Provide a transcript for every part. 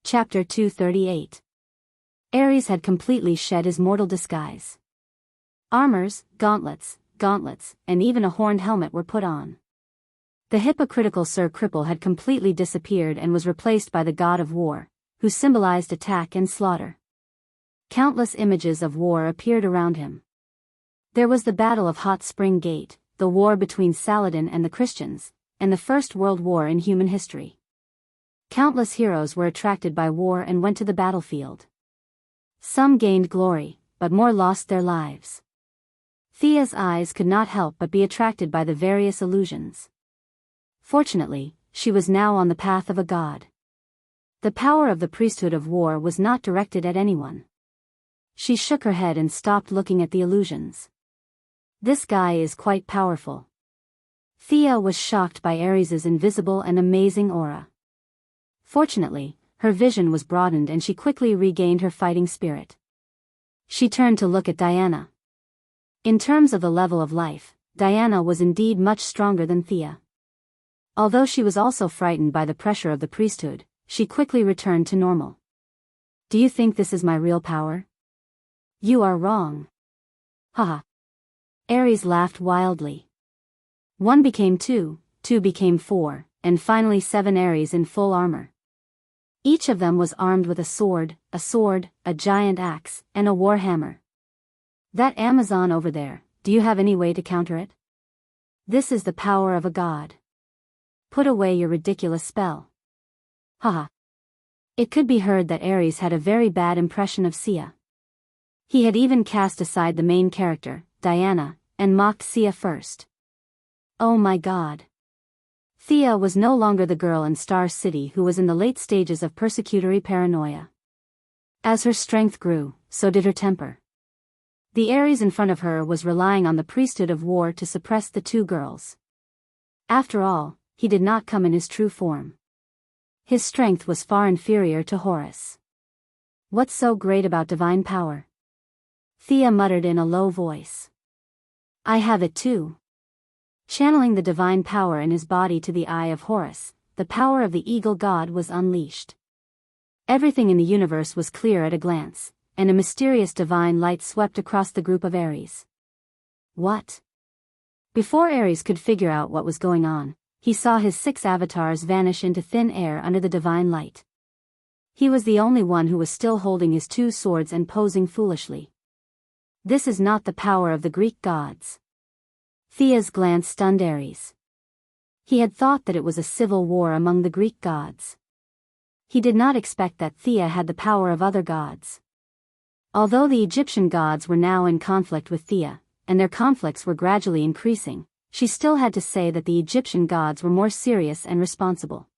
Chapter 238. Ares had completely shed his mortal disguise. Armors, gauntlets, and even a horned helmet were put on. The hypocritical Sir Cripple had completely disappeared and was replaced by the god of war, who symbolized attack and slaughter. Countless images of war appeared around him. There was the Battle of Hot Spring Gate, the war between Saladin and the Christians, and the First World War in human history. Countless heroes were attracted by war and went to the battlefield. Some gained glory, but more lost their lives. Thea's eyes could not help but be attracted by the various illusions. Fortunately, she was now on the path of a god. The power of the priesthood of war was not directed at anyone. She shook her head and stopped looking at the illusions. This guy is quite powerful. Thea was shocked by Ares's invisible and amazing aura. Fortunately, her vision was broadened and she quickly regained her fighting spirit. She turned to look at Diana. In terms of the level of life, Diana was indeed much stronger than Thea. Although she was also frightened by the pressure of the priesthood, she quickly returned to normal. Do you think this is my real power? You are wrong. Haha. Ares laughed wildly. 1 became 2, 2 became 4, and finally 7 Ares in full armor. Each of them was armed with a sword, a giant axe, and a war hammer. That Amazon over there, do you have any way to counter it? This is the power of a god. Put away your ridiculous spell. Haha. It could be heard that Ares had a very bad impression of Sia. He had even cast aside the main character, Diana, and mocked Sia first. Oh my god. Thea was no longer the girl in Star City who was in the late stages of persecutory paranoia. As her strength grew, so did her temper. The Ares in front of her was relying on the priesthood of war to suppress the two girls. After all, he did not come in his true form. His strength was far inferior to Horus. What's so great about divine power? Thea muttered in a low voice. I have it too. Channeling the divine power in his body to the eye of Horus, the power of the eagle god was unleashed. Everything in the universe was clear at a glance, and a mysterious divine light swept across the group of Ares. What? Before Ares could figure out what was going on, he saw his 6 avatars vanish into thin air under the divine light. He was the only one who was still holding his 2 swords and posing foolishly. This is not the power of the Greek gods. Thea's glance stunned Ares. He had thought that it was a civil war among the Greek gods. He did not expect that Thea had the power of other gods. Although the Egyptian gods were now in conflict with Thea, and their conflicts were gradually increasing, she still had to say that the Egyptian gods were more serious and responsible.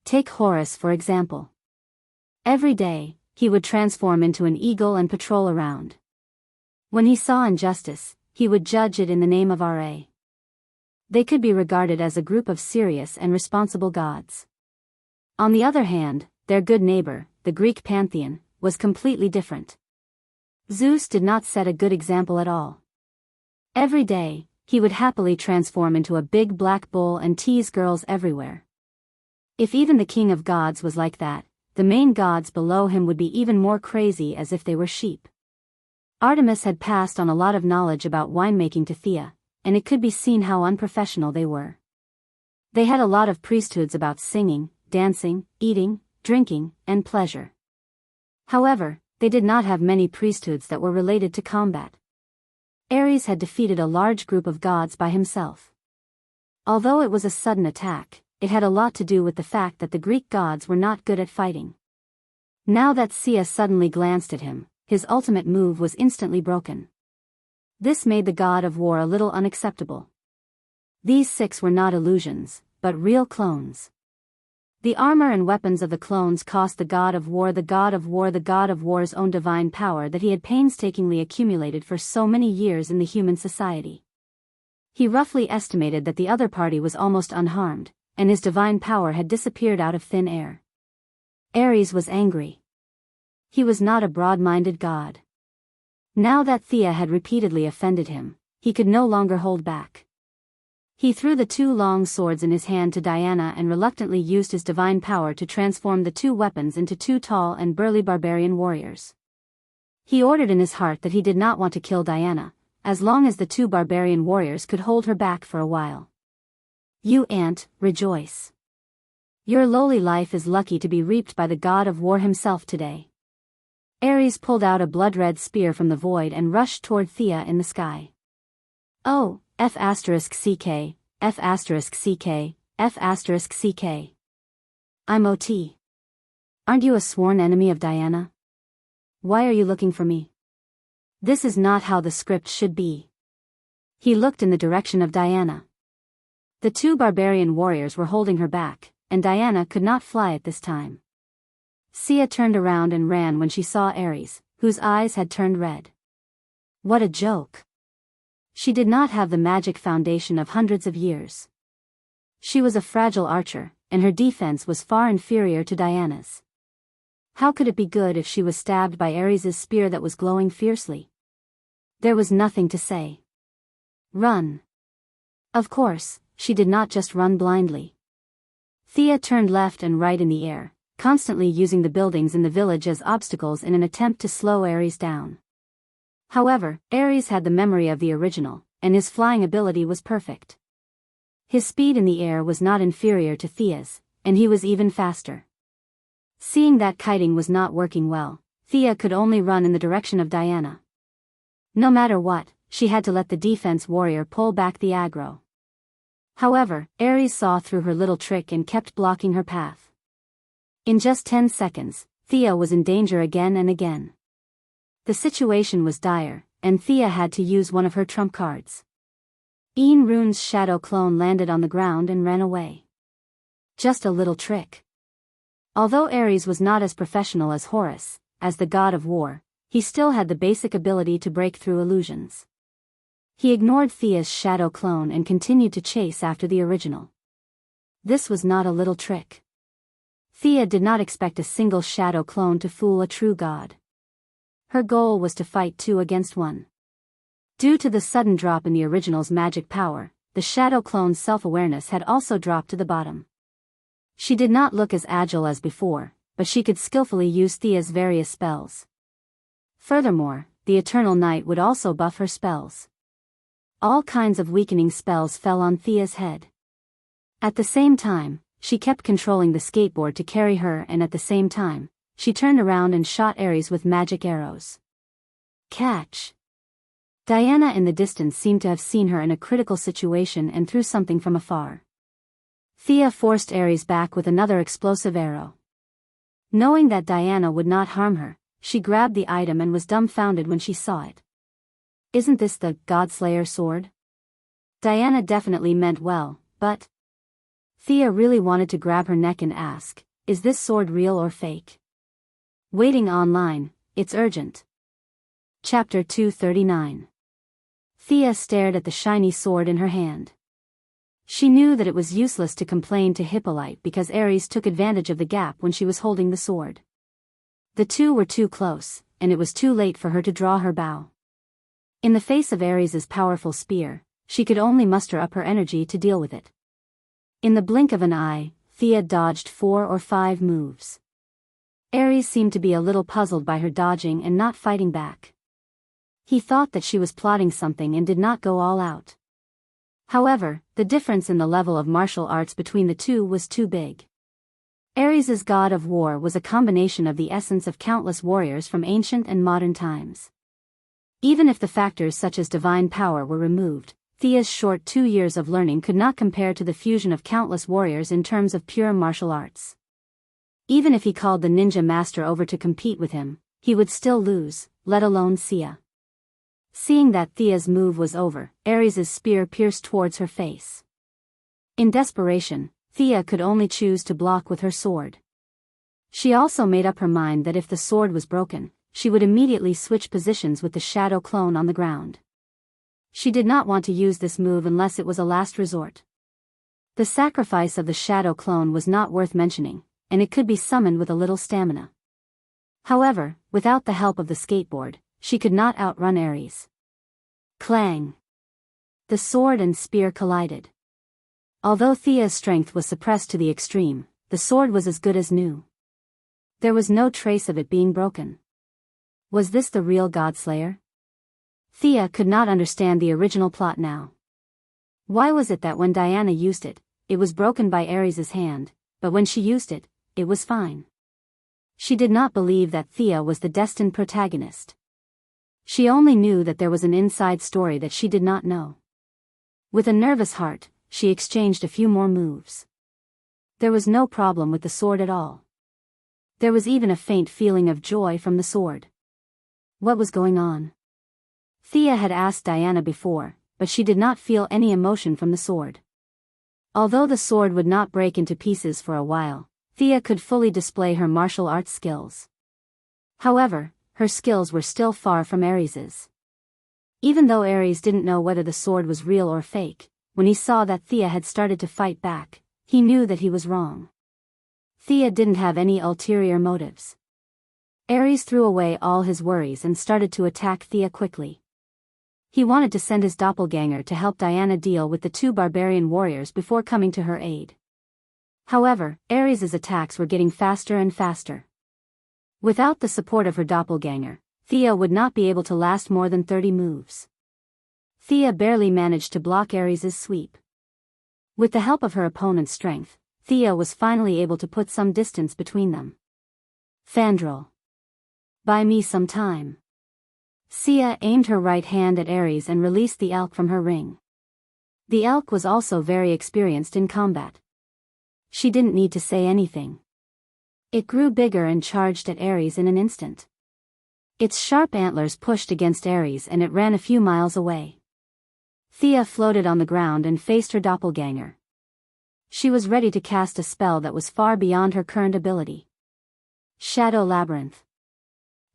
Take Horus for example. Every day, he would transform into an eagle and patrol around. When he saw injustice, he would judge it in the name of Ra. They could be regarded as a group of serious and responsible gods. On the other hand, their good neighbor, the Greek pantheon, was completely different. Zeus did not set a good example at all. Every day, he would happily transform into a big black bull and tease girls everywhere. If even the king of gods was like that, the main gods below him would be even more crazy as if they were sheep. Artemis had passed on a lot of knowledge about winemaking to Thea, and it could be seen how unprofessional they were. They had a lot of priesthoods about singing, dancing, eating, drinking, and pleasure. However, they did not have many priesthoods that were related to combat. Ares had defeated a large group of gods by himself. Although it was a sudden attack, it had a lot to do with the fact that the Greek gods were not good at fighting. Now that Sia suddenly glanced at him, his ultimate move was instantly broken. This made the god of war a little unacceptable. These 6 were not illusions, but real clones. The armor and weapons of the clones cost the god of war's own divine power that he had painstakingly accumulated for so many years in the human society. He roughly estimated that the other party was almost unharmed, and his divine power had disappeared out of thin air. Ares was angry. He was not a broad-minded god. Now that Thea had repeatedly offended him, he could no longer hold back. He threw the two long swords in his hand to Diana and reluctantly used his divine power to transform the two weapons into two tall and burly barbarian warriors. He ordered in his heart that he did not want to kill Diana, as long as the two barbarian warriors could hold her back for a while. You ant, rejoice. Your lowly life is lucky to be reaped by the god of war himself today. Ares pulled out a blood-red spear from the void and rushed toward Thea in the sky. Oh, F***ck, F***ck, F***ck. I'm OT. Aren't you a sworn enemy of Diana? Why are you looking for me? This is not how the script should be. He looked in the direction of Diana. The two barbarian warriors were holding her back, and Diana could not fly at this time. Thea turned around and ran when she saw Ares, whose eyes had turned red. What a joke. She did not have the magic foundation of hundreds of years. She was a fragile archer, and her defense was far inferior to Diana's. How could it be good if she was stabbed by Ares's spear that was glowing fiercely? There was nothing to say. Run. Of course, she did not just run blindly. Thea turned left and right in the air, constantly using the buildings in the village as obstacles in an attempt to slow Ares down. However, Ares had the memory of the original, and his flying ability was perfect. His speed in the air was not inferior to Thea's, and he was even faster. Seeing that kiting was not working well, Thea could only run in the direction of Diana. No matter what, she had to let the defense warrior pull back the aggro. However, Ares saw through her little trick and kept blocking her path. In just 10 seconds, Thea was in danger again and again. The situation was dire, and Thea had to use one of her trump cards. Rune's shadow clone landed on the ground and ran away. Just a little trick. Although Ares was not as professional as Horus, as the god of war, he still had the basic ability to break through illusions. He ignored Thea's shadow clone and continued to chase after the original. This was not a little trick. Thea did not expect a single shadow clone to fool a true god. Her goal was to fight 2 against 1. Due to the sudden drop in the original's magic power, the shadow clone's self-awareness had also dropped to the bottom. She did not look as agile as before, but she could skillfully use Thea's various spells. Furthermore, the Eternal Night would also buff her spells. All kinds of weakening spells fell on Thea's head. At the same time, she kept controlling the skateboard to carry her, and at the same time, she turned around and shot Ares with magic arrows. Catch! Diana in the distance seemed to have seen her in a critical situation and threw something from afar. Thea forced Ares back with another explosive arrow. Knowing that Diana would not harm her, she grabbed the item and was dumbfounded when she saw it. Isn't this the Godslayer sword? Diana definitely meant well, but Thea really wanted to grab her neck and ask, is this sword real or fake? Waiting online, it's urgent. Chapter 239. Thea stared at the shiny sword in her hand. She knew that it was useless to complain to Hippolyte because Ares took advantage of the gap when she was holding the sword. The two were too close, and it was too late for her to draw her bow. In the face of Ares's powerful spear, she could only muster up her energy to deal with it. In the blink of an eye, Thea dodged 4 or 5 moves. Ares seemed to be a little puzzled by her dodging and not fighting back. He thought that she was plotting something and did not go all out. However, the difference in the level of martial arts between the two was too big. Ares's god of war was a combination of the essence of countless warriors from ancient and modern times. Even if the factors such as divine power were removed, Thea's short 2 years of learning could not compare to the fusion of countless warriors in terms of pure martial arts. Even if he called the ninja master over to compete with him, he would still lose, let alone Thea. Seeing that Thea's move was over, Ares's spear pierced towards her face. In desperation, Thea could only choose to block with her sword. She also made up her mind that if the sword was broken, she would immediately switch positions with the shadow clone on the ground. She did not want to use this move unless it was a last resort. The sacrifice of the shadow clone was not worth mentioning, and it could be summoned with a little stamina. However, without the help of the skateboard, she could not outrun Ares. Clang! The sword and spear collided. Although Thea's strength was suppressed to the extreme, the sword was as good as new. There was no trace of it being broken. Was this the real Godslayer? Thea could not understand the original plot now. Why was it that when Diana used it, it was broken by Ares's hand, but when she used it, it was fine? She did not believe that Thea was the destined protagonist. She only knew that there was an inside story that she did not know. With a nervous heart, she exchanged a few more moves. There was no problem with the sword at all. There was even a faint feeling of joy from the sword. What was going on? Thea had asked Diana before, but she did not feel any emotion from the sword. Although the sword would not break into pieces for a while, Thea could fully display her martial arts skills. However, her skills were still far from Ares's. Even though Ares didn't know whether the sword was real or fake, when he saw that Thea had started to fight back, he knew that he was wrong. Thea didn't have any ulterior motives. Ares threw away all his worries and started to attack Thea quickly. He wanted to send his doppelganger to help Diana deal with the two barbarian warriors before coming to her aid. However, Ares's attacks were getting faster and faster. Without the support of her doppelganger, Thea would not be able to last more than 30 moves. Thea barely managed to block Ares's sweep. With the help of her opponent's strength, Thea was finally able to put some distance between them. Fandral. Buy me some time. Thea aimed her right hand at Ares and released the elk from her ring. The elk was also very experienced in combat. She didn't need to say anything. It grew bigger and charged at Ares in an instant. Its sharp antlers pushed against Ares and it ran a few miles away. Thea floated on the ground and faced her doppelganger. She was ready to cast a spell that was far beyond her current ability. Shadow Labyrinth.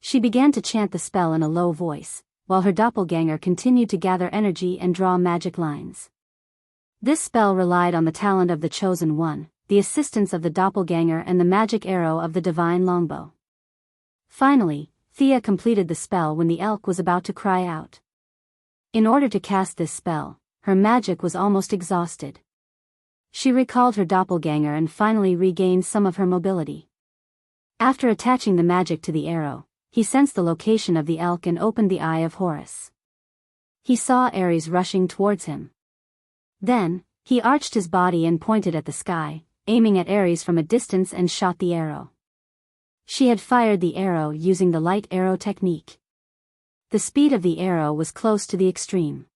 She began to chant the spell in a low voice, while her doppelganger continued to gather energy and draw magic lines. This spell relied on the talent of the Chosen One, the assistance of the doppelganger and the magic arrow of the divine longbow. Finally, Thea completed the spell when the elk was about to cry out. In order to cast this spell, her magic was almost exhausted. She recalled her doppelganger and finally regained some of her mobility. After attaching the magic to the arrow, he sensed the location of the elk and opened the Eye of Horus. He saw Ares rushing towards him. Then, he arched his body and pointed at the sky, aiming at Ares from a distance and shot the arrow. She had fired the arrow using the light arrow technique. The speed of the arrow was close to the extreme.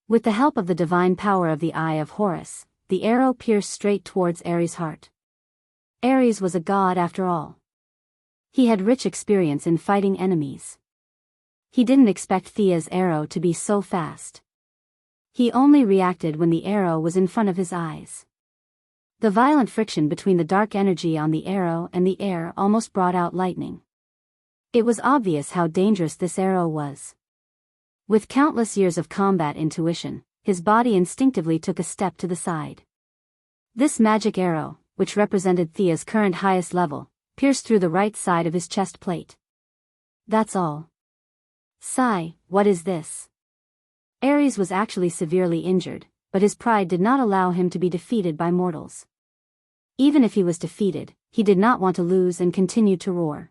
With the help of the divine power of the Eye of Horus, the arrow pierced straight towards Ares' heart. Ares was a god after all. He had rich experience in fighting enemies. He didn't expect Thea's arrow to be so fast. He only reacted when the arrow was in front of his eyes. The violent friction between the dark energy on the arrow and the air almost brought out lightning. It was obvious how dangerous this arrow was. With countless years of combat intuition, his body instinctively took a step to the side. This magic arrow, which represented Thea's current highest level, pierced through the right side of his chest plate. That's all. Sigh, what is this? Ares was actually severely injured, but his pride did not allow him to be defeated by mortals. Even if he was defeated, he did not want to lose and continued to roar.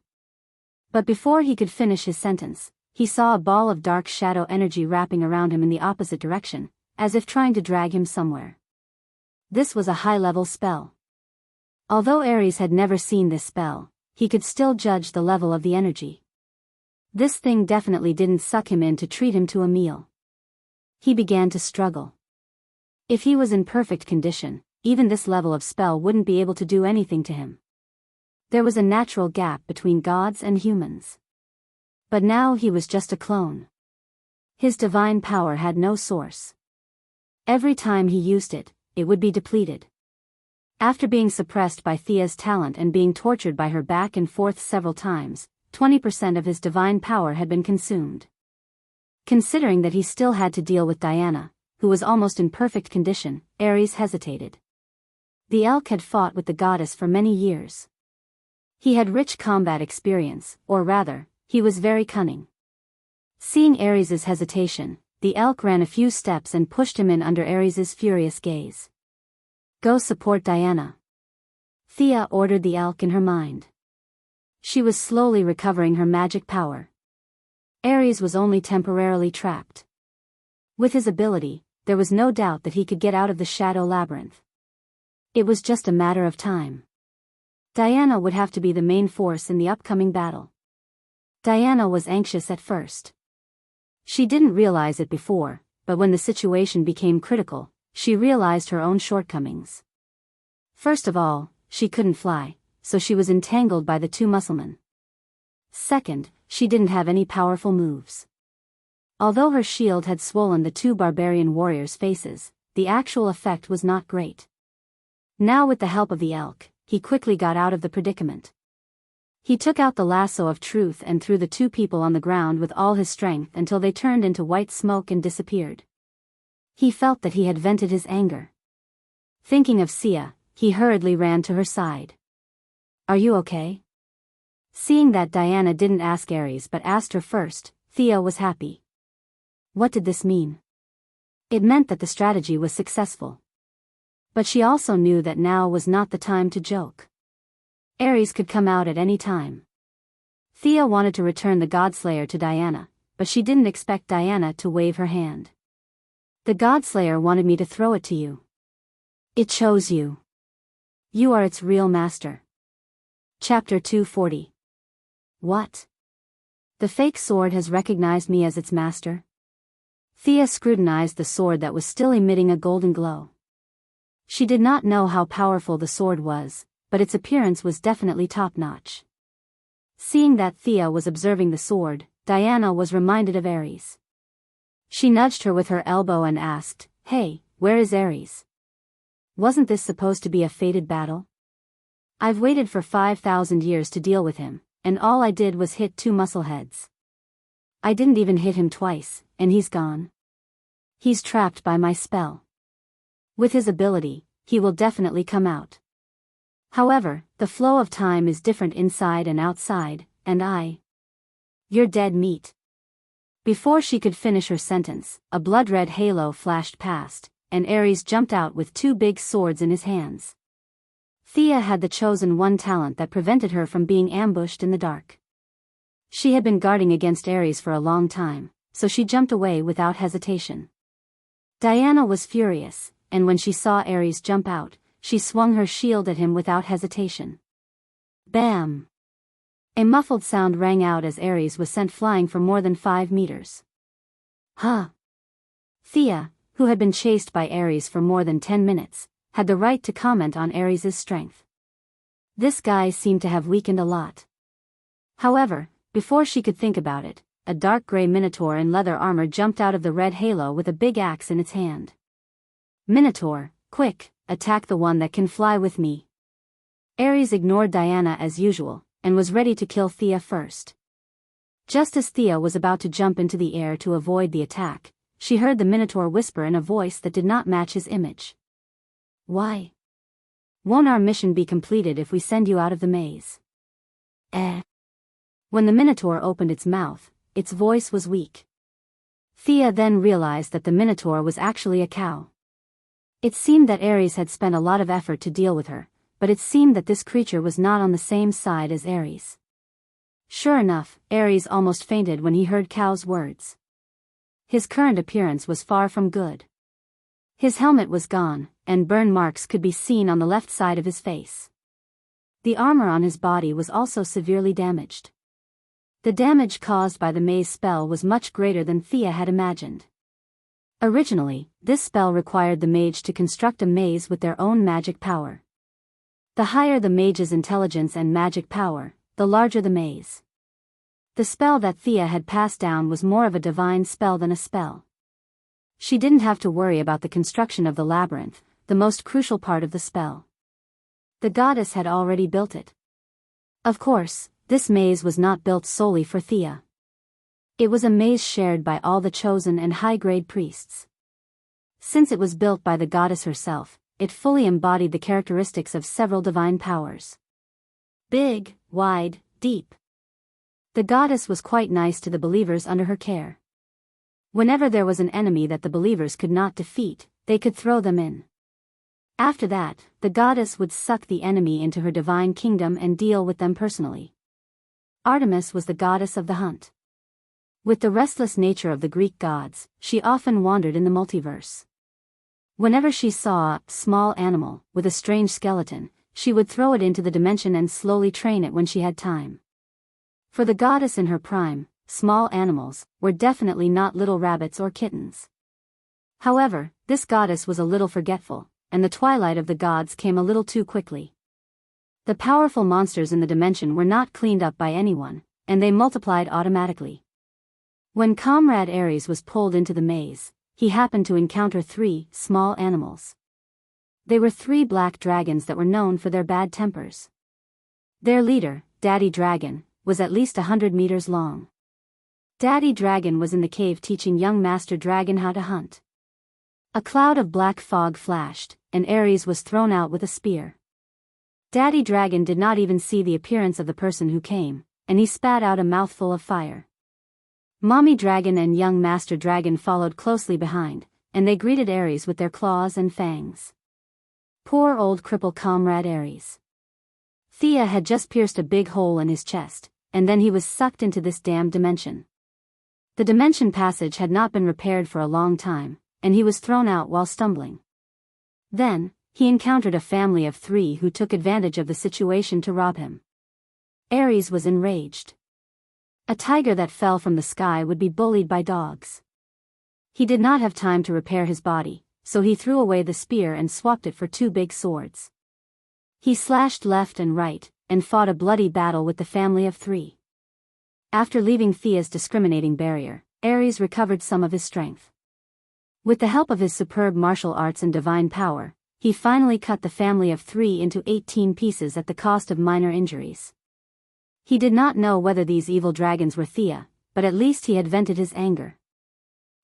But before he could finish his sentence, he saw a ball of dark shadow energy wrapping around him in the opposite direction, as if trying to drag him somewhere. This was a high-level spell. Although Ares had never seen this spell, he could still judge the level of the energy. This thing definitely didn't suck him in to treat him to a meal. He began to struggle. If he was in perfect condition, even this level of spell wouldn't be able to do anything to him. There was a natural gap between gods and humans. But now he was just a clone. His divine power had no source. Every time he used it, it would be depleted. After being suppressed by Thea's talent and being tortured by her back and forth several times, 20% of his divine power had been consumed. Considering that he still had to deal with Diana, who was almost in perfect condition, Ares hesitated. The elk had fought with the goddess for many years. He had rich combat experience, or rather, he was very cunning. Seeing Ares's hesitation, the elk ran a few steps and pushed him in under Ares's furious gaze. Go support Diana. Thea ordered the elk in her mind. She was slowly recovering her magic power. Ares was only temporarily trapped. With his ability, there was no doubt that he could get out of the shadow labyrinth. It was just a matter of time. Diana would have to be the main force in the upcoming battle. Diana was anxious at first. She didn't realize it before, but when the situation became critical, she realized her own shortcomings. First of all, she couldn't fly, so she was entangled by the two musclemen. Second, she didn't have any powerful moves. Although her shield had swollen the two barbarian warriors' faces, the actual effect was not great. Now with the help of the elk, he quickly got out of the predicament. He took out the lasso of truth and threw the two people on the ground with all his strength until they turned into white smoke and disappeared. He felt that he had vented his anger. Thinking of Sia, he hurriedly ran to her side. "Are you okay?" Seeing that Diana didn't ask Ares but asked her first, Thea was happy. What did this mean? It meant that the strategy was successful. But she also knew that now was not the time to joke. Ares could come out at any time. Thea wanted to return the Godslayer to Diana, but she didn't expect Diana to wave her hand. "The Godslayer wanted me to throw it to you. It chose you. You are its real master." Chapter 240. What? The fake sword has recognized me as its master? Thea scrutinized the sword that was still emitting a golden glow. She did not know how powerful the sword was, but its appearance was definitely top-notch. Seeing that Thea was observing the sword, Diana was reminded of Ares. She nudged her with her elbow and asked, "Hey, where is Ares? Wasn't this supposed to be a fated battle? I've waited for 5,000 years to deal with him, and all I did was hit two muscleheads. I didn't even hit him twice, and he's gone. He's trapped by my spell. With his ability, he will definitely come out. However, the flow of time is different inside and outside, and you're dead meat." Before she could finish her sentence, a blood-red halo flashed past, and Ares jumped out with two big swords in his hands. Thea had the chosen one talent that prevented her from being ambushed in the dark. She had been guarding against Ares for a long time, so she jumped away without hesitation. Diana was furious, and when she saw Ares jump out, she swung her shield at him without hesitation. Bam! A muffled sound rang out as Ares was sent flying for more than 5 meters. Huh! Thea, who had been chased by Ares for more than 10 minutes, had the right to comment on Ares's strength. This guy seemed to have weakened a lot. However, before she could think about it, a dark gray minotaur in leather armor jumped out of the red halo with a big axe in its hand. "Minotaur, quick, attack the one that can fly with me." Ares ignored Diana as usual, and was ready to kill Thea first. Just as Thea was about to jump into the air to avoid the attack, she heard the Minotaur whisper in a voice that did not match his image. "Why? Won't our mission be completed if we send you out of the maze?" When the Minotaur opened its mouth, its voice was weak. Thea then realized that the Minotaur was actually a cow. It seemed that Ares had spent a lot of effort to deal with her, but it seemed that this creature was not on the same side as Ares. Sure enough, Ares almost fainted when he heard Cow's words. His current appearance was far from good. His helmet was gone, and burn marks could be seen on the left side of his face. The armor on his body was also severely damaged. The damage caused by the maze spell was much greater than Thea had imagined. Originally, this spell required the mage to construct a maze with their own magic power. The higher the mage's intelligence and magic power, the larger the maze. The spell that Thea had passed down was more of a divine spell than a spell. She didn't have to worry about the construction of the labyrinth, the most crucial part of the spell. The goddess had already built it. Of course, this maze was not built solely for Thea. It was a maze shared by all the chosen and high-grade priests. Since it was built by the goddess herself, it fully embodied the characteristics of several divine powers. Big, wide, deep. The goddess was quite nice to the believers under her care. Whenever there was an enemy that the believers could not defeat, they could throw them in. After that, the goddess would suck the enemy into her divine kingdom and deal with them personally. Artemis was the goddess of the hunt. With the restless nature of the Greek gods, she often wandered in the multiverse. Whenever she saw a small animal with a strange skeleton, she would throw it into the dimension and slowly train it when she had time. For the goddess in her prime, small animals were definitely not little rabbits or kittens. However, this goddess was a little forgetful, and the twilight of the gods came a little too quickly. The powerful monsters in the dimension were not cleaned up by anyone, and they multiplied automatically. When Comrade Ares was pulled into the maze, he happened to encounter 3 small animals. They were 3 black dragons that were known for their bad tempers. Their leader, Daddy Dragon, was at least 100 meters long. Daddy Dragon was in the cave teaching young Master Dragon how to hunt. A cloud of black fog flashed, and Ares was thrown out with a spear. Daddy Dragon did not even see the appearance of the person who came, and he spat out a mouthful of fire. Mommy Dragon and young Master Dragon followed closely behind, and they greeted Ares with their claws and fangs. Poor old cripple Comrade Ares. Thea had just pierced a big hole in his chest, and then he was sucked into this damned dimension. The dimension passage had not been repaired for a long time, and he was thrown out while stumbling. Then, he encountered a family of 3 who took advantage of the situation to rob him. Ares was enraged. A tiger that fell from the sky would be bullied by dogs. He did not have time to repair his body, so he threw away the spear and swapped it for 2 big swords. He slashed left and right, and fought a bloody battle with the family of 3. After leaving Thea's discriminating barrier, Ares recovered some of his strength. With the help of his superb martial arts and divine power, he finally cut the family of 3 into 18 pieces at the cost of minor injuries. He did not know whether these evil dragons were Thea, but at least he had vented his anger.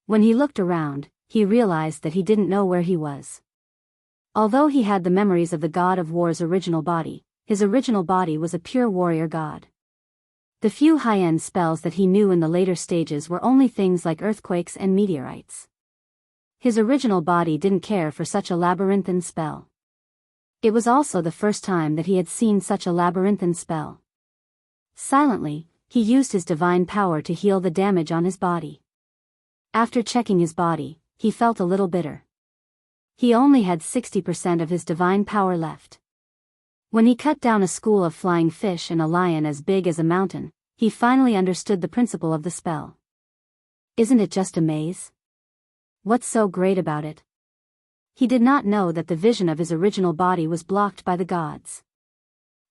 When he looked around, he realized that he didn't know where he was. Although he had the memories of the god of war's original body, his original body was a pure warrior god. The few high-end spells that he knew in the later stages were only things like earthquakes and meteorites. His original body didn't care for such a labyrinthine spell. It was also the first time that he had seen such a labyrinthine spell. Silently, he used his divine power to heal the damage on his body. After checking his body, he felt a little bitter. He only had 60% of his divine power left. When he cut down a school of flying fish and a lion as big as a mountain, he finally understood the principle of the spell. Isn't it just a maze? What's so great about it? He did not know that the vision of his original body was blocked by the gods.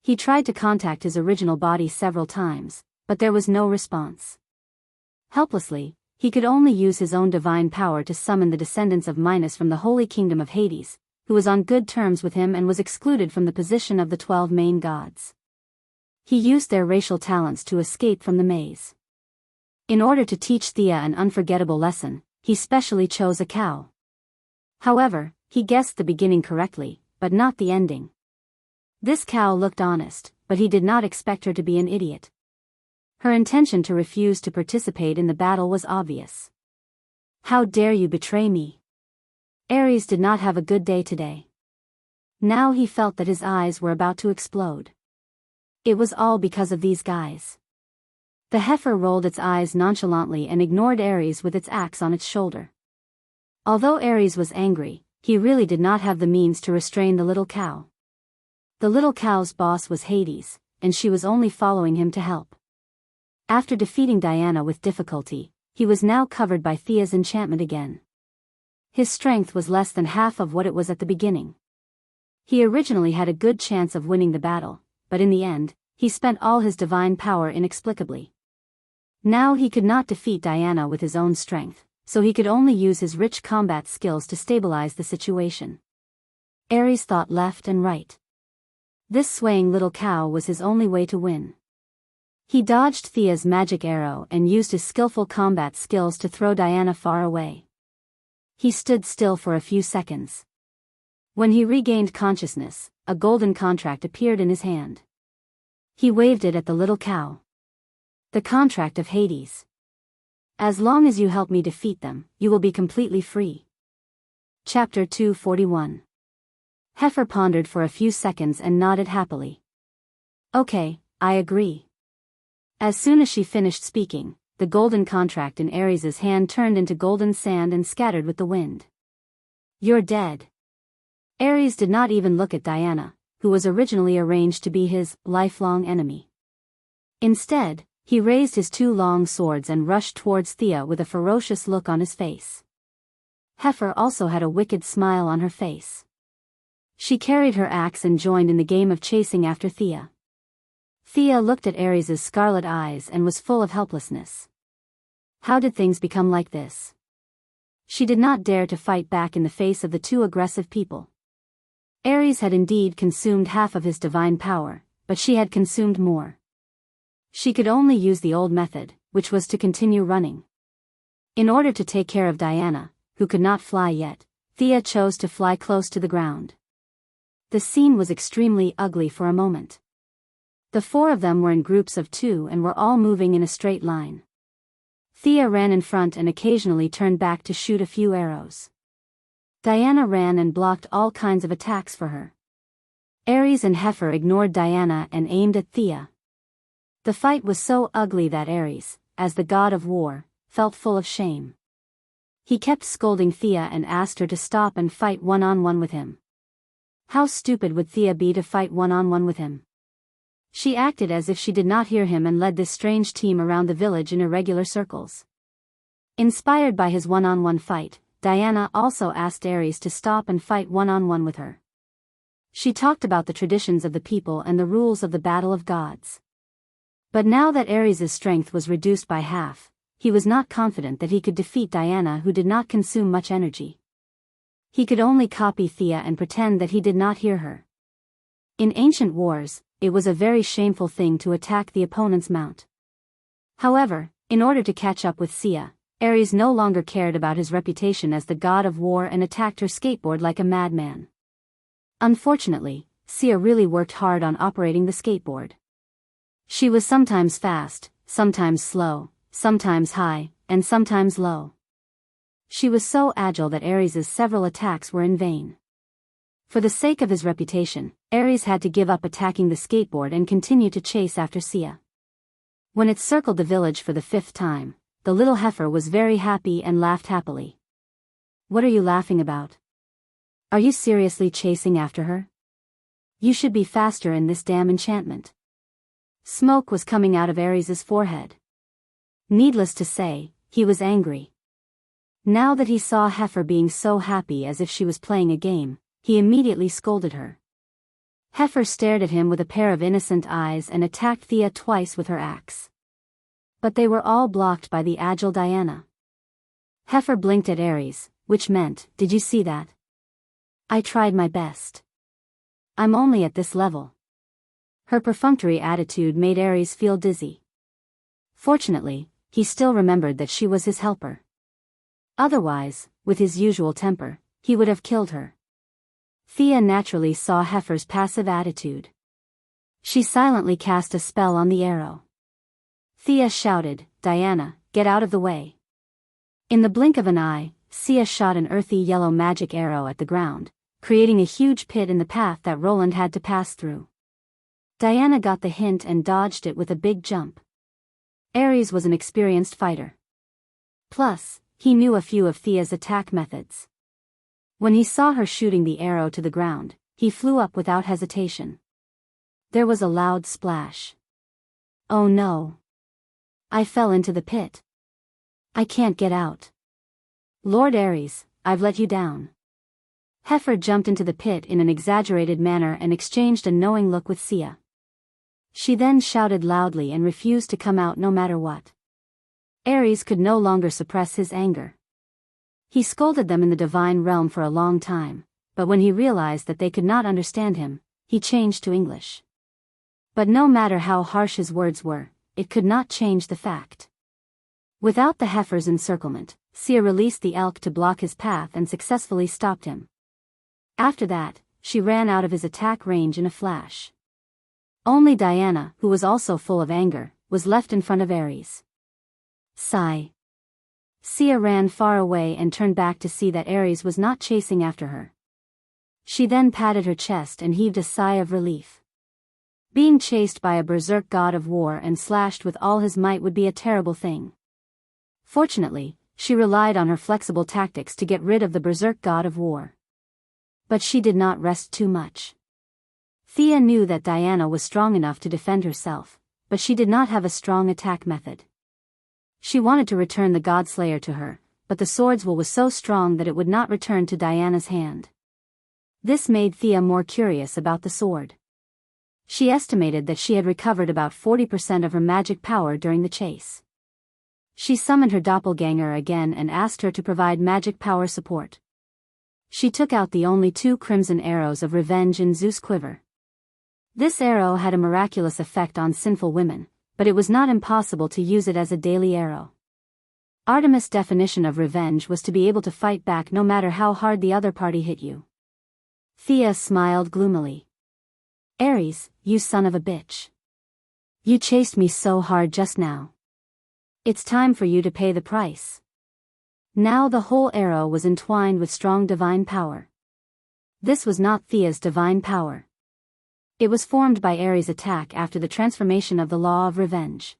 He tried to contact his original body several times, but there was no response. Helplessly, he could only use his own divine power to summon the descendants of Minos from the holy kingdom of Hades, who was on good terms with him and was excluded from the position of the 12 main gods. He used their racial talents to escape from the maze. In order to teach Thea an unforgettable lesson, he specially chose a cow. However, he guessed the beginning correctly, but not the ending. This cow looked honest, but he did not expect her to be an idiot. Her intention to refuse to participate in the battle was obvious. How dare you betray me? Ares did not have a good day today. Now he felt that his eyes were about to explode. It was all because of these guys. The heifer rolled its eyes nonchalantly and ignored Ares with its axe on its shoulder. Although Ares was angry, he really did not have the means to restrain the little cow. The little cow's boss was Hades, and she was only following him to help. After defeating Diana with difficulty, he was now covered by Thea's enchantment again. His strength was less than half of what it was at the beginning. He originally had a good chance of winning the battle, but in the end, he spent all his divine power inexplicably. Now he could not defeat Diana with his own strength, so he could only use his rich combat skills to stabilize the situation. Ares thought left and right. This swaying little cow was his only way to win. He dodged Thea's magic arrow and used his skillful combat skills to throw Diana far away. He stood still for a few seconds. When he regained consciousness, a golden contract appeared in his hand. He waved it at the little cow. The contract of Hades. As long as you help me defeat them, you will be completely free. Chapter 241. Heifer pondered for a few seconds and nodded happily. Okay, I agree. As soon as she finished speaking, the golden contract in Ares's hand turned into golden sand and scattered with the wind. You're dead. Ares did not even look at Diana, who was originally arranged to be his lifelong enemy. Instead, he raised his two long swords and rushed towards Thea with a ferocious look on his face. Heifer also had a wicked smile on her face. She carried her axe and joined in the game of chasing after Thea. Thea looked at Ares's scarlet eyes and was full of helplessness. How did things become like this? She did not dare to fight back in the face of the two aggressive people. Ares had indeed consumed half of his divine power, but she had consumed more. She could only use the old method, which was to continue running. In order to take care of Diana, who could not fly yet, Thea chose to fly close to the ground. The scene was extremely ugly for a moment. The four of them were in groups of two and were all moving in a straight line. Thea ran in front and occasionally turned back to shoot a few arrows. Diana ran and blocked all kinds of attacks for her. Ares and Heifer ignored Diana and aimed at Thea. The fight was so ugly that Ares, as the god of war, felt full of shame. He kept scolding Thea and asked her to stop and fight one-on-one with him. How stupid would Thea be to fight one-on-one with him? She acted as if she did not hear him and led this strange team around the village in irregular circles. Inspired by his one-on-one fight, Diana also asked Ares to stop and fight one-on-one with her. She talked about the traditions of the people and the rules of the battle of gods. But now that Ares's strength was reduced by half, he was not confident that he could defeat Diana, who did not consume much energy. He could only copy Thea and pretend that he did not hear her. In ancient wars, it was a very shameful thing to attack the opponent's mount. However, in order to catch up with Thea, Ares no longer cared about his reputation as the god of war and attacked her skateboard like a madman. Unfortunately, Thea really worked hard on operating the skateboard. She was sometimes fast, sometimes slow, sometimes high, and sometimes low. She was so agile that Ares's several attacks were in vain. For the sake of his reputation, Ares had to give up attacking the skateboard and continue to chase after Thea. When it circled the village for the 5th time, the little heifer was very happy and laughed happily. What are you laughing about? Are you seriously chasing after her? You should be faster in this damn enchantment. Smoke was coming out of Ares's forehead. Needless to say, he was angry. Now that he saw Heifer being so happy as if she was playing a game, he immediately scolded her. Heifer stared at him with a pair of innocent eyes and attacked Thea twice with her axe. But they were all blocked by the agile Diana. Heifer blinked at Ares, which meant, "Did you see that? I tried my best. I'm only at this level." Her perfunctory attitude made Ares feel dizzy. Fortunately, he still remembered that she was his helper. Otherwise, with his usual temper, he would have killed her. Thea naturally saw Heifer's passive attitude. She silently cast a spell on the arrow. Thea shouted, "Diana, get out of the way." In the blink of an eye, Thea shot an earthy yellow magic arrow at the ground, creating a huge pit in the path that Roland had to pass through. Diana got the hint and dodged it with a big jump. Ares was an experienced fighter. Plus, he knew a few of Thea's attack methods. When he saw her shooting the arrow to the ground, he flew up without hesitation. There was a loud splash. Oh no! I fell into the pit. I can't get out. Lord Ares, I've let you down. Heifer jumped into the pit in an exaggerated manner and exchanged a knowing look with Thea. She then shouted loudly and refused to come out no matter what. Ares could no longer suppress his anger. He scolded them in the divine realm for a long time, but when he realized that they could not understand him, he changed to English. But no matter how harsh his words were, it could not change the fact. Without the heifer's encirclement, Thea released the elk to block his path and successfully stopped him. After that, she ran out of his attack range in a flash. Only Diana, who was also full of anger, was left in front of Ares. Sigh. Thea ran far away and turned back to see that Ares was not chasing after her. She then patted her chest and heaved a sigh of relief. Being chased by a berserk god of war and slashed with all his might would be a terrible thing. Fortunately, she relied on her flexible tactics to get rid of the berserk god of war. But she did not rest too much. Thea knew that Diana was strong enough to defend herself, but she did not have a strong attack method. She wanted to return the Godslayer to her, but the sword's will was so strong that it would not return to Diana's hand. This made Thea more curious about the sword. She estimated that she had recovered about 40% of her magic power during the chase. She summoned her doppelganger again and asked her to provide magic power support. She took out the only 2 crimson arrows of revenge in Zeus' quiver. This arrow had a miraculous effect on sinful women, but it was not impossible to use it as a daily arrow. Artemis' definition of revenge was to be able to fight back no matter how hard the other party hit you. Thea smiled gloomily. Ares, you son of a bitch. You chased me so hard just now. It's time for you to pay the price. Now the whole arrow was entwined with strong divine power. This was not Thea's divine power. It was formed by Ares' attack after the transformation of the law of revenge.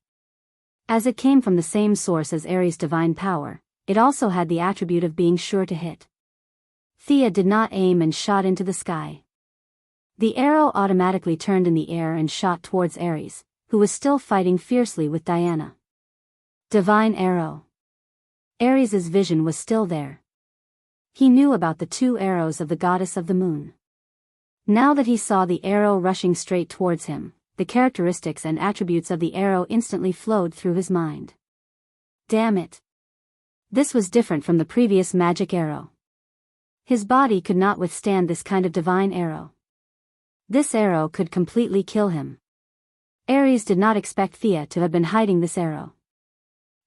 As it came from the same source as Ares' divine power, it also had the attribute of being sure to hit. Thea did not aim and shot into the sky. The arrow automatically turned in the air and shot towards Ares, who was still fighting fiercely with Diana. Divine arrow. Ares' vision was still there. He knew about the 2 arrows of the goddess of the moon. Now that he saw the arrow rushing straight towards him, the characteristics and attributes of the arrow instantly flowed through his mind. Damn it! This was different from the previous magic arrow. His body could not withstand this kind of divine arrow. This arrow could completely kill him. Ares did not expect Thea to have been hiding this arrow.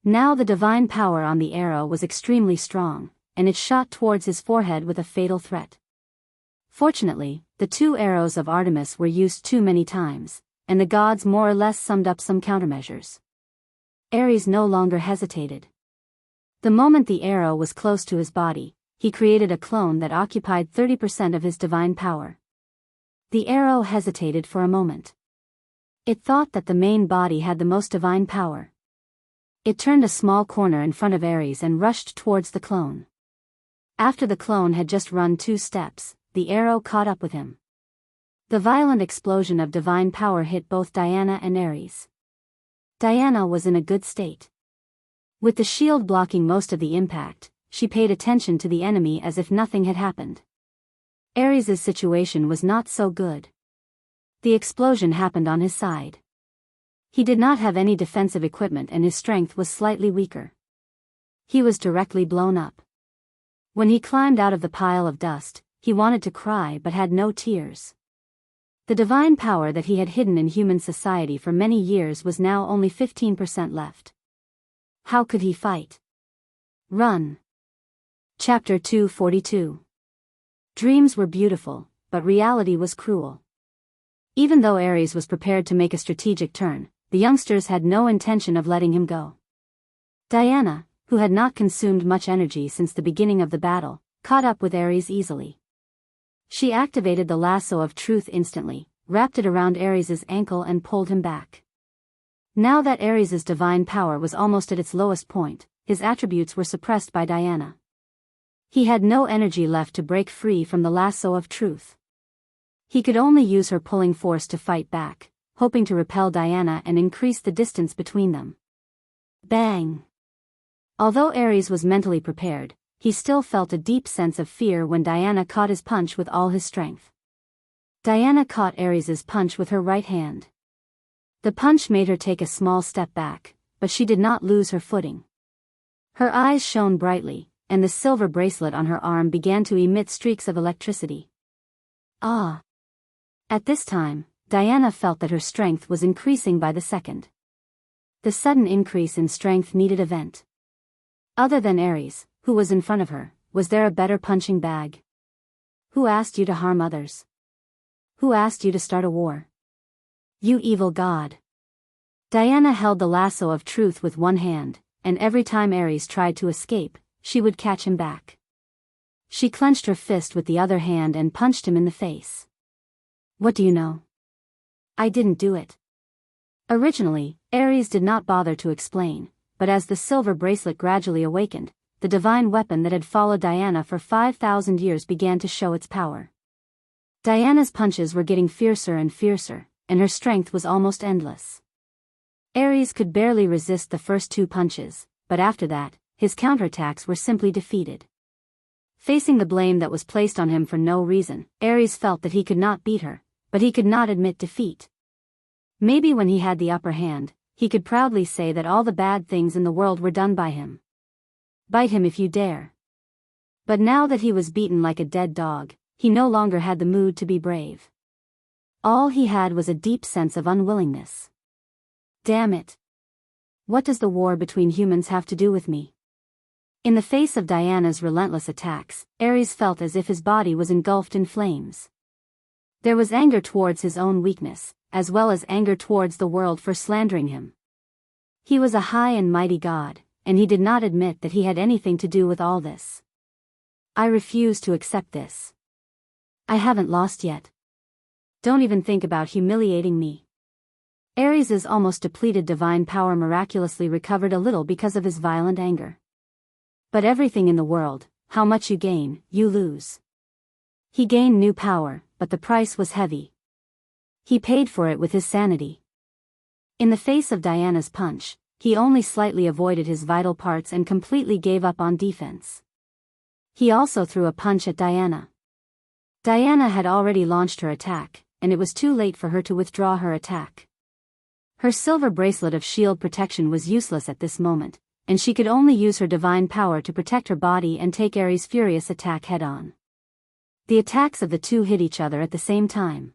Now the divine power on the arrow was extremely strong, and it shot towards his forehead with a fatal threat. Fortunately, the 2 arrows of Artemis were used too many times, and the gods more or less summed up some countermeasures. Ares no longer hesitated. The moment the arrow was close to his body, he created a clone that occupied 30% of his divine power. The arrow hesitated for a moment. It thought that the main body had the most divine power. It turned a small corner in front of Ares and rushed towards the clone. After the clone had just run 2 steps, the arrow caught up with him. The violent explosion of divine power hit both Diana and Ares. Diana was in a good state. With the shield blocking most of the impact, she paid attention to the enemy as if nothing had happened. Ares' situation was not so good. The explosion happened on his side. He did not have any defensive equipment and his strength was slightly weaker. He was directly blown up. When he climbed out of the pile of dust, he wanted to cry but had no tears. The divine power that he had hidden in human society for many years was now only 15% left. How could he fight? Run. Chapter 242. Dreams were beautiful, but reality was cruel. Even though Ares was prepared to make a strategic turn, the youngsters had no intention of letting him go. Diana, who had not consumed much energy since the beginning of the battle, caught up with Ares easily. She activated the lasso of truth instantly, wrapped it around Ares' ankle and pulled him back. Now that Ares' divine power was almost at its lowest point, his attributes were suppressed by Diana. He had no energy left to break free from the lasso of truth. He could only use her pulling force to fight back, hoping to repel Diana and increase the distance between them. Bang! Although Ares was mentally prepared, he still felt a deep sense of fear when Diana caught his punch with all his strength. Diana caught Ares' punch with her right hand. The punch made her take a small step back, but she did not lose her footing. Her eyes shone brightly, and the silver bracelet on her arm began to emit streaks of electricity. Ah! At this time, Diana felt that her strength was increasing by the second. The sudden increase in strength needed a vent. Other than Ares, who was in front of her, was there a better punching bag? Who asked you to harm others? Who asked you to start a war? You evil god! Diana held the lasso of truth with one hand, and every time Ares tried to escape, she would catch him back. She clenched her fist with the other hand and punched him in the face. "What do you know? I didn't do it." Originally, Ares did not bother to explain, but as the silver bracelet gradually awakened, the divine weapon that had followed Diana for 5,000 years began to show its power. Diana's punches were getting fiercer and fiercer, and her strength was almost endless. Ares could barely resist the first 2 punches, but after that, his counterattacks were simply defeated. Facing the blame that was placed on him for no reason, Ares felt that he could not beat her, but he could not admit defeat. Maybe when he had the upper hand, he could proudly say that all the bad things in the world were done by him. Bite him if you dare. But now that he was beaten like a dead dog, he no longer had the mood to be brave. All he had was a deep sense of unwillingness. Damn it. What does the war between humans have to do with me? In the face of Diana's relentless attacks, Ares felt as if his body was engulfed in flames. There was anger towards his own weakness, as well as anger towards the world for slandering him. He was a high and mighty god, and he did not admit that he had anything to do with all this. "I refuse to accept this. I haven't lost yet. Don't even think about humiliating me." Ares's almost depleted divine power miraculously recovered a little because of his violent anger. But everything in the world, how much you gain, you lose. He gained new power, but the price was heavy. He paid for it with his sanity. In the face of Diana's punch, he only slightly avoided his vital parts and completely gave up on defense. He also threw a punch at Diana. Diana had already launched her attack, and it was too late for her to withdraw her attack. Her silver bracelet of shield protection was useless at this moment, and she could only use her divine power to protect her body and take Ares' furious attack head-on. The attacks of the two hit each other at the same time.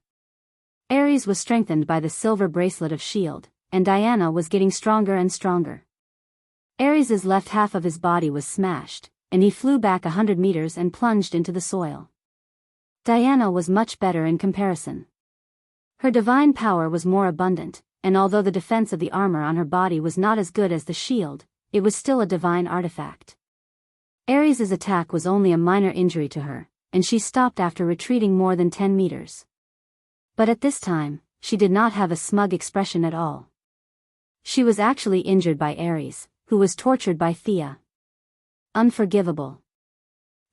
Ares was strengthened by the silver bracelet of shield, and Diana was getting stronger and stronger. Ares's left half of his body was smashed, and he flew back 100 meters and plunged into the soil. Diana was much better in comparison. Her divine power was more abundant, and although the defense of the armor on her body was not as good as the shield, it was still a divine artifact. Ares's attack was only a minor injury to her, and she stopped after retreating more than 10 meters. But at this time, she did not have a smug expression at all. She was actually injured by Ares, who was tortured by Thea. Unforgivable.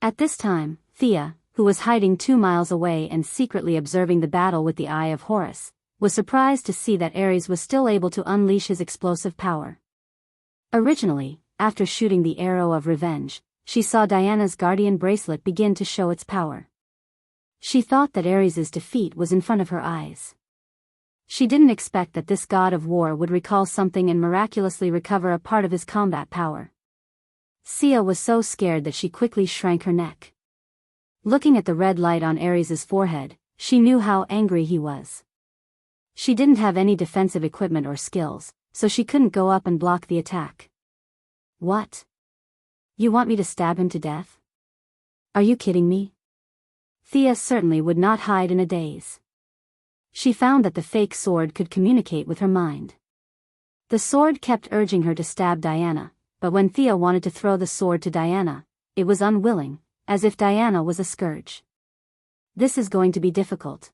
At this time, Thea, who was hiding 2 miles away and secretly observing the battle with the Eye of Horus, was surprised to see that Ares was still able to unleash his explosive power. Originally, after shooting the arrow of revenge, she saw Diana's guardian bracelet begin to show its power. She thought that Ares's defeat was in front of her eyes. She didn't expect that this god of war would recall something and miraculously recover a part of his combat power. Thea was so scared that she quickly shrank her neck. Looking at the red light on Ares's forehead, she knew how angry he was. She didn't have any defensive equipment or skills, so she couldn't go up and block the attack. "What? You want me to stab him to death? Are you kidding me?" Thea certainly would not hide in a daze. She found that the fake sword could communicate with her mind. The sword kept urging her to stab Diana, but when Thea wanted to throw the sword to Diana, it was unwilling, as if Diana was a scourge. This is going to be difficult.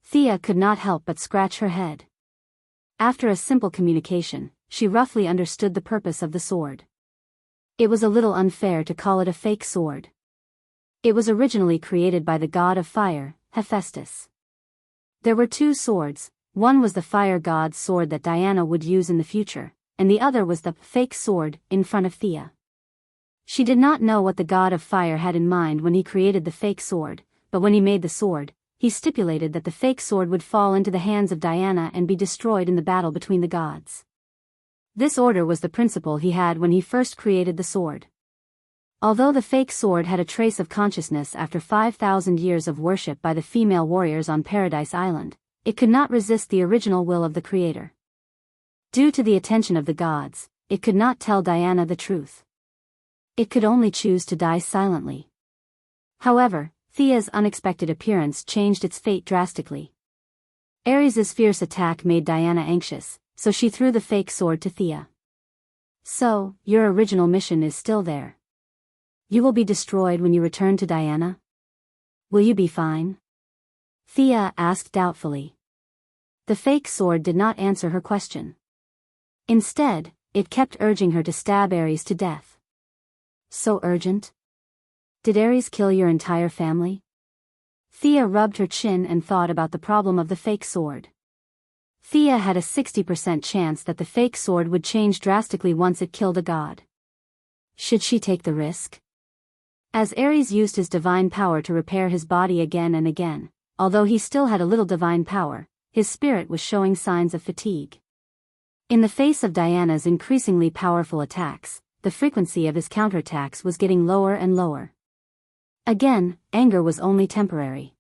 Thea could not help but scratch her head. After a simple communication, she roughly understood the purpose of the sword. It was a little unfair to call it a fake sword. It was originally created by the god of fire, Hephaestus. There were 2 swords, one was the fire god's sword that Diana would use in the future, and the other was the fake sword in front of Thea. She did not know what the god of fire had in mind when he created the fake sword, but when he made the sword, he stipulated that the fake sword would fall into the hands of Diana and be destroyed in the battle between the gods. This order was the principle he had when he first created the sword. Although the fake sword had a trace of consciousness after 5,000 years of worship by the female warriors on Paradise Island, it could not resist the original will of the creator. Due to the attention of the gods, it could not tell Diana the truth. It could only choose to die silently. However, Thea's unexpected appearance changed its fate drastically. Ares's fierce attack made Diana anxious, so she threw the fake sword to Thea. "So, your original mission is still there. You will be destroyed when you return to Diana? Will you be fine? Thea asked doubtfully. The fake sword did not answer her question. Instead, it kept urging her to stab Ares to death. So urgent? Did Ares kill your entire family? Thea rubbed her chin and thought about the problem of the fake sword. Thea had a 60% chance that the fake sword would change drastically once it killed a god. Should she take the risk? As Ares used his divine power to repair his body again and again, although he still had a little divine power, his spirit was showing signs of fatigue. In the face of Diana's increasingly powerful attacks, the frequency of his counterattacks was getting lower and lower. Again, anger was only temporary.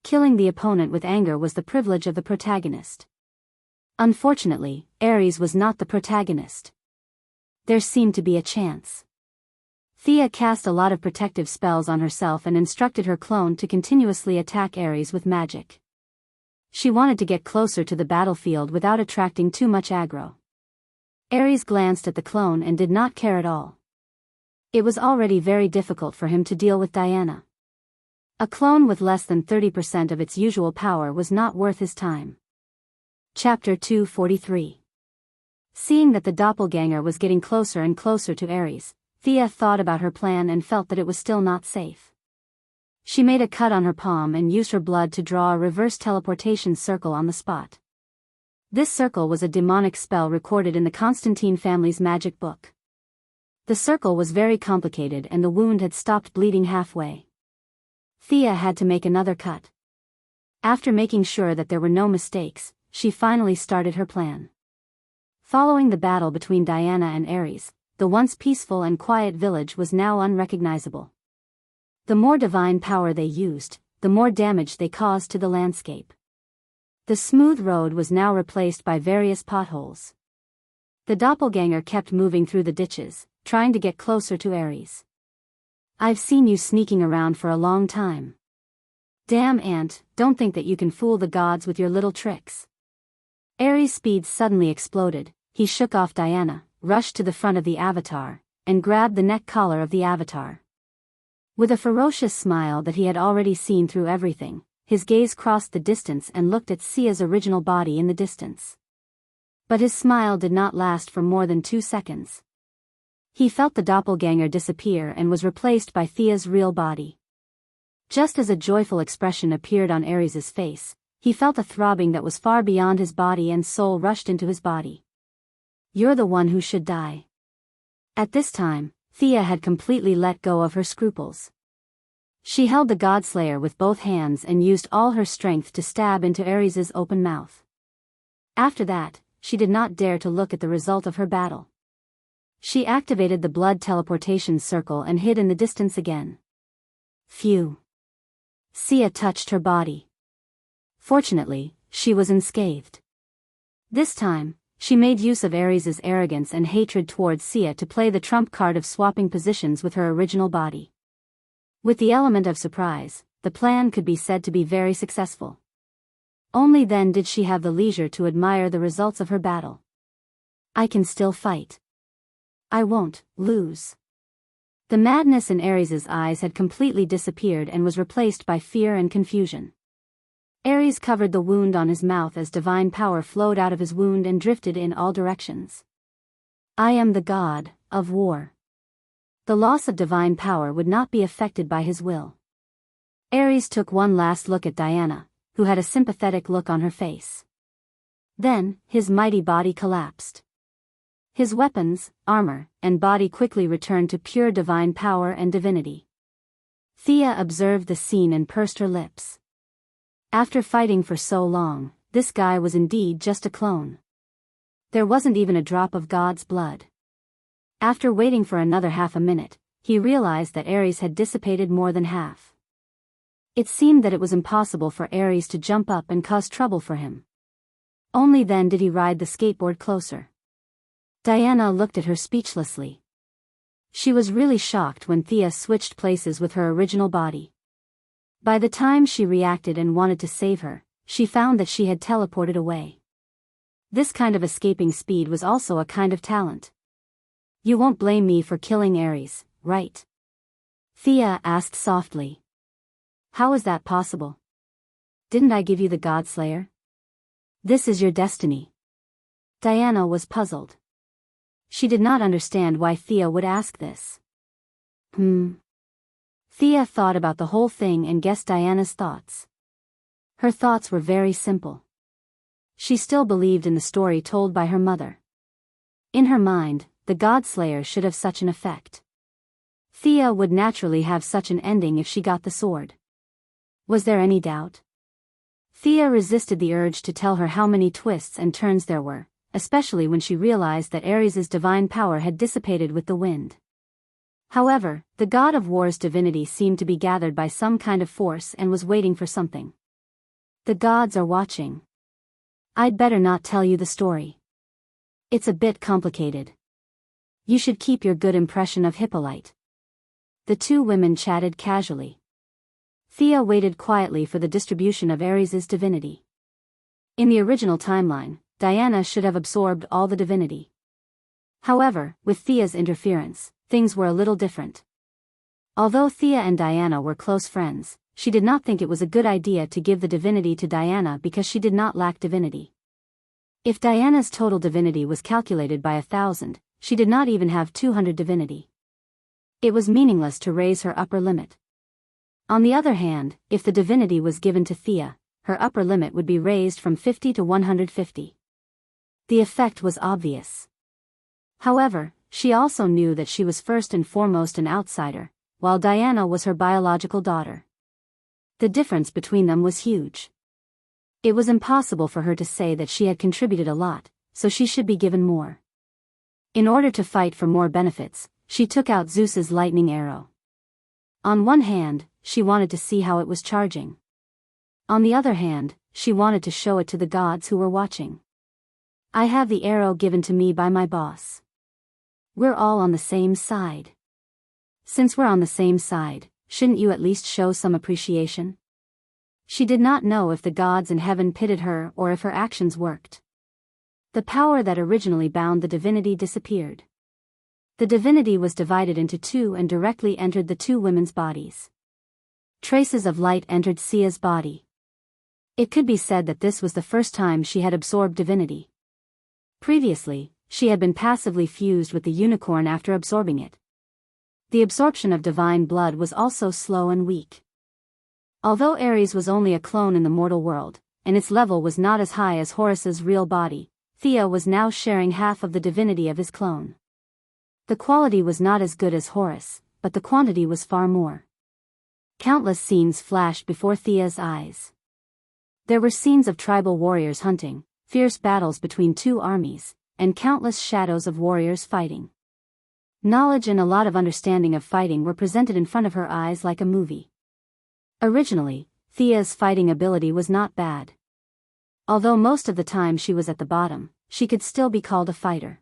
Killing the opponent with anger was the privilege of the protagonist. Unfortunately, Ares was not the protagonist. There seemed to be a chance. Thea cast a lot of protective spells on herself and instructed her clone to continuously attack Ares with magic. She wanted to get closer to the battlefield without attracting too much aggro. Ares glanced at the clone and did not care at all. It was already very difficult for him to deal with Diana. A clone with less than 30% of its usual power was not worth his time. Chapter 243. Seeing that the doppelganger was getting closer and closer to Ares, Thea thought about her plan and felt that it was still not safe. She made a cut on her palm and used her blood to draw a reverse teleportation circle on the spot. This circle was a demonic spell recorded in the Constantine family's magic book. The circle was very complicated and the wound had stopped bleeding halfway. Thea had to make another cut. After making sure that there were no mistakes, she finally started her plan. Following the battle between Diana and Ares, the once peaceful and quiet village was now unrecognizable. The more divine power they used, the more damage they caused to the landscape. The smooth road was now replaced by various potholes. The doppelganger kept moving through the ditches, trying to get closer to Ares. I've seen you sneaking around for a long time. Damn ant, don't think that you can fool the gods with your little tricks. Ares' speed suddenly exploded. He shook off Diana, rushed to the front of the avatar, and grabbed the neck collar of the avatar. With a ferocious smile that he had already seen through everything, his gaze crossed the distance and looked at Sia's original body in the distance. But his smile did not last for more than 2 seconds. He felt the doppelganger disappear and was replaced by Thea's real body. Just as a joyful expression appeared on Ares' face, he felt a throbbing that was far beyond his body and soul rushed into his body. You're the one who should die. At this time, Thea had completely let go of her scruples. She held the Godslayer with both hands and used all her strength to stab into Ares' open mouth. After that, she did not dare to look at the result of her battle. She activated the blood teleportation circle and hid in the distance again. Phew. Sia touched her body. Fortunately, she was unscathed. This time, she made use of Ares' arrogance and hatred towards Sia to play the trump card of swapping positions with her original body. With the element of surprise, the plan could be said to be very successful. Only then did she have the leisure to admire the results of her battle. I can still fight. I won't lose. The madness in Ares' eyes had completely disappeared and was replaced by fear and confusion. Ares covered the wound on his mouth as divine power flowed out of his wound and drifted in all directions. I am the god of war. The loss of divine power would not be affected by his will. Ares took one last look at Diana, who had a sympathetic look on her face. Then, his mighty body collapsed. His weapons, armor, and body quickly returned to pure divine power and divinity. Thea observed the scene and pursed her lips. After fighting for so long, this guy was indeed just a clone. There wasn't even a drop of God's blood. After waiting for another half a minute, he realized that Ares had dissipated more than half. It seemed that it was impossible for Ares to jump up and cause trouble for him. Only then did he ride the skateboard closer. Diana looked at her speechlessly. She was really shocked when Thea switched places with her original body. By the time she reacted and wanted to save her, she found that she had teleported away. This kind of escaping speed was also a kind of talent. You won't blame me for killing Ares, right? Thea asked softly. How is that possible? Didn't I give you the Godslayer? This is your destiny. Diana was puzzled. She did not understand why Thea would ask this. Thea thought about the whole thing and guessed Diana's thoughts. Her thoughts were very simple. She still believed in the story told by her mother. In her mind, the Godslayer should have such an effect. Thea would naturally have such an ending if she got the sword. Was there any doubt? Thea resisted the urge to tell her how many twists and turns there were, especially when she realized that Ares's divine power had dissipated with the wind. However, the god of war's divinity seemed to be gathered by some kind of force and was waiting for something. The gods are watching. I'd better not tell you the story. It's a bit complicated. You should keep your good impression of Hippolyte. The two women chatted casually. Thea waited quietly for the distribution of Ares's divinity. In the original timeline, Diana should have absorbed all the divinity. However, with Thea's interference, things were a little different. Although Thea and Diana were close friends, she did not think it was a good idea to give the divinity to Diana because she did not lack divinity. If Diana's total divinity was calculated by 1,000, she did not even have 200 divinity. It was meaningless to raise her upper limit. On the other hand, if the divinity was given to Thea, her upper limit would be raised from 50 to 150. The effect was obvious. However, she also knew that she was first and foremost an outsider, while Diana was her biological daughter. The difference between them was huge. It was impossible for her to say that she had contributed a lot, so she should be given more. In order to fight for more benefits, she took out Zeus's lightning arrow. On one hand, she wanted to see how it was charging. On the other hand, she wanted to show it to the gods who were watching. I have the arrow given to me by my boss. We're all on the same side. Since we're on the same side, shouldn't you at least show some appreciation? She did not know if the gods in heaven pitied her or if her actions worked. The power that originally bound the divinity disappeared. The divinity was divided into two and directly entered the two women's bodies. Traces of light entered Sia's body. It could be said that this was the first time she had absorbed divinity. Previously, she had been passively fused with the unicorn after absorbing it. The absorption of divine blood was also slow and weak. Although Ares was only a clone in the mortal world, and its level was not as high as Horus's real body, Thea was now sharing half of the divinity of his clone. The quality was not as good as Horus, but the quantity was far more. Countless scenes flashed before Thea's eyes. There were scenes of tribal warriors hunting, fierce battles between two armies, and countless shadows of warriors fighting. Knowledge and a lot of understanding of fighting were presented in front of her eyes like a movie. Originally, Thea's fighting ability was not bad. Although most of the time she was at the bottom, she could still be called a fighter.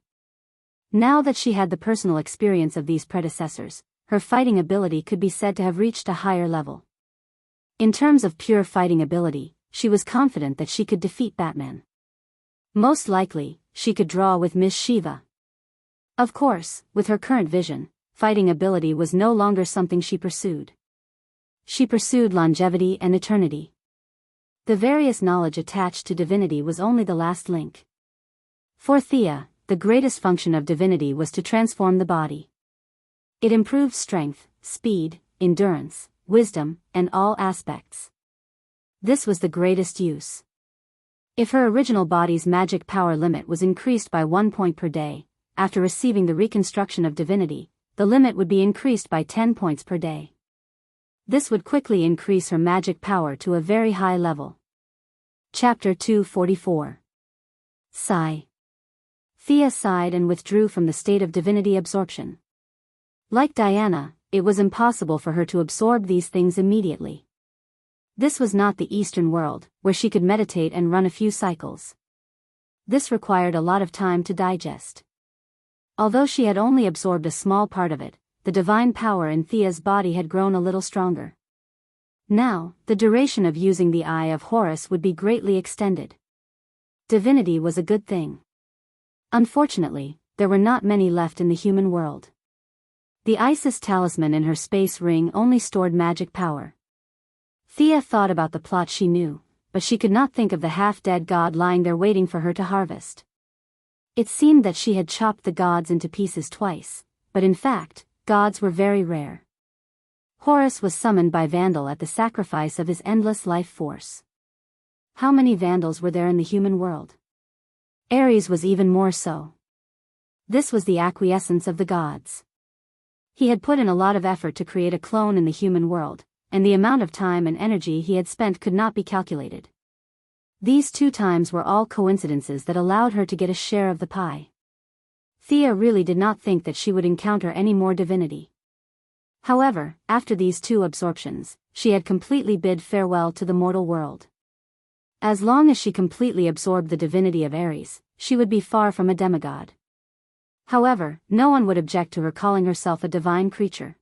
Now that she had the personal experience of these predecessors, her fighting ability could be said to have reached a higher level. In terms of pure fighting ability, she was confident that she could defeat Batman. Most likely, she could draw with Miss Shiva. Of course, with her current vision, fighting ability was no longer something she pursued. She pursued longevity and eternity. The various knowledge attached to divinity was only the last link. For Thea, the greatest function of divinity was to transform the body. It improved strength, speed, endurance, wisdom, and all aspects. This was the greatest use. If her original body's magic power limit was increased by 1 point per day, after receiving the reconstruction of divinity, the limit would be increased by 10 points per day. This would quickly increase her magic power to a very high level. Chapter 244. Sigh. Thea sighed and withdrew from the state of divinity absorption. Like Diana, it was impossible for her to absorb these things immediately. This was not the Eastern world, where she could meditate and run a few cycles. This required a lot of time to digest. Although she had only absorbed a small part of it, the divine power in Thea's body had grown a little stronger. Now, the duration of using the Eye of Horus would be greatly extended. Divinity was a good thing. Unfortunately, there were not many left in the human world. The Isis talisman in her space ring only stored magic power. Thea thought about the plot she knew, but she could not think of the half-dead god lying there waiting for her to harvest. It seemed that she had chopped the gods into pieces twice, but in fact, gods were very rare. Horus was summoned by Vandal at the sacrifice of his endless life force. How many Vandals were there in the human world? Ares was even more so. This was the acquiescence of the gods. He had put in a lot of effort to create a clone in the human world, and the amount of time and energy he had spent could not be calculated. These 2 times were all coincidences that allowed her to get a share of the pie. Thea really did not think that she would encounter any more divinity. However, after these 2 absorptions, she had completely bid farewell to the mortal world. As long as she completely absorbed the divinity of Ares, she would be far from a demigod. However, no one would object to her calling herself a divine creature.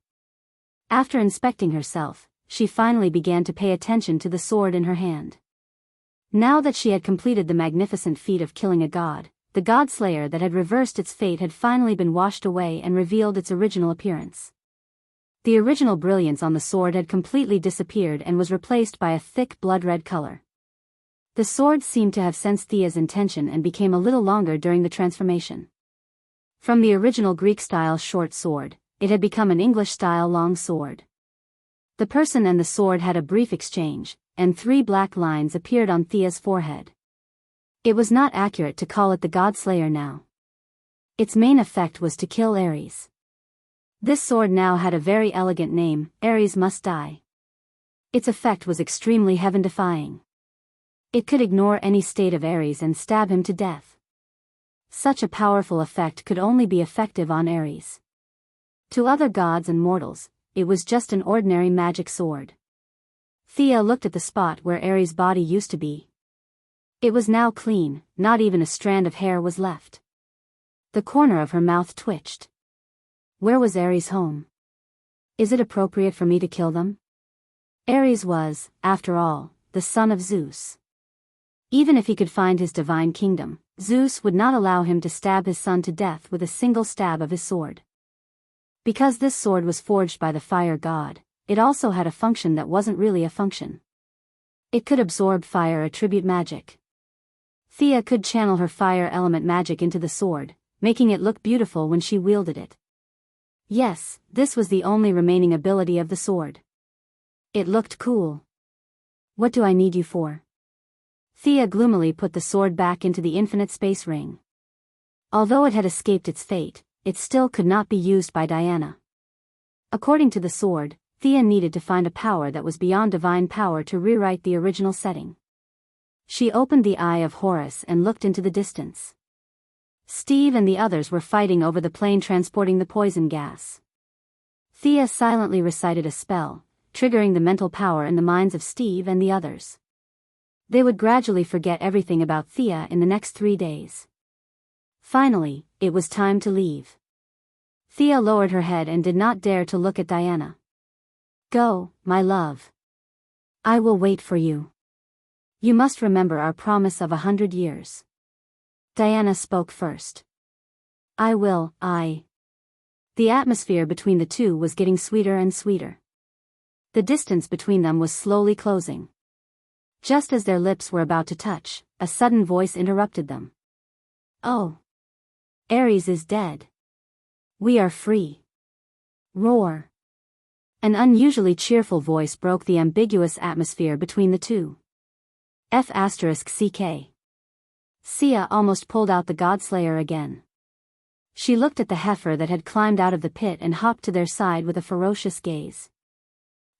After inspecting herself, she finally began to pay attention to the sword in her hand. Now that she had completed the magnificent feat of killing a god, the god slayer that had reversed its fate had finally been washed away and revealed its original appearance. The original brilliance on the sword had completely disappeared and was replaced by a thick blood-red color. The sword seemed to have sensed Thea's intention and became a little longer during the transformation. From the original Greek-style short sword, it had become an English-style long sword. The person and the sword had a brief exchange, and 3 black lines appeared on Thea's forehead. It was not accurate to call it the God-Slayer now. Its main effect was to kill Ares. This sword now had a very elegant name, Ares Must Die. Its effect was extremely heaven-defying. It could ignore any state of Ares and stab him to death. Such a powerful effect could only be effective on Ares. To other gods and mortals, it was just an ordinary magic sword. Thea looked at the spot where Ares' body used to be. It was now clean, not even a strand of hair was left. The corner of her mouth twitched. Where was Ares' home? Is it appropriate for me to kill them? Ares was, after all, the son of Zeus. Even if he could find his divine kingdom, Zeus would not allow him to stab his son to death with a single stab of his sword. Because this sword was forged by the fire god, it also had a function that wasn't really a function. It could absorb fire attribute magic. Thea could channel her fire element magic into the sword, making it look beautiful when she wielded it. Yes, this was the only remaining ability of the sword. It looked cool. What do I need you for? Thea gloomily put the sword back into the infinite space ring. Although it had escaped its fate, it still could not be used by Diana. According to the sword, Thea needed to find a power that was beyond divine power to rewrite the original setting. She opened the eye of Horus and looked into the distance. Steve and the others were fighting over the plane transporting the poison gas. Thea silently recited a spell, triggering the mental power in the minds of Steve and the others. They would gradually forget everything about Thea in the next 3 days. Finally, it was time to leave. Thea lowered her head and did not dare to look at Diana. Go, my love. I will wait for you. You must remember our promise of 100 years. Diana spoke first. I will, The atmosphere between the two was getting sweeter and sweeter. The distance between them was slowly closing. Just as their lips were about to touch, a sudden voice interrupted them. Oh. Ares is dead. We are free. Roar. An unusually cheerful voice broke the ambiguous atmosphere between the two. F***CK. Sia almost pulled out the Godslayer again. She looked at the heifer that had climbed out of the pit and hopped to their side with a ferocious gaze.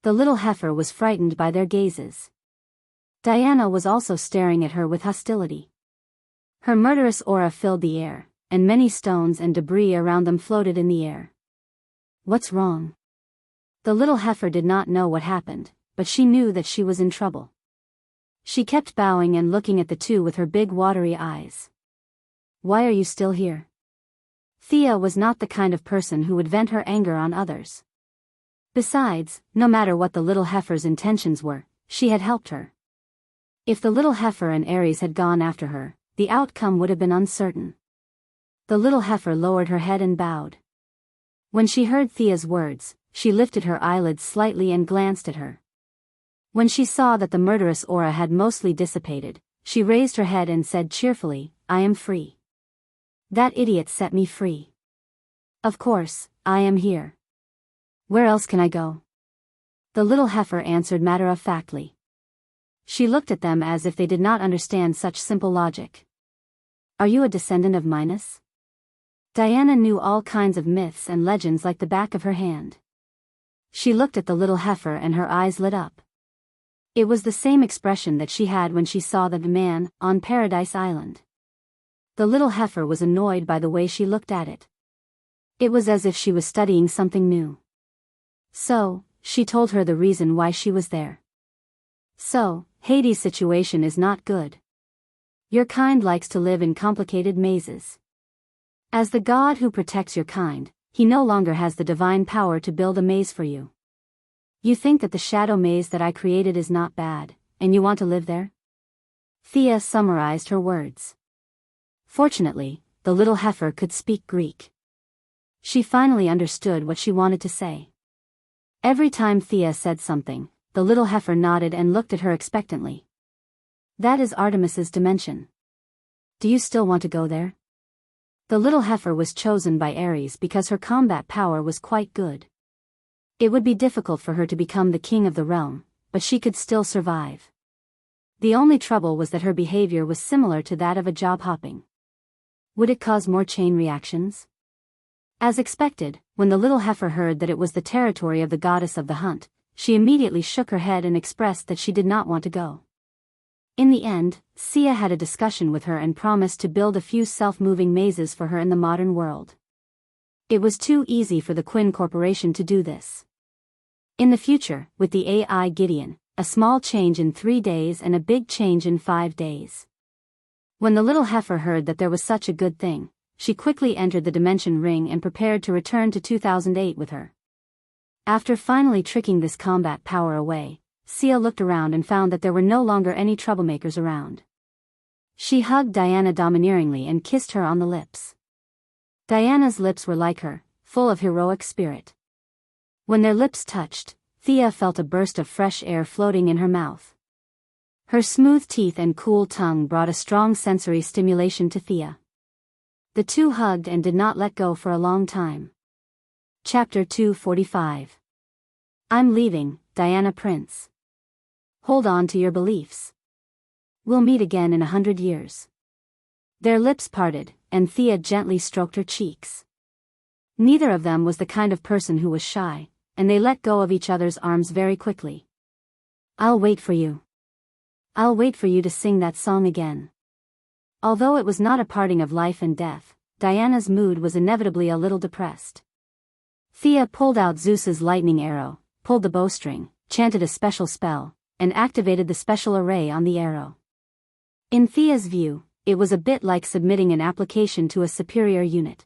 The little heifer was frightened by their gazes. Diana was also staring at her with hostility. Her murderous aura filled the air, and many stones and debris around them floated in the air. What's wrong? The little heifer did not know what happened, but she knew that she was in trouble. She kept bowing and looking at the two with her big watery eyes. Why are you still here? Thea was not the kind of person who would vent her anger on others. Besides, no matter what the little heifer's intentions were, she had helped her. If the little heifer and Ares had gone after her, the outcome would have been uncertain. The little heifer lowered her head and bowed. When she heard Thea's words, she lifted her eyelids slightly and glanced at her. When she saw that the murderous aura had mostly dissipated, she raised her head and said cheerfully, "I am free. That idiot set me free. Of course, I am here. Where else can I go?" The little heifer answered matter-of-factly. She looked at them as if they did not understand such simple logic. "Are you a descendant of Minos?" Diana knew all kinds of myths and legends like the back of her hand. She looked at the little heifer and her eyes lit up. It was the same expression that she had when she saw the man on Paradise Island. The little heifer was annoyed by the way she looked at it. It was as if she was studying something new. So, she told her the reason why she was there. "So, Hades' situation is not good. Your kind likes to live in complicated mazes. As the god who protects your kind, he no longer has the divine power to build a maze for you. You think that the shadow maze that I created is not bad, and you want to live there?" Thea summarized her words. Fortunately, the little heifer could speak Greek. She finally understood what she wanted to say. Every time Thea said something, the little heifer nodded and looked at her expectantly. "That is Artemis's dimension. Do you still want to go there?" The little heifer was chosen by Ares because her combat power was quite good. It would be difficult for her to become the king of the realm, but she could still survive. The only trouble was that her behavior was similar to that of a job hopping. Would it cause more chain reactions? As expected, when the little heifer heard that it was the territory of the goddess of the hunt, she immediately shook her head and expressed that she did not want to go. In the end, Sia had a discussion with her and promised to build a few self-moving mazes for her in the modern world. It was too easy for the Quinn Corporation to do this. In the future, with the AI Gideon, a small change in 3 days and a big change in 5 days. When the little heifer heard that there was such a good thing, she quickly entered the dimension ring and prepared to return to 2008 with her. After finally tricking this combat power away, Sia looked around and found that there were no longer any troublemakers around. She hugged Diana domineeringly and kissed her on the lips. Diana's lips were like her, full of heroic spirit. When their lips touched, Thea felt a burst of fresh air floating in her mouth. Her smooth teeth and cool tongue brought a strong sensory stimulation to Thea. The two hugged and did not let go for a long time. Chapter 245. I'm leaving, Diana Prince. Hold on to your beliefs. We'll meet again in 100 years. Their lips parted, and Thea gently stroked her cheeks. Neither of them was the kind of person who was shy, and they let go of each other's arms very quickly. I'll wait for you. I'll wait for you to sing that song again. Although it was not a parting of life and death, Diana's mood was inevitably a little depressed. Thea pulled out Zeus's lightning arrow, pulled the bowstring, chanted a special spell, and activated the special array on the arrow. In Thea's view, it was a bit like submitting an application to a superior unit.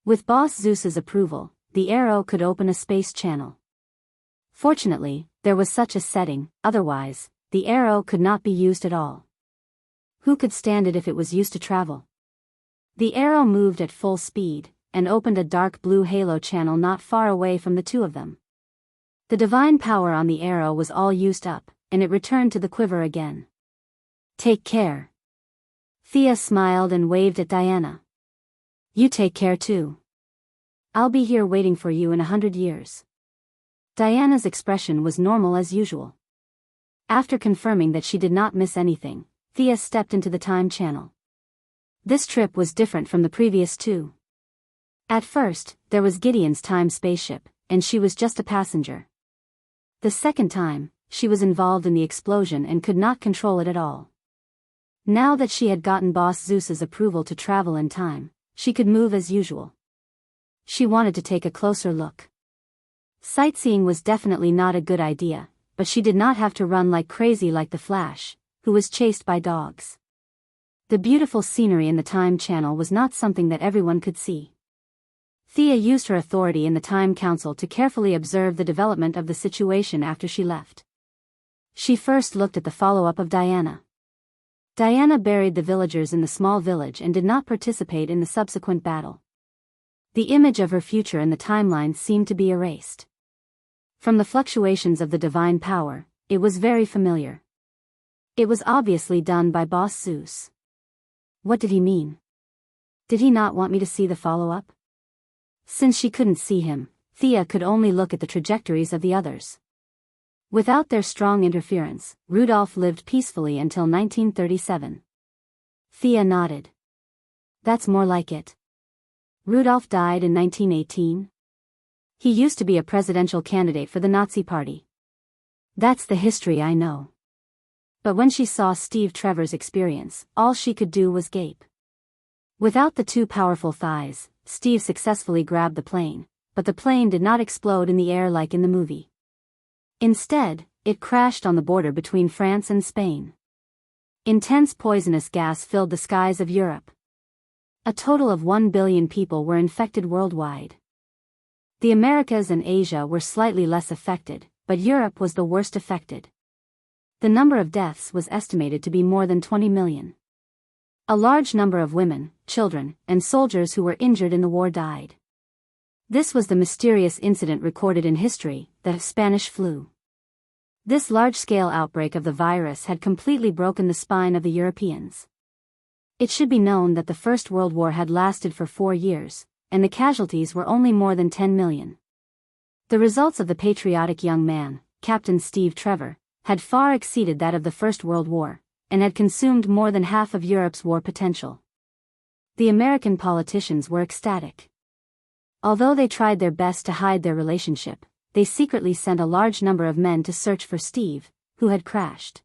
With Boss Zeus's approval, the arrow could open a space channel. Fortunately, there was such a setting, otherwise, the arrow could not be used at all. Who could stand it if it was used to travel? The arrow moved at full speed, and opened a dark blue halo channel not far away from the two of them. The divine power on the arrow was all used up, and it returned to the quiver again. Take care. Thea smiled and waved at Diana. You take care too. I'll be here waiting for you in 100 years. Diana's expression was normal as usual. After confirming that she did not miss anything, Thea stepped into the time channel. This trip was different from the previous two. At first, there was Gideon's time spaceship, and she was just a passenger. The second time, she was involved in the explosion and could not control it at all. Now that she had gotten Boss Zeus's approval to travel in time, she could move as usual. She wanted to take a closer look. Sightseeing was definitely not a good idea, but she did not have to run like crazy like the Flash, who was chased by dogs. The beautiful scenery in the time channel was not something that everyone could see. Thea used her authority in the Time Council to carefully observe the development of the situation after she left. She first looked at the follow-up of Diana. Diana buried the villagers in the small village and did not participate in the subsequent battle. The image of her future in the timeline seemed to be erased. From the fluctuations of the divine power, it was very familiar. It was obviously done by Boss Zeus. What did he mean? Did he not want me to see the follow-up? Since she couldn't see him, Thea could only look at the trajectories of the others. Without their strong interference, Rudolph lived peacefully until 1937. Thea nodded. That's more like it. Rudolph died in 1918. He used to be a presidential candidate for the Nazi Party. That's the history I know. But when she saw Steve Trevor's experience, all she could do was gape. Without the two powerful thighs, Steve successfully grabbed the plane, but the plane did not explode in the air like in the movie. Instead, it crashed on the border between France and Spain. Intense poisonous gas filled the skies of Europe. A total of 1 billion people were infected worldwide. The Americas and Asia were slightly less affected, but Europe was the worst affected. The number of deaths was estimated to be more than 20 million. A large number of women, children, and soldiers who were injured in the war died. This was the mysterious incident recorded in history, the Spanish flu. This large-scale outbreak of the virus had completely broken the spine of the Europeans. It should be known that the First World War had lasted for 4 years, and the casualties were only more than 10 million. The results of the patriotic young man, Captain Steve Trevor, had far exceeded that of the First World War, and had consumed more than half of Europe's war potential. The American politicians were ecstatic. Although they tried their best to hide their relationship, they secretly sent a large number of men to search for Steve, who had crashed.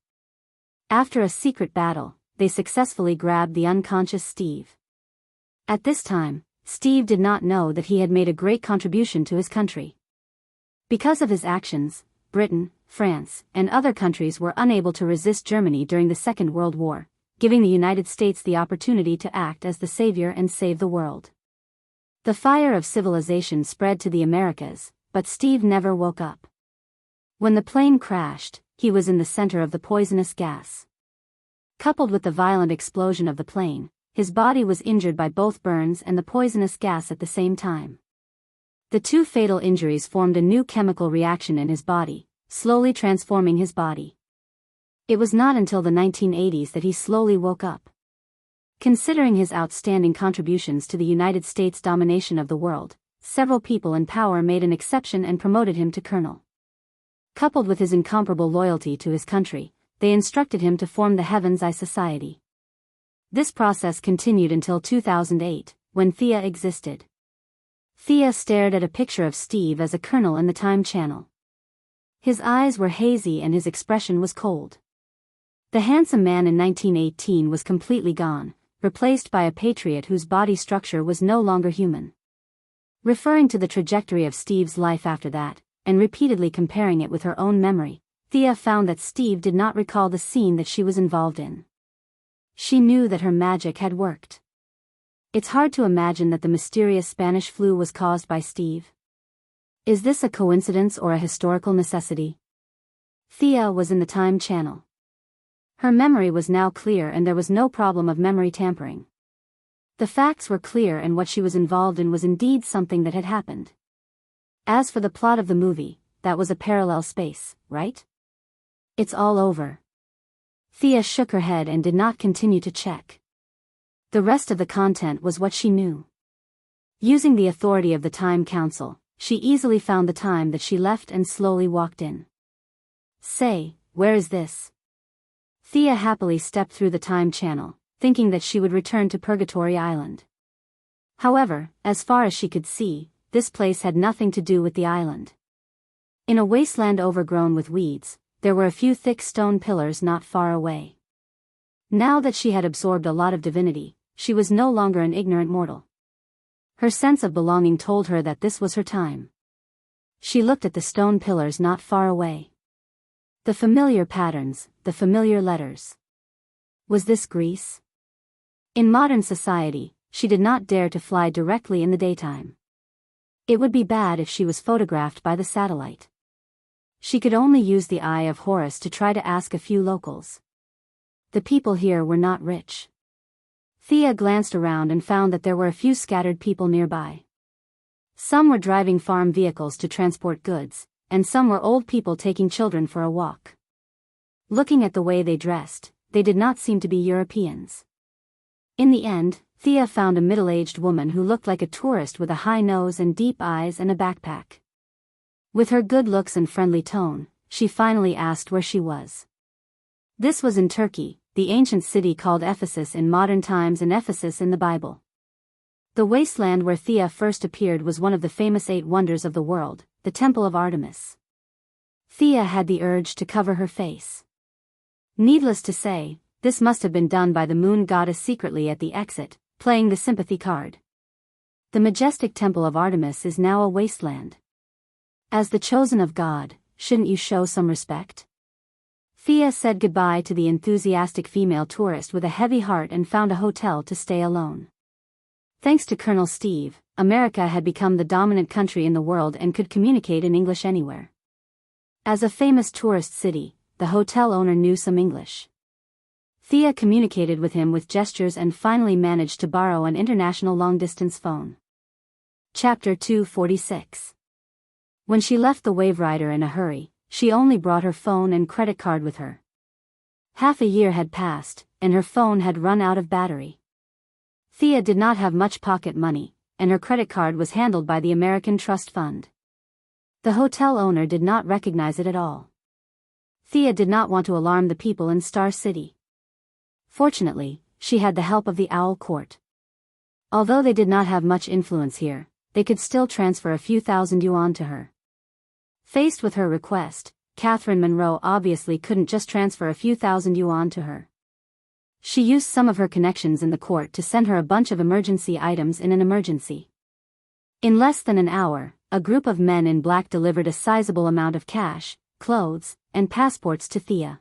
After a secret battle, they successfully grabbed the unconscious Steve. At this time, Steve did not know that he had made a great contribution to his country. Because of his actions, Britain, France, and other countries were unable to resist Germany during the Second World War, giving the United States the opportunity to act as the savior and save the world. The fire of civilization spread to the Americas, but Steve never woke up. When the plane crashed, he was in the center of the poisonous gas. Coupled with the violent explosion of the plane, his body was injured by both burns and the poisonous gas at the same time. The two fatal injuries formed a new chemical reaction in his body, slowly transforming his body. It was not until the 1980s that he slowly woke up. Considering his outstanding contributions to the United States' domination of the world, several people in power made an exception and promoted him to colonel. Coupled with his incomparable loyalty to his country, they instructed him to form the Heaven's Eye Society. This process continued until 2008, when Thea existed. Thea stared at a picture of Steve as a colonel in the Time Channel. His eyes were hazy and his expression was cold. The handsome man in 1918 was completely gone, replaced by a patriot whose body structure was no longer human. Referring to the trajectory of Steve's life after that, and repeatedly comparing it with her own memory, Thea found that Steve did not recall the scene that she was involved in. She knew that her magic had worked. It's hard to imagine that the mysterious Spanish flu was caused by Steve. Is this a coincidence or a historical necessity? Thea was in the Time Channel. Her memory was now clear and there was no problem of memory tampering. The facts were clear and what she was involved in was indeed something that had happened. As for the plot of the movie, that was a parallel space, right? It's all over. Thea shook her head and did not continue to check. The rest of the content was what she knew. Using the authority of the Time Council, she easily found the time that she left and slowly walked in. Say, where is this? Thea happily stepped through the Time Channel, thinking that she would return to Purgatory Island. However, as far as she could see, this place had nothing to do with the island. In a wasteland overgrown with weeds, there were a few thick stone pillars not far away. Now that she had absorbed a lot of divinity, she was no longer an ignorant mortal. Her sense of belonging told her that this was her time. She looked at the stone pillars not far away. The familiar patterns, the familiar letters. Was this Greece? In modern society, she did not dare to fly directly in the daytime. It would be bad if she was photographed by the satellite. She could only use the eye of Horus to try to ask a few locals. The people here were not rich. Thea glanced around and found that there were a few scattered people nearby. Some were driving farm vehicles to transport goods, and some were old people taking children for a walk. Looking at the way they dressed, they did not seem to be Europeans. In the end, Thea found a middle-aged woman who looked like a tourist with a high nose and deep eyes and a backpack. With her good looks and friendly tone, she finally asked where she was. This was in Turkey, the ancient city called Ephesus in modern times and Ephesus in the Bible. The wasteland where Thea first appeared was one of the famous 8 wonders of the world, the Temple of Artemis. Thea had the urge to cover her face. Needless to say, this must have been done by the moon goddess secretly at the exit, playing the sympathy card. The majestic Temple of Artemis is now a wasteland. As the chosen of God, shouldn't you show some respect? Thea said goodbye to the enthusiastic female tourist with a heavy heart and found a hotel to stay alone. Thanks to Colonel Steve, America had become the dominant country in the world and could communicate in English anywhere. As a famous tourist city, the hotel owner knew some English. Thea communicated with him with gestures and finally managed to borrow an international long-distance phone. Chapter 246. When she left the Wave Rider in a hurry, she only brought her phone and credit card with her. Half a year had passed, and her phone had run out of battery. Thea did not have much pocket money, and her credit card was handled by the American Trust Fund. The hotel owner did not recognize it at all. Thea did not want to alarm the people in Star City. Fortunately, she had the help of the Owl Court. Although they did not have much influence here, they could still transfer a few thousand yuan to her. Faced with her request, Catherine Monroe obviously couldn't just transfer a few thousand yuan to her. She used some of her connections in the court to send her a bunch of emergency items in an emergency. In less than an hour, a group of men in black delivered a sizable amount of cash, clothes, and passports to Thea.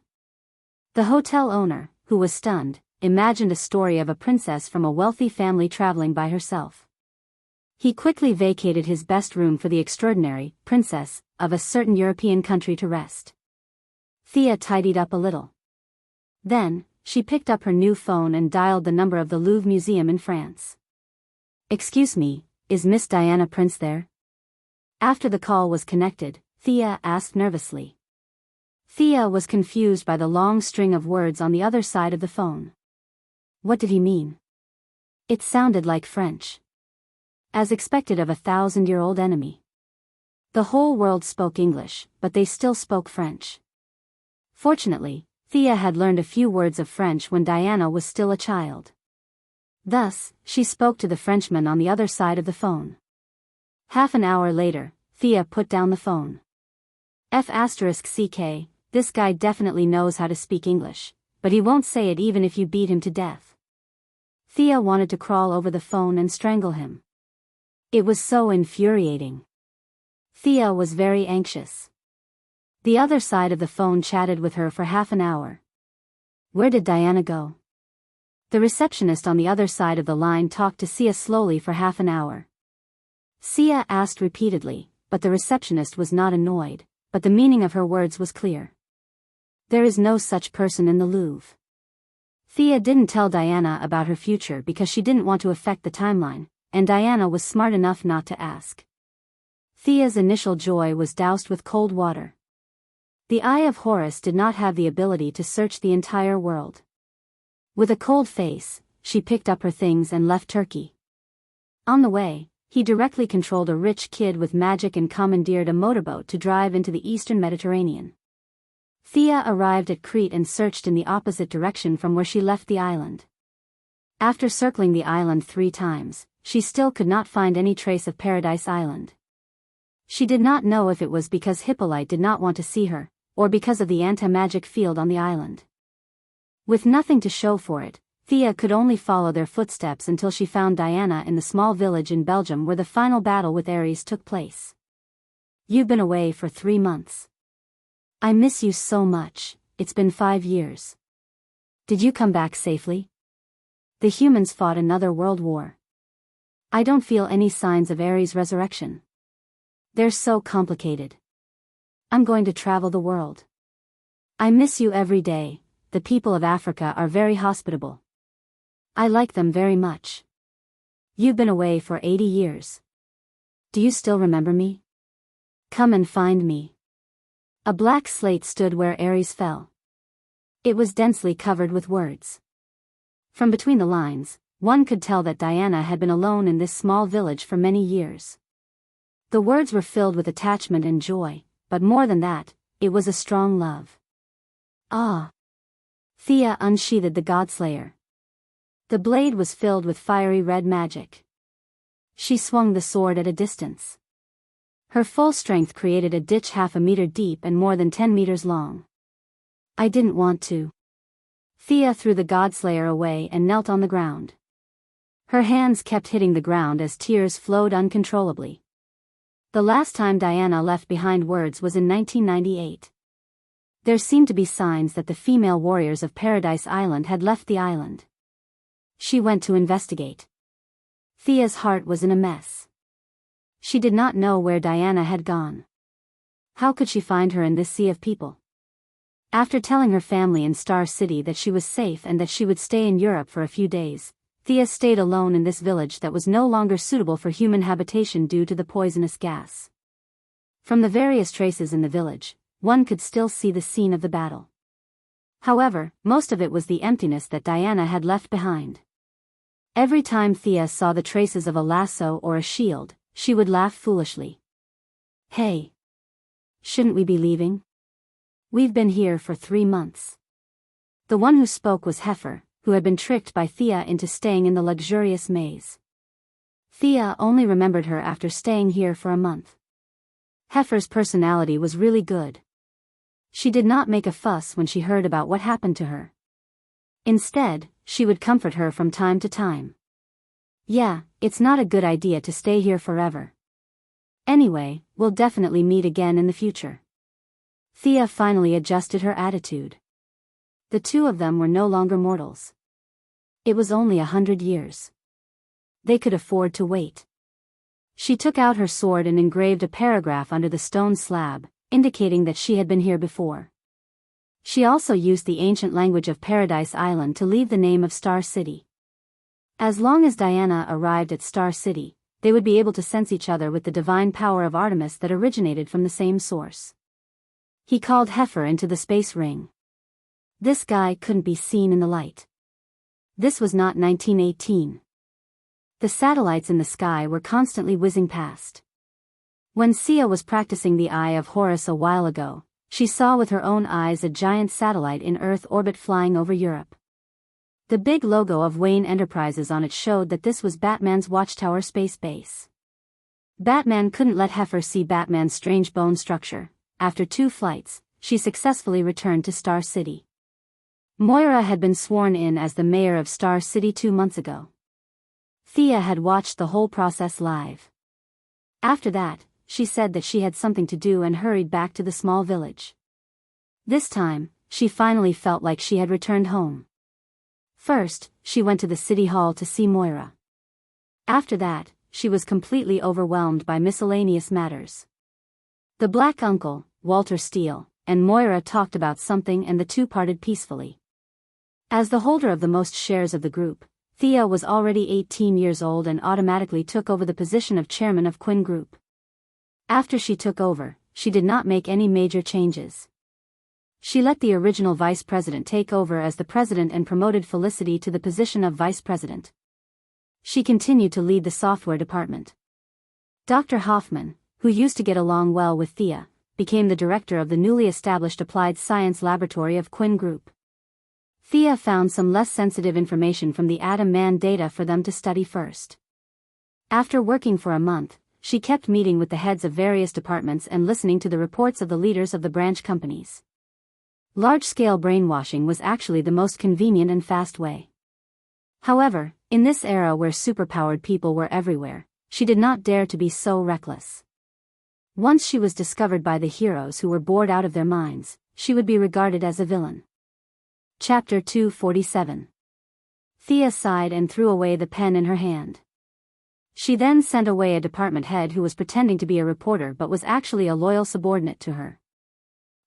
The hotel owner, who was stunned, imagined a story of a princess from a wealthy family traveling by herself. He quickly vacated his best room for the extraordinary princess of a certain European country to rest. Thea tidied up a little. Then, she picked up her new phone and dialed the number of the Louvre Museum in France. "Excuse me, is Miss Diana Prince there?" After the call was connected, Thea asked nervously. Thea was confused by the long string of words on the other side of the phone. What did he mean? It sounded like French. As expected of a 1,000-year-old enemy. The whole world spoke English, but they still spoke French. Fortunately, Thea had learned a few words of French when Diana was still a child. Thus, she spoke to the Frenchman on the other side of the phone. Half an hour later, Thea put down the phone. F***CK, this guy definitely knows how to speak English, but he won't say it even if you beat him to death. Thea wanted to crawl over the phone and strangle him. It was so infuriating. Thea was very anxious. The other side of the phone chatted with her for half an hour. Where did Diana go? The receptionist on the other side of the line talked to Sia slowly for half an hour. Sia asked repeatedly, but the receptionist was not annoyed, but the meaning of her words was clear. There is no such person in the Louvre. Thea didn't tell Diana about her future because she didn't want to affect the timeline, and Diana was smart enough not to ask. Thea's initial joy was doused with cold water. The Eye of Horus did not have the ability to search the entire world. With a cold face, she picked up her things and left Turkey. On the way, he directly controlled a rich kid with magic and commandeered a motorboat to drive into the eastern Mediterranean. Thea arrived at Crete and searched in the opposite direction from where she left the island. After circling the island 3 times, she still could not find any trace of Paradise Island. She did not know if it was because Hippolyte did not want to see her, or because of the anti-magic field on the island. With nothing to show for it, Thea could only follow their footsteps until she found Diana in the small village in Belgium where the final battle with Ares took place. "You've been away for 3 months. I miss you so much, it's been 5 years. Did you come back safely? The humans fought another world war. I don't feel any signs of Ares' resurrection. They're so complicated. I'm going to travel the world. I miss you every day. The people of Africa are very hospitable. I like them very much. You've been away for 80 years. Do you still remember me? Come and find me. A black slate stood where Aries fell. It was densely covered with words. From between the lines, one could tell that Diana had been alone in this small village for many years. The words were filled with attachment and joy, but more than that, it was a strong love. Ah! Thea unsheathed the Godslayer. The blade was filled with fiery red magic. She swung the sword at a distance. Her full strength created a ditch half a meter deep and more than 10 meters long. I didn't want to. Thea threw the Godslayer away and knelt on the ground. Her hands kept hitting the ground as tears flowed uncontrollably. The last time Diana left behind words was in 1998. There seemed to be signs that the female warriors of Paradise Island had left the island. She went to investigate. Thea's heart was in a mess. She did not know where Diana had gone. How could she find her in this sea of people? After telling her family in Star City that she was safe and that she would stay in Europe for a few days, Thea stayed alone in this village that was no longer suitable for human habitation due to the poisonous gas. From the various traces in the village, one could still see the scene of the battle. However, most of it was the emptiness that Diana had left behind. Every time Thea saw the traces of a lasso or a shield, she would laugh foolishly. Hey! Shouldn't we be leaving? We've been here for 3 months. The one who spoke was Heifer, who had been tricked by Thea into staying in the luxurious maze. Thea only remembered her after staying here for a month. Heifer's personality was really good. She did not make a fuss when she heard about what happened to her. Instead, she would comfort her from time to time. Yeah, it's not a good idea to stay here forever. Anyway, we'll definitely meet again in the future. Thea finally adjusted her attitude. The two of them were no longer mortals. It was only 100 years. They could afford to wait. She took out her sword and engraved a paragraph under the stone slab, indicating that she had been here before. She also used the ancient language of Paradise Island to leave the name of Star City. As long as Diana arrived at Star City, they would be able to sense each other with the divine power of Artemis that originated from the same source. He called Heifer into the space ring. This guy couldn't be seen in the light. This was not 1918. The satellites in the sky were constantly whizzing past. When Sia was practicing the Eye of Horus a while ago, she saw with her own eyes a giant satellite in Earth orbit flying over Europe. The big logo of Wayne Enterprises on it showed that this was Batman's Watchtower space base. Batman couldn't let Heifer see Batman's strange bone structure. After 2 flights, she successfully returned to Star City. Moira had been sworn in as the mayor of Star City 2 months ago. Thea had watched the whole process live. After that, she said that she had something to do and hurried back to the small village. This time, she finally felt like she had returned home. First, she went to the city hall to see Moira. After that, she was completely overwhelmed by miscellaneous matters. The Black Uncle, Walter Steele, and Moira talked about something and the two parted peacefully. As the holder of the most shares of the group, Thea was already 18 years old and automatically took over the position of chairman of Quinn Group. After she took over, she did not make any major changes. She let the original vice president take over as the president and promoted Felicity to the position of vice president. She continued to lead the software department. Dr. Hoffman, who used to get along well with Thea, became the director of the newly established Applied Science Laboratory of Quinn Group. Thea found some less sensitive information from the Atom Man data for them to study first. After working for a month, she kept meeting with the heads of various departments and listening to the reports of the leaders of the branch companies. Large-scale brainwashing was actually the most convenient and fast way. However, in this era where superpowered people were everywhere, she did not dare to be so reckless. Once she was discovered by the heroes who were bored out of their minds, she would be regarded as a villain. Chapter 247. Thea sighed and threw away the pen in her hand. She then sent away a department head who was pretending to be a reporter but was actually a loyal subordinate to her.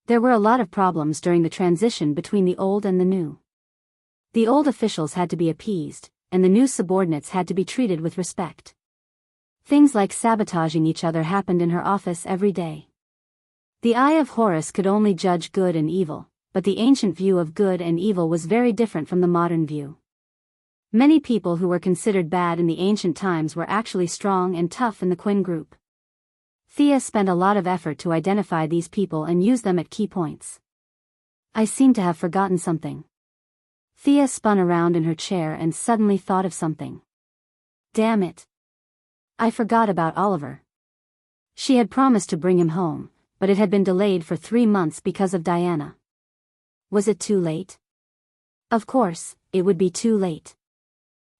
There were a lot of problems during the transition between the old and the new. The old officials had to be appeased, and the new subordinates had to be treated with respect. Things like sabotaging each other happened in her office every day. The Eye of Horus could only judge good and evil, but the ancient view of good and evil was very different from the modern view. Many people who were considered bad in the ancient times were actually strong and tough in the Quinn group. Thea spent a lot of effort to identify these people and use them at key points. I seem to have forgotten something. Thea spun around in her chair and suddenly thought of something. Damn it. I forgot about Oliver. She had promised to bring him home, but it had been delayed for 3 months because of Diana. Was it too late? Of course, it would be too late.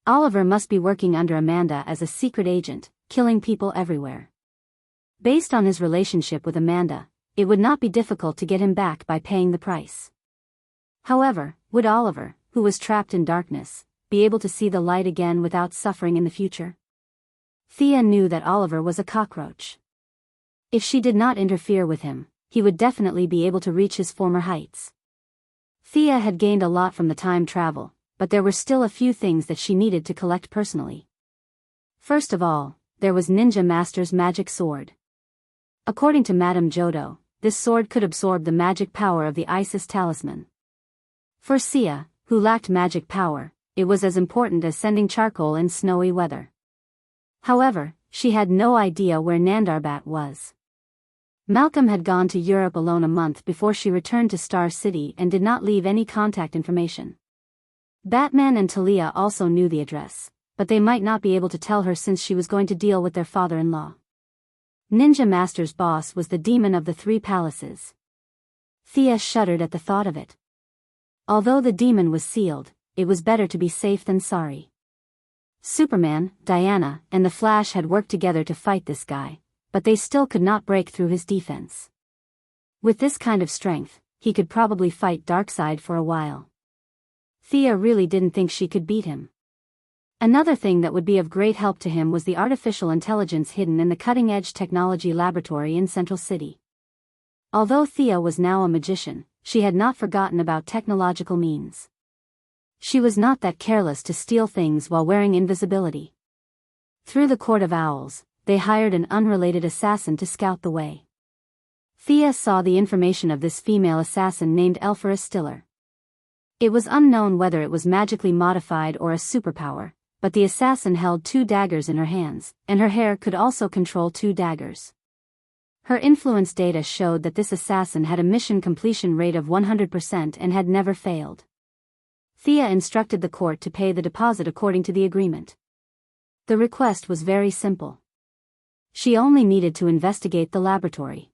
Oliver must be working under Amanda as a secret agent, killing people everywhere. Based on his relationship with Amanda, it would not be difficult to get him back by paying the price. However, would Oliver, who was trapped in darkness, be able to see the light again without suffering in the future? Thea knew that Oliver was a cockroach. If she did not interfere with him, he would definitely be able to reach his former heights. Thea had gained a lot from the time travel, but there were still a few things that she needed to collect personally. First of all, there was Ninja Master's magic sword. According to Madame Jodo, this sword could absorb the magic power of the Isis talisman. For Sia, who lacked magic power, it was as important as sending charcoal in snowy weather. However, she had no idea where Nandarbat was. Malcolm had gone to Europe alone a month before she returned to Star City and did not leave any contact information. Batman and Talia also knew the address, but they might not be able to tell her since she was going to deal with their father-in-law. Ninja Master's boss was the demon of the 3 palaces. Thea shuddered at the thought of it. Although the demon was sealed, it was better to be safe than sorry. Superman, Diana, and the Flash had worked together to fight this guy, but they still could not break through his defense. With this kind of strength, he could probably fight Darkseid for a while. Thea really didn't think she could beat him. Another thing that would be of great help to him was the artificial intelligence hidden in the cutting-edge technology laboratory in Central City. Although Thea was now a magician, she had not forgotten about technological means. She was not that careless to steal things while wearing invisibility. Through the Court of Owls, they hired an unrelated assassin to scout the way. Thea saw the information of this female assassin named Elphira Stiller. It was unknown whether it was magically modified or a superpower, but the assassin held 2 daggers in her hands, and her hair could also control 2 daggers. Her influence data showed that this assassin had a mission completion rate of 100% and had never failed. Thea instructed the court to pay the deposit according to the agreement. The request was very simple. She only needed to investigate the laboratory.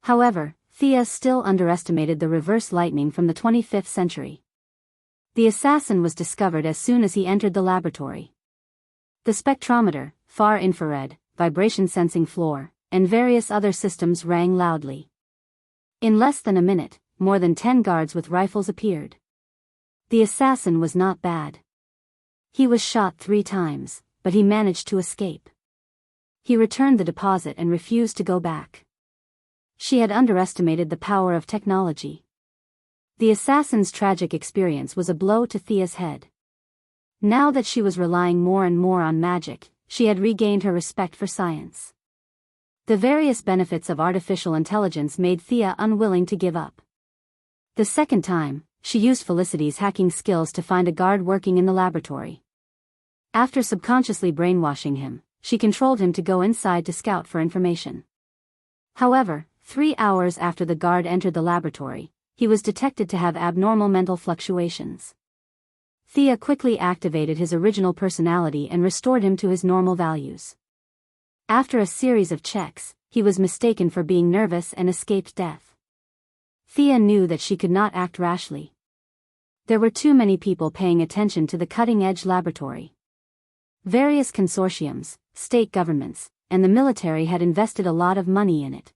However, Thea still underestimated the reverse lightning from the 25th century. The assassin was discovered as soon as he entered the laboratory. The spectrometer, far infrared, vibration sensing floor, and various other systems rang loudly. In less than a minute, more than 10 guards with rifles appeared. The assassin was not bad. He was shot 3 times, but he managed to escape. He returned the deposit and refused to go back. She had underestimated the power of technology. The assassin's tragic experience was a blow to Thea's head. Now that she was relying more and more on magic, she had regained her respect for science. The various benefits of artificial intelligence made Thea unwilling to give up. The second time, she used Felicity's hacking skills to find a guard working in the laboratory. After subconsciously brainwashing him, she controlled him to go inside to scout for information. However, 3 hours after the guard entered the laboratory, he was detected to have abnormal mental fluctuations. Thea quickly activated his original personality and restored him to his normal values. After a series of checks, he was mistaken for being nervous and escaped death. Thea knew that she could not act rashly. There were too many people paying attention to the cutting-edge laboratory. Various consortiums, state governments, and the military had invested a lot of money in it.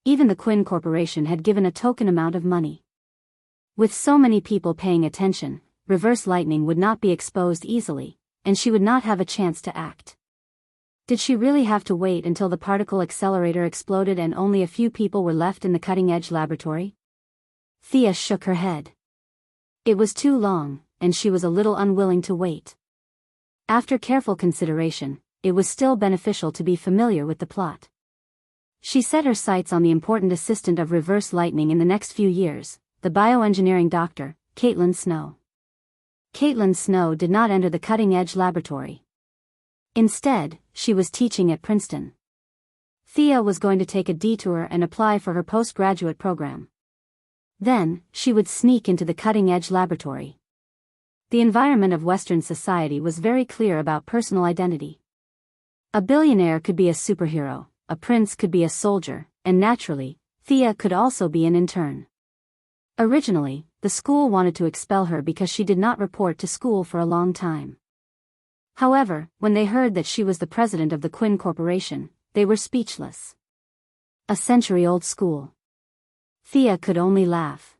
Even the Quinn Corporation had given a token amount of money. With so many people paying attention, reverse lightning would not be exposed easily, and she would not have a chance to act. Did she really have to wait until the particle accelerator exploded and only a few people were left in the cutting-edge laboratory? Thea shook her head. It was too long, and she was a little unwilling to wait. After careful consideration, it was still beneficial to be familiar with the plot. She set her sights on the important assistant of Reverse Lightning in the next few years, the bioengineering doctor, Caitlin Snow. Caitlin Snow did not enter the cutting-edge laboratory. Instead, she was teaching at Princeton. Thea was going to take a detour and apply for her postgraduate program. Then, she would sneak into the cutting-edge laboratory. The environment of Western society was very clear about personal identity. A billionaire could be a superhero, a prince could be a soldier, and naturally, Thea could also be an intern. Originally, the school wanted to expel her because she did not report to school for a long time. However, when they heard that she was the president of the Quinn Corporation, they were speechless. A century-old school. Thea could only laugh.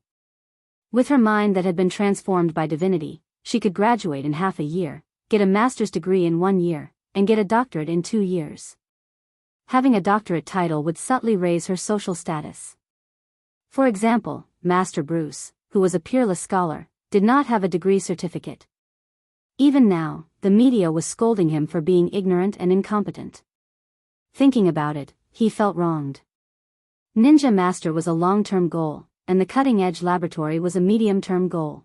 With her mind that had been transformed by divinity, she could graduate in half a year, get a master's degree in 1 year, and get a doctorate in 2 years. Having a doctorate title would subtly raise her social status. For example, Master Bruce, who was a peerless scholar, did not have a degree certificate. Even now, the media was scolding him for being ignorant and incompetent. Thinking about it, he felt wronged. Ninja Master was a long-term goal, and the cutting-edge laboratory was a medium-term goal.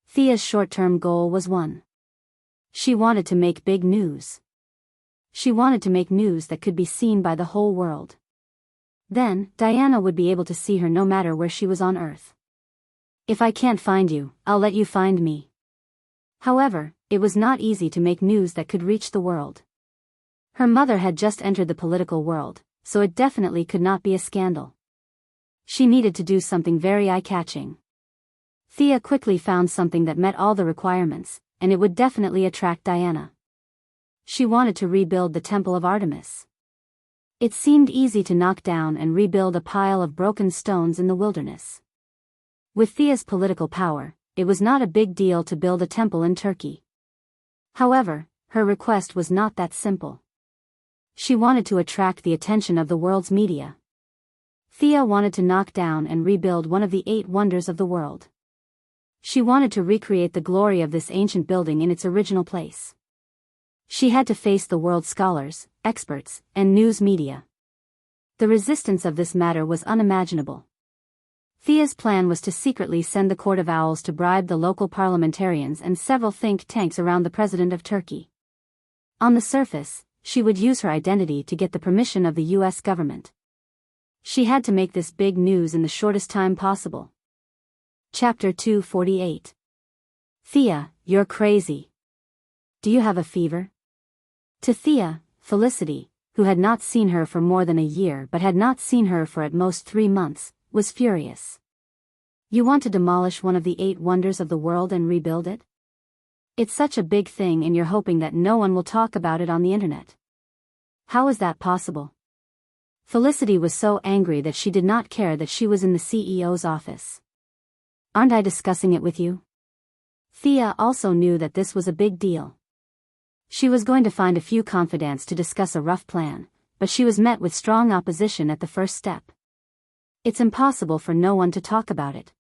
Thea's short-term goal was one. She wanted to make big news. She wanted to make news that could be seen by the whole world. Then, Diana would be able to see her no matter where she was on Earth. If I can't find you, I'll let you find me. However, it was not easy to make news that could reach the world. Her mother had just entered the political world, so it definitely could not be a scandal. She needed to do something very eye-catching. Thea quickly found something that met all the requirements, and it would definitely attract Diana. She wanted to rebuild the Temple of Artemis. It seemed easy to knock down and rebuild a pile of broken stones in the wilderness. With Thea's political power, it was not a big deal to build a temple in Turkey. However, her request was not that simple. She wanted to attract the attention of the world's media. Thea wanted to knock down and rebuild one of the 8 wonders of the world. She wanted to recreate the glory of this ancient building in its original place. She had to face the world's scholars, experts, and news media. The resistance of this matter was unimaginable. Thea's plan was to secretly send the Court of Owls to bribe the local parliamentarians and several think tanks around the president of Turkey. On the surface, she would use her identity to get the permission of the U.S. government. She had to make this big news in the shortest time possible. Chapter 248. Thea, you're crazy. Do you have a fever? To Thea, Felicity, who had not seen her for more than a year but had not seen her for at most 3 months, was furious. You want to demolish one of the 8 wonders of the world and rebuild it? It's such a big thing and you're hoping that no one will talk about it on the internet. How is that possible? Felicity was so angry that she did not care that she was in the CEO's office. Aren't I discussing it with you? Thea also knew that this was a big deal. She was going to find a few confidants to discuss a rough plan, but she was met with strong opposition at the first step. It's impossible for no one to talk about it.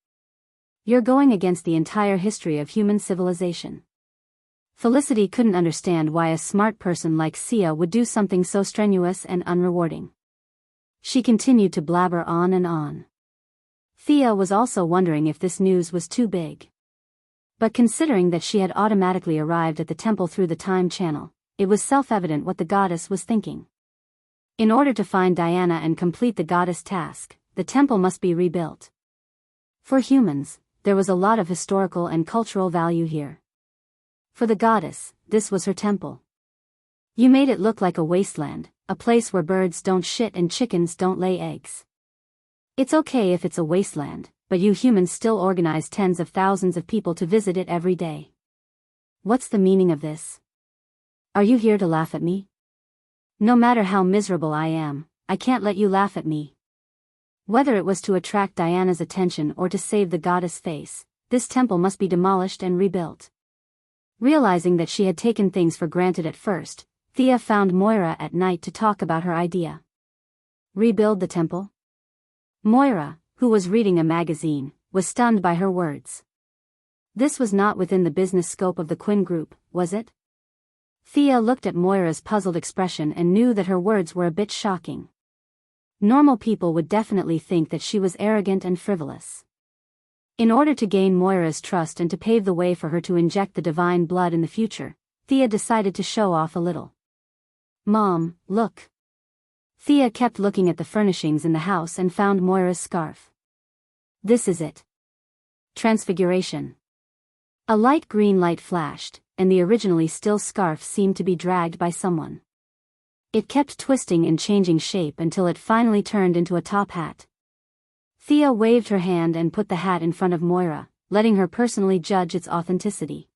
You're going against the entire history of human civilization. Felicity couldn't understand why a smart person like Sia would do something so strenuous and unrewarding. She continued to blabber on and on. Thea was also wondering if this news was too big. But considering that she had automatically arrived at the temple through the time channel, it was self-evident what the goddess was thinking. In order to find Diana and complete the goddess task, the temple must be rebuilt. For humans, there was a lot of historical and cultural value here. For the goddess, this was her temple. You made it look like a wasteland, a place where birds don't shit and chickens don't lay eggs. It's okay if it's a wasteland, but you humans still organize tens of thousands of people to visit it every day. What's the meaning of this? Are you here to laugh at me? No matter how miserable I am, I can't let you laugh at me. Whether it was to attract Diana's attention or to save the goddess' face, this temple must be demolished and rebuilt. Realizing that she had taken things for granted at first, Thea found Moira at night to talk about her idea. Rebuild the temple? Moira, who was reading a magazine, was stunned by her words. This was not within the business scope of the Quinn Group, was it? Thea looked at Moira's puzzled expression and knew that her words were a bit shocking. Normal people would definitely think that she was arrogant and frivolous. In order to gain Moira's trust and to pave the way for her to inject the divine blood in the future, Thea decided to show off a little. "Mom, look." Thea kept looking at the furnishings in the house and found Moira's scarf. "This is it." Transfiguration. A light green light flashed, and the originally still scarf seemed to be dragged by someone. It kept twisting and changing shape until it finally turned into a top hat. Thea waved her hand and put the hat in front of Moira, letting her personally judge its authenticity.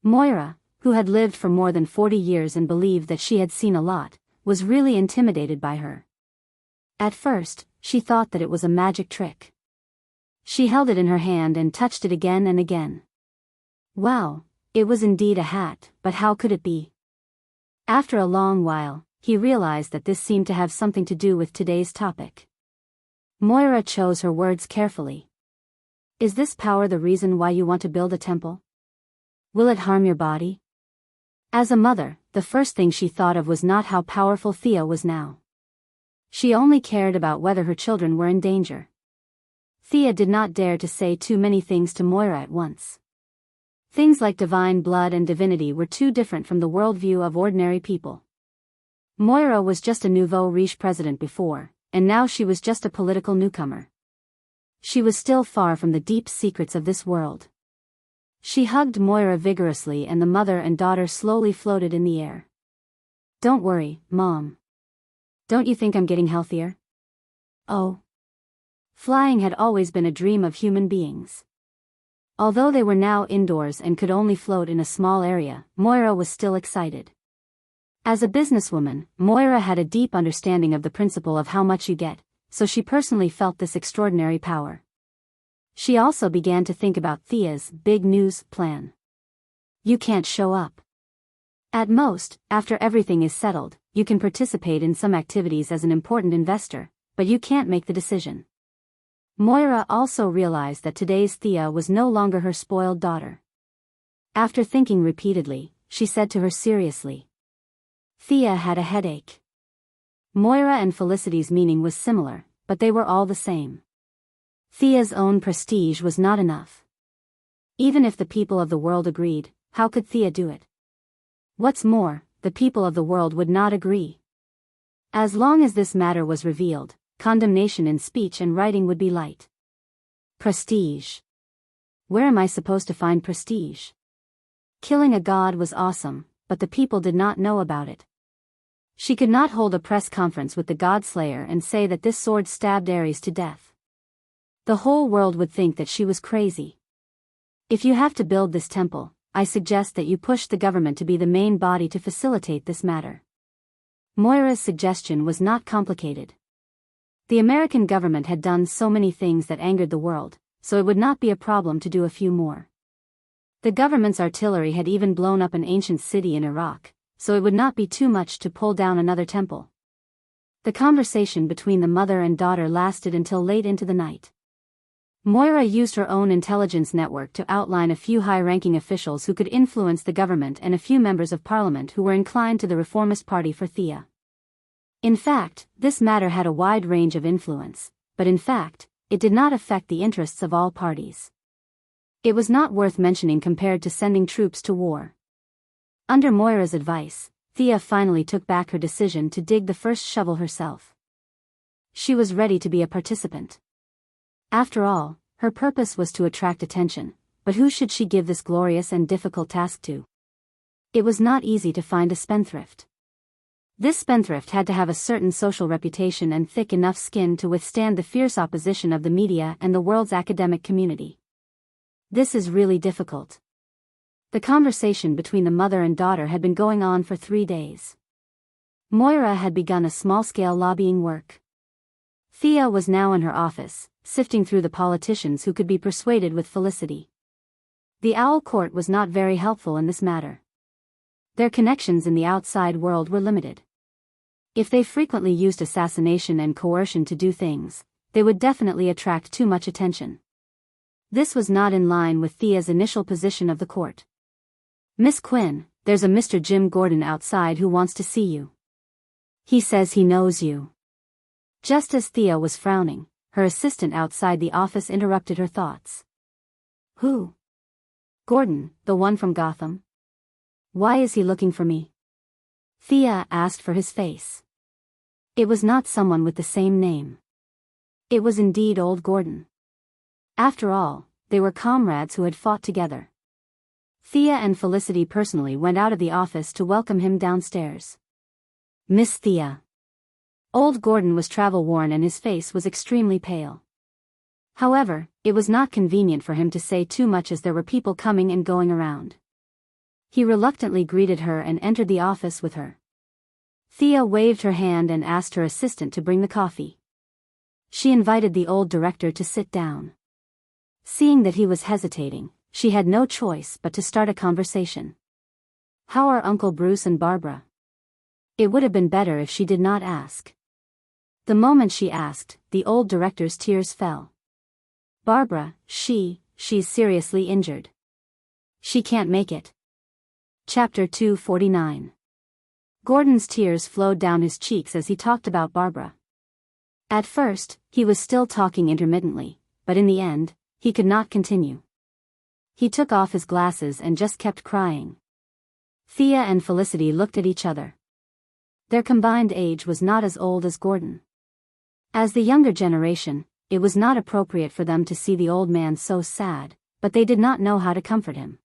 Moira, who had lived for more than 40 years and believed that she had seen a lot, was really intimidated by her. At first, she thought that it was a magic trick. She held it in her hand and touched it again and again. Wow, it was indeed a hat, but how could it be? After a long while, he realized that this seemed to have something to do with today's topic. Moira chose her words carefully. "Is this power the reason why you want to build a temple? Will it harm your body?" As a mother, the first thing she thought of was not how powerful Thea was now. She only cared about whether her children were in danger. Thea did not dare to say too many things to Moira at once. Things like divine blood and divinity were too different from the worldview of ordinary people. Moira was just a nouveau riche president before, and now she was just a political newcomer. She was still far from the deep secrets of this world. She hugged Moira vigorously and the mother and daughter slowly floated in the air. "Don't worry, Mom. Don't you think I'm getting healthier?" Oh. Flying had always been a dream of human beings. Although they were now indoors and could only float in a small area, Moira was still excited. As a businesswoman, Moira had a deep understanding of the principle of how much you get, so she personally felt this extraordinary power. She also began to think about Thea's big news plan. You can't show up. At most, after everything is settled, you can participate in some activities as an important investor, but you can't make the decision. Moira also realized that today's Thea was no longer her spoiled daughter. After thinking repeatedly, she said to her seriously. Thea had a headache. Moira and Felicity's meaning was similar, but they were all the same. Thea's own prestige was not enough. Even if the people of the world agreed, how could Thea do it? What's more, the people of the world would not agree. As long as this matter was revealed, condemnation in speech and writing would be light. Prestige. Where am I supposed to find prestige? Killing a god was awesome, but the people did not know about it. She could not hold a press conference with the god-slayer and say that this sword stabbed Ares to death. The whole world would think that she was crazy. If you have to build this temple, I suggest that you push the government to be the main body to facilitate this matter. Moira's suggestion was not complicated. The American government had done so many things that angered the world, so it would not be a problem to do a few more. The government's artillery had even blown up an ancient city in Iraq, so it would not be too much to pull down another temple. The conversation between the mother and daughter lasted until late into the night. Moira used her own intelligence network to outline a few high-ranking officials who could influence the government and a few members of parliament who were inclined to the reformist party for Thea. In fact, this matter had a wide range of influence, but in fact, it did not affect the interests of all parties. It was not worth mentioning compared to sending troops to war. Under Moira's advice, Thea finally took back her decision to dig the first shovel herself. She was ready to be a participant. After all, her purpose was to attract attention, but who should she give this glorious and difficult task to? It was not easy to find a spendthrift. This spendthrift had to have a certain social reputation and thick enough skin to withstand the fierce opposition of the media and the world's academic community. This is really difficult. The conversation between the mother and daughter had been going on for 3 days. Moira had begun a small-scale lobbying work. Thea was now in her office, sifting through the politicians who could be persuaded with Felicity. The Owl Court was not very helpful in this matter. Their connections in the outside world were limited. If they frequently used assassination and coercion to do things, they would definitely attract too much attention. This was not in line with Thea's initial position of the court. Miss Quinn, there's a Mr. Jim Gordon outside who wants to see you. He says he knows you." Just as Thea was frowning, her assistant outside the office interrupted her thoughts. "Who?" "Gordon, the one from Gotham." "Why is he looking for me?" Thea asked for his face. It was not someone with the same name. It was indeed old Gordon. After all, they were comrades who had fought together. Thea and Felicity personally went out of the office to welcome him downstairs. "Miss Thea." Old Gordon was travel-worn and his face was extremely pale. However, it was not convenient for him to say too much as there were people coming and going around. He reluctantly greeted her and entered the office with her. Thea waved her hand and asked her assistant to bring the coffee. She invited the old director to sit down. Seeing that he was hesitating, she had no choice but to start a conversation. "How are Uncle Bruce and Barbara?" It would have been better if she did not ask. The moment she asked, the old director's tears fell. "Barbara, she's seriously injured. She can't make it." Chapter 249. Gordon's tears flowed down his cheeks as he talked about Barbara. At first, he was still talking intermittently, but in the end, he could not continue. He took off his glasses and just kept crying. Thea and Felicity looked at each other. Their combined age was not as old as Gordon. As the younger generation, it was not appropriate for them to see the old man so sad, but they did not know how to comfort him.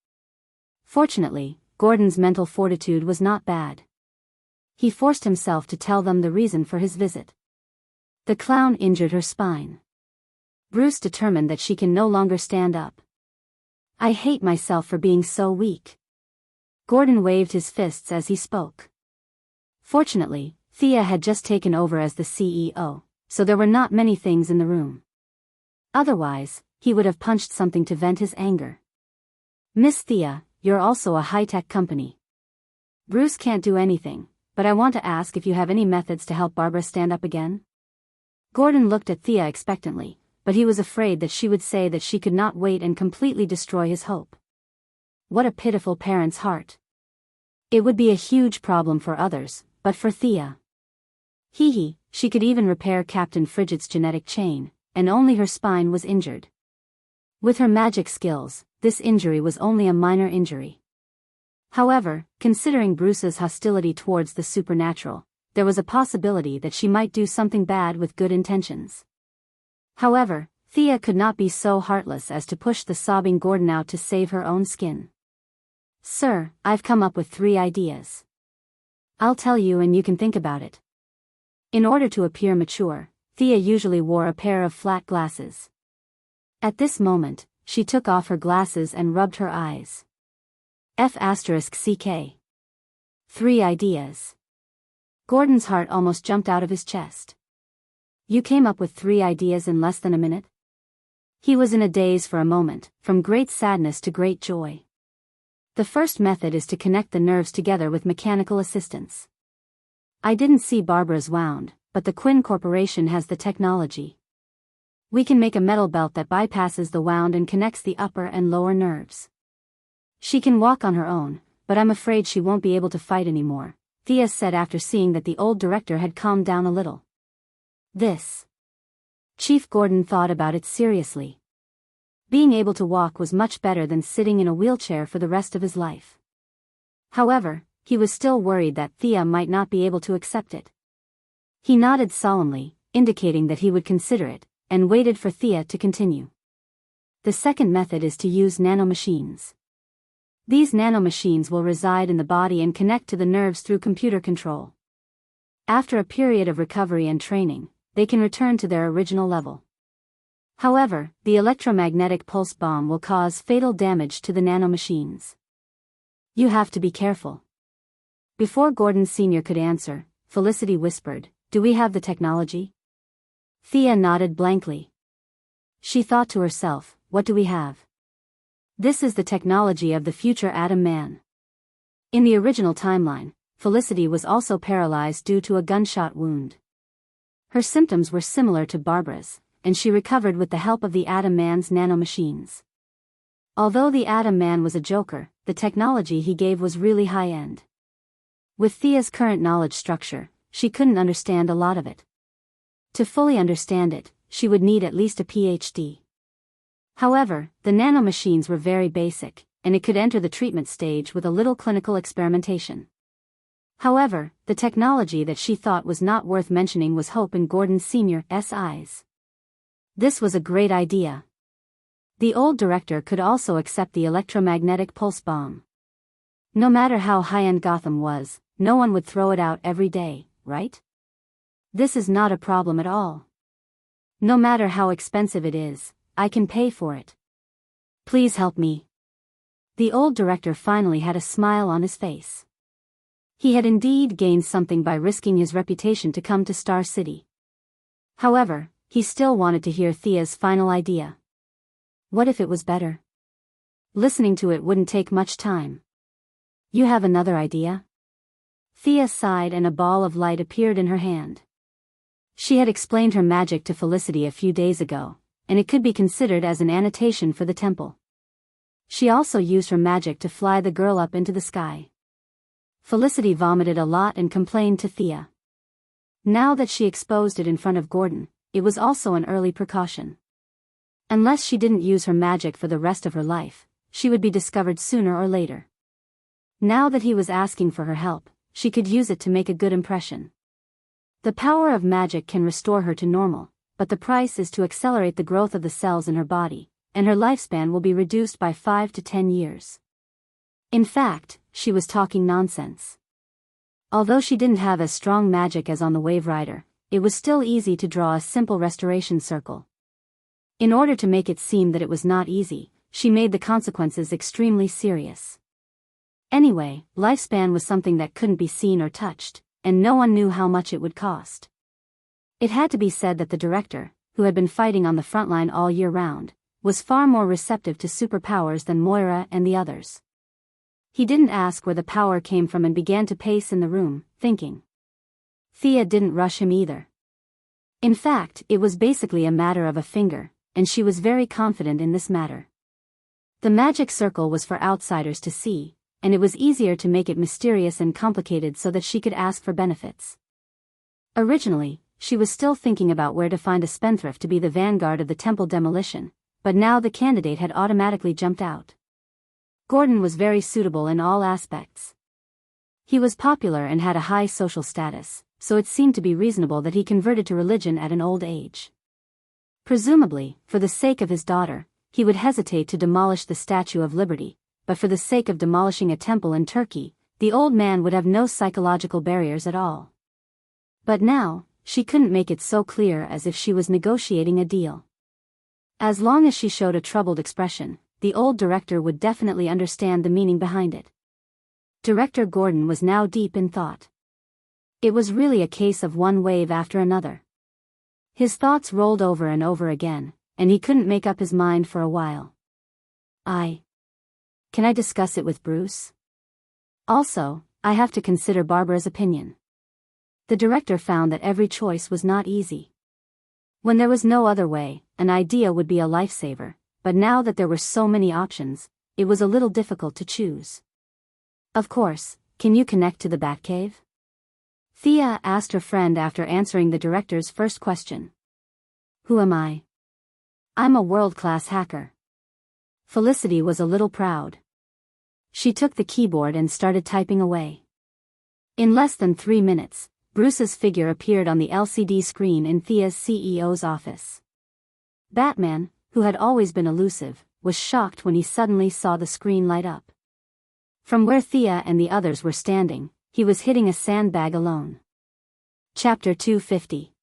Fortunately, Gordon's mental fortitude was not bad. He forced himself to tell them the reason for his visit. The clown injured her spine. Bruce determined that she can no longer stand up. "I hate myself for being so weak." Gordon waved his fists as he spoke. Fortunately, Thea had just taken over as the CEO, so there were not many things in the room. Otherwise, he would have punched something to vent his anger. "Miss Thea, you're also a high-tech company. Bruce can't do anything, but I want to ask if you have any methods to help Barbara stand up again?" Gordon looked at Thea expectantly, but he was afraid that she would say that she could not wait and completely destroy his hope. What a pitiful parent's heart. It would be a huge problem for others, but for Thea. She could even repair Captain Frigid's genetic chain, and only her spine was injured. With her magic skills, this injury was only a minor injury. However, considering Bruce's hostility towards the supernatural, there was a possibility that she might do something bad with good intentions. However, Thea could not be so heartless as to push the sobbing Gordon out to save her own skin. "Sir, I've come up with 3 ideas. I'll tell you and you can think about it." In order to appear mature, Thea usually wore a pair of flat glasses. At this moment, she took off her glasses and rubbed her eyes. F***CK. 3 ideas. Gordon's heart almost jumped out of his chest. "You came up with 3 ideas in less than a minute?" He was in a daze for a moment, from great sadness to great joy. The first method is to connect the nerves together with mechanical assistance. I didn't see Barbara's wound, but the Quinn Corporation has the technology. We can make a metal belt that bypasses the wound and connects the upper and lower nerves. She can walk on her own, but I'm afraid she won't be able to fight anymore, Thea said after seeing that the old director had calmed down a little. Chief Gordon thought about it seriously. Being able to walk was much better than sitting in a wheelchair for the rest of his life. However, he was still worried that Thea might not be able to accept it. He nodded solemnly, indicating that he would consider it, and waited for Thea to continue. The second method is to use nanomachines. These nanomachines will reside in the body and connect to the nerves through computer control. After a period of recovery and training, they can return to their original level. However, the electromagnetic pulse bomb will cause fatal damage to the nanomachines. You have to be careful. Before Gordon Sr. could answer, Felicity whispered, "Do we have the technology?" Thea nodded blankly. She thought to herself, what do we have? This is the technology of the future Atom Man. In the original timeline, Felicity was also paralyzed due to a gunshot wound. Her symptoms were similar to Barbara's, and she recovered with the help of the Atom Man's nanomachines. Although the Atom Man was a joker, the technology he gave was really high-end. With Thea's current knowledge structure, she couldn't understand a lot of it. To fully understand it, she would need at least a PhD. However, the nanomachines were very basic, and it could enter the treatment stage with a little clinical experimentation. However, the technology that she thought was not worth mentioning was Hope in Gordon Sr.'s eyes. This was a great idea. The old director could also accept the electromagnetic pulse bomb. No matter how high-end Gotham was, no one would throw it out every day, right? This is not a problem at all. No matter how expensive it is, I can pay for it. Please help me. The old director finally had a smile on his face. He had indeed gained something by risking his reputation to come to Star City. However, he still wanted to hear Thea's final idea. What if it was better? Listening to it wouldn't take much time. You have another idea? Thea sighed and a ball of light appeared in her hand. She had explained her magic to Felicity a few days ago, and it could be considered as an annotation for the temple. She also used her magic to fly the girl up into the sky. Felicity vomited a lot and complained to Thea. Now that she exposed it in front of Gordon, it was also an early precaution. Unless she didn't use her magic for the rest of her life, she would be discovered sooner or later. Now that he was asking for her help, she could use it to make a good impression. The power of magic can restore her to normal, but the price is to accelerate the growth of the cells in her body, and her lifespan will be reduced by 5 to 10 years. In fact, she was talking nonsense. Although she didn't have as strong magic as on the Wave Rider, it was still easy to draw a simple restoration circle. In order to make it seem that it was not easy, she made the consequences extremely serious. Anyway, lifespan was something that couldn't be seen or touched, and no one knew how much it would cost. It had to be said that the director, who had been fighting on the front line all year round, was far more receptive to superpowers than Moira and the others. He didn't ask where the power came from and began to pace in the room, thinking. Thea didn't rush him either. In fact, it was basically a matter of a finger, and she was very confident in this matter. The magic circle was for outsiders to see, and it was easier to make it mysterious and complicated so that she could ask for benefits. Originally, she was still thinking about where to find a spendthrift to be the vanguard of the temple demolition, but now the candidate had automatically jumped out. Gordon was very suitable in all aspects. He was popular and had a high social status, so it seemed to be reasonable that he converted to religion at an old age. Presumably, for the sake of his daughter, he would hesitate to demolish the Statue of Liberty, but for the sake of demolishing a temple in Turkey, the old man would have no psychological barriers at all. But now, she couldn't make it so clear as if she was negotiating a deal. As long as she showed a troubled expression, the old director would definitely understand the meaning behind it. Director Gordon was now deep in thought. It was really a case of one wave after another. His thoughts rolled over and over again, and he couldn't make up his mind for a while. Can I discuss it with Bruce? Also, I have to consider Barbara's opinion. The director found that every choice was not easy. When there was no other way, an idea would be a lifesaver, but now that there were so many options, it was a little difficult to choose. Of course, can you connect to the Batcave? Thea asked her friend after answering the director's first question. Who am I? I'm a world-class hacker. Felicity was a little proud. She took the keyboard and started typing away. In less than 3 minutes, Bruce's figure appeared on the LCD screen in Thea's CEO's office. Batman, who had always been elusive, was shocked when he suddenly saw the screen light up. From where Thea and the others were standing, he was hitting a sandbag alone. Chapter 250.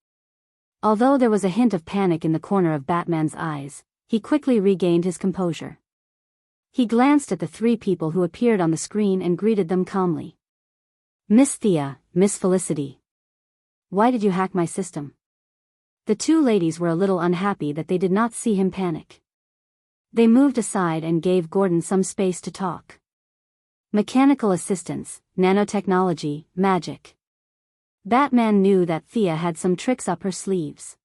Although there was a hint of panic in the corner of Batman's eyes, he quickly regained his composure. He glanced at the 3 people who appeared on the screen and greeted them calmly. Miss Thea, Miss Felicity. Why did you hack my system? The 2 ladies were a little unhappy that they did not see him panic. They moved aside and gave Gordon some space to talk. Mechanical assistance, nanotechnology, magic. Batman knew that Thea had some tricks up her sleeves.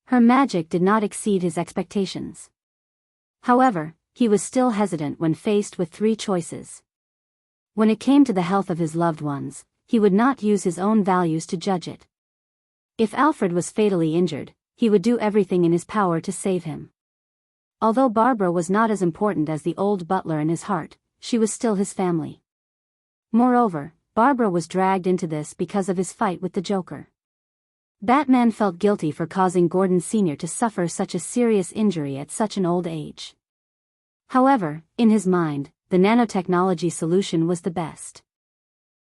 Her magic did not exceed his expectations. However, he was still hesitant when faced with three choices. When it came to the health of his loved ones, he would not use his own values to judge it. If Alfred was fatally injured, he would do everything in his power to save him. Although Barbara was not as important as the old butler in his heart, she was still his family. Moreover, Barbara was dragged into this because of his fight with the Joker. Batman felt guilty for causing Gordon Sr. to suffer such a serious injury at such an old age. However, in his mind, the nanotechnology solution was the best.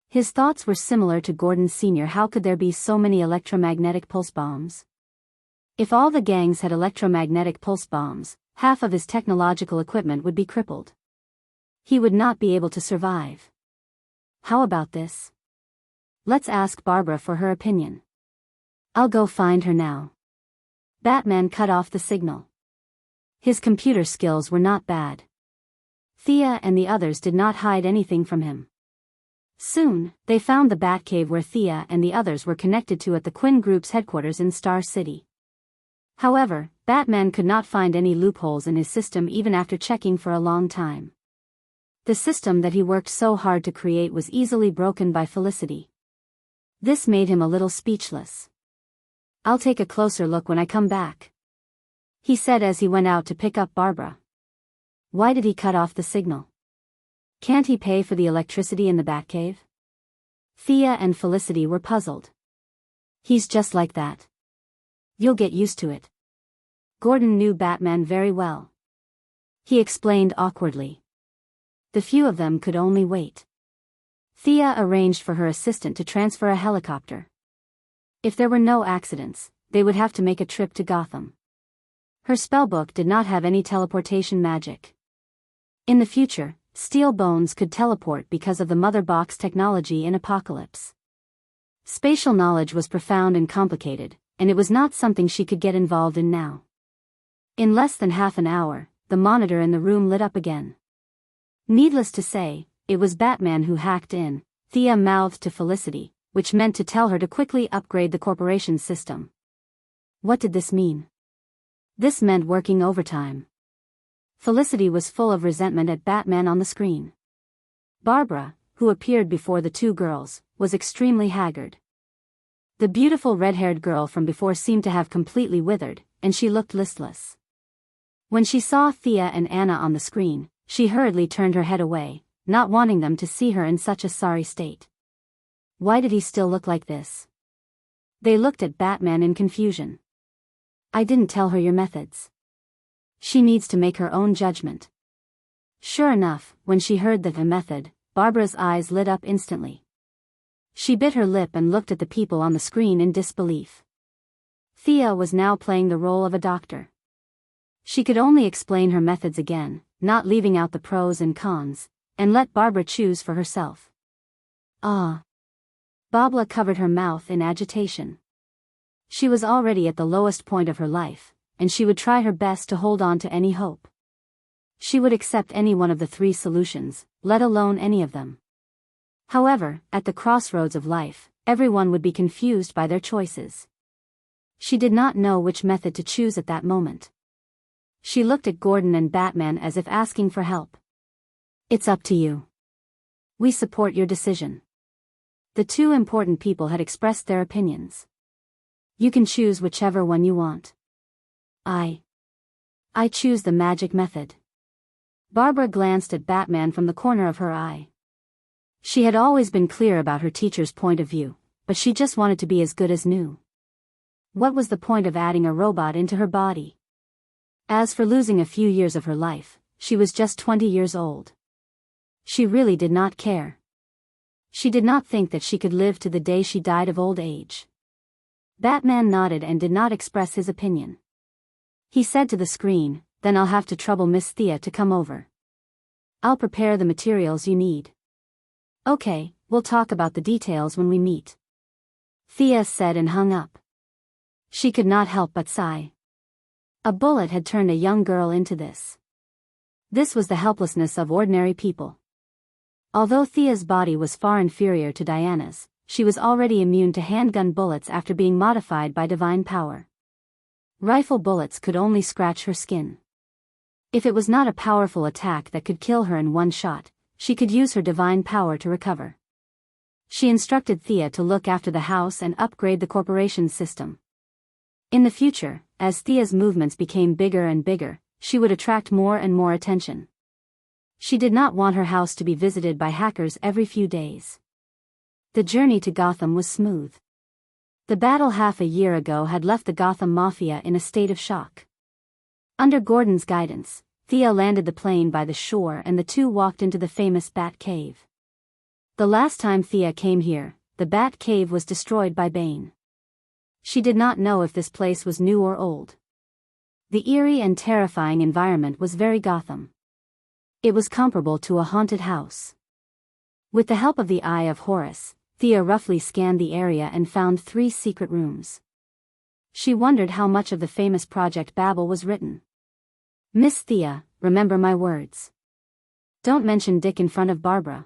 His thoughts were similar to Gordon Sr. How could there be so many electromagnetic pulse bombs? If all the gangs had electromagnetic pulse bombs, half of his technological equipment would be crippled. He would not be able to survive. How about this? Let's ask Barbara for her opinion. I'll go find her now. Batman cut off the signal. His computer skills were not bad. Thea and the others did not hide anything from him. Soon, they found the Batcave where Thea and the others were connected to at the Quinn Group's headquarters in Star City. However, Batman could not find any loopholes in his system even after checking for a long time. The system that he worked so hard to create was easily broken by Felicity. This made him a little speechless. I'll take a closer look when I come back, he said as he went out to pick up Barbara. Why did he cut off the signal? Can't he pay for the electricity in the Batcave? Thea and Felicity were puzzled. He's just like that. You'll get used to it. Gordon knew Batman very well. He explained awkwardly. The few of them could only wait. Thea arranged for her assistant to transfer a helicopter. If there were no accidents, they would have to make a trip to Gotham. Her spellbook did not have any teleportation magic. In the future, Steel Bones could teleport because of the Mother Box technology in Apocalypse. Spatial knowledge was profound and complicated, and it was not something she could get involved in now. In less than half an hour, the monitor in the room lit up again. Needless to say, it was Batman who hacked in, Thea mouthed to Felicity, which meant to tell her to quickly upgrade the corporation's system. What did this mean? This meant working overtime. Felicity was full of resentment at Batman on the screen. Barbara, who appeared before the two girls, was extremely haggard. The beautiful red-haired girl from before seemed to have completely withered, and she looked listless. When she saw Thea and Anna on the screen, she hurriedly turned her head away, not wanting them to see her in such a sorry state. Why did he still look like this? They looked at Batman in confusion. I didn't tell her your methods. She needs to make her own judgment. Sure enough, when she heard the method, Barbara's eyes lit up instantly. She bit her lip and looked at the people on the screen in disbelief. Thea was now playing the role of a doctor. She could only explain her methods again, not leaving out the pros and cons, and let Barbara choose for herself. Ah. Barbara covered her mouth in agitation. She was already at the lowest point of her life, and she would try her best to hold on to any hope. She would accept any one of the three solutions, let alone any of them. However, at the crossroads of life, everyone would be confused by their choices. She did not know which method to choose at that moment. She looked at Gordon and Batman as if asking for help. It's up to you. We support your decision. The two important people had expressed their opinions. You can choose whichever one you want. I choose the magic method. Barbara glanced at Batman from the corner of her eye. She had always been clear about her teacher's point of view, but she just wanted to be as good as new. What was the point of adding a robot into her body? As for losing a few years of her life, she was just 20 years old. She really did not care. She did not think that she could live to the day she died of old age. Batman nodded and did not express his opinion. He said to the screen, then I'll have to trouble Miss Thea to come over. I'll prepare the materials you need. Okay, we'll talk about the details when we meet. Thea said and hung up. She could not help but sigh. A bullet had turned a young girl into this. This was the helplessness of ordinary people. Although Thea's body was far inferior to Diana's, she was already immune to handgun bullets after being modified by divine power. Rifle bullets could only scratch her skin. If it was not a powerful attack that could kill her in one shot, she could use her divine power to recover. She instructed Thea to look after the house and upgrade the corporation's system. In the future, as Thea's movements became bigger and bigger, she would attract more and more attention. She did not want her house to be visited by hackers every few days. The journey to Gotham was smooth. The battle half a year ago had left the Gotham Mafia in a state of shock. Under Gordon's guidance, Thea landed the plane by the shore and the two walked into the famous Bat Cave. The last time Thea came here, the Bat Cave was destroyed by Bane. She did not know if this place was new or old. The eerie and terrifying environment was very Gotham. It was comparable to a haunted house. With the help of the Eye of Horus, Thea roughly scanned the area and found 3 secret rooms. She wondered how much of the famous Project Babel was written. Miss Thea, remember my words. Don't mention Dick in front of Barbara.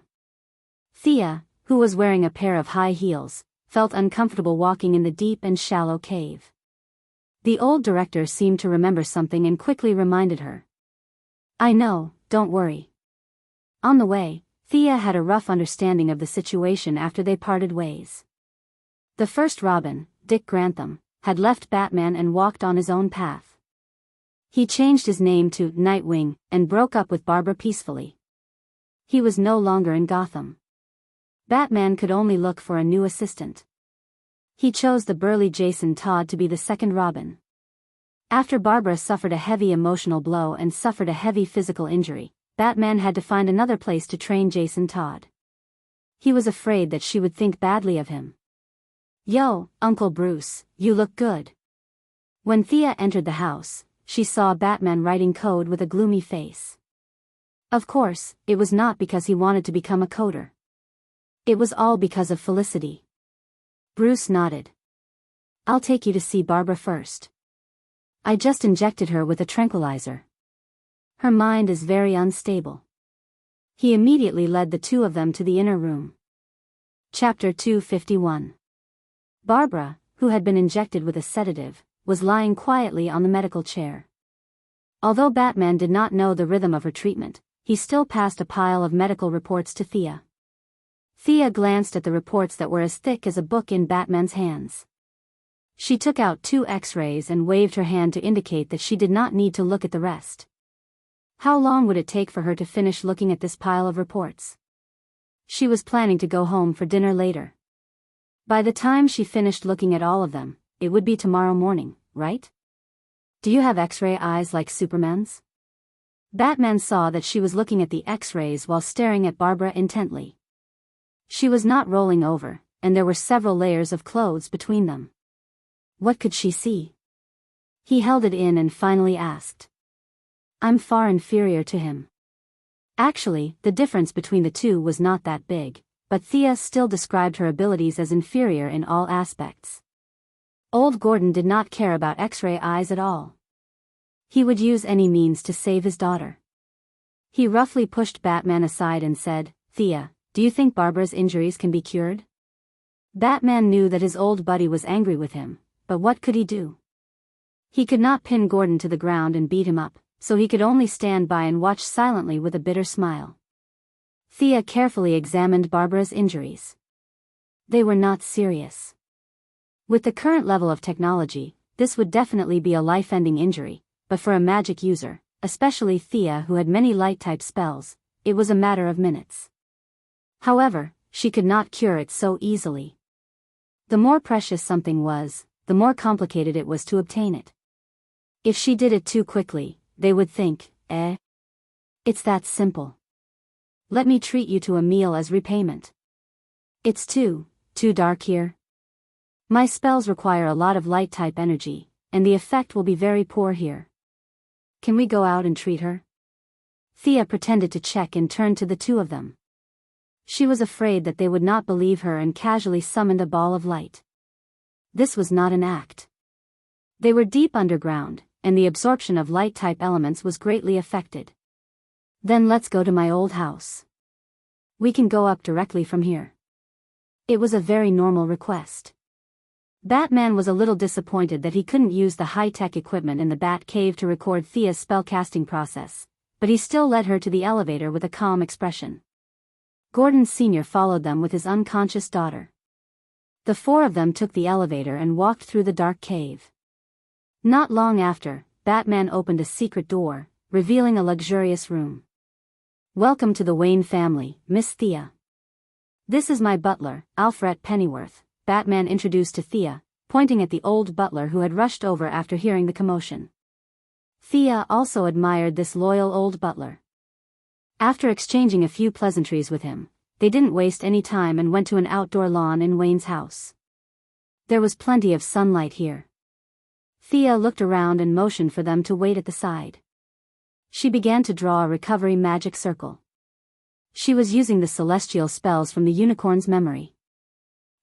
Thea, who was wearing a pair of high heels, felt uncomfortable walking in the deep and shallow cave. The old director seemed to remember something and quickly reminded her. I know, don't worry. On the way, Thea had a rough understanding of the situation after they parted ways. The first Robin, Dick Grantham, had left Batman and walked on his own path. He changed his name to Nightwing and broke up with Barbara peacefully. He was no longer in Gotham. Batman could only look for a new assistant. He chose the burly Jason Todd to be the second Robin. After Barbara suffered a heavy emotional blow and suffered a heavy physical injury, Batman had to find another place to train Jason Todd. He was afraid that she would think badly of him. Yo, Uncle Bruce, you look good. When Thea entered the house, she saw Batman writing code with a gloomy face. Of course, it was not because he wanted to become a coder. It was all because of Felicity. Bruce nodded. I'll take you to see Barbara first. I just injected her with a tranquilizer. Her mind is very unstable. He immediately led the two of them to the inner room. Chapter 251. Barbara, who had been injected with a sedative, was lying quietly on the medical chair. Although Batman did not know the rhythm of her treatment, he still passed a pile of medical reports to Thea. Thea glanced at the reports that were as thick as a book in Batman's hands. She took out 2 X-rays and waved her hand to indicate that she did not need to look at the rest. How long would it take for her to finish looking at this pile of reports? She was planning to go home for dinner later. By the time she finished looking at all of them, it would be tomorrow morning, right? Do you have X-ray eyes like Superman's? Batman saw that she was looking at the X-rays while staring at Barbara intently. She was not rolling over, and there were several layers of clothes between them. What could she see? He held it in and finally asked. I'm far inferior to him. Actually, the difference between the two was not that big, but Thea still described her abilities as inferior in all aspects. Old Gordon did not care about X-ray eyes at all. He would use any means to save his daughter. He roughly pushed Batman aside and said, Thea, do you think Barbara's injuries can be cured? Batman knew that his old buddy was angry with him, but what could he do? He could not pin Gordon to the ground and beat him up, so he could only stand by and watch silently with a bitter smile. Thea carefully examined Barbara's injuries. They were not serious. With the current level of technology, this would definitely be a life-ending injury, but for a magic user, especially Thea who had many light-type spells, it was a matter of minutes. However, she could not cure it so easily. The more precious something was, the more complicated it was to obtain it. If she did it too quickly, they would think, it's that simple. Let me treat you to a meal as repayment. It's too dark here. My spells require a lot of light-type energy, and the effect will be very poor here. Can we go out and treat her? Thea pretended to check and turned to the two of them. She was afraid that they would not believe her and casually summoned a ball of light. This was not an act. They were deep underground, and the absorption of light-type elements was greatly affected. Then let's go to my old house. We can go up directly from here. It was a very normal request. Batman was a little disappointed that he couldn't use the high-tech equipment in the Bat Cave to record Thea's spellcasting process, but he still led her to the elevator with a calm expression. Gordon Sr. followed them with his unconscious daughter. The four of them took the elevator and walked through the dark cave. Not long after, Batman opened a secret door, revealing a luxurious room. "Welcome to the Wayne family, Miss Thea. This is my butler, Alfred Pennyworth," Batman introduced to Thea, pointing at the old butler who had rushed over after hearing the commotion. Thea also admired this loyal old butler. After exchanging a few pleasantries with him, they didn't waste any time and went to an outdoor lawn in Wayne's house. There was plenty of sunlight here. Thea looked around and motioned for them to wait at the side. She began to draw a recovery magic circle. She was using the celestial spells from the unicorn's memory.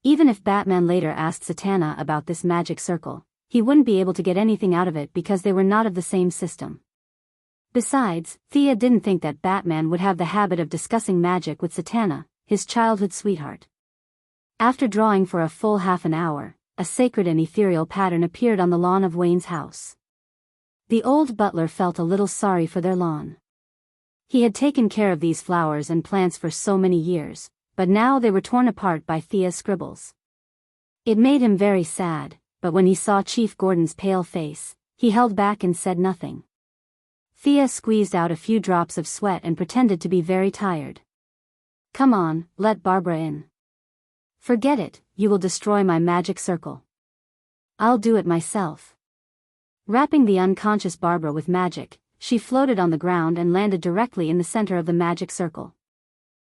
Even if Batman later asked Zatanna about this magic circle, he wouldn't be able to get anything out of it because they were not of the same system. Besides, Thea didn't think that Batman would have the habit of discussing magic with Zatanna, his childhood sweetheart. After drawing for a full half an hour, a sacred and ethereal pattern appeared on the lawn of Wayne's house. The old butler felt a little sorry for their lawn. He had taken care of these flowers and plants for so many years, but now they were torn apart by Thea's scribbles. It made him very sad, but when he saw Chief Gordon's pale face, he held back and said nothing. Thea squeezed out a few drops of sweat and pretended to be very tired. "Come on, let Barbara in." "Forget it, you will destroy my magic circle." "I'll do it myself." Wrapping the unconscious Barbara with magic, she floated on the ground and landed directly in the center of the magic circle.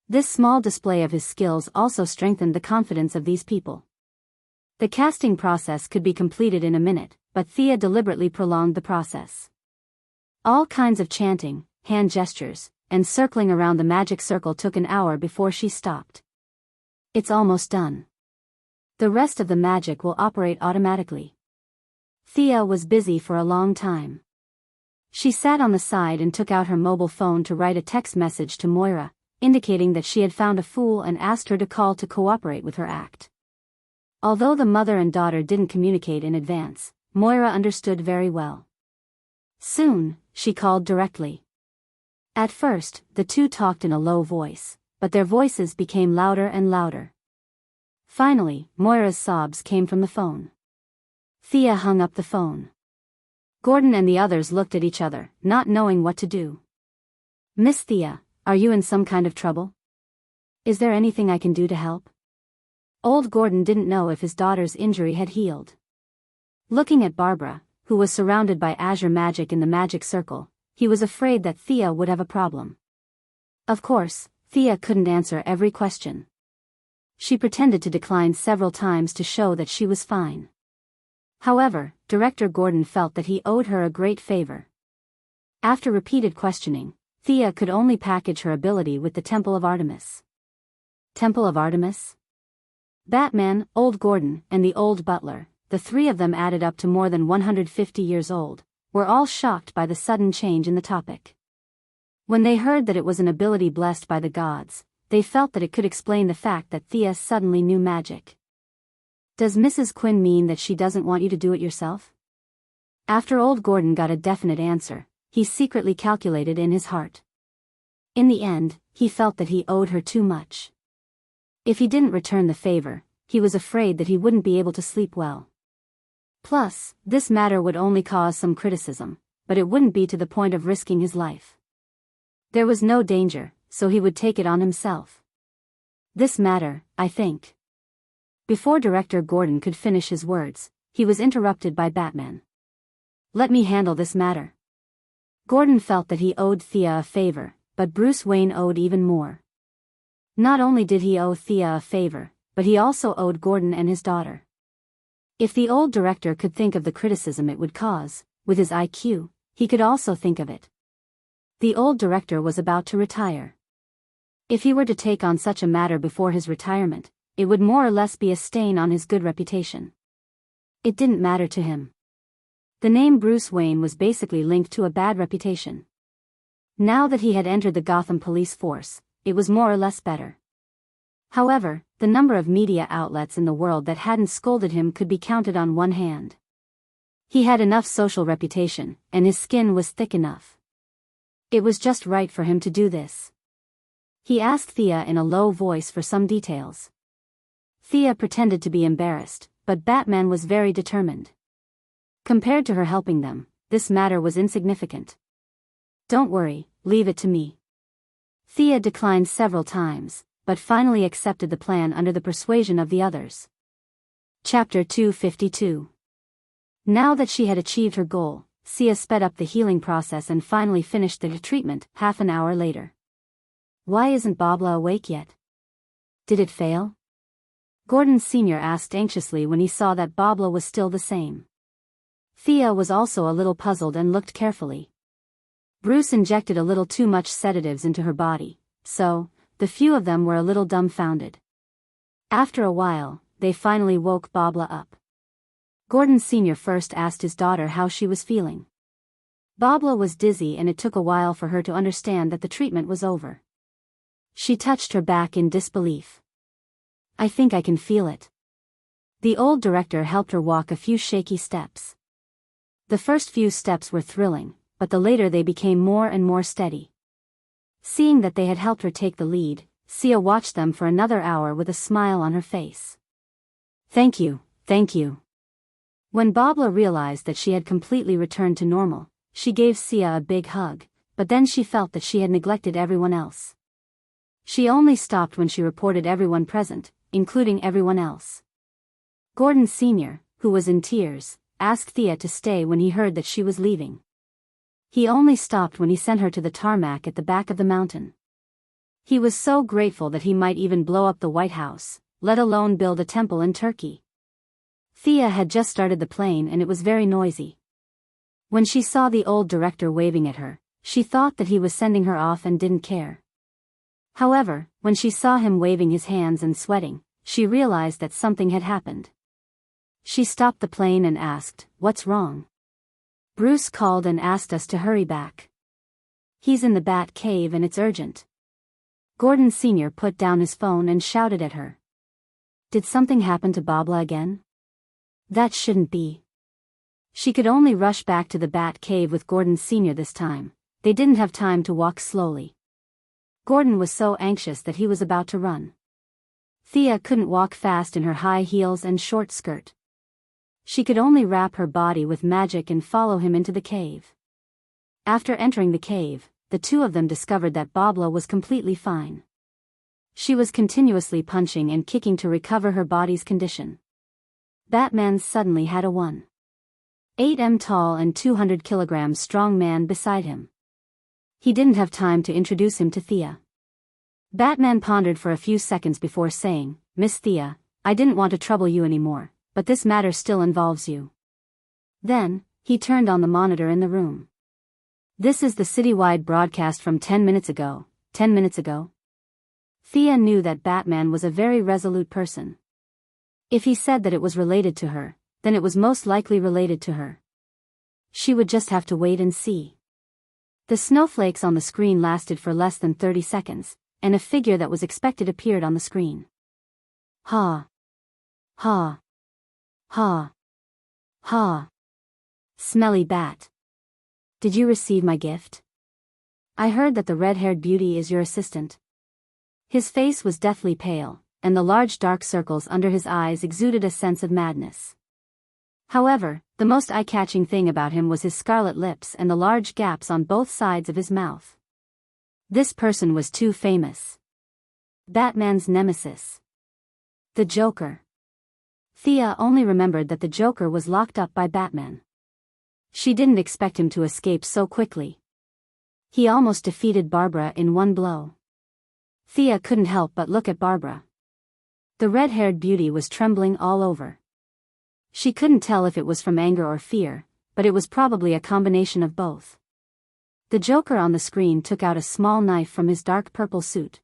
This small display of his skills also strengthened the confidence of these people. The casting process could be completed in a minute, but Thea deliberately prolonged the process. All kinds of chanting, hand gestures, and circling around the magic circle took an hour before she stopped. "It's almost done. The rest of the magic will operate automatically." Thea was busy for a long time. She sat on the side and took out her mobile phone to write a text message to Moira, indicating that she had found a fool and asked her to call to cooperate with her act. Although the mother and daughter didn't communicate in advance, Moira understood very well. Soon, she called directly. At first, the two talked in a low voice, but their voices became louder and louder. Finally, Moira's sobs came from the phone. Thea hung up the phone. Gordon and the others looked at each other, not knowing what to do. "Miss Thea, are you in some kind of trouble? Is there anything I can do to help?" Old Gordon didn't know if his daughter's injury had healed. Looking at Barbara, who was surrounded by azure magic in the magic circle, he was afraid that Thea would have a problem. Of course, Thea couldn't answer every question. She pretended to decline several times to show that she was fine. However, Director Gordon felt that he owed her a great favor. After repeated questioning, Thea could only package her ability with the Temple of Artemis. Temple of Artemis? Batman, Old Gordon, and the old butler, the three of them added up to more than 150 years old, were all shocked by the sudden change in the topic. When they heard that it was an ability blessed by the gods, they felt that it could explain the fact that Thea suddenly knew magic. "Does Mrs. Quinn mean that she doesn't want you to do it yourself?" After Old Gordon got a definite answer, he secretly calculated in his heart. In the end, he felt that he owed her too much. If he didn't return the favor, he was afraid that he wouldn't be able to sleep well. Plus, this matter would only cause some criticism, but it wouldn't be to the point of risking his life. There was no danger, so he would take it on himself. "This matter, I think." Before Director Gordon could finish his words, he was interrupted by Batman. "Let me handle this matter." Gordon felt that he owed Thea a favor, but Bruce Wayne owed even more. Not only did he owe Thea a favor, but he also owed Gordon and his daughter. If the old director could think of the criticism it would cause, with his IQ, he could also think of it. The old director was about to retire. If he were to take on such a matter before his retirement, it would more or less be a stain on his good reputation. It didn't matter to him. The name Bruce Wayne was basically linked to a bad reputation. Now that he had entered the Gotham police force, it was more or less better. However, the number of media outlets in the world that hadn't scolded him could be counted on one hand. He had enough social reputation, and his skin was thick enough. It was just right for him to do this. He asked Thea in a low voice for some details. Thea pretended to be embarrassed, but Batman was very determined. Compared to her helping them, this matter was insignificant. "Don't worry, leave it to me." Thea declined several times, but finally accepted the plan under the persuasion of the others. Chapter 252. Now that she had achieved her goal, Sia sped up the healing process and finally finished the treatment half an hour later. "Why isn't Babla awake yet? Did it fail?" Gordon Sr. asked anxiously when he saw that Babla was still the same. Thea was also a little puzzled and looked carefully. Bruce injected a little too much sedatives into her body, so, the few of them were a little dumbfounded. After a while, they finally woke Babla up. Gordon Sr. first asked his daughter how she was feeling. Babla was dizzy and it took a while for her to understand that the treatment was over. She touched her back in disbelief. "I think I can feel it." The old director helped her walk a few shaky steps. The first few steps were thrilling, but the later they became more and more steady. Seeing that they had helped her take the lead, Sia watched them for another hour with a smile on her face. Thank you." When Babla realized that she had completely returned to normal, she gave Sia a big hug, but then she felt that she had neglected everyone else. She only stopped when she reported everyone present, including everyone else. Gordon Sr., who was in tears, asked Thea to stay when he heard that she was leaving. He only stopped when he sent her to the tarmac at the back of the mountain. He was so grateful that he might even blow up the White House, let alone build a temple in Turkey. Thea had just started the plane and it was very noisy. When she saw the old director waving at her, she thought that he was sending her off and didn't care. However, when she saw him waving his hands and sweating, she realized that something had happened. She stopped the plane and asked, "What's wrong?" "Bruce called and asked us to hurry back. He's in the Bat Cave and it's urgent." Gordon Sr. put down his phone and shouted at her. Did something happen to Babla again? That shouldn't be. She could only rush back to the Bat Cave with Gordon Sr. this time. They didn't have time to walk slowly. Gordon was so anxious that he was about to run. Thea couldn't walk fast in her high heels and short skirt. She could only wrap her body with magic and follow him into the cave. After entering the cave, the two of them discovered that Babla was completely fine. She was continuously punching and kicking to recover her body's condition. Batman suddenly had a 1.8 tall and 200 kilograms strong man beside him. He didn't have time to introduce him to Thea. Batman pondered for a few seconds before saying, "Miss Thea, I didn't want to trouble you anymore, but this matter still involves you." Then, he turned on the monitor in the room. "This is the citywide broadcast from 10 minutes ago. 10 minutes ago." Thea knew that Batman was a very resolute person. If he said that it was related to her, then it was most likely related to her. She would just have to wait and see. The snowflakes on the screen lasted for less than 30 seconds, and a figure that was expected appeared on the screen. Ha. Ha. Ha. Ha. Smelly bat. Did you receive my gift? I heard that the red-haired beauty is your assistant. His face was deathly pale, and the large dark circles under his eyes exuded a sense of madness. However, the most eye-catching thing about him was his scarlet lips and the large gaps on both sides of his mouth. This person was too famous. Batman's nemesis. The Joker. Thea only remembered that the Joker was locked up by Batman. She didn't expect him to escape so quickly. He almost defeated Barbara in one blow. Thea couldn't help but look at Barbara. The red-haired beauty was trembling all over. She couldn't tell if it was from anger or fear, but it was probably a combination of both. The Joker on the screen took out a small knife from his dark purple suit.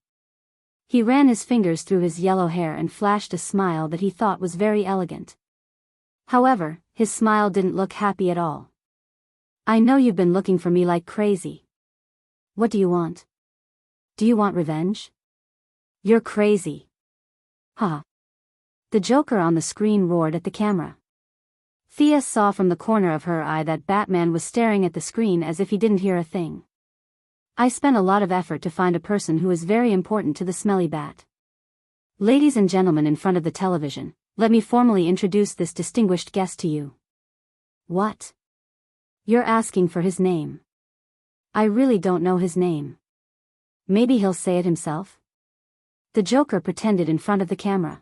He ran his fingers through his yellow hair and flashed a smile that he thought was very elegant. However, his smile didn't look happy at all. I know you've been looking for me like crazy. What do you want? Do you want revenge? You're crazy. Ha! The Joker on the screen roared at the camera. Thea saw from the corner of her eye that Batman was staring at the screen as if he didn't hear a thing. I spent a lot of effort to find a person who is very important to the smelly bat. Ladies and gentlemen in front of the television, let me formally introduce this distinguished guest to you. What? You're asking for his name. I really don't know his name. Maybe he'll say it himself? The Joker pretended in front of the camera.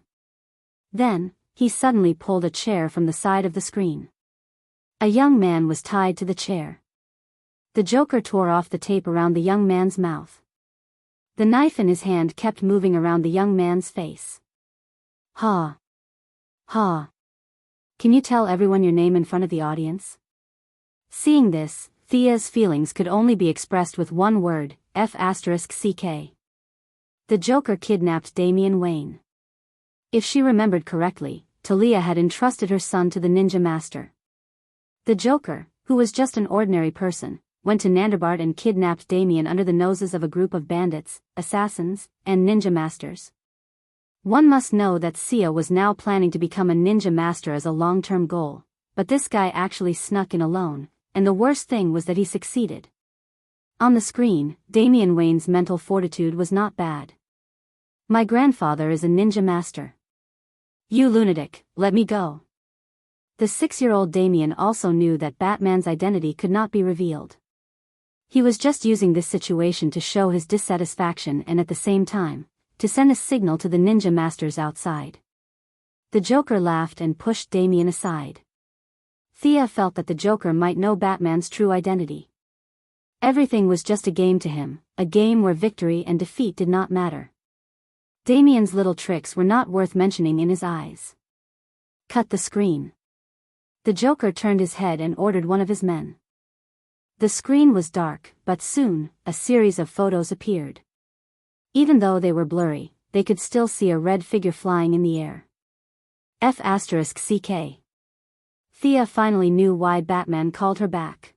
Then, he suddenly pulled a chair from the side of the screen. A young man was tied to the chair. The Joker tore off the tape around the young man's mouth. The knife in his hand kept moving around the young man's face. Ha! Ha! Can you tell everyone your name in front of the audience? Seeing this, Thea's feelings could only be expressed with one word, F***ck. The Joker kidnapped Damian Wayne. If she remembered correctly, Talia had entrusted her son to the Ninja Master. The Joker, who was just an ordinary person, went to Nandabart and kidnapped Damian under the noses of a group of bandits, assassins, and ninja masters. One must know that Sia was now planning to become a ninja master as a long-term goal, but this guy actually snuck in alone, and the worst thing was that he succeeded. On the screen, Damian Wayne's mental fortitude was not bad. My grandfather is a ninja master. You lunatic, let me go. The 6-year-old Damian also knew that Batman's identity could not be revealed. He was just using this situation to show his dissatisfaction and at the same time, to send a signal to the ninja masters outside. The Joker laughed and pushed Damian aside. Thea felt that the Joker might know Batman's true identity. Everything was just a game to him, a game where victory and defeat did not matter. Damian's little tricks were not worth mentioning in his eyes. Cut the screen. The Joker turned his head and ordered one of his men. The screen was dark, but soon, a series of photos appeared. Even though they were blurry, they could still see a red figure flying in the air. F***ck. Thea finally knew why Batman called her back.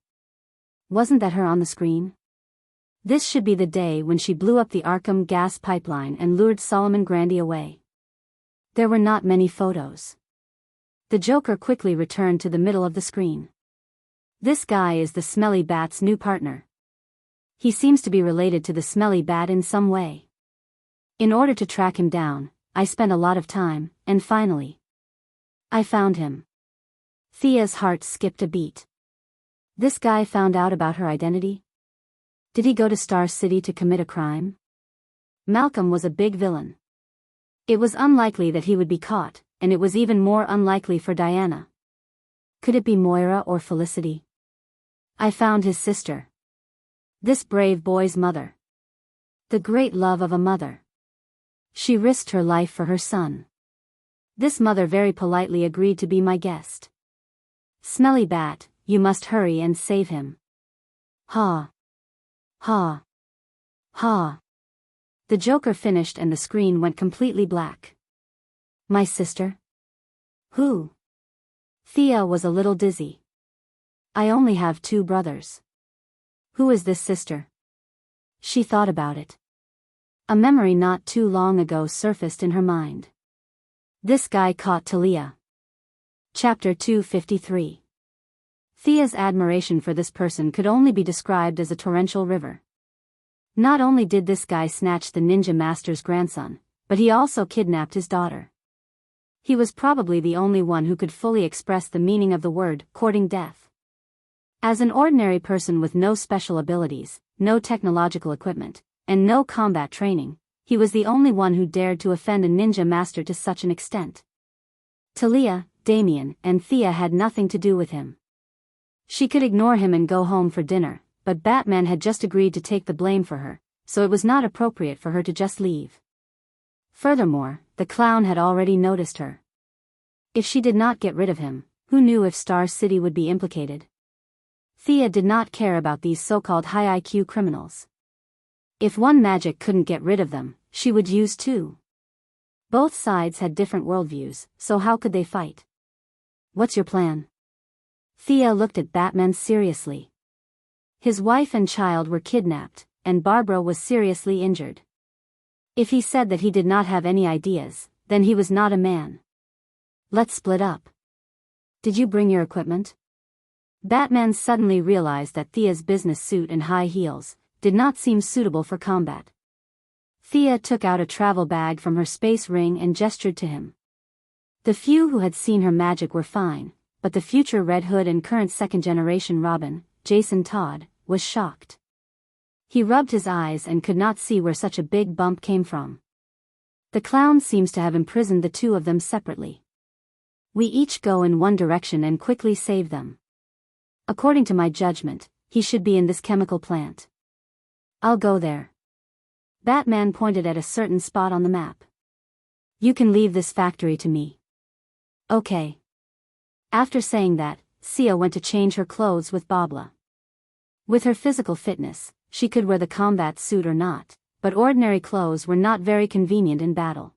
Wasn't that her on the screen? This should be the day when she blew up the Arkham gas pipeline and lured Solomon Grundy away. There were not many photos. The Joker quickly returned to the middle of the screen. This guy is the Smelly Bat's new partner. He seems to be related to the Smelly Bat in some way. In order to track him down, I spent a lot of time, and finally, I found him. Thea's heart skipped a beat. This guy found out about her identity? Did he go to Star City to commit a crime? Malcolm was a big villain. It was unlikely that he would be caught, and it was even more unlikely for Diana. Could it be Moira or Felicity? I found his sister. This brave boy's mother. The great love of a mother. She risked her life for her son. This mother very politely agreed to be my guest. Smelly Bat, you must hurry and save him. Ha. Ha. Ha. The Joker finished and the screen went completely black. My sister? Who? Thea was a little dizzy. I only have 2 brothers. Who is this sister? She thought about it. A memory not too long ago surfaced in her mind. This guy caught Talia. Chapter 253. Thea's admiration for this person could only be described as a torrential river. Not only did this guy snatch the ninja master's grandson, but he also kidnapped his daughter. He was probably the only one who could fully express the meaning of the word, courting death. As an ordinary person with no special abilities, no technological equipment, and no combat training, he was the only one who dared to offend a ninja master to such an extent. Talia, Damian, and Thea had nothing to do with him. She could ignore him and go home for dinner, but Batman had just agreed to take the blame for her, so it was not appropriate for her to just leave. Furthermore, the clown had already noticed her. If she did not get rid of him, who knew if Star City would be implicated? Thea did not care about these so-called high IQ criminals. If one magic couldn't get rid of them, she would use 2. Both sides had different worldviews, so how could they fight? What's your plan? Thea looked at Batman seriously. His wife and child were kidnapped, and Barbara was seriously injured. If he said that he did not have any ideas, then he was not a man. Let's split up. Did you bring your equipment? Batman suddenly realized that Thea's business suit and high heels did not seem suitable for combat. Thea took out a travel bag from her space ring and gestured to him. The few who had seen her magic were fine, but the future Red Hood and current second-generation Robin, Jason Todd, was shocked. He rubbed his eyes and could not see where such a big bump came from. The clown seems to have imprisoned the two of them separately. We each go in one direction and quickly save them. According to my judgment, he should be in this chemical plant. I'll go there. Batman pointed at a certain spot on the map. You can leave this factory to me. Okay. After saying that, Sia went to change her clothes with Babla. With her physical fitness, she could wear the combat suit or not, but ordinary clothes were not very convenient in battle.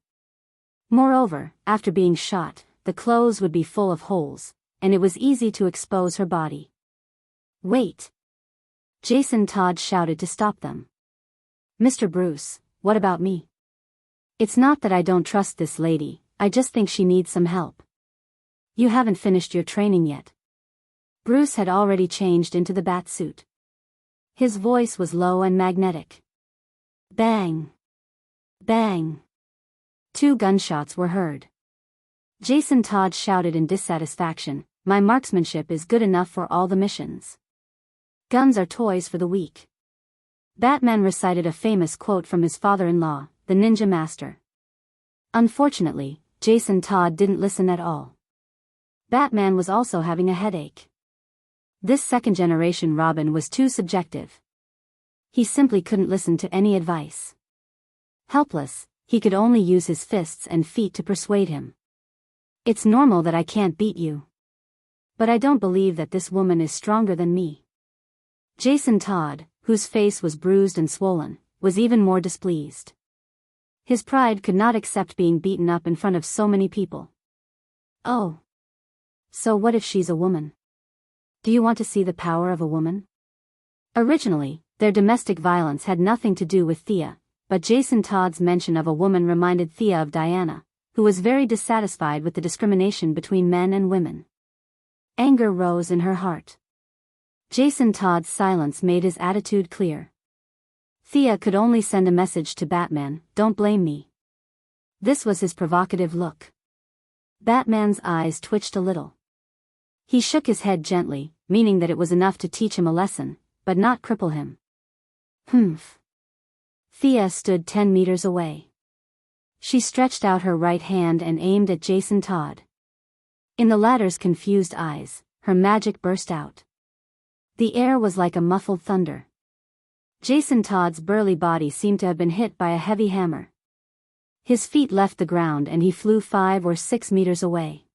Moreover, after being shot, the clothes would be full of holes, and it was easy to expose her body. Wait! Jason Todd shouted to stop them. Mr. Bruce, what about me? It's not that I don't trust this lady, I just think she needs some help. You haven't finished your training yet. Bruce had already changed into the bat suit. His voice was low and magnetic. Bang! Bang! 2 gunshots were heard. Jason Todd shouted in dissatisfaction, my marksmanship is good enough for all the missions. Guns are toys for the weak. Batman recited a famous quote from his father-in-law, the Ninja Master. Unfortunately, Jason Todd didn't listen at all. Batman was also having a headache. This second-generation Robin was too subjective. He simply couldn't listen to any advice. Helpless, he could only use his fists and feet to persuade him. It's normal that I can't beat you. But I don't believe that this woman is stronger than me. Jason Todd, whose face was bruised and swollen, was even more displeased. His pride could not accept being beaten up in front of so many people. Oh. So what if she's a woman? Do you want to see the power of a woman? Originally, their domestic violence had nothing to do with Thea, but Jason Todd's mention of a woman reminded Thea of Diana, who was very dissatisfied with the discrimination between men and women. Anger rose in her heart. Jason Todd's silence made his attitude clear. Thea could only send a message to Batman, don't blame me. This was his provocative look. Batman's eyes twitched a little. He shook his head gently, meaning that it was enough to teach him a lesson, but not cripple him. Humph. Thea stood 10 meters away. She stretched out her right hand and aimed at Jason Todd. In the latter's confused eyes, her magic burst out. The air was like a muffled thunder. Jason Todd's burly body seemed to have been hit by a heavy hammer. His feet left the ground and he flew 5 or 6 meters away.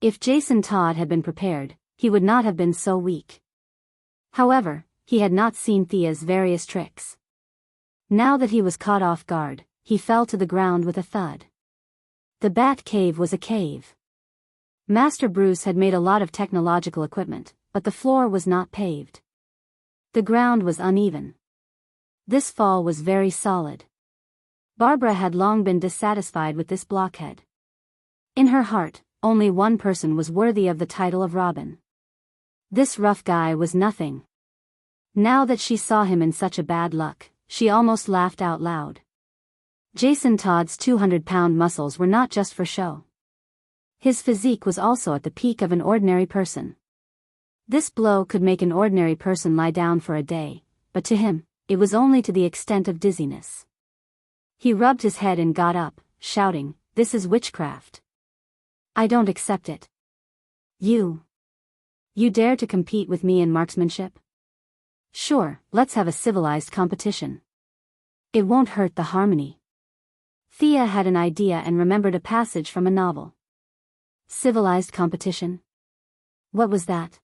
If Jason Todd had been prepared, he would not have been so weak. However, he had not seen Thea's various tricks. Now that he was caught off guard, he fell to the ground with a thud. The Bat Cave was a cave. Master Bruce had made a lot of technological equipment, but the floor was not paved. The ground was uneven. This fall was very solid. Barbara had long been dissatisfied with this blockhead. In her heart, only one person was worthy of the title of Robin. This rough guy was nothing. Now that she saw him in such a bad luck, she almost laughed out loud. Jason Todd's 200-pound muscles were not just for show. His physique was also at the peak of an ordinary person. This blow could make an ordinary person lie down for a day, but to him, it was only to the extent of dizziness. He rubbed his head and got up, shouting, "This is witchcraft. I don't accept it. You dare to compete with me in marksmanship? Sure, let's have a civilized competition. It won't hurt the harmony." Thea had an idea and remembered a passage from a novel. Civilized competition? What was that?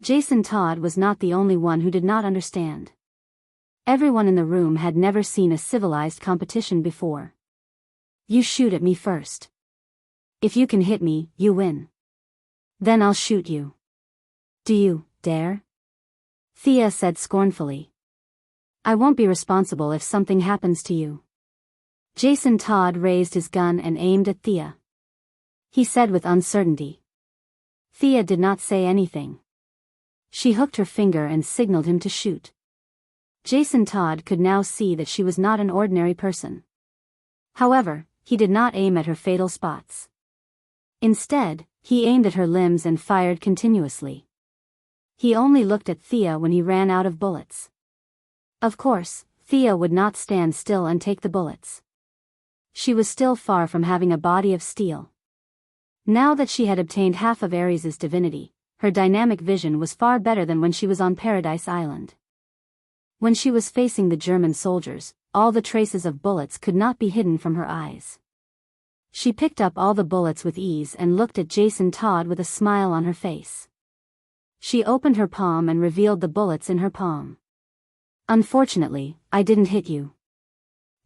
Jason Todd was not the only one who did not understand. Everyone in the room had never seen a civilized competition before. You shoot at me first. If you can hit me, you win. Then I'll shoot you. Do you dare? Thea said scornfully. I won't be responsible if something happens to you. Jason Todd raised his gun and aimed at Thea. He said with uncertainty. Thea did not say anything. She hooked her finger and signaled him to shoot. Jason Todd could now see that she was not an ordinary person. However, he did not aim at her fatal spots. Instead, he aimed at her limbs and fired continuously. He only looked at Thea when he ran out of bullets. Of course, Thea would not stand still and take the bullets. She was still far from having a body of steel. Now that she had obtained half of Ares's divinity, her dynamic vision was far better than when she was on Paradise Island. When she was facing the German soldiers, all the traces of bullets could not be hidden from her eyes. She picked up all the bullets with ease and looked at Jason Todd with a smile on her face. She opened her palm and revealed the bullets in her palm. Unfortunately, I didn't hit you.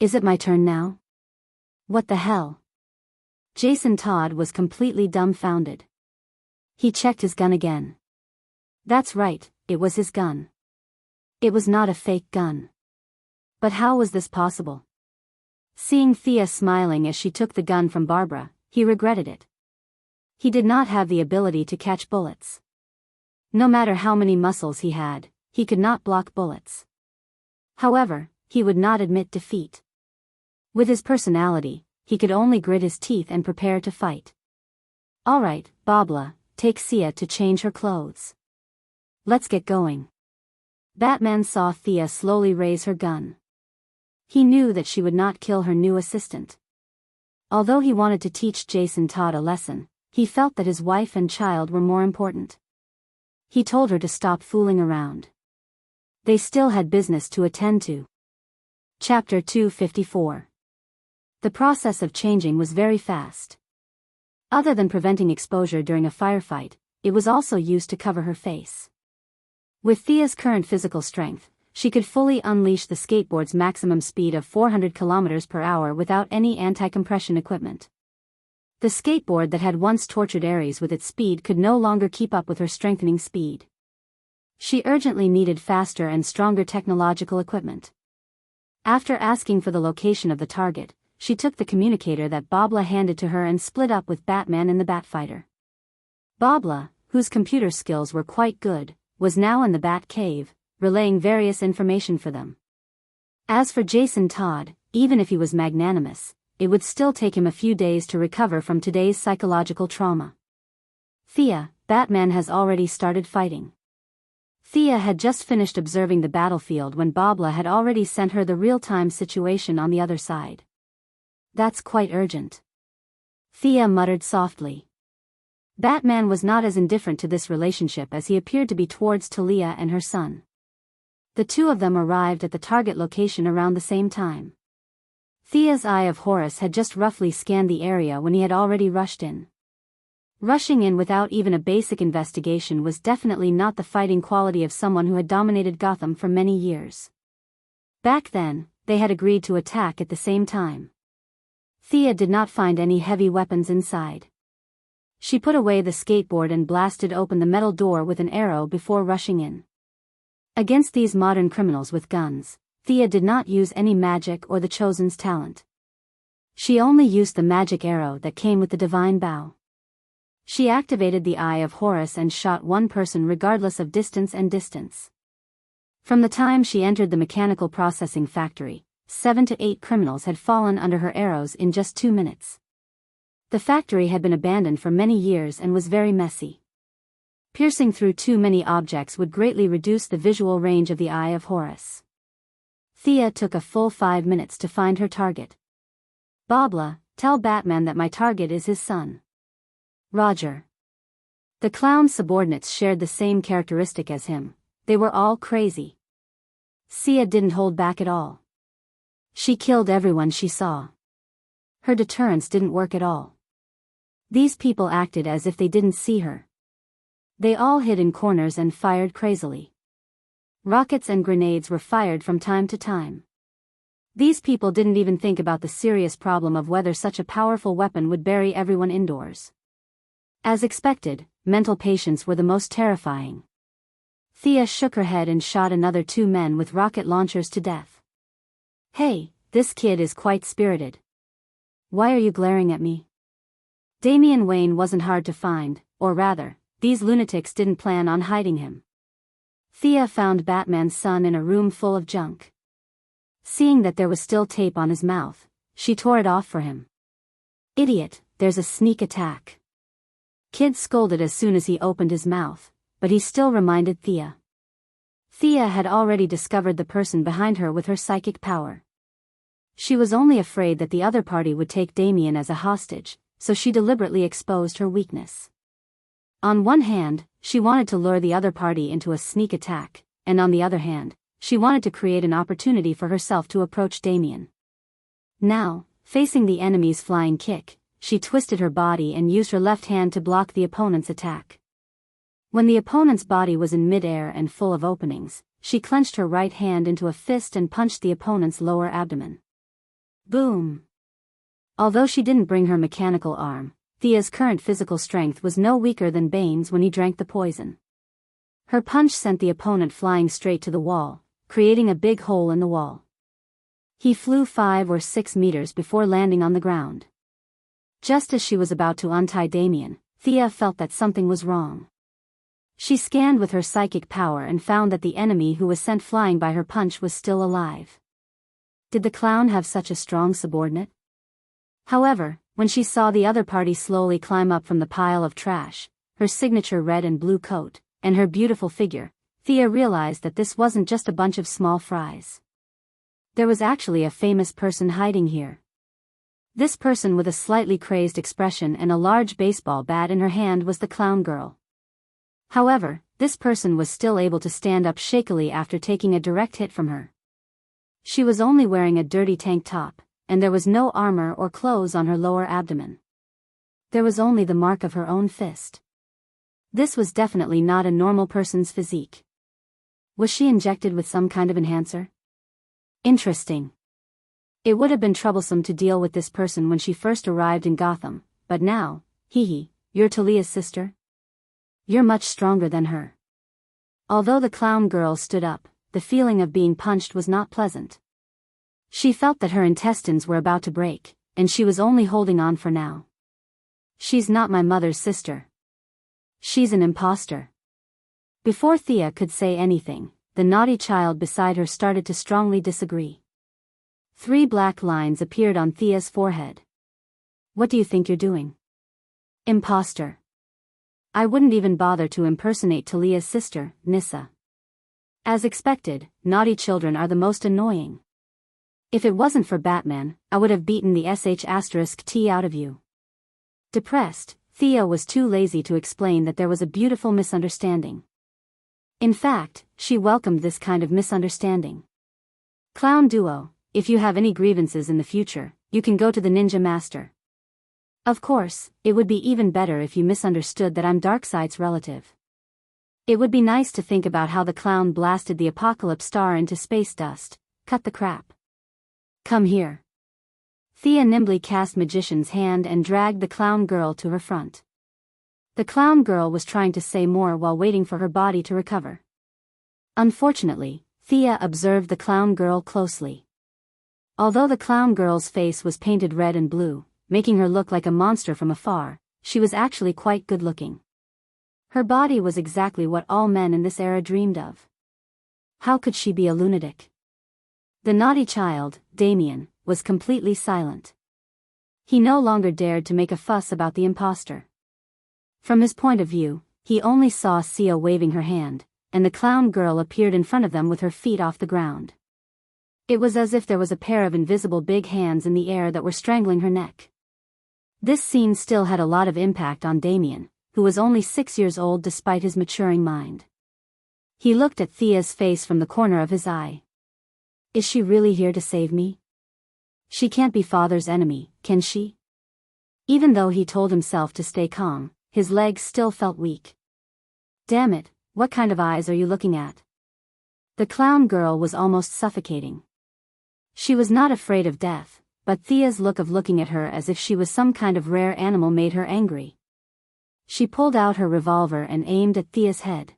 Is it my turn now? What the hell? Jason Todd was completely dumbfounded. He checked his gun again. That's right, it was his gun. It was not a fake gun. But how was this possible? Seeing Thea smiling as she took the gun from Barbara, he regretted it. He did not have the ability to catch bullets. No matter how many muscles he had, he could not block bullets. However, he would not admit defeat. With his personality, he could only grit his teeth and prepare to fight. All right, Barbara, take Thea to change her clothes. Let's get going. Batman saw Thea slowly raise her gun. He knew that she would not kill her new assistant. Although he wanted to teach Jason Todd a lesson, he felt that his wife and child were more important. He told her to stop fooling around. They still had business to attend to. Chapter 254. The process of changing was very fast. Other than preventing exposure during a firefight, it was also used to cover her face. With Thea's current physical strength, she could fully unleash the skateboard's maximum speed of 400 km per hour without any anti-compression equipment. The skateboard that had once tortured Ares with its speed could no longer keep up with her strengthening speed. She urgently needed faster and stronger technological equipment. After asking for the location of the target, she took the communicator that Barbara handed to her and split up with Batman in the Batfighter. Barbara, whose computer skills were quite good, was now in the Bat Cave, relaying various information for them. As for Jason Todd, even if he was magnanimous, it would still take him a few days to recover from today's psychological trauma. Thea, Batman has already started fighting. Thea had just finished observing the battlefield when Barbara had already sent her the real-time situation on the other side. That's quite urgent. Thea muttered softly. Batman was not as indifferent to this relationship as he appeared to be towards Talia and her son. The two of them arrived at the target location around the same time. Thea's Eye of Horus had just roughly scanned the area when he had already rushed in. Rushing in without even a basic investigation was definitely not the fighting quality of someone who had dominated Gotham for many years. Back then, they had agreed to attack at the same time. Thea did not find any heavy weapons inside. She put away the skateboard and blasted open the metal door with an arrow before rushing in. Against these modern criminals with guns, Thea did not use any magic or the Chosen's talent. She only used the magic arrow that came with the divine bow. She activated the Eye of Horus and shot one person regardless of distance and distance. From the time she entered the mechanical processing factory, 7 to 8 criminals had fallen under her arrows in just 2 minutes. The factory had been abandoned for many years and was very messy. Piercing through too many objects would greatly reduce the visual range of the Eye of Horus. Thea took a full 5 minutes to find her target. Barbara, tell Batman that my target is his son. Roger. The clown's subordinates shared the same characteristic as him. They were all crazy. Thea didn't hold back at all. She killed everyone she saw. Her deterrence didn't work at all. These people acted as if they didn't see her. They all hid in corners and fired crazily. Rockets and grenades were fired from time to time. These people didn't even think about the serious problem of whether such a powerful weapon would bury everyone indoors. As expected, mental patients were the most terrifying. Thea shook her head and shot another 2 men with rocket launchers to death. Hey, this kid is quite spirited. Why are you glaring at me? Damian Wayne wasn't hard to find, or rather, these lunatics didn't plan on hiding him. Thea found Batman's son in a room full of junk. Seeing that there was still tape on his mouth, she tore it off for him. Idiot, there's a sneak attack. Kid scolded as soon as he opened his mouth, but he still reminded Thea. Thea had already discovered the person behind her with her psychic power. She was only afraid that the other party would take Damian as a hostage, so she deliberately exposed her weakness. On one hand, she wanted to lure the other party into a sneak attack, and on the other hand, she wanted to create an opportunity for herself to approach Damian. Now, facing the enemy's flying kick, she twisted her body and used her left hand to block the opponent's attack. When the opponent's body was in midair and full of openings, she clenched her right hand into a fist and punched the opponent's lower abdomen. Boom! Although she didn't bring her mechanical arm, Thea's current physical strength was no weaker than Bane's when he drank the poison. Her punch sent the opponent flying straight to the wall, creating a big hole in the wall. He flew 5 or 6 meters before landing on the ground. Just as she was about to untie Damian, Thea felt that something was wrong. She scanned with her psychic power and found that the enemy who was sent flying by her punch was still alive. Did the clown have such a strong subordinate? However, when she saw the other party slowly climb up from the pile of trash, her signature red and blue coat, and her beautiful figure, Thea realized that this wasn't just a bunch of small fries. There was actually a famous person hiding here. This person with a slightly crazed expression and a large baseball bat in her hand was the clown girl. However, this person was still able to stand up shakily after taking a direct hit from her. She was only wearing a dirty tank top, and there was no armor or clothes on her lower abdomen. There was only the mark of her own fist. This was definitely not a normal person's physique. Was she injected with some kind of enhancer? Interesting. It would have been troublesome to deal with this person when she first arrived in Gotham, but now, you're Talia's sister? You're much stronger than her. Although the clown girl stood up, the feeling of being punched was not pleasant. She felt that her intestines were about to break, and she was only holding on for now. She's not my mother's sister. She's an imposter. Before Thea could say anything, the naughty child beside her started to strongly disagree. 3 black lines appeared on Thea's forehead. What do you think you're doing? Imposter. I wouldn't even bother to impersonate Talia's sister, Nissa. As expected, naughty children are the most annoying. If it wasn't for Batman, I would have beaten the sh*t out of you. Depressed, Thea was too lazy to explain that there was a beautiful misunderstanding. In fact, she welcomed this kind of misunderstanding. Clown duo, if you have any grievances in the future, you can go to the Ninja Master. Of course, it would be even better if you misunderstood that I'm Darkseid's relative. It would be nice to think about how the clown blasted the Apocalypse Star into space dust. Cut the crap. Come here. Thea nimbly cast Magician's hand and dragged the clown girl to her front. The clown girl was trying to say more while waiting for her body to recover. Unfortunately, Thea observed the clown girl closely. Although the clown girl's face was painted red and blue, making her look like a monster from afar, she was actually quite good-looking. Her body was exactly what all men in this era dreamed of. How could she be a lunatic? The naughty child, Damian, was completely silent. He no longer dared to make a fuss about the imposter. From his point of view, he only saw Sia waving her hand, and the clown girl appeared in front of them with her feet off the ground. It was as if there was a pair of invisible big hands in the air that were strangling her neck. This scene still had a lot of impact on Damian, who was only 6 years old despite his maturing mind. He looked at Thea's face from the corner of his eye. Is she really here to save me? She can't be father's enemy, can she? Even though he told himself to stay calm, his legs still felt weak. Damn it, what kind of eyes are you looking at? The clown girl was almost suffocating. She was not afraid of death, but Thea's look of looking at her as if she was some kind of rare animal made her angry. She pulled out her revolver and aimed at Thea's head.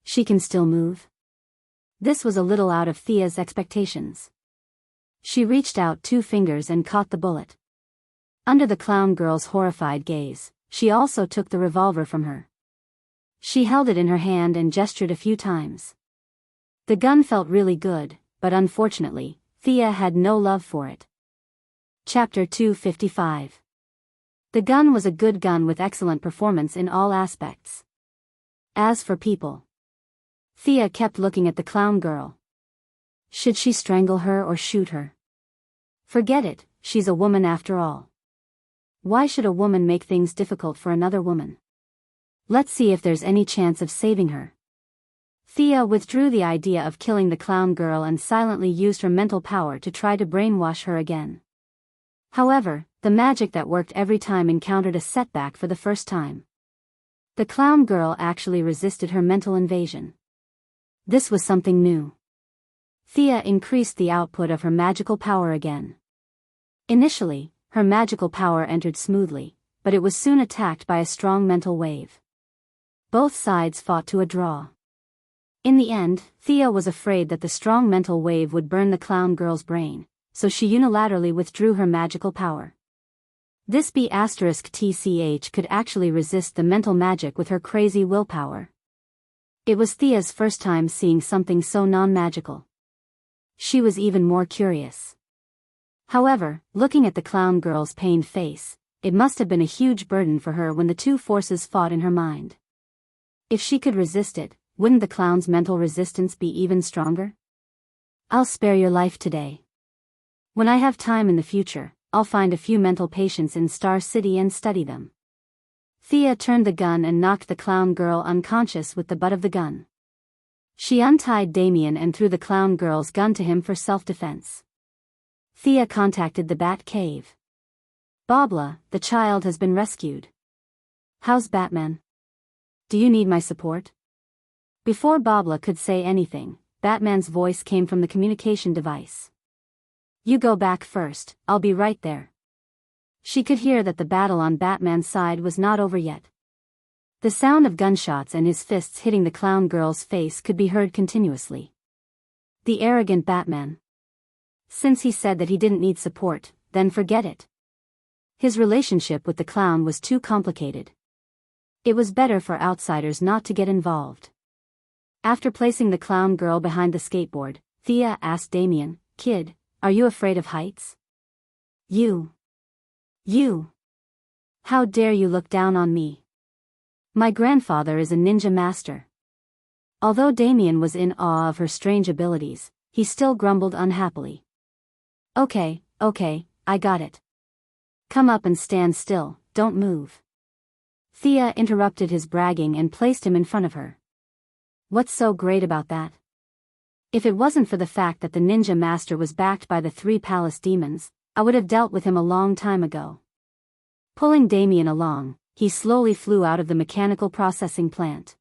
She can still move? This was a little out of Thea's expectations. She reached out 2 fingers and caught the bullet. Under the clown girl's horrified gaze, she also took the revolver from her. She held it in her hand and gestured a few times. The gun felt really good, but unfortunately, Thea had no love for it. Chapter 255. The gun was a good gun with excellent performance in all aspects. As for people, Thea kept looking at the clown girl. Should she strangle her or shoot her? Forget it, she's a woman after all. Why should a woman make things difficult for another woman? Let's see if there's any chance of saving her. Thea withdrew the idea of killing the clown girl and silently used her mental power to try to brainwash her again. However, the magic that worked every time encountered a setback for the first time. The clown girl actually resisted her mental invasion. This was something new. Thea increased the output of her magical power again. Initially, her magical power entered smoothly, but it was soon attacked by a strong mental wave. Both sides fought to a draw. In the end, Thea was afraid that the strong mental wave would burn the clown girl's brain, so she unilaterally withdrew her magical power. This B*TCH could actually resist the mental magic with her crazy willpower. It was Thea's first time seeing something so non-magical. She was even more curious. However, looking at the clown girl's pained face, it must have been a huge burden for her when the two forces fought in her mind. If she could resist it, wouldn't the clown's mental resistance be even stronger? I'll spare your life today. When I have time in the future, I'll find a few mental patients in Star City and study them. Thea turned the gun and knocked the clown girl unconscious with the butt of the gun. She untied Damien and threw the clown girl's gun to him for self-defense. Thea contacted the Bat Cave. Babla, the child has been rescued. How's Batman? Do you need my support? Before Babla could say anything, Batman's voice came from the communication device. You go back first, I'll be right there. She could hear that the battle on Batman's side was not over yet. The sound of gunshots and his fists hitting the clown girl's face could be heard continuously. The arrogant Batman. Since he said that he didn't need support, then forget it. His relationship with the clown was too complicated. It was better for outsiders not to get involved. After placing the clown girl behind the skateboard, Thea asked Damien, "Kid, are you afraid of heights?" You. How dare you look down on me? My grandfather is a ninja master." Although Damien was in awe of her strange abilities, he still grumbled unhappily. Okay, I got it. Come up and stand still, don't move." Thea interrupted his bragging and placed him in front of her. What's so great about that? If it wasn't for the fact that the ninja master was backed by the 3 palace demons, I would have dealt with him a long time ago. Pulling Damien along, he slowly flew out of the mechanical processing plant.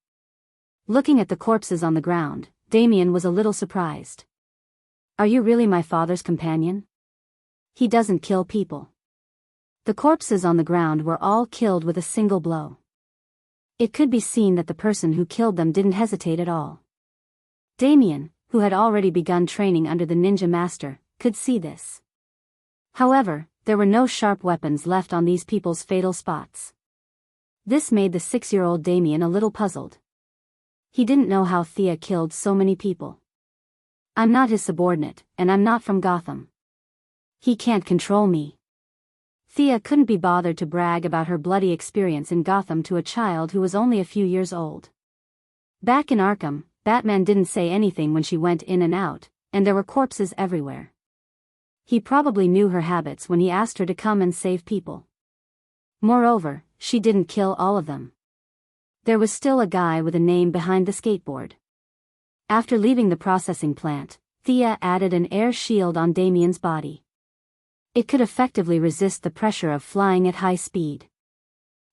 Looking at the corpses on the ground, Damien was a little surprised. Are you really my father's companion? He doesn't kill people. The corpses on the ground were all killed with a single blow. It could be seen that the person who killed them didn't hesitate at all. Damien, who had already begun training under the ninja master, could see this. However, there were no sharp weapons left on these people's fatal spots. This made the 6-year-old Damien a little puzzled. He didn't know how Thea killed so many people. I'm not his subordinate, and I'm not from Gotham. He can't control me. Thea couldn't be bothered to brag about her bloody experience in Gotham to a child who was only a few years old. Back in Arkham, Batman didn't say anything when she went in and out, and there were corpses everywhere. He probably knew her habits when he asked her to come and save people. Moreover, she didn't kill all of them. There was still a guy with a name behind the skateboard. After leaving the processing plant, Thea added an air shield on Damien's body. It could effectively resist the pressure of flying at high speed.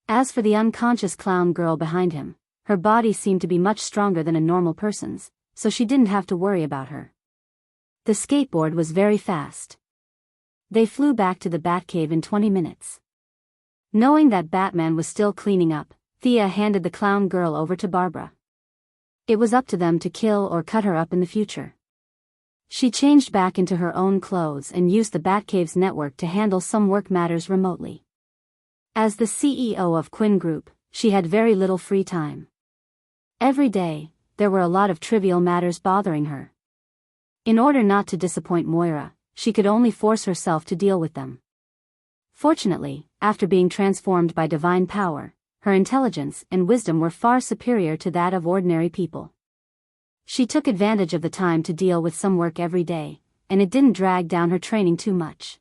As for the unconscious clown girl behind him, her body seemed to be much stronger than a normal person's, so she didn't have to worry about her. The skateboard was very fast. They flew back to the Batcave in 20 minutes. Knowing that Batman was still cleaning up, Thea handed the clown girl over to Barbara. It was up to them to kill or cut her up in the future. She changed back into her own clothes and used the Batcave's network to handle some work matters remotely. As the CEO of Quinn Group, she had very little free time. Every day, there were a lot of trivial matters bothering her. In order not to disappoint Moira, she could only force herself to deal with them. Fortunately, after being transformed by divine power, her intelligence and wisdom were far superior to that of ordinary people. She took advantage of the time to deal with some work every day, and it didn't drag down her training too much.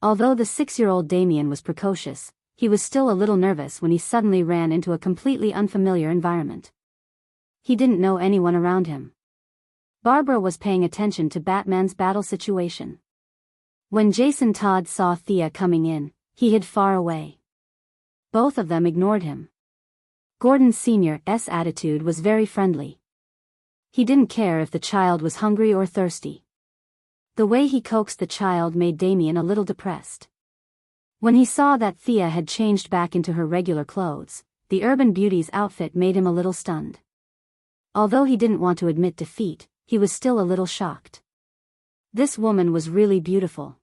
Although the 6-year-old Damien was precocious, he was still a little nervous when he suddenly ran into a completely unfamiliar environment. He didn't know anyone around him. Barbara was paying attention to Batman's battle situation. When Jason Todd saw Thea coming in, he hid far away. Both of them ignored him. Gordon Sr.'s attitude was very friendly. He didn't care if the child was hungry or thirsty. The way he coaxed the child made Damien a little depressed. When he saw that Thea had changed back into her regular clothes, the urban beauty's outfit made him a little stunned. Although he didn't want to admit defeat, he was still a little shocked. This woman was really beautiful.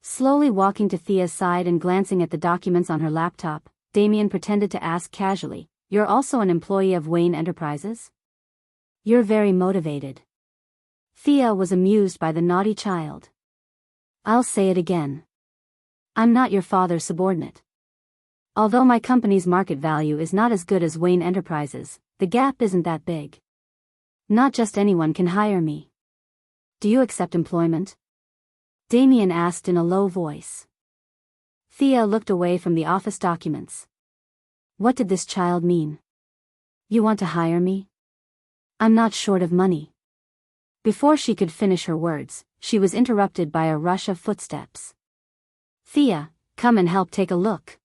Slowly walking to Thea's side and glancing at the documents on her laptop, Damien pretended to ask casually, "You're also an employee of Wayne Enterprises? You're very motivated." Thea was amused by the naughty child. "I'll say it again. I'm not your father's subordinate. Although my company's market value is not as good as Wayne Enterprises, the gap isn't that big. Not just anyone can hire me. Do you accept employment?" Damien asked in a low voice. Thea looked away from the office documents. What did this child mean? "You want to hire me? I'm not short of money." Before she could finish her words, she was interrupted by a rush of footsteps. "Thea, come and help take a look."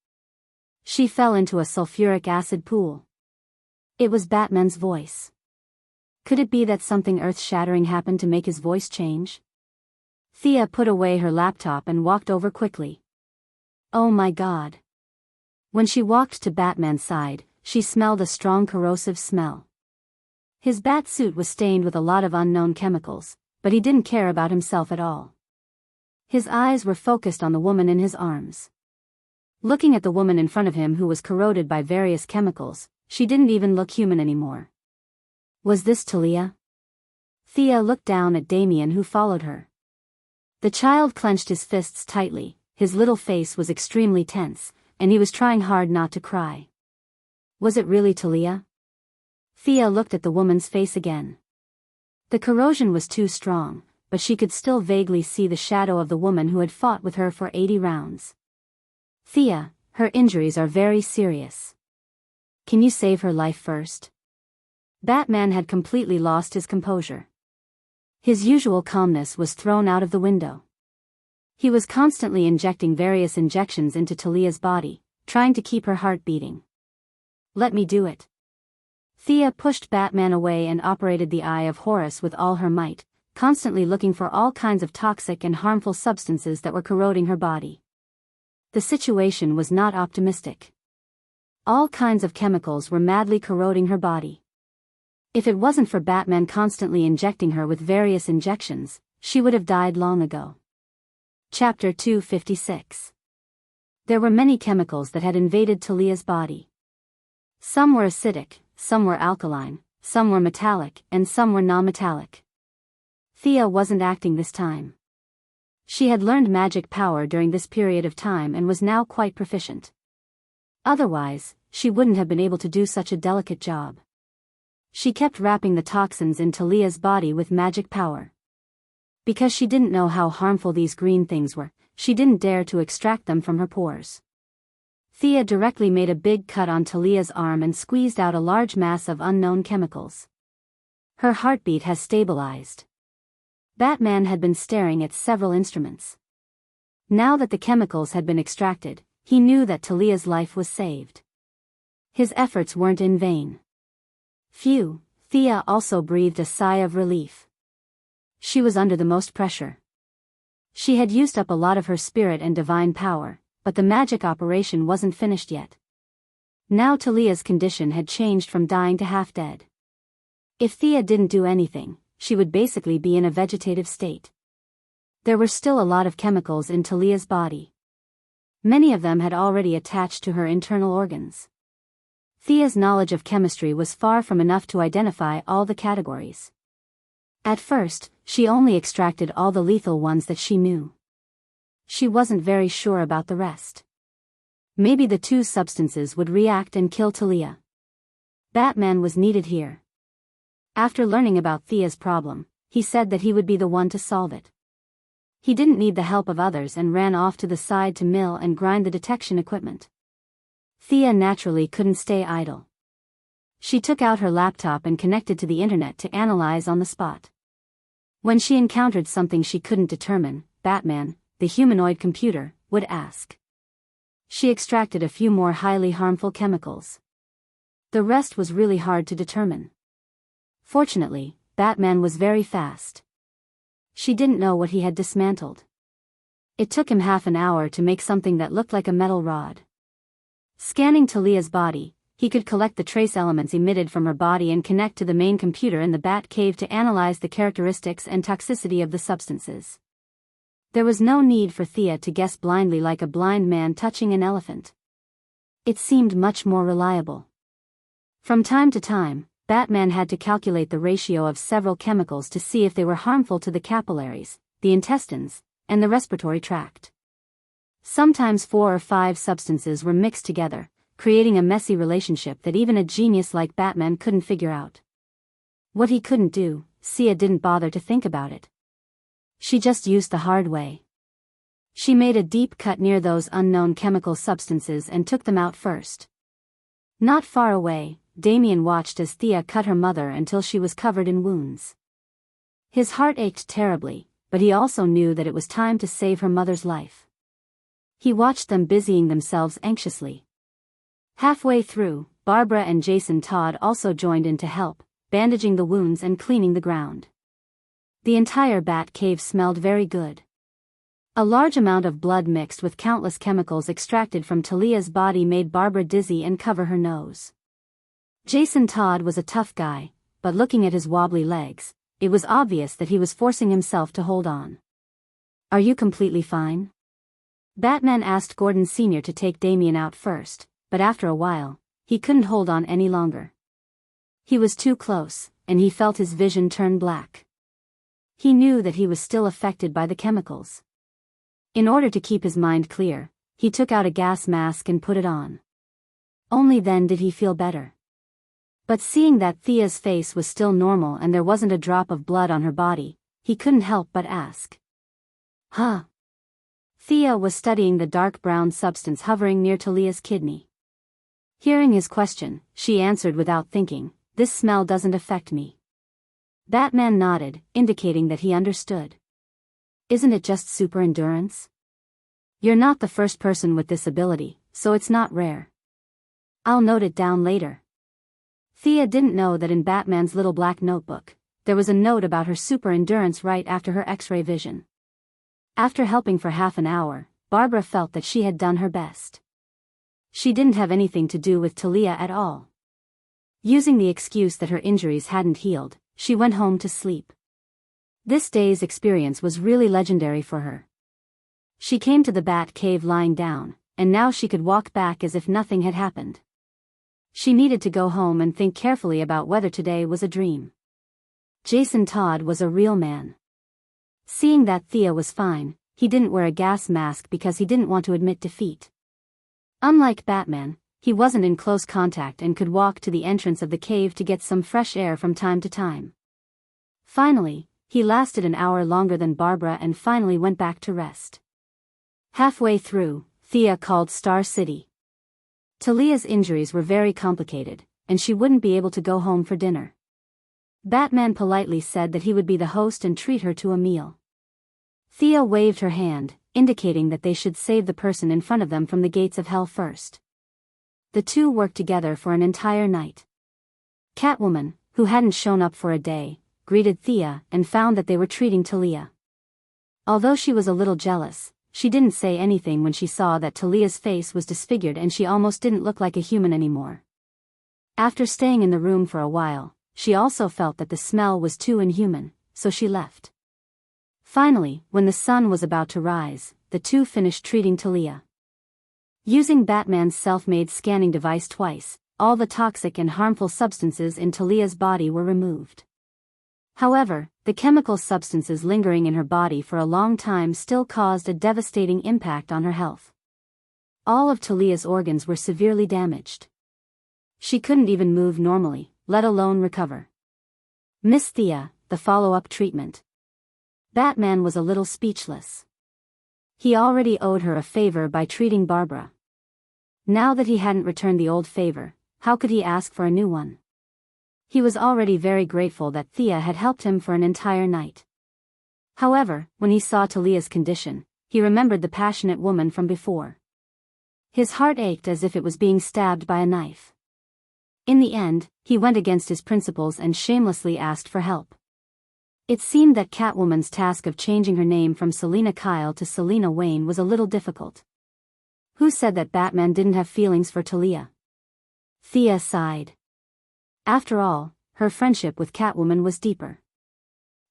She fell into a sulfuric acid pool. It was Batman's voice. Could it be that something earth-shattering happened to make his voice change? Thea put away her laptop and walked over quickly. Oh my God. When she walked to Batman's side, she smelled a strong corrosive smell. His bat suit was stained with a lot of unknown chemicals, but he didn't care about himself at all. His eyes were focused on the woman in his arms. Looking at the woman in front of him who was corroded by various chemicals, she didn't even look human anymore. Was this Talia? Thea looked down at Damien, who followed her. The child clenched his fists tightly, his little face was extremely tense, and he was trying hard not to cry. Was it really Talia? Thea looked at the woman's face again. The corrosion was too strong, but she could still vaguely see the shadow of the woman who had fought with her for 80 rounds. Thea, her injuries are very serious. Can you save her life first? Batman had completely lost his composure. His usual calmness was thrown out of the window. He was constantly injecting various injections into Talia's body, trying to keep her heart beating. Let me do it. Thea pushed Batman away and operated the Eye of Horus with all her might, constantly looking for all kinds of toxic and harmful substances that were corroding her body. The situation was not optimistic. All kinds of chemicals were madly corroding her body. If it wasn't for Batman constantly injecting her with various injections, she would have died long ago. Chapter 256. There were many chemicals that had invaded Talia's body. Some were acidic, some were alkaline, some were metallic, and some were non-metallic. Thea wasn't acting this time. She had learned magic power during this period of time and was now quite proficient. Otherwise, she wouldn't have been able to do such a delicate job. She kept wrapping the toxins in Talia's body with magic power. Because she didn't know how harmful these green things were, she didn't dare to extract them from her pores. Thea directly made a big cut on Talia's arm and squeezed out a large mass of unknown chemicals. Her heartbeat has stabilized. Batman had been staring at several instruments. Now that the chemicals had been extracted, he knew that Talia's life was saved. His efforts weren't in vain. Phew, Thea also breathed a sigh of relief. She was under the most pressure. She had used up a lot of her spirit and divine power, but the magic operation wasn't finished yet. Now Talia's condition had changed from dying to half dead. If Thea didn't do anything, she would basically be in a vegetative state. There were still a lot of chemicals in Talia's body. Many of them had already attached to her internal organs. Thea's knowledge of chemistry was far from enough to identify all the categories. At first, she only extracted all the lethal ones that she knew. She wasn't very sure about the rest. Maybe the two substances would react and kill Talia. Batman was needed here. After learning about Thea's problem, he said that he would be the one to solve it. He didn't need the help of others and ran off to the side to mill and grind the detection equipment. Thea naturally couldn't stay idle. She took out her laptop and connected to the internet to analyze on the spot. When she encountered something she couldn't determine, Batman, the humanoid computer, would ask. She extracted a few more highly harmful chemicals. The rest was really hard to determine. Fortunately, Batman was very fast. She didn't know what he had dismantled. It took him half an hour to make something that looked like a metal rod. Scanning Talia's body, he could collect the trace elements emitted from her body and connect to the main computer in the Bat Cave to analyze the characteristics and toxicity of the substances. There was no need for Thea to guess blindly like a blind man touching an elephant. It seemed much more reliable. From time to time, Batman had to calculate the ratio of several chemicals to see if they were harmful to the capillaries, the intestines, and the respiratory tract. Sometimes 4 or 5 substances were mixed together, creating a messy relationship that even a genius like Batman couldn't figure out. What he couldn't do, Thea didn't bother to think about it. She just used the hard way. She made a deep cut near those unknown chemical substances and took them out first. Not far away, Damien watched as Thea cut her mother until she was covered in wounds. His heart ached terribly, but he also knew that it was time to save her mother's life. He watched them busying themselves anxiously. Halfway through, Barbara and Jason Todd also joined in to help, bandaging the wounds and cleaning the ground. The entire Bat Cave smelled very good. A large amount of blood mixed with countless chemicals extracted from Talia's body made Barbara dizzy and cover her nose. Jason Todd was a tough guy, but looking at his wobbly legs, it was obvious that he was forcing himself to hold on. "Are you completely fine?" Batman asked Gordon Sr. to take Damien out first, but after a while, he couldn't hold on any longer. He was too close, and he felt his vision turn black. He knew that he was still affected by the chemicals. In order to keep his mind clear, he took out a gas mask and put it on. Only then did he feel better. But seeing that Thea's face was still normal and there wasn't a drop of blood on her body, he couldn't help but ask. "Huh?" Thea was studying the dark brown substance hovering near Talia's kidney. Hearing his question, she answered without thinking, "This smell doesn't affect me." Batman nodded, indicating that he understood. "Isn't it just super endurance? You're not the first person with this ability, so it's not rare. I'll note it down later." Thea didn't know that in Batman's little black notebook, there was a note about her super endurance right after her X-ray vision. After helping for half an hour, Barbara felt that she had done her best. She didn't have anything to do with Talia at all. Using the excuse that her injuries hadn't healed, she went home to sleep. This day's experience was really legendary for her. She came to the Bat Cave lying down, and now she could walk back as if nothing had happened. She needed to go home and think carefully about whether today was a dream. Jason Todd was a real man. Seeing that Thea was fine, he didn't wear a gas mask because he didn't want to admit defeat. Unlike Batman, he wasn't in close contact and could walk to the entrance of the cave to get some fresh air from time to time. Finally, he lasted an hour longer than Barbara and finally went back to rest. Halfway through, Thea called Star City. Talia's injuries were very complicated, and she wouldn't be able to go home for dinner. Batman politely said that he would be the host and treat her to a meal. Thea waved her hand, indicating that they should save the person in front of them from the gates of hell first. The two worked together for an entire night. Catwoman, who hadn't shown up for a day, greeted Thea and found that they were treating Talia. Although she was a little jealous, she didn't say anything when she saw that Talia's face was disfigured and she almost didn't look like a human anymore. After staying in the room for a while, she also felt that the smell was too inhuman, so she left. Finally, when the sun was about to rise, the two finished treating Talia. Using Batman's self-made scanning device twice, all the toxic and harmful substances in Talia's body were removed. However, the chemical substances lingering in her body for a long time still caused a devastating impact on her health. All of Talia's organs were severely damaged. She couldn't even move normally, let alone recover. Miss Thea, the follow-up treatment. Batman was a little speechless. He already owed her a favor by treating Barbara. Now that he hadn't returned the old favor, how could he ask for a new one? He was already very grateful that Thea had helped him for an entire night. However, when he saw Talia's condition, he remembered the passionate woman from before. His heart ached as if it was being stabbed by a knife. In the end, he went against his principles and shamelessly asked for help. It seemed that Catwoman's task of changing her name from Selina Kyle to Selina Wayne was a little difficult. Who said that Batman didn't have feelings for Talia? Thea sighed. After all, her friendship with Catwoman was deeper.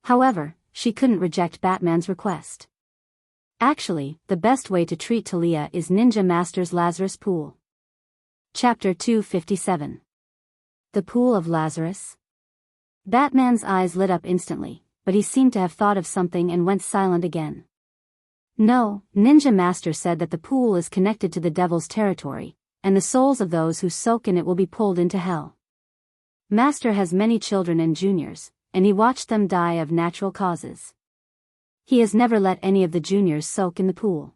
However, she couldn't reject Batman's request. Actually, the best way to treat Talia is Ninja Master's Lazarus Pool. Chapter 257. The Pool of Lazarus? Batman's eyes lit up instantly, but he seemed to have thought of something and went silent again. No, Ninja Master said that the pool is connected to the devil's territory, and the souls of those who soak in it will be pulled into hell. Master has many children and juniors, and he watched them die of natural causes. He has never let any of the juniors soak in the pool.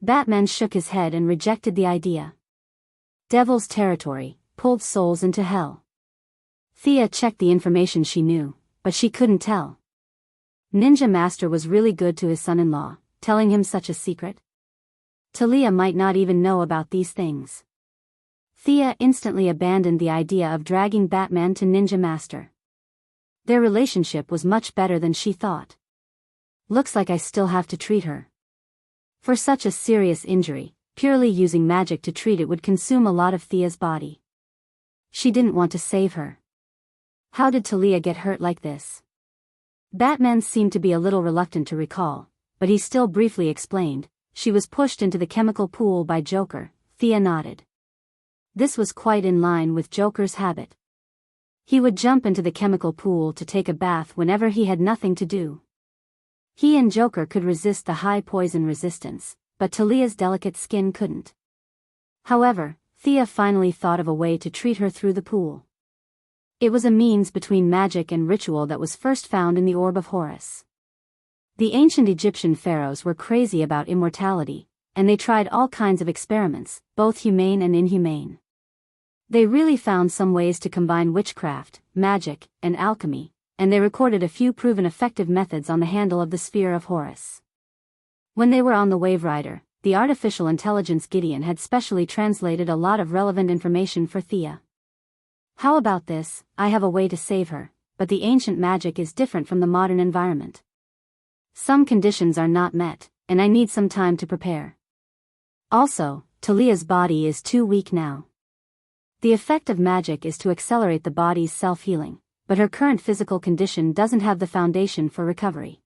Batman shook his head and rejected the idea. Devil's territory, pulled souls into hell. Thea checked the information she knew, but she couldn't tell. Ninja Master was really good to his son-in-law, telling him such a secret. Talia might not even know about these things. Thea instantly abandoned the idea of dragging Batman to Ninja Master. Their relationship was much better than she thought. Looks like I still have to treat her. For such a serious injury, purely using magic to treat it would consume a lot of Thea's body. She didn't want to save her. How did Talia get hurt like this? Batman seemed to be a little reluctant to recall, but he still briefly explained. She was pushed into the chemical pool by Joker. Thea nodded. This was quite in line with Joker's habit. He would jump into the chemical pool to take a bath whenever he had nothing to do. He and Joker could resist the high poison resistance, but Talia's delicate skin couldn't. However, Thea finally thought of a way to treat her through the pool. It was a means between magic and ritual that was first found in the Orb of Horus. The ancient Egyptian pharaohs were crazy about immortality, and they tried all kinds of experiments, both humane and inhumane. They really found some ways to combine witchcraft, magic, and alchemy, and they recorded a few proven effective methods on the handle of the Sphere of Horus. When they were on the Wave Rider, the artificial intelligence Gideon had specially translated a lot of relevant information for Thea. How about this? I have a way to save her, but the ancient magic is different from the modern environment. Some conditions are not met, and I need some time to prepare. Also, Talia's body is too weak now. The effect of magic is to accelerate the body's self-healing, but her current physical condition doesn't have the foundation for recovery.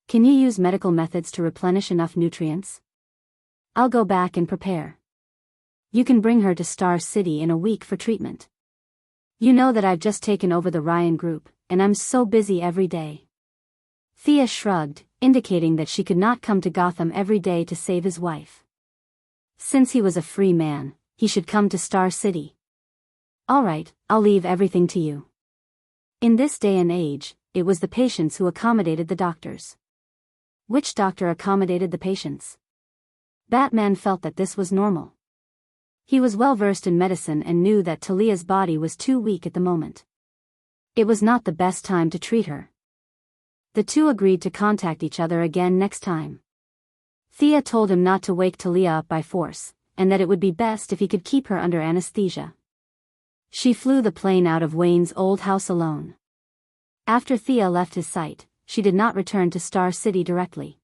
Can you use medical methods to replenish enough nutrients? I'll go back and prepare. You can bring her to Star City in a week for treatment. You know that I've just taken over the Ryan Group, and I'm so busy every day. Thea shrugged, indicating that she could not come to Gotham every day to save his wife. Since he was a free man, he should come to Star City. All right, I'll leave everything to you. In this day and age, it was the patients who accommodated the doctors. Which doctor accommodated the patients? Batman felt that this was normal. He was well versed in medicine and knew that Talia's body was too weak at the moment. It was not the best time to treat her. The two agreed to contact each other again next time. Thea told him not to wake Talia up by force, and that it would be best if he could keep her under anesthesia. She flew the plane out of Wayne's old house alone. After Thea left his sight, she did not return to Star City directly.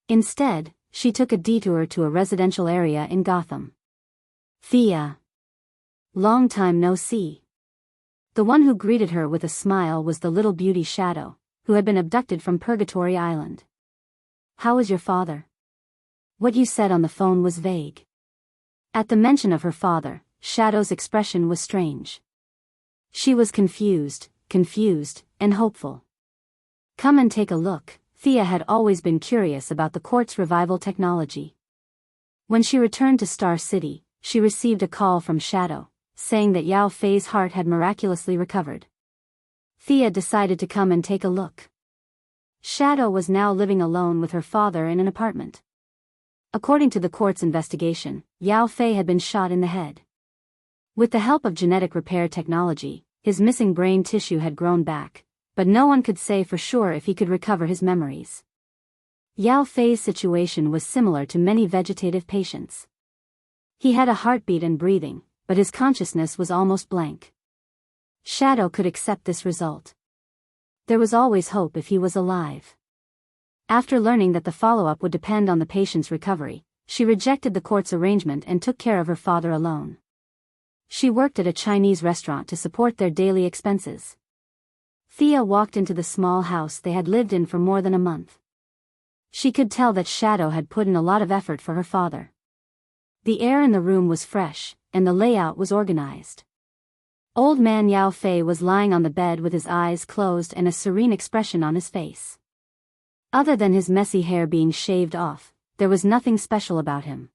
Instead, she took a detour to a residential area in Gotham. Thea. Long time no see. The one who greeted her with a smile was the little beauty Shadow, who had been abducted from Purgatory Island. "How is your father?" What you said on the phone was vague. At the mention of her father, Shadow's expression was strange. She was confused, and hopeful. Come and take a look. Thea had always been curious about the quartz revival technology. When she returned to Star City, she received a call from Shadow, saying that Yao Fei's heart had miraculously recovered. Thea decided to come and take a look. Shadow was now living alone with her father in an apartment. According to the quartz investigation, Yao Fei had been shot in the head. With the help of genetic repair technology, his missing brain tissue had grown back, but no one could say for sure if he could recover his memories. Yao Fei's situation was similar to many vegetative patients. He had a heartbeat and breathing, but his consciousness was almost blank. Shadow could accept this result. There was always hope if he was alive. After learning that the follow-up would depend on the patient's recovery, she rejected the quartz arrangement and took care of her father alone. She worked at a Chinese restaurant to support their daily expenses. Thea walked into the small house they had lived in for more than a month. She could tell that Shadow had put in a lot of effort for her father. The air in the room was fresh, and the layout was organized. Old man Yao Fei was lying on the bed with his eyes closed and a serene expression on his face. Other than his messy hair being shaved off, there was nothing special about him.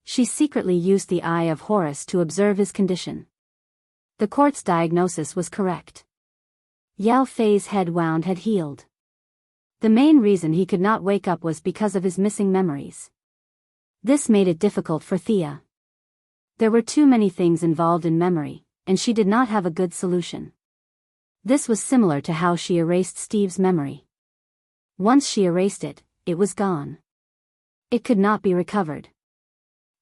She secretly used the Eye of Horus to observe his condition. The quartz diagnosis was correct. Yao Fei's head wound had healed. The main reason he could not wake up was because of his missing memories. This made it difficult for Thea. There were too many things involved in memory, and she did not have a good solution. This was similar to how she erased Steve's memory. Once she erased it, it was gone. It could not be recovered.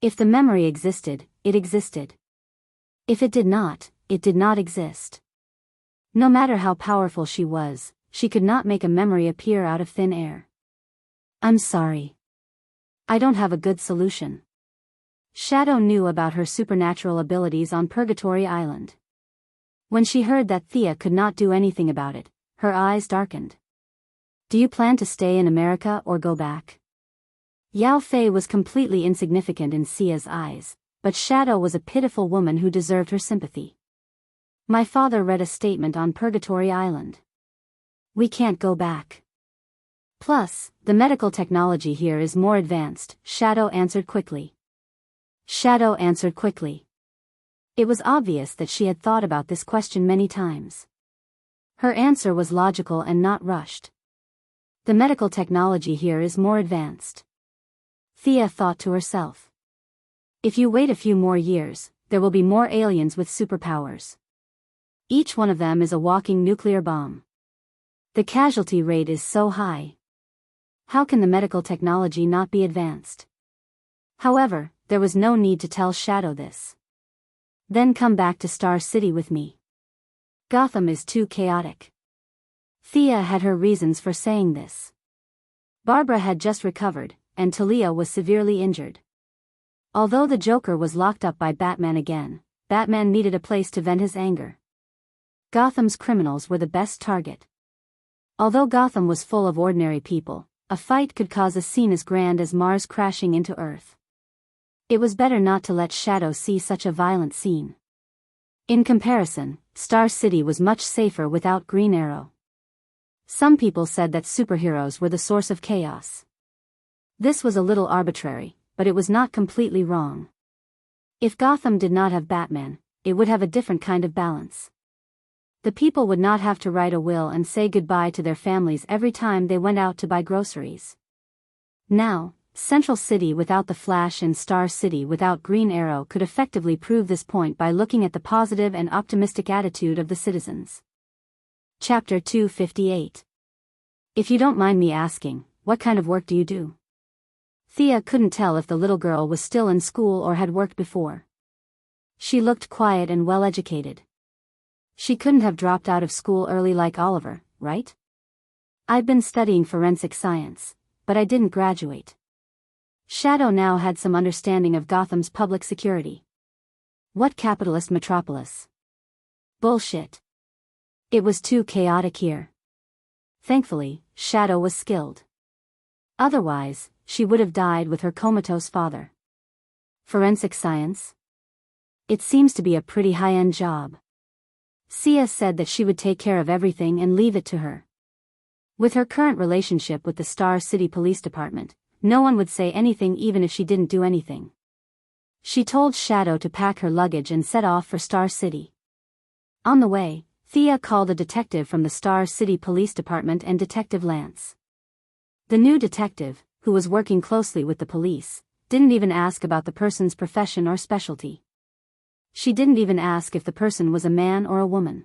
If the memory existed, it existed. If it did not exist. No matter how powerful she was, she could not make a memory appear out of thin air. "I'm sorry. I don't have a good solution." Shadow knew about her supernatural abilities on Purgatory Island. When she heard that Thea could not do anything about it, her eyes darkened. "Do you plan to stay in America or go back?" Yao Fei was completely insignificant in Thea's eyes, but Shadow was a pitiful woman who deserved her sympathy. "My father read a statement on Purgatory Island. We can't go back. Plus, the medical technology here is more advanced," Shadow answered quickly. It was obvious that she had thought about this question many times. Her answer was logical and not rushed. "The medical technology here is more advanced." Thea thought to herself. If you wait a few more years, there will be more aliens with superpowers. Each one of them is a walking nuclear bomb. The casualty rate is so high. How can the medical technology not be advanced? However, there was no need to tell Shadow this. "Then come back to Star City with me. Gotham is too chaotic." Thea had her reasons for saying this. Barbara had just recovered, and Talia was severely injured. Although the Joker was locked up by Batman again, Batman needed a place to vent his anger. Gotham's criminals were the best target. Although Gotham was full of ordinary people, a fight could cause a scene as grand as Mars crashing into Earth. It was better not to let Shadow see such a violent scene. In comparison, Star City was much safer without Green Arrow. Some people said that superheroes were the source of chaos. This was a little arbitrary, but it was not completely wrong. If Gotham did not have Batman, it would have a different kind of balance. The people would not have to write a will and say goodbye to their families every time they went out to buy groceries. Now, Central City without the Flash and Star City without Green Arrow could effectively prove this point by looking at the positive and optimistic attitude of the citizens. Chapter 258. If you don't mind me asking, what kind of work do you do? Thea couldn't tell if the little girl was still in school or had worked before. She looked quiet and well-educated. She couldn't have dropped out of school early like Oliver, right? "I've been studying forensic science, but I didn't graduate." Shadow now had some understanding of Gotham's public security. What capitalist metropolis? Bullshit. It was too chaotic here. Thankfully, Shadow was skilled. Otherwise, she would have died with her comatose father. Forensic science? It seems to be a pretty high-end job. Sia said that she would take care of everything and leave it to her. With her current relationship with the Star City Police Department, no one would say anything even if she didn't do anything. She told Shadow to pack her luggage and set off for Star City. On the way, Thea called a detective from the Star City Police Department and Detective Lance. The new detective, who was working closely with the police, didn't even ask about the person's profession or specialty. She didn't even ask if the person was a man or a woman.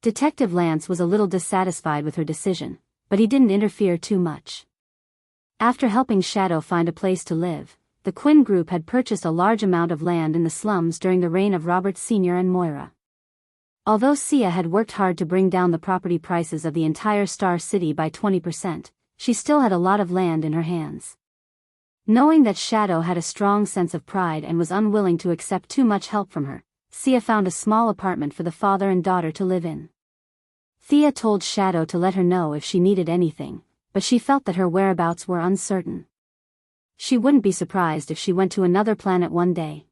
Detective Lance was a little dissatisfied with her decision, but he didn't interfere too much. After helping Shadow find a place to live, the Quinn group had purchased a large amount of land in the slums during the reign of Robert Sr. and Moira. Although Sia had worked hard to bring down the property prices of the entire Star City by 20%, she still had a lot of land in her hands. Knowing that Shadow had a strong sense of pride and was unwilling to accept too much help from her, Sia found a small apartment for the father and daughter to live in. Thea told Shadow to let her know if she needed anything, but she felt that her whereabouts were uncertain. She wouldn't be surprised if she went to another planet one day.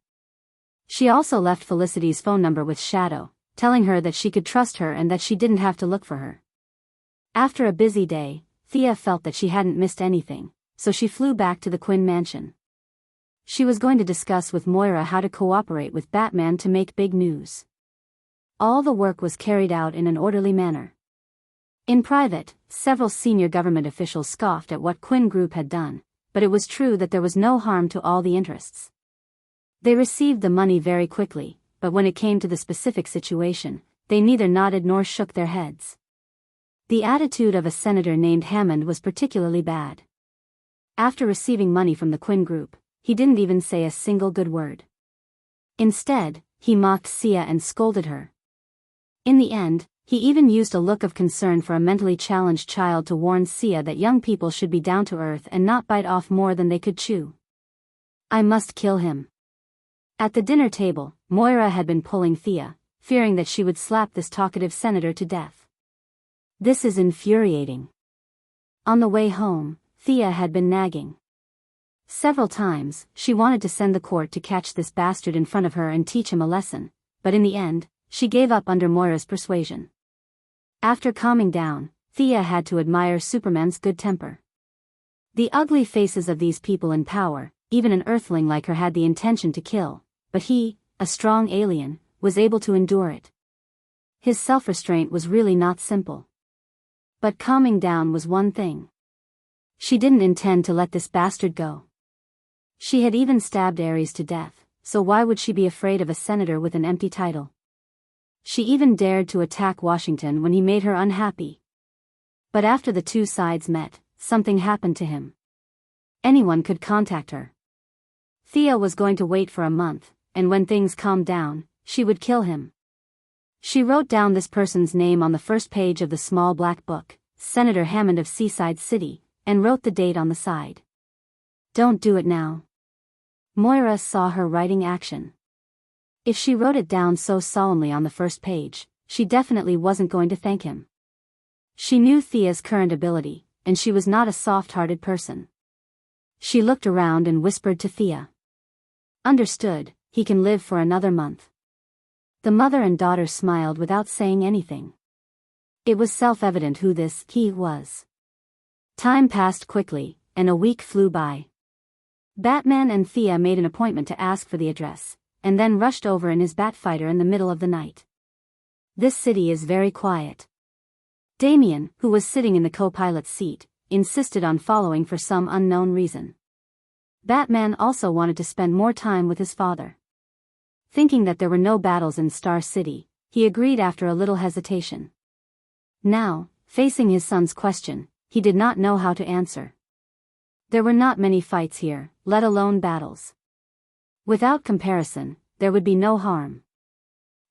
She also left Felicity's phone number with Shadow, telling her that she could trust her and that she didn't have to look for her. After a busy day, Thea felt that she hadn't missed anything, so she flew back to the Quinn mansion. She was going to discuss with Moira how to cooperate with Batman to make big news. All the work was carried out in an orderly manner. In private, several senior government officials scoffed at what Quinn Group had done, but it was true that there was no harm to all the interests. They received the money very quickly, but when it came to the specific situation, they neither nodded nor shook their heads. The attitude of a senator named Hammond was particularly bad. After receiving money from the Quinn Group, he didn't even say a single good word. Instead, he mocked Sia and scolded her. In the end, he even used a look of concern for a mentally challenged child to warn Sia that young people should be down to earth and not bite off more than they could chew. I must kill him. At the dinner table, Moira had been pulling Thea, fearing that she would slap this talkative senator to death. This is infuriating. On the way home, Thea had been nagging. Several times, she wanted to send the court to catch this bastard in front of her and teach him a lesson, but in the end, she gave up under Moira's persuasion. After calming down, Thea had to admire Superman's good temper. The ugly faces of these people in power, even an earthling like her had the intention to kill, but he, a strong alien, was able to endure it. His self-restraint was really not simple. But calming down was one thing. She didn't intend to let this bastard go. She had even stabbed Ares to death, so why would she be afraid of a senator with an empty title? She even dared to attack Washington when he made her unhappy. But after the two sides met, something happened to him. Anyone could contact her. Thea was going to wait for a month, and when things calmed down, she would kill him. She wrote down this person's name on the first page of the small black book, Senator Hammond of Seaside City, and wrote the date on the side. Don't do it now. Moira saw her writing action. If she wrote it down so solemnly on the first page, she definitely wasn't going to thank him. She knew Thea's current ability, and she was not a soft-hearted person. She looked around and whispered to Thea. Understood, he can live for another month. The mother and daughter smiled without saying anything. It was self-evident who this he was. Time passed quickly, and a week flew by. Batman and Thea made an appointment to ask for the address, and then rushed over in his Batfighter in the middle of the night. This city is very quiet. Damien, who was sitting in the co-pilot's seat, insisted on following for some unknown reason. Batman also wanted to spend more time with his father. Thinking that there were no battles in Star City, he agreed after a little hesitation. Now, facing his son's question, he did not know how to answer. There were not many fights here, let alone battles. Without comparison, there would be no harm.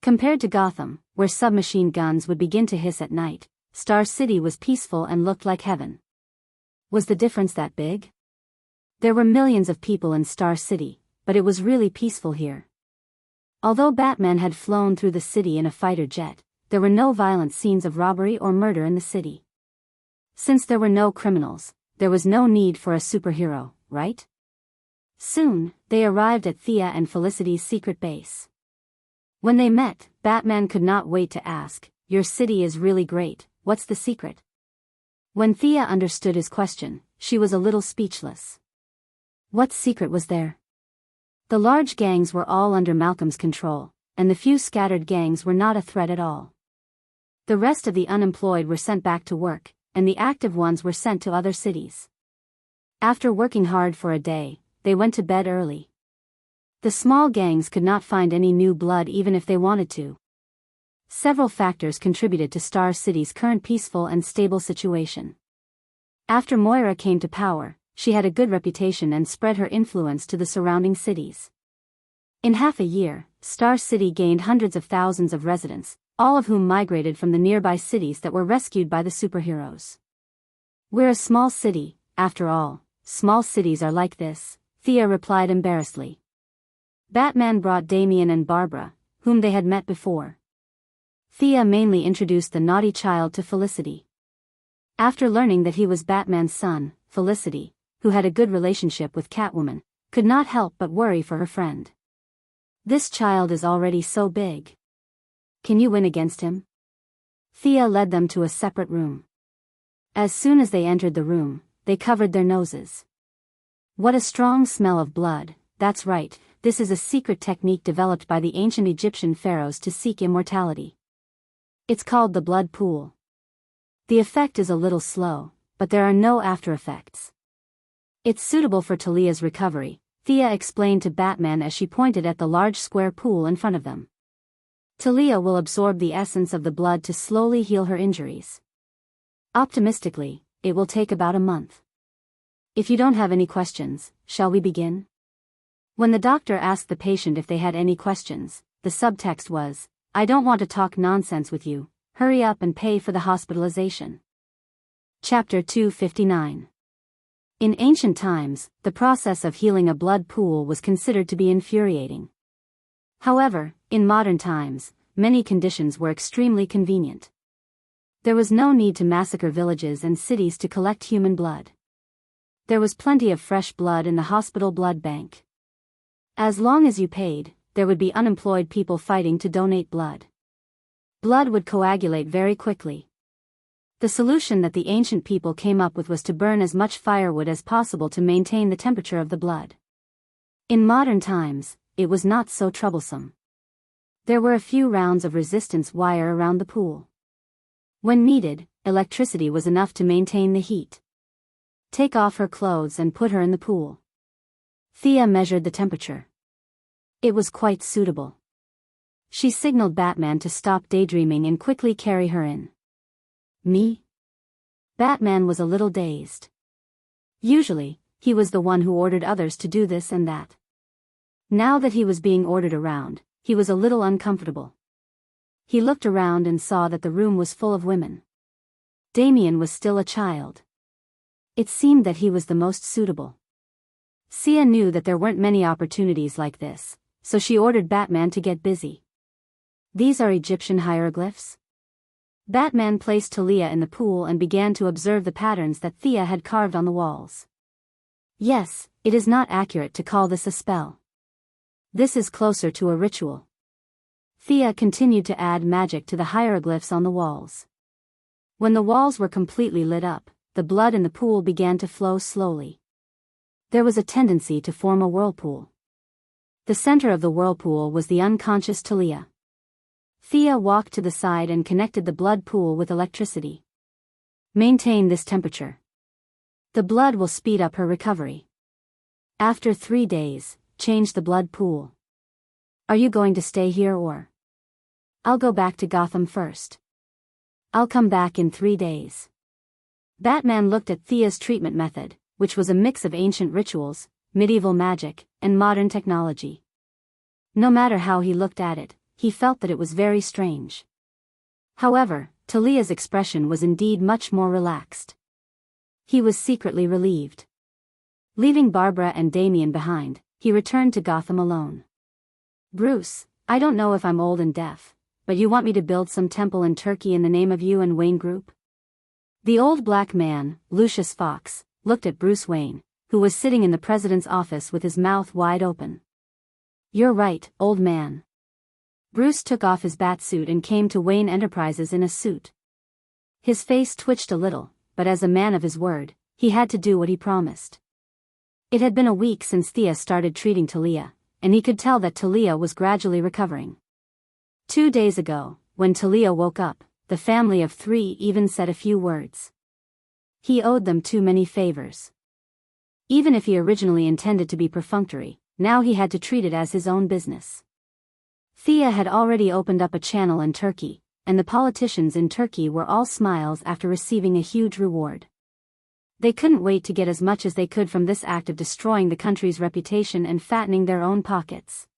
Compared to Gotham, where submachine guns would begin to hiss at night, Star City was peaceful and looked like heaven. Was the difference that big? There were millions of people in Star City, but it was really peaceful here. Although Batman had flown through the city in a fighter jet, there were no violent scenes of robbery or murder in the city. Since there were no criminals, there was no need for a superhero, right? Soon, they arrived at Thea and Felicity's secret base. When they met, Batman could not wait to ask, "Your city is really great, what's the secret?" When Thea understood his question, she was a little speechless. What secret was there? The large gangs were all under Malcolm's control, and the few scattered gangs were not a threat at all. The rest of the unemployed were sent back to work, and the active ones were sent to other cities. After working hard for a day, they went to bed early. The small gangs could not find any new blood even if they wanted to. Several factors contributed to Star City's current peaceful and stable situation. After Moira came to power, she had a good reputation and spread her influence to the surrounding cities. In half a year, Star City gained hundreds of thousands of residents, all of whom migrated from the nearby cities that were rescued by the superheroes. "We're a small city, after all, small cities are like this," Thea replied embarrassedly. Batman brought Damian and Barbara, whom they had met before. Thea mainly introduced the naughty child to Felicity. After learning that he was Batman's son, Felicity, who had a good relationship with Catwoman, could not help but worry for her friend. "This child is already so big. Can you win against him?" Thea led them to a separate room. As soon as they entered the room, they covered their noses. "What a strong smell of blood, that's right, this is a secret technique developed by the ancient Egyptian pharaohs to seek immortality. It's called the blood pool. The effect is a little slow, but there are no after effects. It's suitable for Talia's recovery," Thea explained to Batman as she pointed at the large square pool in front of them. "Talia will absorb the essence of the blood to slowly heal her injuries. Optimistically, it will take about a month. If you don't have any questions, shall we begin?" When the doctor asked the patient if they had any questions, the subtext was, "I don't want to talk nonsense with you, hurry up and pay for the hospitalization." Chapter 259. In ancient times, the process of healing a blood pool was considered to be infuriating. However, in modern times, many conditions were extremely convenient. There was no need to massacre villages and cities to collect human blood. There was plenty of fresh blood in the hospital blood bank. As long as you paid, there would be unemployed people fighting to donate blood. Blood would coagulate very quickly. The solution that the ancient people came up with was to burn as much firewood as possible to maintain the temperature of the blood. In modern times, it was not so troublesome. There were a few rounds of resistance wire around the pool. When needed, electricity was enough to maintain the heat. "Take off her clothes and put her in the pool." Thea measured the temperature. It was quite suitable. She signaled Batman to stop daydreaming and quickly carry her in. "Me?" Batman was a little dazed. Usually, he was the one who ordered others to do this and that. Now that he was being ordered around, he was a little uncomfortable. He looked around and saw that the room was full of women. Damian was still a child. It seemed that he was the most suitable. Sia knew that there weren't many opportunities like this, so she ordered Batman to get busy. "These are Egyptian hieroglyphs?" Batman placed Talia in the pool and began to observe the patterns that Thea had carved on the walls. "Yes, it is not accurate to call this a spell. This is closer to a ritual." Thea continued to add magic to the hieroglyphs on the walls. When the walls were completely lit up, the blood in the pool began to flow slowly. There was a tendency to form a whirlpool. The center of the whirlpool was the unconscious Talia. Thea walked to the side and connected the blood pool with electricity. "Maintain this temperature. The blood will speed up her recovery. After 3 days, change the blood pool. Are you going to stay here or?" "I'll go back to Gotham first. I'll come back in 3 days." Batman looked at Thea's treatment method, which was a mix of ancient rituals, medieval magic, and modern technology. No matter how he looked at it, he felt that it was very strange. However, Talia's expression was indeed much more relaxed. He was secretly relieved. Leaving Barbara and Damian behind, he returned to Gotham alone. "Bruce, I don't know if I'm old and deaf, but you want me to build some temple in Turkey in the name of you and Wayne Group? The old black man, Lucius Fox, looked at Bruce Wayne, who was sitting in the president's office with his mouth wide open. You're right, old man. Bruce took off his bat suit and came to Wayne Enterprises in a suit. His face twitched a little, but as a man of his word, he had to do what he promised. It had been a week since Thea started treating Talia, and he could tell that Talia was gradually recovering. 2 days ago, when Talia woke up, the family of 3 even said a few words. He owed them too many favors. Even if he originally intended to be perfunctory, now he had to treat it as his own business. Thea had already opened up a channel in Turkey, and the politicians in Turkey were all smiles after receiving a huge reward. They couldn't wait to get as much as they could from this act of destroying the country's reputation and fattening their own pockets.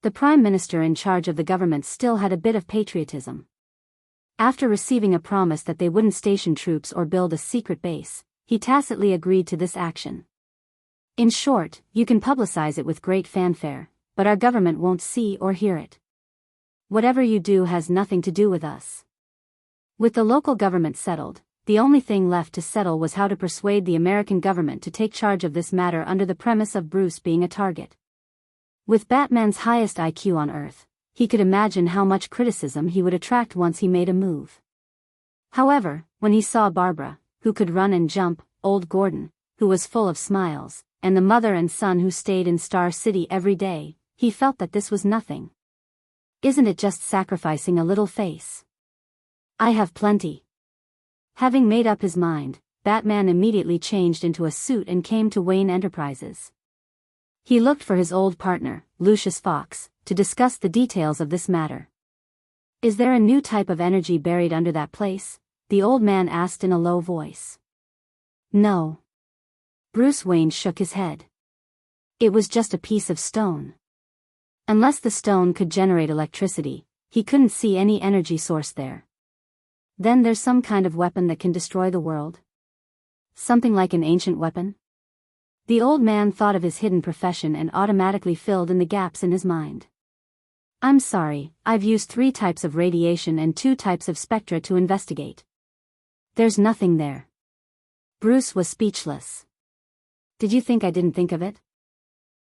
The prime minister in charge of the government still had a bit of patriotism. After receiving a promise that they wouldn't station troops or build a secret base, he tacitly agreed to this action. In short, you can publicize it with great fanfare, but our government won't see or hear it. Whatever you do has nothing to do with us. With the local government settled, the only thing left to settle was how to persuade the American government to take charge of this matter under the premise of Bruce being a target. With Batman's highest IQ on Earth, he could imagine how much criticism he would attract once he made a move. However, when he saw Barbara, who could run and jump, old Gordon, who was full of smiles, and the mother and son who stayed in Star City every day, he felt that this was nothing. Isn't it just sacrificing a little face? I have plenty. Having made up his mind, Batman immediately changed into a suit and came to Wayne Enterprises. He looked for his old partner, Lucius Fox, to discuss the details of this matter. Is there a new type of energy buried under that place? The old man asked in a low voice. No. Bruce Wayne shook his head. It was just a piece of stone. Unless the stone could generate electricity, he couldn't see any energy source there. Then there's some kind of weapon that can destroy the world? Something like an ancient weapon? The old man thought of his hidden profession and automatically filled in the gaps in his mind. I'm sorry, I've used 3 types of radiation and 2 types of spectra to investigate. There's nothing there. Bruce was speechless. Did you think I didn't think of it?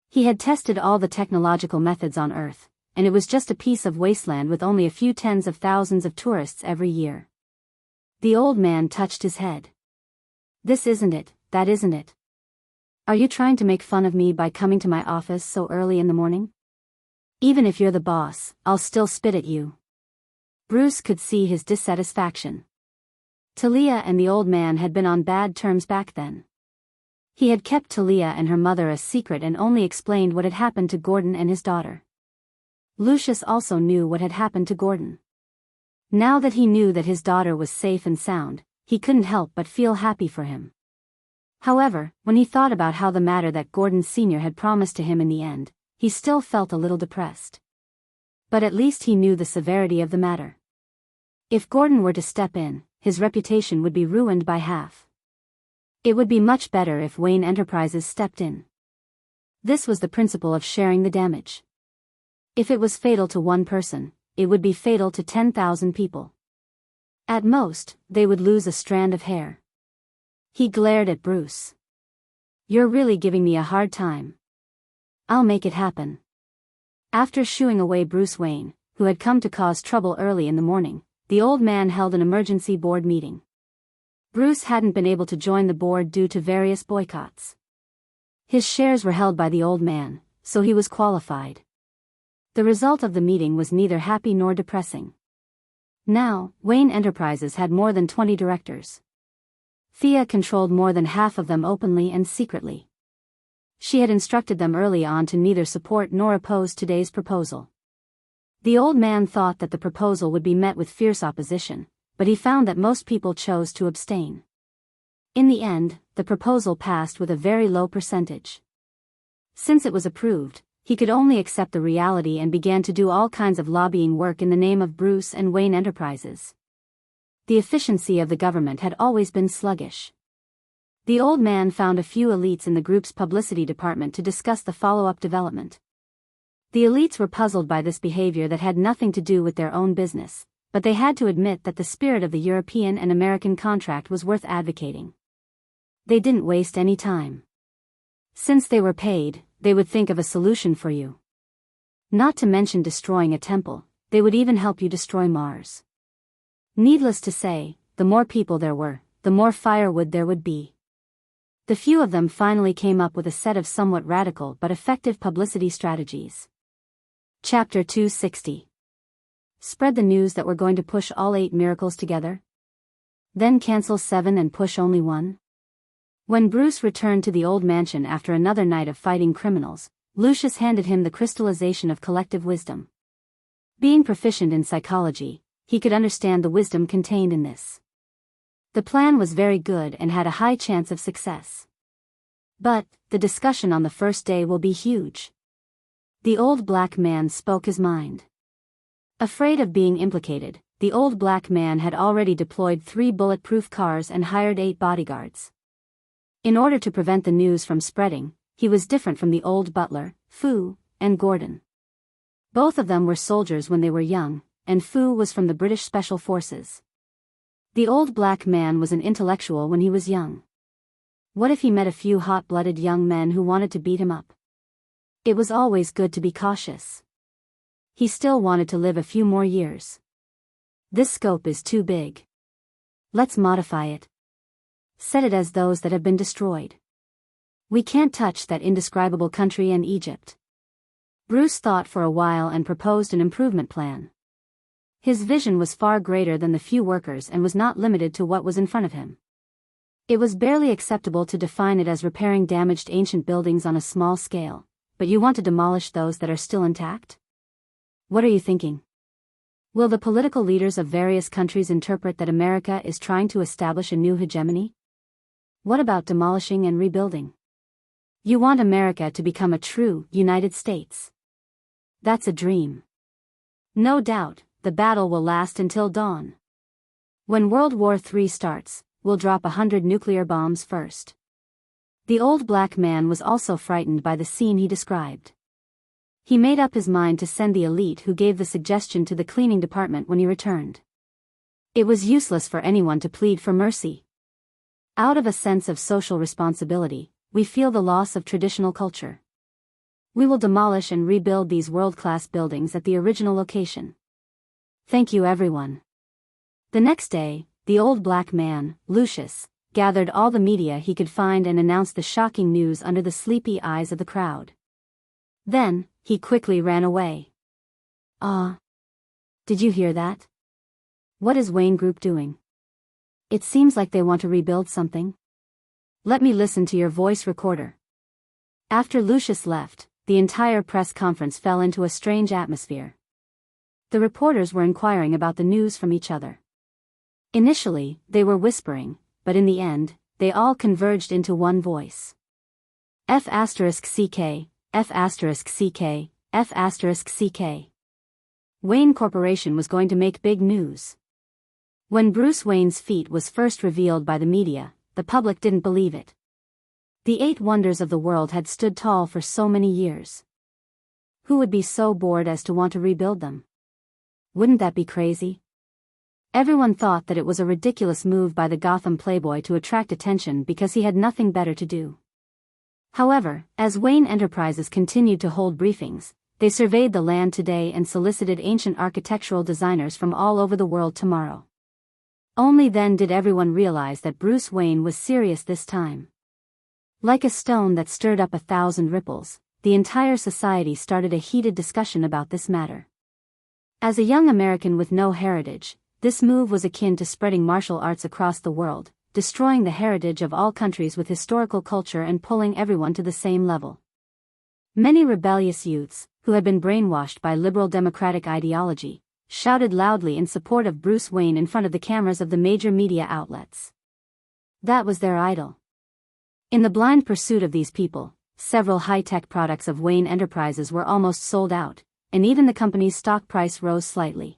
He had tested all the technological methods on Earth, and it was just a piece of wasteland with only a few tens of thousands of tourists every year. The old man touched his head. This isn't it, that isn't it. Are you trying to make fun of me by coming to my office so early in the morning? Even if you're the boss, I'll still spit at you. Bruce could see his dissatisfaction. Talia and the old man had been on bad terms back then. He had kept Talia and her mother a secret and only explained what had happened to Gordon and his daughter. Lucius also knew what had happened to Gordon. Now that he knew that his daughter was safe and sound, he couldn't help but feel happy for him. However, when he thought about how the matter that Gordon Sr. had promised to him in the end, he still felt a little depressed. But at least he knew the severity of the matter. If Gordon were to step in, his reputation would be ruined by half. It would be much better if Wayne Enterprises stepped in. This was the principle of sharing the damage. If it was fatal to one person, it would be fatal to 10,000 people. At most, they would lose a strand of hair. He glared at Bruce. You're really giving me a hard time. I'll make it happen. After shooing away Bruce Wayne, who had come to cause trouble early in the morning, the old man held an emergency board meeting. Bruce hadn't been able to join the board due to various boycotts. His shares were held by the old man, so he was qualified. The result of the meeting was neither happy nor depressing. Now, Wayne Enterprises had more than 20 directors. Thea controlled more than half of them openly and secretly. She had instructed them early on to neither support nor oppose today's proposal. The old man thought that the proposal would be met with fierce opposition, but he found that most people chose to abstain. In the end, the proposal passed with a very low percentage. Since it was approved, he could only accept the reality and began to do all kinds of lobbying work in the name of Bruce and Wayne Enterprises. The efficiency of the government had always been sluggish. The old man found a few elites in the group's publicity department to discuss the follow-up development. The elites were puzzled by this behavior that had nothing to do with their own business, but they had to admit that the spirit of the European and American contract was worth advocating. They didn't waste any time. Since they were paid, they would think of a solution for you. Not to mention destroying a temple, they would even help you destroy Mars. Needless to say, the more people there were, the more firewood there would be. The few of them finally came up with a set of somewhat radical but effective publicity strategies. Chapter 260. Spread the news that we're going to push all 8 miracles together? Then cancel 7 and push only 1? When Bruce returned to the old mansion after another night of fighting criminals, Lucius handed him the crystallization of collective wisdom. Being proficient in psychology, he could understand the wisdom contained in this. The plan was very good and had a high chance of success. But, the discussion on the first day will be huge. The old black man spoke his mind. Afraid of being implicated, the old black man had already deployed 3 bulletproof cars and hired 8 bodyguards. In order to prevent the news from spreading, he was different from the old butler, Fu, and Gordon. Both of them were soldiers when they were young, and Fu was from the British Special Forces. The old black man was an intellectual when he was young. What if he met a few hot-blooded young men who wanted to beat him up? It was always good to be cautious. He still wanted to live a few more years. This scope is too big. Let's modify it. Set it as those that have been destroyed. We can't touch that indescribable country and Egypt. Bruce thought for a while and proposed an improvement plan. His vision was far greater than the few workers and was not limited to what was in front of him. It was barely acceptable to define it as repairing damaged ancient buildings on a small scale, but you want to demolish those that are still intact? What are you thinking? Will the political leaders of various countries interpret that America is trying to establish a new hegemony? What about demolishing and rebuilding? You want America to become a true United States. That's a dream. No doubt, the battle will last until dawn. When World War III starts, we'll drop 100 nuclear bombs first. The old black man was also frightened by the scene he described. He made up his mind to send the elite who gave the suggestion to the cleaning department when he returned. It was useless for anyone to plead for mercy. Out of a sense of social responsibility, we feel the loss of traditional culture. We will demolish and rebuild these world-class buildings at the original location. Thank you, everyone. The next day, the old black man, Lucius, gathered all the media he could find and announced the shocking news under the sleepy eyes of the crowd. Then, he quickly ran away. Did you hear that? What is Wayne Group doing? It seems like they want to rebuild something. Let me listen to your voice recorder. After Lucius left, the entire press conference fell into a strange atmosphere. The reporters were inquiring about the news from each other. Initially, they were whispering, but in the end, they all converged into one voice. F***CK, F***CK, F***CK. Wayne Corporation was going to make big news. When Bruce Wayne's feat was first revealed by the media, the public didn't believe it. The 8 wonders of the world had stood tall for so many years. Who would be so bored as to want to rebuild them? Wouldn't that be crazy? Everyone thought that it was a ridiculous move by the Gotham playboy to attract attention because he had nothing better to do. However, as Wayne Enterprises continued to hold briefings, they surveyed the land today and solicited ancient architectural designers from all over the world tomorrow. Only then did everyone realize that Bruce Wayne was serious this time. Like a stone that stirred up 1,000 ripples, the entire society started a heated discussion about this matter. As a young American with no heritage, this move was akin to spreading martial arts across the world, destroying the heritage of all countries with historical culture and pulling everyone to the same level. Many rebellious youths, who had been brainwashed by liberal democratic ideology, shouted loudly in support of Bruce Wayne in front of the cameras of the major media outlets. That was their idol. In the blind pursuit of these people, several high-tech products of Wayne Enterprises were almost sold out, and even the company's stock price rose slightly.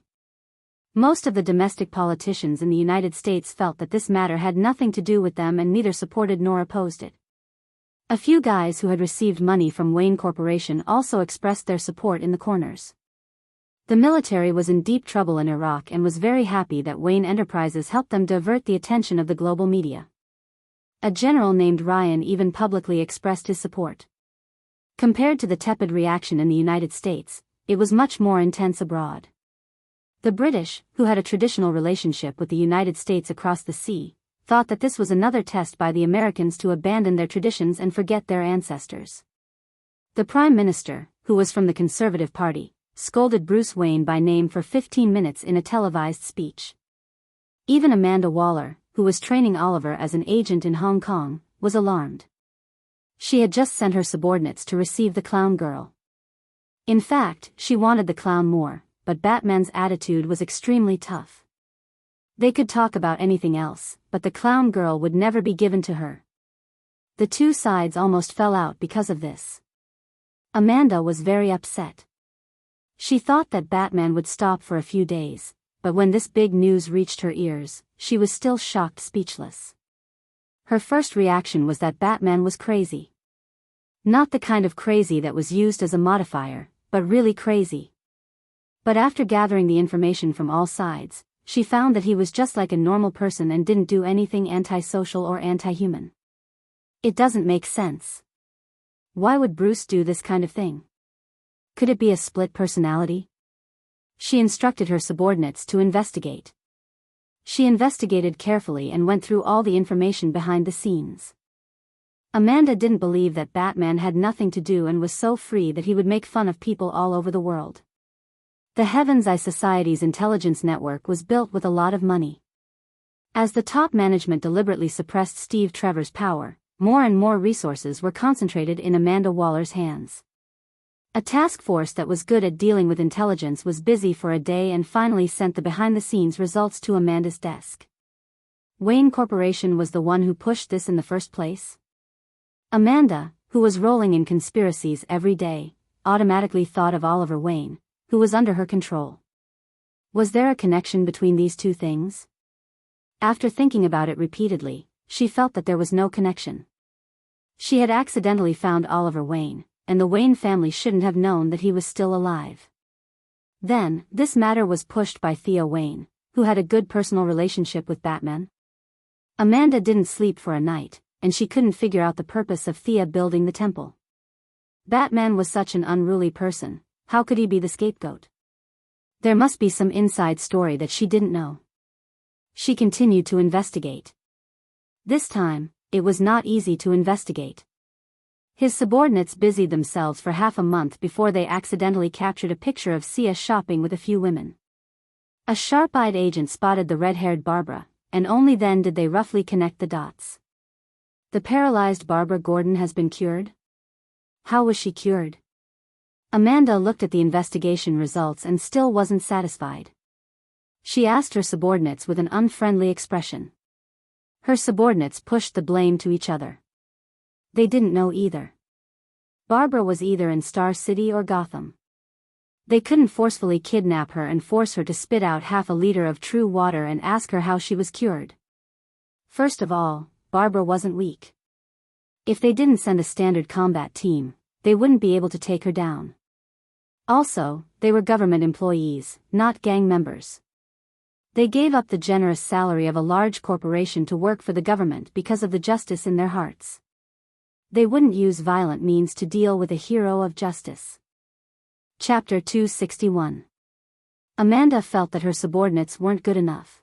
Most of the domestic politicians in the United States felt that this matter had nothing to do with them and neither supported nor opposed it. A few guys who had received money from Wayne Corporation also expressed their support in the corners. The military was in deep trouble in Iraq and was very happy that Wayne Enterprises helped them divert the attention of the global media. A general named Ryan even publicly expressed his support. Compared to the tepid reaction in the United States, it was much more intense abroad. The British, who had a traditional relationship with the United States across the sea, thought that this was another test by the Americans to abandon their traditions and forget their ancestors. The Prime Minister, who was from the Conservative Party, scolded Bruce Wayne by name for 15 minutes in a televised speech. Even Amanda Waller, who was training Oliver as an agent in Hong Kong, was alarmed. She had just sent her subordinates to receive the clown girl. In fact, she wanted the clown more, but Batman's attitude was extremely tough. They could talk about anything else, but the clown girl would never be given to her. The two sides almost fell out because of this. Amanda was very upset. She thought that Batman would stop for a few days, but when this big news reached her ears, she was still shocked, speechless. Her first reaction was that Batman was crazy. Not the kind of crazy that was used as a modifier, but really crazy. But after gathering the information from all sides, she found that he was just like a normal person and didn't do anything antisocial or anti-human. It doesn't make sense. Why would Bruce do this kind of thing? Could it be a split personality? She instructed her subordinates to investigate. She investigated carefully and went through all the information behind the scenes. Amanda didn't believe that Batman had nothing to do and was so free that he would make fun of people all over the world. The Heaven's Eye Society's intelligence network was built with a lot of money. As the top management deliberately suppressed Steve Trevor's power, more and more resources were concentrated in Amanda Waller's hands. A task force that was good at dealing with intelligence was busy for a day and finally sent the behind-the-scenes results to Amanda's desk. Wayne Corporation was the one who pushed this in the first place? Amanda, who was rolling in conspiracies every day, automatically thought of Oliver Wayne, who was under her control. Was there a connection between these two things? After thinking about it repeatedly, she felt that there was no connection. She had accidentally found Oliver Wayne, and the Wayne family shouldn't have known that he was still alive. Then, this matter was pushed by Thea Wayne, who had a good personal relationship with Batman. Amanda didn't sleep for a night, and she couldn't figure out the purpose of Thea building the temple. Batman was such an unruly person, how could he be the scapegoat? There must be some inside story that she didn't know. She continued to investigate. This time, it was not easy to investigate. His subordinates busied themselves for half a month before they accidentally captured a picture of Sia shopping with a few women. A sharp-eyed agent spotted the red-haired Barbara, and only then did they roughly connect the dots. The paralyzed Barbara Gordon has been cured? How was she cured? Amanda looked at the investigation results and still wasn't satisfied. She asked her subordinates with an unfriendly expression. Her subordinates pushed the blame to each other. They didn't know either. Barbara was either in Star City or Gotham. They couldn't forcefully kidnap her and force her to spit out half a liter of true water and ask her how she was cured. First of all, Barbara wasn't weak. If they didn't send a standard combat team, they wouldn't be able to take her down. Also, they were government employees, not gang members. They gave up the generous salary of a large corporation to work for the government because of the justice in their hearts. They wouldn't use violent means to deal with a hero of justice. Chapter 261. Amanda felt that her subordinates weren't good enough.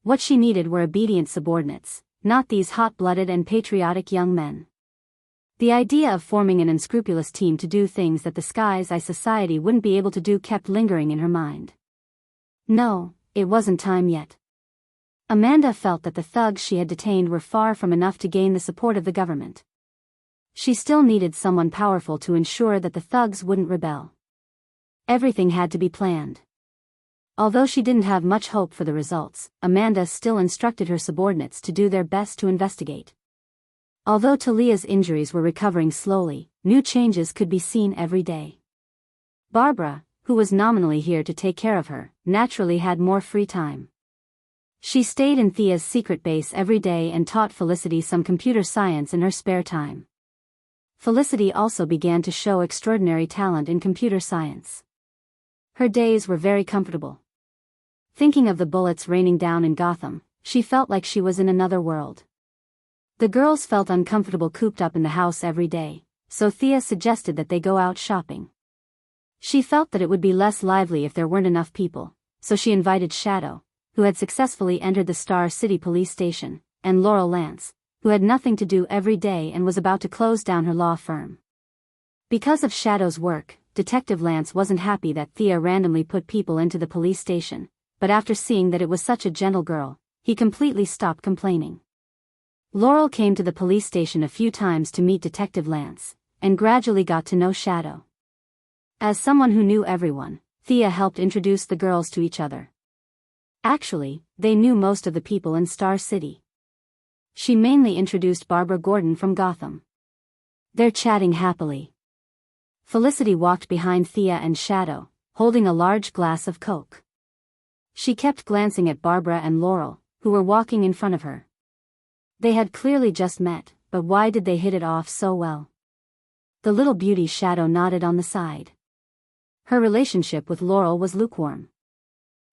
What she needed were obedient subordinates, not these hot-blooded and patriotic young men. The idea of forming an unscrupulous team to do things that the Sky's Eye Society wouldn't be able to do kept lingering in her mind. No, it wasn't time yet. Amanda felt that the thugs she had detained were far from enough to gain the support of the government. She still needed someone powerful to ensure that the thugs wouldn't rebel. Everything had to be planned. Although she didn't have much hope for the results, Amanda still instructed her subordinates to do their best to investigate. Although Talia's injuries were recovering slowly, new changes could be seen every day. Barbara, who was nominally here to take care of her, naturally had more free time. She stayed in Thea's secret base every day and taught Felicity some computer science in her spare time. Felicity also began to show extraordinary talent in computer science. Her days were very comfortable. Thinking of the bullets raining down in Gotham, she felt like she was in another world. The girls felt uncomfortable cooped up in the house every day, so Thea suggested that they go out shopping. She felt that it would be less lively if there weren't enough people, so she invited Shadow, who had successfully entered the Star City police station, and Laurel Lance, who had nothing to do every day and was about to close down her law firm. Because of Shadow's work, Detective Lance wasn't happy that Thea randomly put people into the police station, but after seeing that it was such a gentle girl, he completely stopped complaining. Laurel came to the police station a few times to meet Detective Lance, and gradually got to know Shadow. As someone who knew everyone, Thea helped introduce the girls to each other. Actually, they knew most of the people in Star City. She mainly introduced Barbara Gordon from Gotham. They're chatting happily. Felicity walked behind Thea and Shadow, holding a large glass of Coke. She kept glancing at Barbara and Laurel, who were walking in front of her. They had clearly just met, but why did they hit it off so well? The little beauty Shadow nodded on the side. Her relationship with Laurel was lukewarm.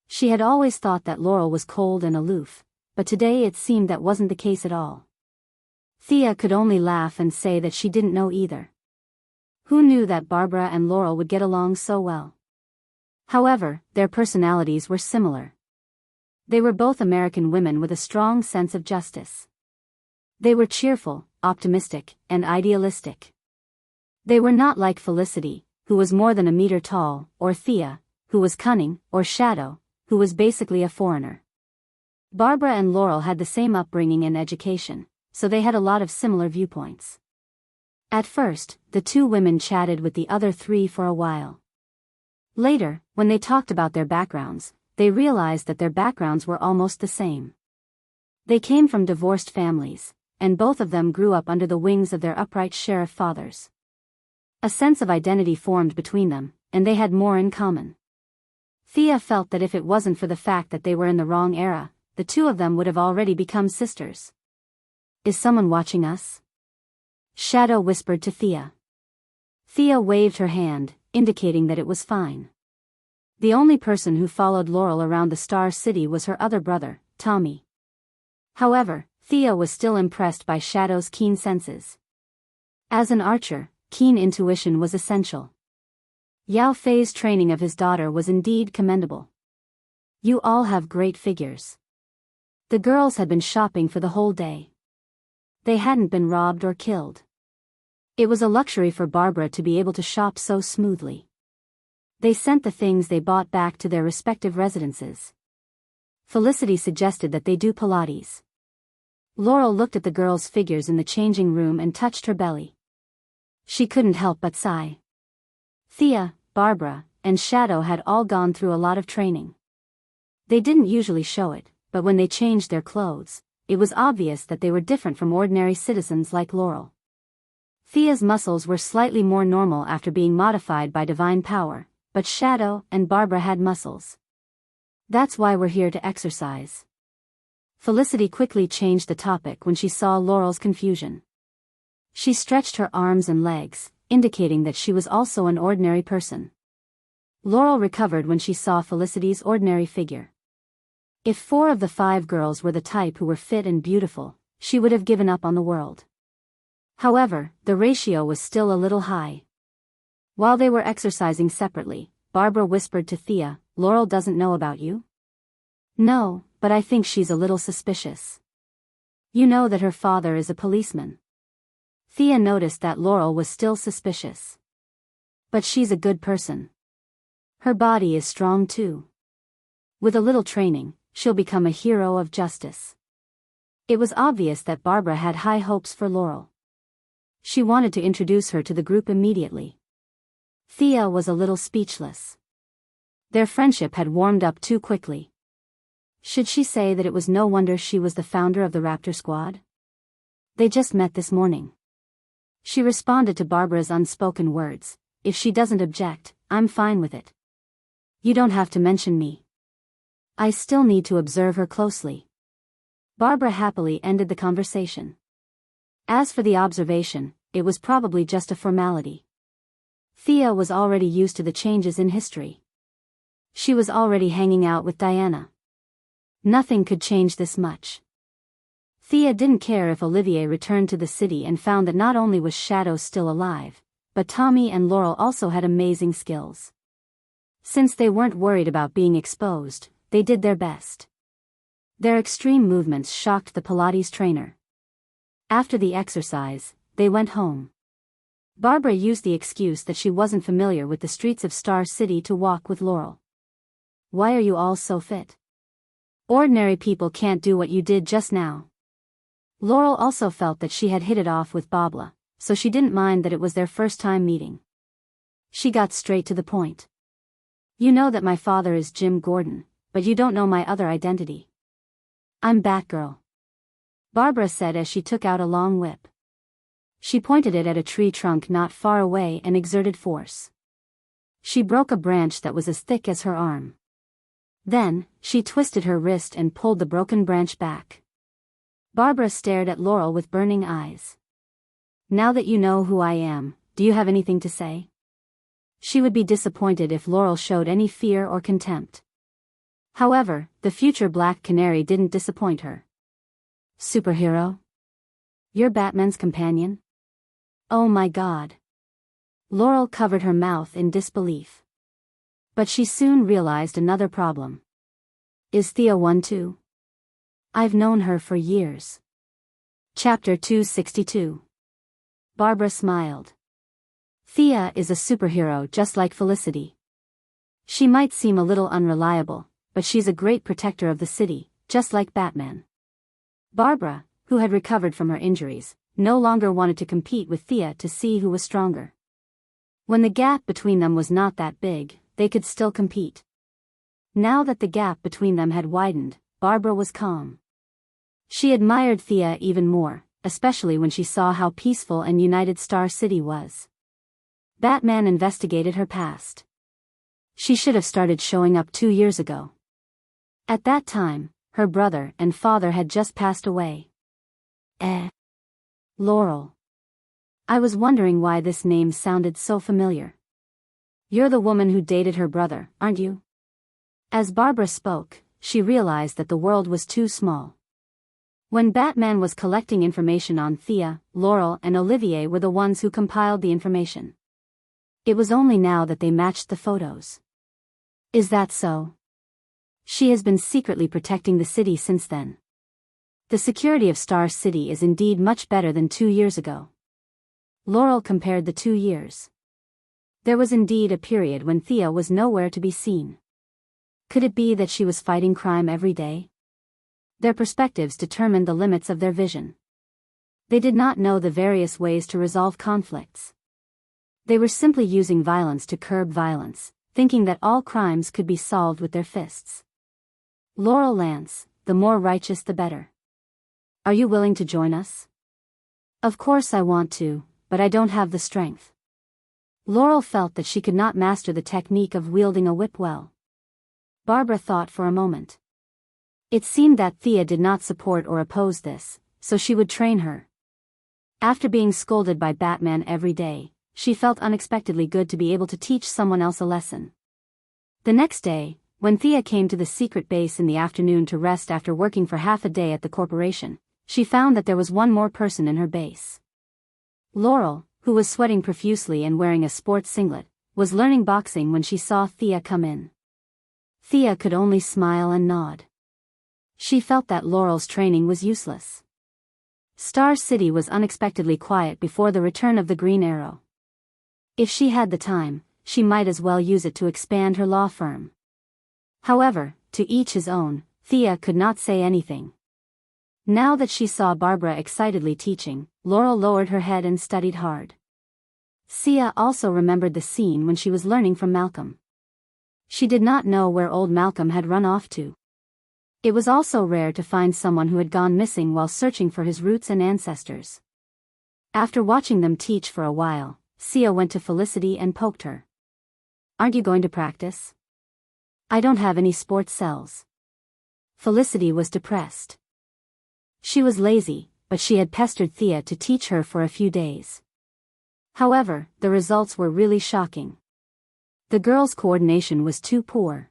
She had always thought that Laurel was cold and aloof, but today it seemed that wasn't the case at all. Thea could only laugh and say that she didn't know either. Who knew that Barbara and Laurel would get along so well? However, their personalities were similar. They were both American women with a strong sense of justice. They were cheerful, optimistic, and idealistic. They were not like Felicity, who was more than a meter tall, or Thea, who was cunning, or Shadow, who was basically a foreigner. Barbara and Laurel had the same upbringing and education, so they had a lot of similar viewpoints. At first, the two women chatted with the other three for a while. Later, when they talked about their backgrounds, they realized that their backgrounds were almost the same. They came from divorced families, and both of them grew up under the wings of their upright sheriff fathers. A sense of identity formed between them, and they had more in common. Thea felt that if it wasn't for the fact that they were in the wrong era, the two of them would have already become sisters. "Is someone watching us?" Shadow whispered to Thea. Thea waved her hand, indicating that it was fine. The only person who followed Laurel around the Star City was her other brother, Tommy. However, Thea was still impressed by Shadow's keen senses. As an archer, keen intuition was essential. Yao Fei's training of his daughter was indeed commendable. "You all have great figures." The girls had been shopping for the whole day. They hadn't been robbed or killed. It was a luxury for Barbara to be able to shop so smoothly. They sent the things they bought back to their respective residences. Felicity suggested that they do Pilates. Laurel looked at the girls' figures in the changing room and touched her belly. She couldn't help but sigh. Thea, Barbara, and Shadow had all gone through a lot of training. They didn't usually show it, but when they changed their clothes, it was obvious that they were different from ordinary citizens like Laurel. Thea's muscles were slightly more normal after being modified by divine power, but Shadow and Barbara had muscles. "That's why we're here to exercise." Felicity quickly changed the topic when she saw Laurel's confusion. She stretched her arms and legs, indicating that she was also an ordinary person. Laurel recovered when she saw Felicity's ordinary figure. If 4 of the 5 girls were the type who were fit and beautiful, she would have given up on the world. However, the ratio was still a little high. While they were exercising separately, Barbara whispered to Thea, "Laurel doesn't know about you?" "No, but I think she's a little suspicious. You know that her father is a policeman." Thea noticed that Laurel was still suspicious. "But she's a good person. Her body is strong too. With a little training, she'll become a hero of justice." It was obvious that Barbara had high hopes for Laurel. She wanted to introduce her to the group immediately. Thea was a little speechless. Their friendship had warmed up too quickly. Should she say that it was no wonder she was the founder of the Raptor Squad? They just met this morning. She responded to Barbara's unspoken words, "If she doesn't object, I'm fine with it. You don't have to mention me. I still need to observe her closely." Barbara happily ended the conversation. As for the observation, it was probably just a formality. Thea was already used to the changes in history. She was already hanging out with Diana. Nothing could change this much. Thea didn't care if Olivier returned to the city and found that not only was Shadow still alive, but Tommy and Laurel also had amazing skills. Since they weren't worried about being exposed, they did their best. Their extreme movements shocked the Pilates trainer. After the exercise, they went home. Barbara used the excuse that she wasn't familiar with the streets of Star City to walk with Laurel. "Why are you all so fit? Ordinary people can't do what you did just now." Laurel also felt that she had hit it off with Barbara, so she didn't mind that it was their first time meeting. She got straight to the point. "You know that my father is Jim Gordon, but you don't know my other identity. I'm Batgirl," Barbara said as she took out a long whip. She pointed it at a tree trunk not far away and exerted force. She broke a branch that was as thick as her arm. Then, she twisted her wrist and pulled the broken branch back. Barbara stared at Laurel with burning eyes. "Now that you know who I am, do you have anything to say?" She would be disappointed if Laurel showed any fear or contempt. However, the future Black Canary didn't disappoint her. "Superhero? You're Batman's companion? Oh my God." Laurel covered her mouth in disbelief. But she soon realized another problem. "Is Thea one too? I've known her for years." Chapter 262. Barbara smiled. "Thea is a superhero just like Felicity. She might seem a little unreliable, but she's a great protector of the city, just like Batman." Barbara, who had recovered from her injuries, no longer wanted to compete with Thea to see who was stronger. When the gap between them was not that big, they could still compete. Now that the gap between them had widened, Barbara was calm. She admired Thea even more, especially when she saw how peaceful and united Star City was. Batman investigated her past. She should have started showing up 2 years ago. At that time, her brother and father had just passed away. Laurel. I was wondering why this name sounded so familiar. You're the woman who dated her brother, aren't you? As Barbara spoke, she realized that the world was too small. When Batman was collecting information on Thea, Laurel and Olivier were the ones who compiled the information. It was only now that they matched the photos. Is that so? She has been secretly protecting the city since then. The security of Star City is indeed much better than 2 years ago. Laurel compared the 2 years. There was indeed a period when Thea was nowhere to be seen. Could it be that she was fighting crime every day? Their perspectives determined the limits of their vision. They did not know the various ways to resolve conflicts. They were simply using violence to curb violence, thinking that all crimes could be solved with their fists. Laurel Lance, the more righteous the better. Are you willing to join us? Of course I want to, but I don't have the strength. Laurel felt that she could not master the technique of wielding a whip well. Barbara thought for a moment. It seemed that Thea did not support or oppose this, so she would train her. After being scolded by Batman every day, she felt unexpectedly good to be able to teach someone else a lesson. The next day, when Thea came to the secret base in the afternoon to rest after working for half a day at the corporation, she found that there was one more person in her base. Laurel, who was sweating profusely and wearing a sports singlet, was learning boxing when she saw Thea come in. Thea could only smile and nod. She felt that Laurel's training was useless. Star City was unexpectedly quiet before the return of the Green Arrow. If she had the time, she might as well use it to expand her law firm. However, to each his own, Thea could not say anything. Now that she saw Barbara excitedly teaching, Laurel lowered her head and studied hard. Thea also remembered the scene when she was learning from Malcolm. She did not know where old Malcolm had run off to. It was also rare to find someone who had gone missing while searching for his roots and ancestors. After watching them teach for a while, Thea went to Felicity and poked her. Aren't you going to practice? I don't have any sports cells. Felicity was depressed. She was lazy, but she had pestered Thea to teach her for a few days. However, the results were really shocking. The girl's coordination was too poor.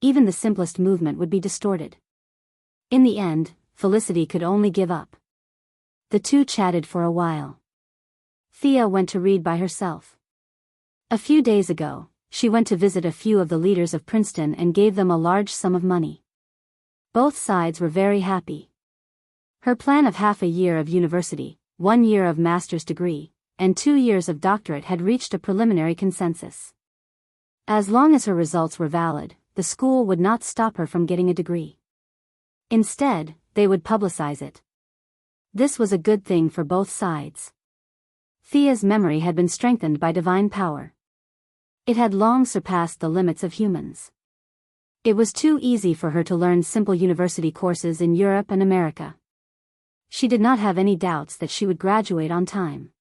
Even the simplest movement would be distorted. In the end, Felicity could only give up. The two chatted for a while. Thea went to read by herself. A few days ago, she went to visit a few of the leaders of Princeton and gave them a large sum of money. Both sides were very happy. Her plan of half a year of university, 1 year of master's degree, and 2 years of doctorate had reached a preliminary consensus. As long as her results were valid, the school would not stop her from getting a degree. Instead, they would publicize it. This was a good thing for both sides. Thea's memory had been strengthened by divine power. It had long surpassed the limits of humans. It was too easy for her to learn simple university courses in Europe and America. She did not have any doubts that she would graduate on time.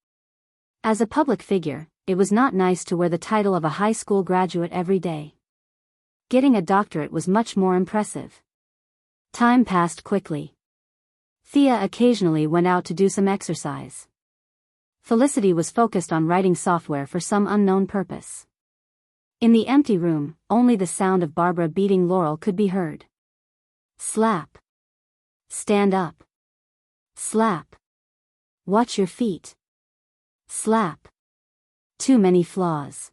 As a public figure, it was not nice to wear the title of a high school graduate every day. Getting a doctorate was much more impressive. Time passed quickly. Thea occasionally went out to do some exercise. Felicity was focused on writing software for some unknown purpose. In the empty room, only the sound of Barbara beating Laurel could be heard. Slap. Stand up. Slap. Watch your feet. Slap. Too many flaws.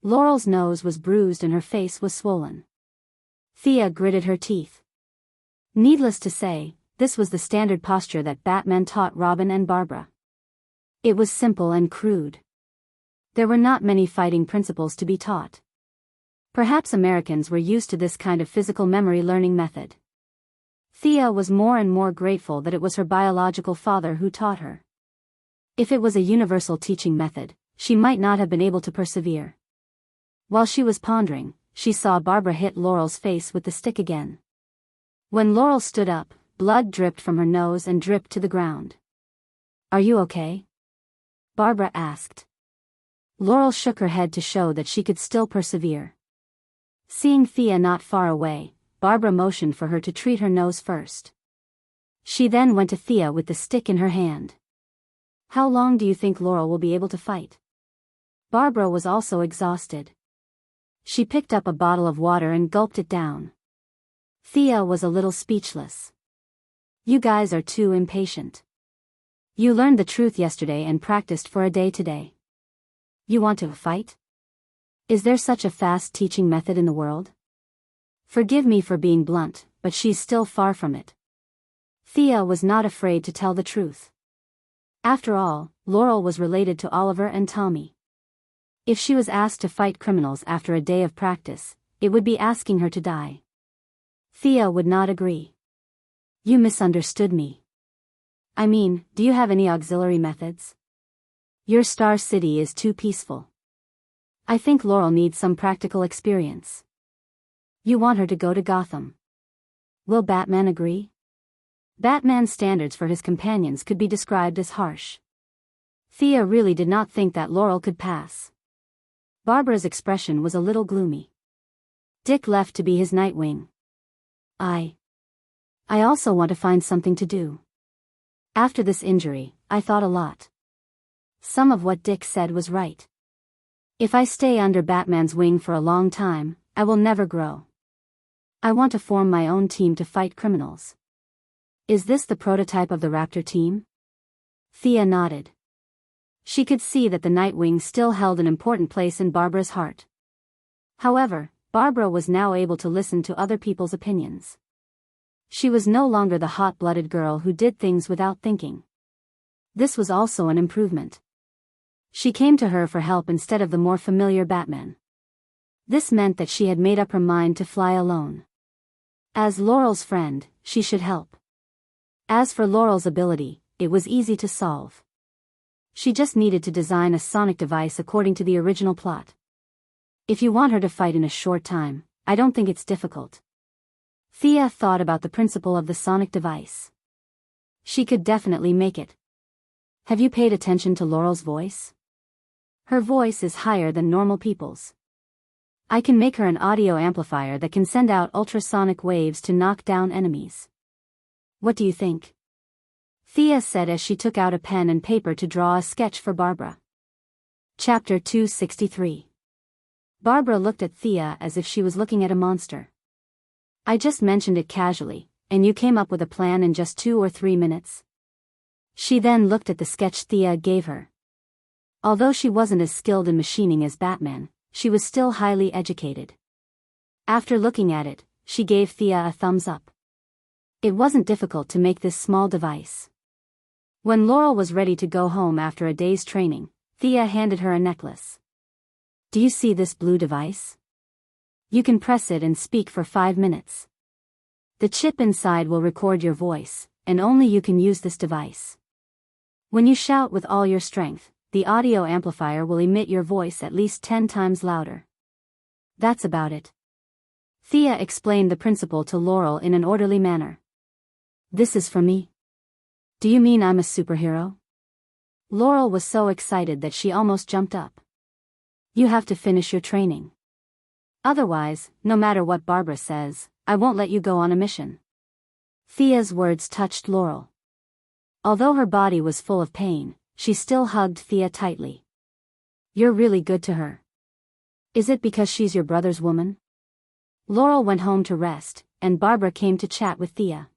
Laurel's nose was bruised and her face was swollen. Thea gritted her teeth. Needless to say, this was the standard posture that Batman taught Robin and Barbara. It was simple and crude. There were not many fighting principles to be taught. Perhaps Americans were used to this kind of physical memory learning method. Thea was more and more grateful that it was her biological father who taught her. If it was a universal teaching method, she might not have been able to persevere. While she was pondering, she saw Barbara hit Laurel's face with the stick again. When Laurel stood up, blood dripped from her nose and dripped to the ground. "Are you okay?" Barbara asked. Laurel shook her head to show that she could still persevere. Seeing Thea not far away, Barbara motioned for her to treat her nose first. She then went to Thea with the stick in her hand. "How long do you think Laurel will be able to fight?" Barbara was also exhausted. She picked up a bottle of water and gulped it down. Thea was a little speechless. "You guys are too impatient. You learned the truth yesterday and practiced for a day today. You want to fight? Is there such a fast teaching method in the world?" Forgive me for being blunt, but she's still far from it. Thea was not afraid to tell the truth. After all, Laurel was related to Oliver and Tommy. If she was asked to fight criminals after a day of practice, it would be asking her to die. Thea would not agree. "You misunderstood me. I mean, do you have any auxiliary methods? Your Star City is too peaceful. I think Laurel needs some practical experience. You want her to go to Gotham. Will Batman agree?" Batman's standards for his companions could be described as harsh. Thea really did not think that Laurel could pass. Barbara's expression was a little gloomy. Dick left to be his Nightwing. I also want to find something to do. After this injury, I thought a lot. Some of what Dick said was right. If I stay under Batman's wing for a long time, I will never grow. I want to form my own team to fight criminals. Is this the prototype of the Raptor team? Thea nodded. She could see that the Nightwing still held an important place in Barbara's heart. However, Barbara was now able to listen to other people's opinions. She was no longer the hot-blooded girl who did things without thinking. This was also an improvement. She came to her for help instead of the more familiar Batman. This meant that she had made up her mind to fly alone. As Laurel's friend, she should help. As for Laurel's ability, it was easy to solve. She just needed to design a sonic device according to the original plot. If you want her to fight in a short time, I don't think it's difficult. Thea thought about the principle of the sonic device. She could definitely make it. Have you paid attention to Laurel's voice? Her voice is higher than normal people's. I can make her an audio amplifier that can send out ultrasonic waves to knock down enemies. What do you think? Thea said as she took out a pen and paper to draw a sketch for Barbara. Chapter 263. Barbara looked at Thea as if she was looking at a monster. I just mentioned it casually, and you came up with a plan in just 2 or 3 minutes. She then looked at the sketch Thea gave her. Although she wasn't as skilled in machining as Batman, she was still highly educated. After looking at it, she gave Thea a thumbs up. It wasn't difficult to make this small device. When Laurel was ready to go home after a day's training, Thea handed her a necklace. Do you see this blue device? You can press it and speak for 5 minutes. The chip inside will record your voice, and only you can use this device. When you shout with all your strength, the audio amplifier will emit your voice at least 10 times louder. That's about it. Thea explained the principle to Laurel in an orderly manner. This is for me. Do you mean I'm a superhero? Laurel was so excited that she almost jumped up. You have to finish your training. Otherwise, no matter what Barbara says, I won't let you go on a mission. Thea's words touched Laurel. Although her body was full of pain, she still hugged Thea tightly. You're really good to her. Is it because she's your brother's woman? Laurel went home to rest, and Barbara came to chat with Thea.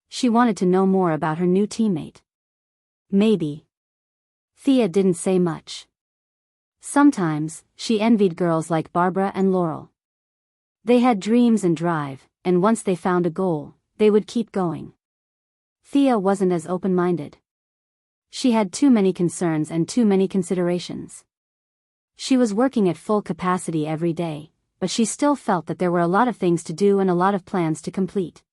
She wanted to know more about her new teammate. Maybe. Thea didn't say much. Sometimes, she envied girls like Barbara and Laurel. They had dreams and drive, and once they found a goal, they would keep going. Thea wasn't as open-minded. She had too many concerns and too many considerations. She was working at full capacity every day, but she still felt that there were a lot of things to do and a lot of plans to complete.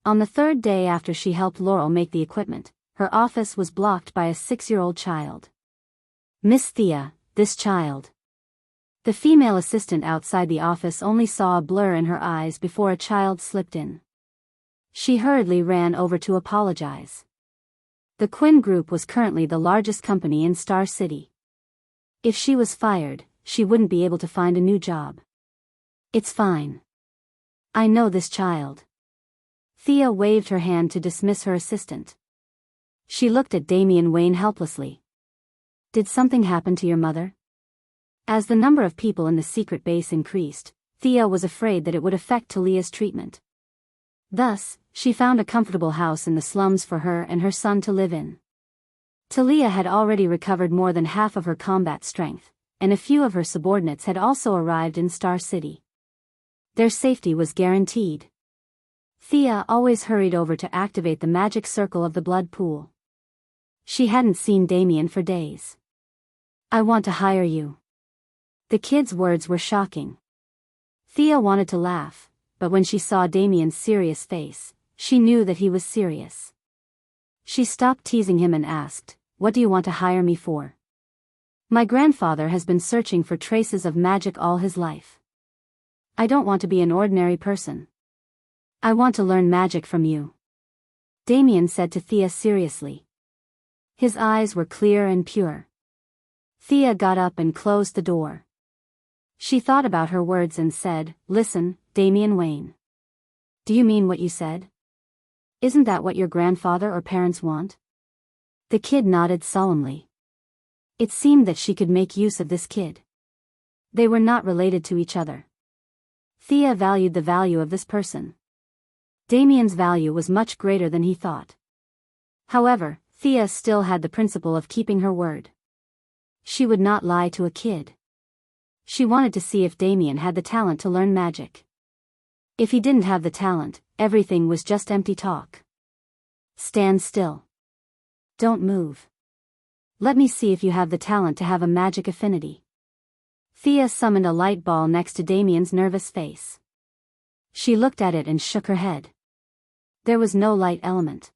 On the 3rd day after she helped Laurel make the equipment, her office was blocked by a 6-year-old child. Miss Thea, this child. The female assistant outside the office only saw a blur in her eyes before a child slipped in. She hurriedly ran over to apologize. The Quinn Group was currently the largest company in Star City. If she was fired, she wouldn't be able to find a new job. It's fine. I know this child. Thea waved her hand to dismiss her assistant. She looked at Damian Wayne helplessly. Did something happen to your mother? As the number of people in the secret base increased, Thea was afraid that it would affect Talia's treatment. Thus, she found a comfortable house in the slums for her and her son to live in. Talia had already recovered more than half of her combat strength, and a few of her subordinates had also arrived in Star City. Their safety was guaranteed. Thea always hurried over to activate the magic circle of the blood pool. She hadn't seen Damian for days. I want to hire you. The kid's words were shocking. Thea wanted to laugh, but when she saw Damian's serious face, she knew that he was serious. She stopped teasing him and asked, "What do you want to hire me for?" "My grandfather has been searching for traces of magic all his life. I don't want to be an ordinary person. I want to learn magic from you," Damian said to Thea seriously. His eyes were clear and pure. Thea got up and closed the door. She thought about her words and said, "Listen, Damian Wayne. Do you mean what you said? Isn't that what your grandfather or parents want?" The kid nodded solemnly. It seemed that she could make use of this kid. They were not related to each other. Thea valued the value of this person. Damian's value was much greater than he thought. However, Thea still had the principle of keeping her word. She would not lie to a kid. She wanted to see if Damian had the talent to learn magic. If he didn't have the talent, everything was just empty talk. Stand still. Don't move. Let me see if you have the talent to have a magic affinity. Thea summoned a light ball next to Damian's nervous face. She looked at it and shook her head. There was no light element.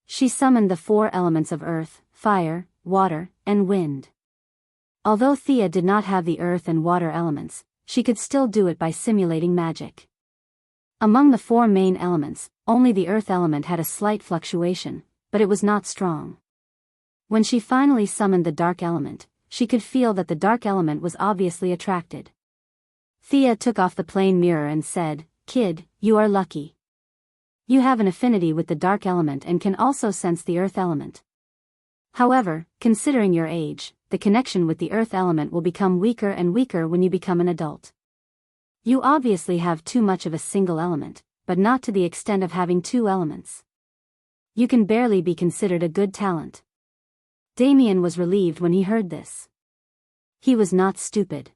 She summoned the 4 elements of earth, fire, water, and wind. Although Thea did not have the earth and water elements, she could still do it by simulating magic. Among the 4 main elements, only the earth element had a slight fluctuation, but it was not strong. When she finally summoned the dark element, she could feel that the dark element was obviously attracted. Thea took off the plane mirror and said, "Kid, you are lucky. You have an affinity with the dark element and can also sense the earth element. However, considering your age, the connection with the earth element will become weaker and weaker when you become an adult. You obviously have too much of a single element, but not to the extent of having two elements. You can barely be considered a good talent. Damien was relieved when he heard this. He was not stupid.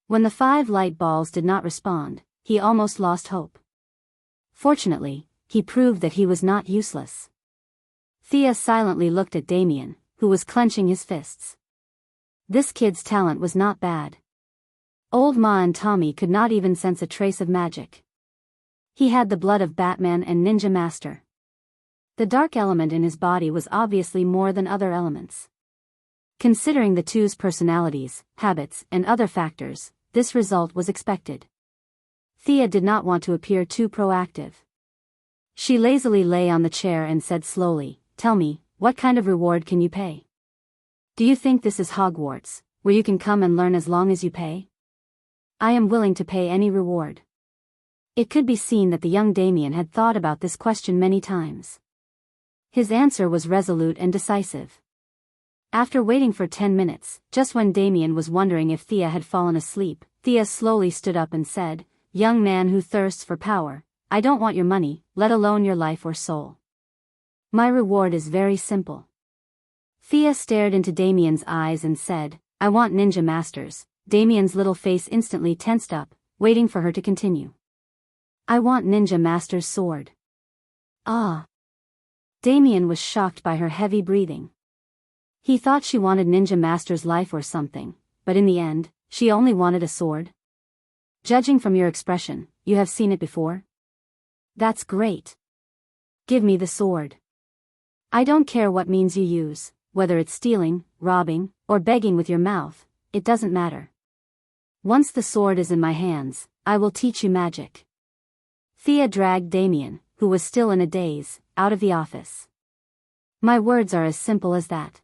When the 5 light balls did not respond, he almost lost hope. Fortunately, he proved that he was not useless. Thea silently looked at Damien, who was clenching his fists. This kid's talent was not bad. Old Ma and Tommy could not even sense a trace of magic. He had the blood of Batman and Ninja Master. The dark element in his body was obviously more than other elements. Considering the two's personalities, habits, and other factors, this result was expected. Thea did not want to appear too proactive. She lazily lay on the chair and said slowly, "Tell me, what kind of reward can you pay? Do you think this is Hogwarts, where you can come and learn as long as you pay? I am willing to pay any reward." It could be seen that the young Damien had thought about this question many times. His answer was resolute and decisive. After waiting for 10 minutes, just when Damien was wondering if Thea had fallen asleep, Thea slowly stood up and said, "Young man who thirsts for power, I don't want your money, let alone your life or soul. My reward is very simple." Thea stared into Damien's eyes and said, "I want Ninja Masters." Damien's little face instantly tensed up, waiting for her to continue. "I want Ninja Master's sword." Ah. Damien was shocked by her heavy breathing. He thought she wanted Ninja Master's life or something, but in the end, she only wanted a sword. Judging from your expression, you have seen it before? That's great. Give me the sword. I don't care what means you use, whether it's stealing, robbing, or begging with your mouth, it doesn't matter. Once the sword is in my hands, I will teach you magic. Thea dragged Damien, who was still in a daze, out of the office. My words are as simple as that.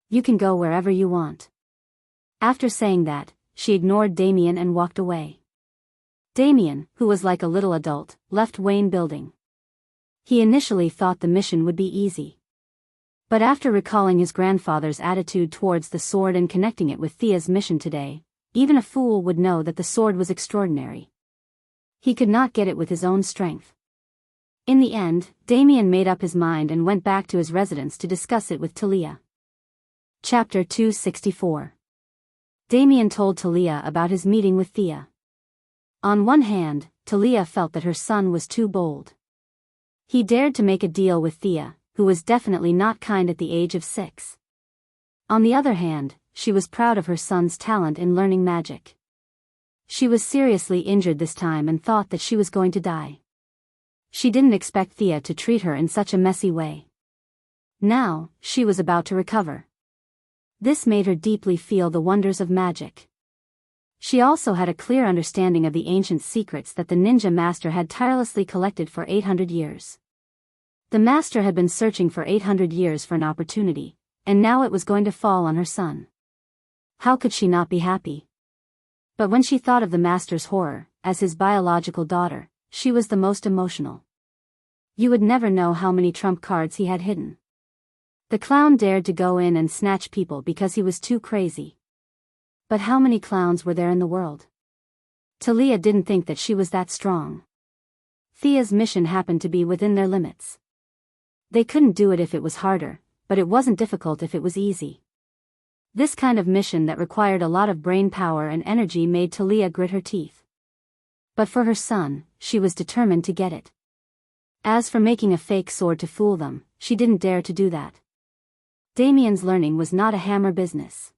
You can go wherever you want. After saying that, she ignored Damien and walked away. Damien, who was like a little adult, left Wayne Building. He initially thought the mission would be easy. But after recalling his grandfather's attitude towards the sword and connecting it with Thea's mission today, even a fool would know that the sword was extraordinary. He could not get it with his own strength. In the end, Damien made up his mind and went back to his residence to discuss it with Talia. Chapter 264. Damien told Talia about his meeting with Thea. On one hand, Talia felt that her son was too bold. He dared to make a deal with Thea, who was definitely not kind at the age of 6. On the other hand, she was proud of her son's talent in learning magic. She was seriously injured this time and thought that she was going to die. She didn't expect Thea to treat her in such a messy way. Now, she was about to recover. This made her deeply feel the wonders of magic. She also had a clear understanding of the ancient secrets that the Ninja Master had tirelessly collected for 800 years. The Master had been searching for 800 years for an opportunity, and now it was going to fall on her son. How could she not be happy? But when she thought of the Master's horror, as his biological daughter, she was the most emotional. You would never know how many trump cards he had hidden. The clown dared to go in and snatch people because he was too crazy. But how many clowns were there in the world? Talia didn't think that she was that strong. Thea's mission happened to be within their limits. They couldn't do it if it was harder, but it wasn't difficult if it was easy. This kind of mission that required a lot of brain power and energy made Talia grit her teeth. But for her son, she was determined to get it. As for making a fake sword to fool them, she didn't dare to do that. Damien's learning was not a hammer business.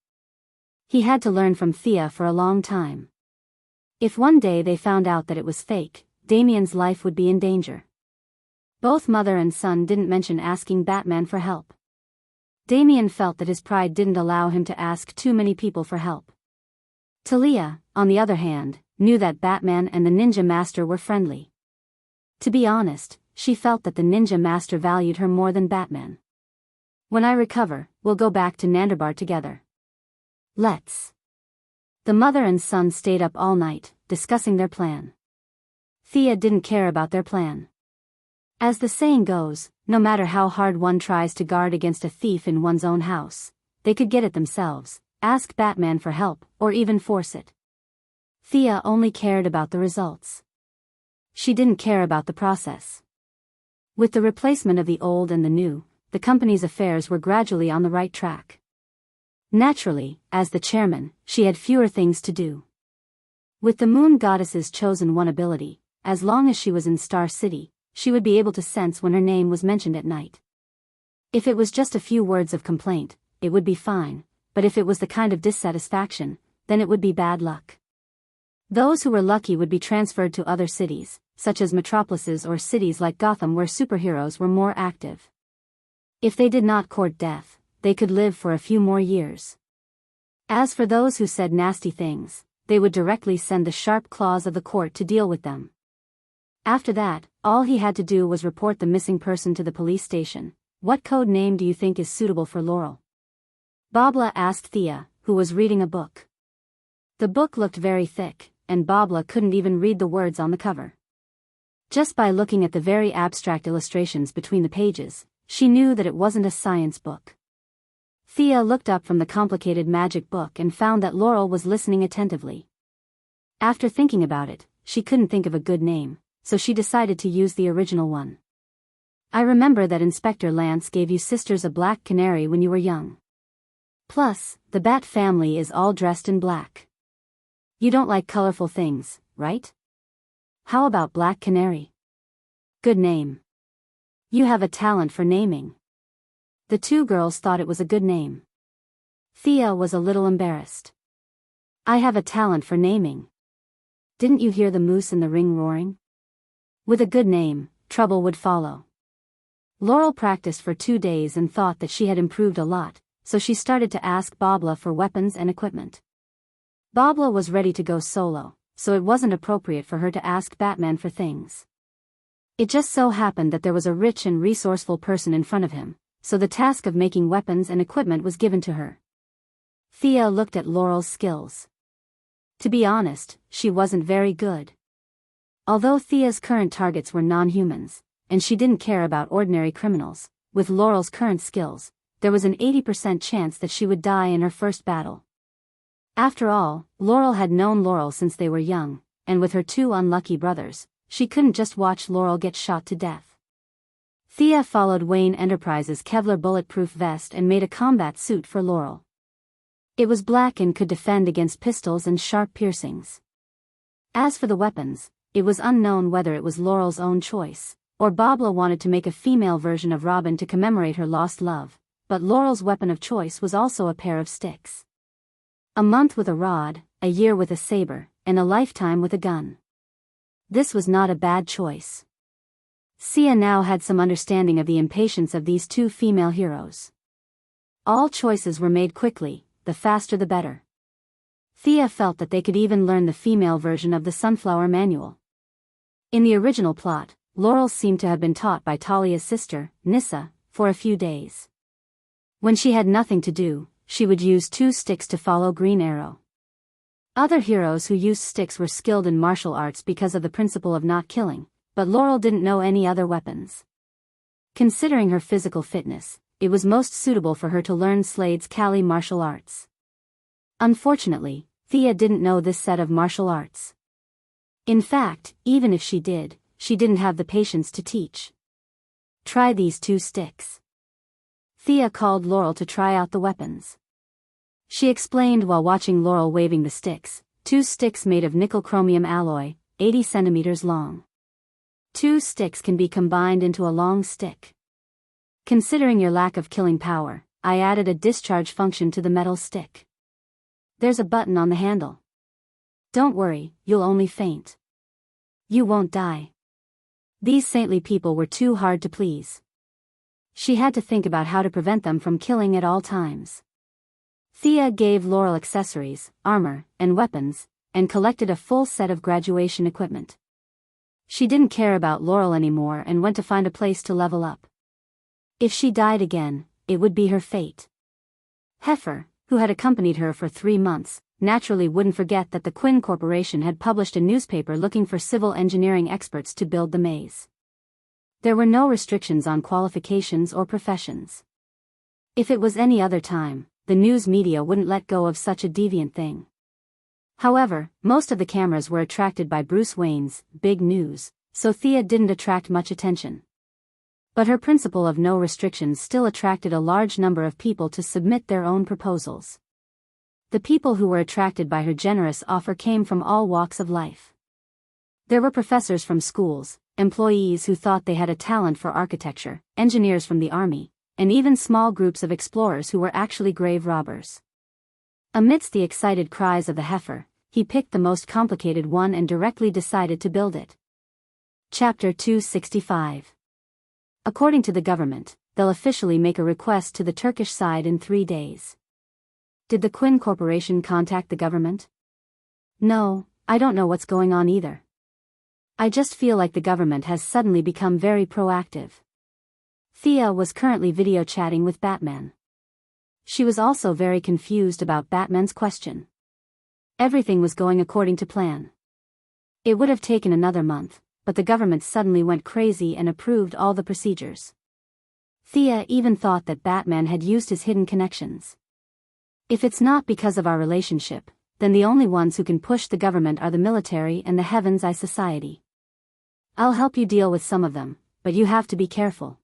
He had to learn from Thea for a long time. If one day they found out that it was fake, Damien's life would be in danger. Both mother and son didn't mention asking Batman for help. Damien felt that his pride didn't allow him to ask too many people for help. Talia, on the other hand, knew that Batman and the Ninja Master were friendly. To be honest, she felt that the Ninja Master valued her more than Batman. When I recover, we'll go back to Nanderbar together. Let's. The mother and son stayed up all night, discussing their plan. Thea didn't care about their plan. As the saying goes, no matter how hard one tries to guard against a thief in one's own house, they could get it themselves, ask Batman for help, or even force it. Thea only cared about the results. She didn't care about the process. With the replacement of the old and the new, the company's affairs were gradually on the right track. Naturally, as the chairman, she had fewer things to do. With the moon goddess's chosen one ability, as long as she was in Star City, she would be able to sense when her name was mentioned at night. If it was just a few words of complaint, it would be fine, but if it was the kind of dissatisfaction, then it would be bad luck. Those who were lucky would be transferred to other cities, such as metropolises or cities like Gotham where superheroes were more active. If they did not court death, they could live for a few more years. As for those who said nasty things, they would directly send the sharp claws of the court to deal with them. After that, all he had to do was report the missing person to the police station. What code name do you think is suitable for Laurel? Babla asked Thea, who was reading a book. The book looked very thick, and Babla couldn't even read the words on the cover. Just by looking at the very abstract illustrations between the pages, she knew that it wasn't a science book. Thea looked up from the complicated magic book and found that Laurel was listening attentively. After thinking about it, she couldn't think of a good name, so she decided to use the original one. I remember that Inspector Lance gave you sisters a black canary when you were young. Plus, the Bat family is all dressed in black. You don't like colorful things, right? How about Black Canary? Good name. You have a talent for naming. The two girls thought it was a good name. Thea was a little embarrassed. I have a talent for naming. Didn't you hear the moose in the ring roaring? With a good name, trouble would follow. Laurel practiced for 2 days and thought that she had improved a lot, so she started to ask Babla for weapons and equipment. Babla was ready to go solo, so it wasn't appropriate for her to ask Batman for things. It just so happened that there was a rich and resourceful person in front of him, so the task of making weapons and equipment was given to her. Thea looked at Laurel's skills. To be honest, she wasn't very good. Although Thea's current targets were non-humans, and she didn't care about ordinary criminals, with Laurel's current skills, there was an 80% chance that she would die in her first battle. After all, Laurel had known Laurel since they were young, and with her 2 unlucky brothers, she couldn't just watch Laurel get shot to death. Thea followed Wayne Enterprises' Kevlar bulletproof vest and made a combat suit for Laurel. It was black and could defend against pistols and sharp piercings. As for the weapons, it was unknown whether it was Laurel's own choice, or Babla wanted to make a female version of Robin to commemorate her lost love, but Laurel's weapon of choice was also a pair of sticks. A month with a rod, a year with a saber, and a lifetime with a gun. This was not a bad choice. Thea now had some understanding of the impatience of these 2 female heroes. All choices were made quickly, the faster the better. Thea felt that they could even learn the female version of the Sunflower Manual. In the original plot, Laurel seemed to have been taught by Talia's sister, Nyssa, for a few days. When she had nothing to do, she would use 2 sticks to follow Green Arrow. Other heroes who used sticks were skilled in martial arts because of the principle of not killing, but Laurel didn't know any other weapons. Considering her physical fitness, it was most suitable for her to learn Slade's Kali martial arts. Unfortunately, Thea didn't know this set of martial arts. In fact, even if she did, she didn't have the patience to teach. Try these 2 sticks. Thea called Laurel to try out the weapons. She explained while watching Laurel waving the sticks, 2 sticks made of nickel-chromium alloy, 80 centimeters long. 2 sticks can be combined into a long stick. Considering your lack of killing power, I added a discharge function to the metal stick. There's a button on the handle. Don't worry, you'll only faint. You won't die. These saintly people were too hard to please. She had to think about how to prevent them from killing at all times. Thea gave Laurel accessories, armor, and weapons, and collected a full set of graduation equipment. She didn't care about Laurel anymore and went to find a place to level up. If she died again, it would be her fate. Heifer, who had accompanied her for 3 months, naturally wouldn't forget that the Quinn Corporation had published a newspaper looking for civil engineering experts to build the maze. There were no restrictions on qualifications or professions. If it was any other time, the news media wouldn't let go of such a deviant thing. However, most of the cameras were attracted by Bruce Wayne's big news, so Thea didn't attract much attention. But her principle of no restrictions still attracted a large number of people to submit their own proposals. The people who were attracted by her generous offer came from all walks of life. There were professors from schools, employees who thought they had a talent for architecture, engineers from the army, and even small groups of explorers who were actually grave robbers. Amidst the excited cries of the heifer, he picked the most complicated one and directly decided to build it. Chapter 265. According to the government, they'll officially make a request to the Turkish side in 3 days. Did the Quinn Corporation contact the government? No, I don't know what's going on either. I just feel like the government has suddenly become very proactive. Thea was currently video chatting with Batman. She was also very confused about Batman's question. Everything was going according to plan. It would have taken another month, but the government suddenly went crazy and approved all the procedures. Thea even thought that Batman had used his hidden connections. If it's not because of our relationship, then the only ones who can push the government are the military and the Heaven's Eye Society. I'll help you deal with some of them, but you have to be careful.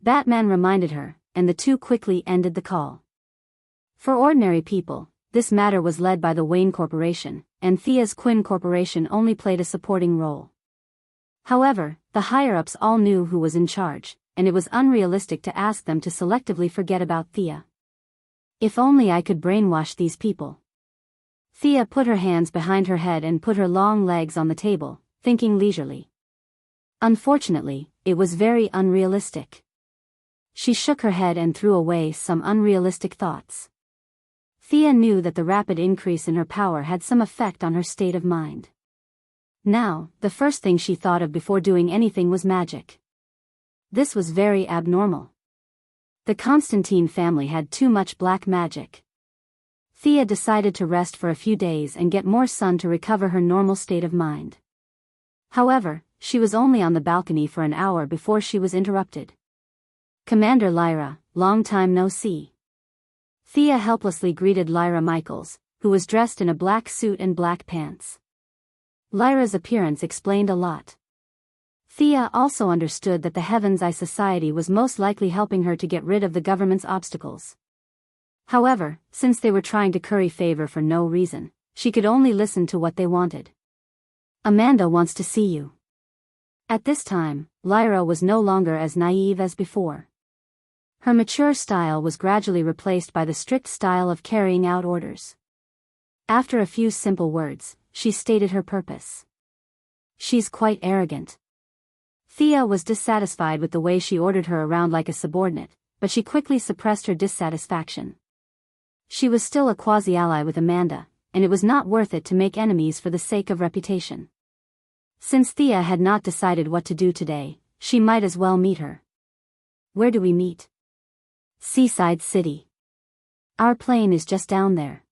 Batman reminded her, and the two quickly ended the call. For ordinary people, this matter was led by the Wayne Corporation, and Thea's Quinn Corporation only played a supporting role. However, the higher-ups all knew who was in charge, and it was unrealistic to ask them to selectively forget about Thea. If only I could brainwash these people. Thea put her hands behind her head and put her long legs on the table, thinking leisurely. Unfortunately, it was very unrealistic. She shook her head and threw away some unrealistic thoughts. Thea knew that the rapid increase in her power had some effect on her state of mind. Now, the first thing she thought of before doing anything was magic. This was very abnormal. The Constantine family had too much black magic. Thea decided to rest for a few days and get more sun to recover her normal state of mind. However, she was only on the balcony for an hour before she was interrupted. Commander Lyra, long time no see. Thea helplessly greeted Lyra Michaels, who was dressed in a black suit and black pants. Lyra's appearance explained a lot. Thea also understood that the Heaven's Eye Society was most likely helping her to get rid of the government's obstacles. However, since they were trying to curry favor for no reason, she could only listen to what they wanted. Amanda wants to see you. At this time, Lyra was no longer as naive as before. Her mature style was gradually replaced by the strict style of carrying out orders. After a few simple words, she stated her purpose. She's quite arrogant. Thea was dissatisfied with the way she ordered her around like a subordinate, but she quickly suppressed her dissatisfaction. She was still a quasi-ally with Amanda, and it was not worth it to make enemies for the sake of reputation. Since Thea had not decided what to do today, she might as well meet her. Where do we meet? Seaside City. Our plane is just down there.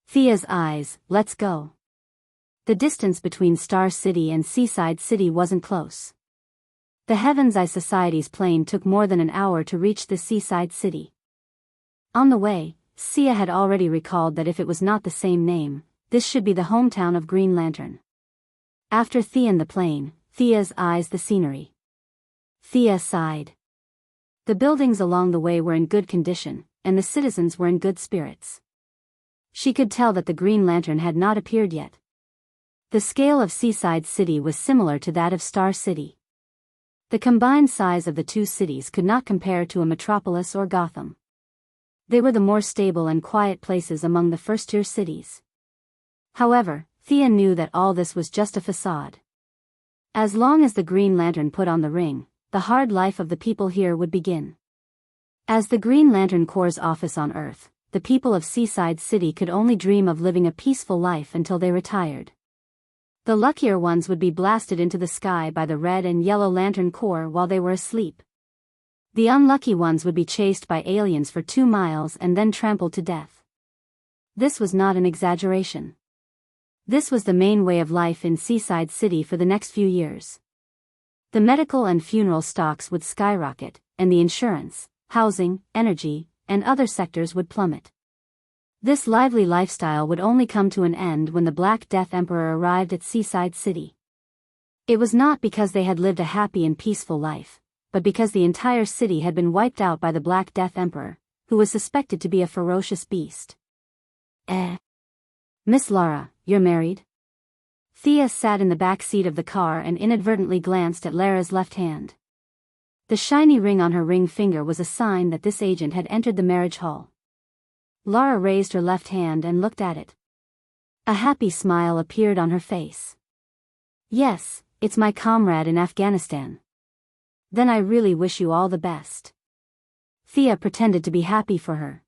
Thea's eyes, let's go. The distance between Star City and Seaside City wasn't close. The Heaven's Eye Society's plane took more than an hour to reach the Seaside City. On the way, Thea had already recalled that if it was not the same name, this should be the hometown of Green Lantern. After Thea and the plane, Thea's eyes the scenery. Thea sighed. The buildings along the way were in good condition, and the citizens were in good spirits. She could tell that the Green Lantern had not appeared yet. The scale of Seaside City was similar to that of Star City. The combined size of the two cities could not compare to a metropolis or Gotham. They were the more stable and quiet places among the first-tier cities. However, Thea knew that all this was just a facade. As long as the Green Lantern put on the ring, the hard life of the people here would begin. As the Green Lantern Corps' office on Earth, the people of Seaside City could only dream of living a peaceful life until they retired. The luckier ones would be blasted into the sky by the Red and Yellow Lantern Corps while they were asleep. The unlucky ones would be chased by aliens for 2 miles and then trampled to death. This was not an exaggeration. This was the main way of life in Seaside City for the next few years. The medical and funeral stocks would skyrocket, and the insurance, housing, energy, and other sectors would plummet. This lively lifestyle would only come to an end when the Black Death Emperor arrived at Seaside City. It was not because they had lived a happy and peaceful life, but because the entire city had been wiped out by the Black Death Emperor, who was suspected to be a ferocious beast. Miss Lara, you're married? Thea sat in the back seat of the car and inadvertently glanced at Lara's left hand. The shiny ring on her ring finger was a sign that this agent had entered the marriage hall. Lara raised her left hand and looked at it. A happy smile appeared on her face. Yes, it's my comrade in Afghanistan. Then I really wish you all the best. Thea pretended to be happy for her.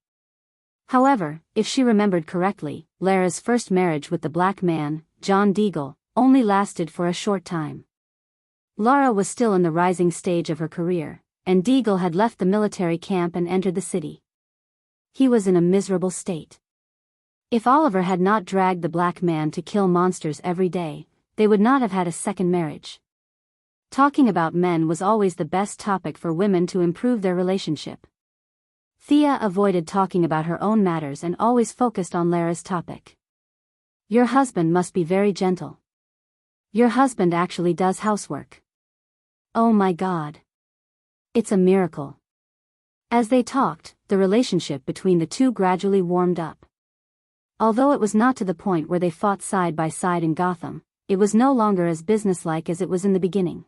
However, if she remembered correctly, Lara's first marriage with the black man, John Deagle, only lasted for a short time. Lara was still in the rising stage of her career, and Deagle had left the military camp and entered the city. He was in a miserable state. If Oliver had not dragged the black man to kill monsters every day, they would not have had a second marriage. Talking about men was always the best topic for women to improve their relationship. Thea avoided talking about her own matters and always focused on Lara's topic. Your husband must be very gentle. Your husband actually does housework. Oh my God. It's a miracle. As they talked, the relationship between the two gradually warmed up. Although it was not to the point where they fought side by side in Gotham, it was no longer as businesslike as it was in the beginning.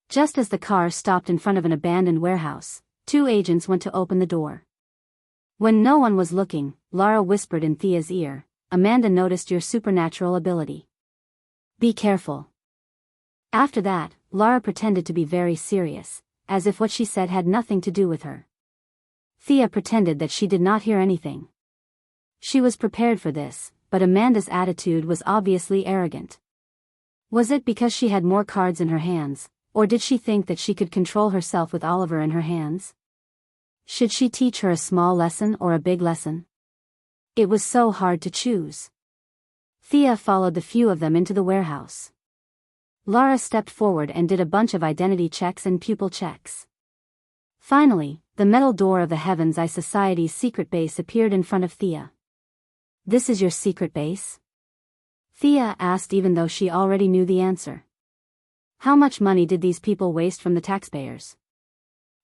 Just as the car stopped in front of an abandoned warehouse, two agents went to open the door. When no one was looking, Lara whispered in Thea's ear, Amanda noticed your supernatural ability. Be careful. After that, Lara pretended to be very serious, as if what she said had nothing to do with her. Thea pretended that she did not hear anything. She was prepared for this, but Amanda's attitude was obviously arrogant. Was it because she had more cards in her hands, or did she think that she could control herself with Oliver in her hands? Should she teach her a small lesson or a big lesson? It was so hard to choose. Thea followed the few of them into the warehouse. Lara stepped forward and did a bunch of identity checks and pupil checks. Finally, the metal door of the Heaven's Eye Society's secret base appeared in front of Thea. This is your secret base? Thea asked even though she already knew the answer. How much money did these people waste from the taxpayers?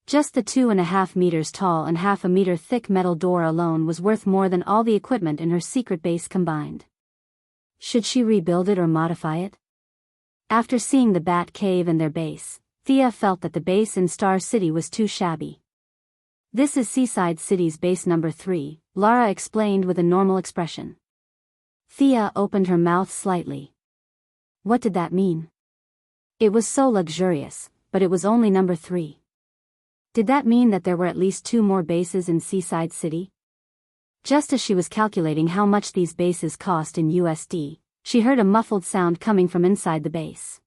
Just the 2.5 meters tall and half a meter thick metal door alone was worth more than all the equipment in her secret base combined. Should she rebuild it or modify it? After seeing the Bat Cave and their base, Thea felt that the base in Star City was too shabby. This is Seaside City's base number 3, Lara explained with a normal expression. Thea opened her mouth slightly. What did that mean? It was so luxurious, but it was only number 3. Did that mean that there were at least 2 more bases in Seaside City? Just as she was calculating how much these bases cost in USD, she heard a muffled sound coming from inside the base.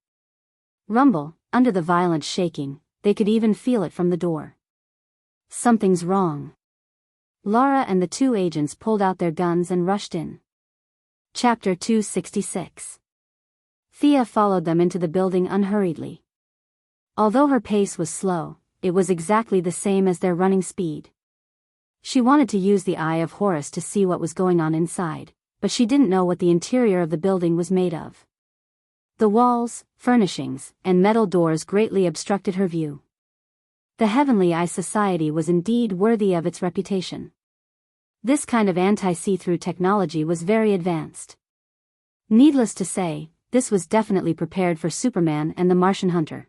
Rumble, under the violent shaking, they could even feel it from the door. Something's wrong. Lara and the 2 agents pulled out their guns and rushed in. Chapter 266. Thea followed them into the building unhurriedly. Although her pace was slow, it was exactly the same as their running speed. She wanted to use the Eye of Horus to see what was going on inside, but she didn't know what the interior of the building was made of. The walls, furnishings, and metal doors greatly obstructed her view. The Heavenly Eye Society was indeed worthy of its reputation. This kind of anti-see-through technology was very advanced. Needless to say, this was definitely prepared for Superman and the Martian Hunter.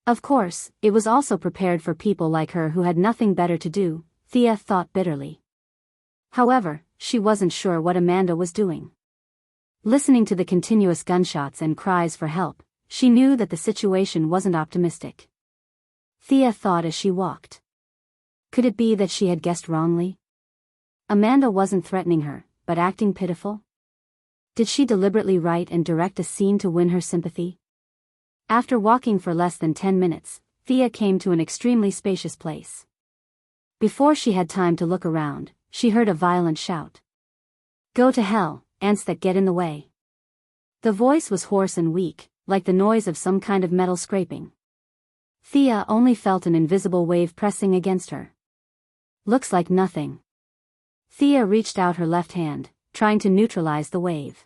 Of course, it was also prepared for people like her who had nothing better to do, Thea thought bitterly. However, she wasn't sure what Amanda was doing. Listening to the continuous gunshots and cries for help, she knew that the situation wasn't optimistic. Thea thought as she walked. Could it be that she had guessed wrongly? Amanda wasn't threatening her, but acting pitiful? Did she deliberately write and direct a scene to win her sympathy? After walking for less than 10 minutes, Thea came to an extremely spacious place. Before she had time to look around, she heard a violent shout. Go to hell, ants that get in the way. The voice was hoarse and weak, like the noise of some kind of metal scraping. Thea only felt an invisible wave pressing against her. Looks like nothing. Thea reached out her left hand, trying to neutralize the wave.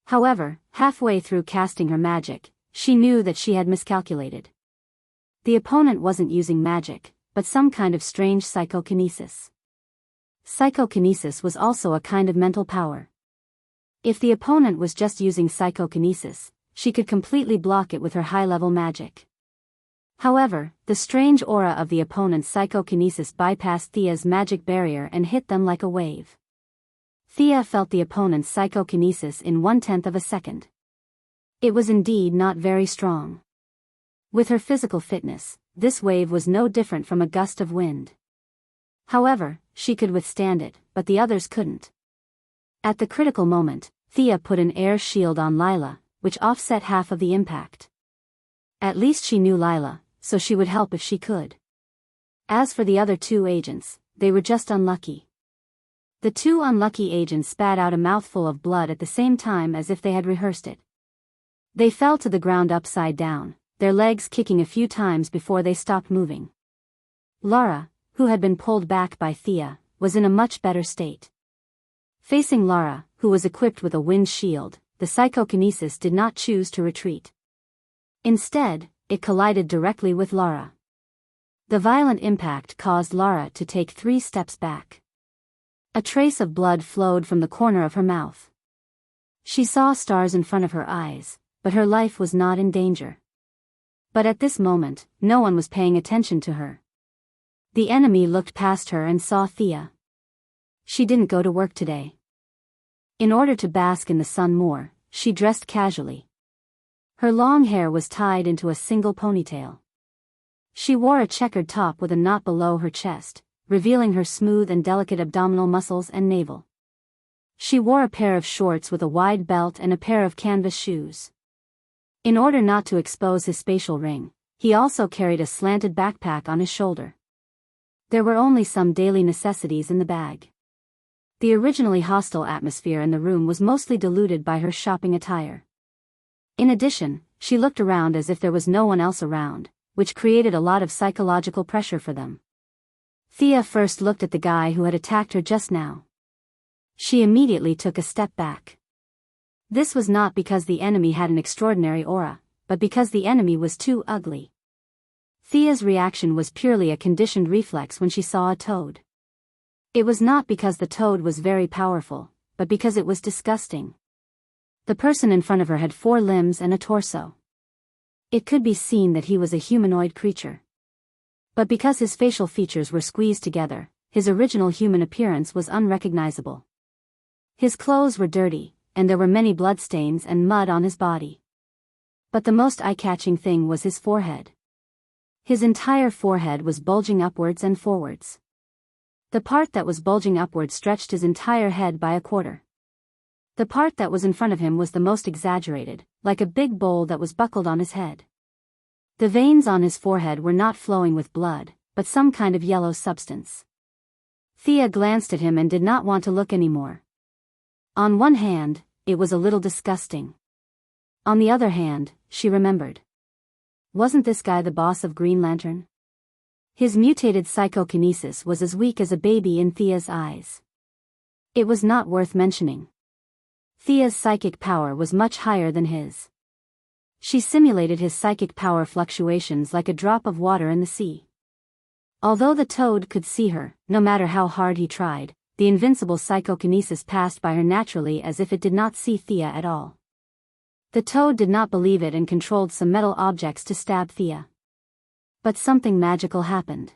However, halfway through casting her magic, she knew that she had miscalculated. The opponent wasn't using magic, but some kind of strange psychokinesis. Psychokinesis was also a kind of mental power. If the opponent was just using psychokinesis, she could completely block it with her high-level magic. However, the strange aura of the opponent's psychokinesis bypassed Thea's magic barrier and hit them like a wave. Thea felt the opponent's psychokinesis in 1/10 of a second. It was indeed not very strong. With her physical fitness, this wave was no different from a gust of wind. However, she could withstand it, but the others couldn't. At the critical moment, Thea put an air shield on Lila, which offset half of the impact. At least she knew Lila, so she would help if she could. As for the other two agents, they were just unlucky. The two unlucky agents spat out a mouthful of blood at the same time as if they had rehearsed it. They fell to the ground upside down, their legs kicking a few times before they stopped moving. Lara, who had been pulled back by Thea, was in a much better state. Facing Lara, who was equipped with a wind shield, the psychokinesis did not choose to retreat. Instead, it collided directly with Lara. The violent impact caused Lara to take 3 steps back. A trace of blood flowed from the corner of her mouth. She saw stars in front of her eyes, but her life was not in danger. But at this moment, no one was paying attention to her. The enemy looked past her and saw Thea. She didn't go to work today. In order to bask in the sun more, she dressed casually. Her long hair was tied into a single ponytail. She wore a checkered top with a knot below her chest, revealing her smooth and delicate abdominal muscles and navel. She wore a pair of shorts with a wide belt and a pair of canvas shoes. In order not to expose his spatial ring, he also carried a slanted backpack on his shoulder. There were only some daily necessities in the bag. The originally hostile atmosphere in the room was mostly diluted by her shopping attire. In addition, she looked around as if there was no one else around, which created a lot of psychological pressure for them. Thea first looked at the guy who had attacked her just now. She immediately took a step back. This was not because the enemy had an extraordinary aura, but because the enemy was too ugly. Thea's reaction was purely a conditioned reflex when she saw a toad. It was not because the toad was very powerful, but because it was disgusting. The person in front of her had 4 limbs and a torso. It could be seen that he was a humanoid creature. But because his facial features were squeezed together, his original human appearance was unrecognizable. His clothes were dirty, and there were many bloodstains and mud on his body. But the most eye-catching thing was his forehead. His entire forehead was bulging upwards and forwards. The part that was bulging upwards stretched his entire head by a quarter. The part that was in front of him was the most exaggerated, like a big bowl that was buckled on his head. The veins on his forehead were not flowing with blood, but some kind of yellow substance. Thea glanced at him and did not want to look anymore. On one hand, it was a little disgusting. On the other hand, she remembered. Wasn't this guy the boss of Green Lantern? His mutated psychokinesis was as weak as a baby in Thea's eyes. It was not worth mentioning. Thea's psychic power was much higher than his. She simulated his psychic power fluctuations like a drop of water in the sea. Although the toad could see her, no matter how hard he tried, the invincible psychokinesis passed by her naturally as if it did not see Thea at all. The toad did not believe it and controlled some metal objects to stab Thea. But something magical happened.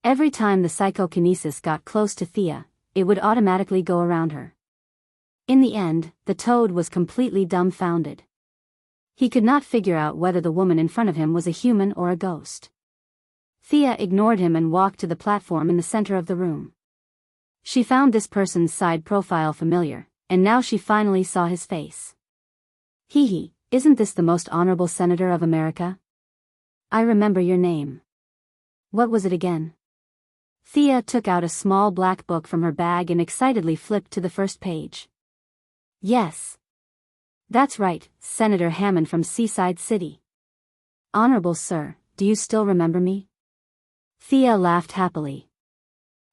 Every time the psychokinesis got close to Thea, it would automatically go around her. In the end, the toad was completely dumbfounded. He could not figure out whether the woman in front of him was a human or a ghost. Thea ignored him and walked to the platform in the center of the room. She found this person's side profile familiar, and now she finally saw his face. Hee, isn't this the most honorable senator of America? I remember your name. What was it again? Thea took out a small black book from her bag and excitedly flipped to the first page. Yes. That's right, Senator Hammond from Seaside City. Honorable sir, do you still remember me? Thea laughed happily.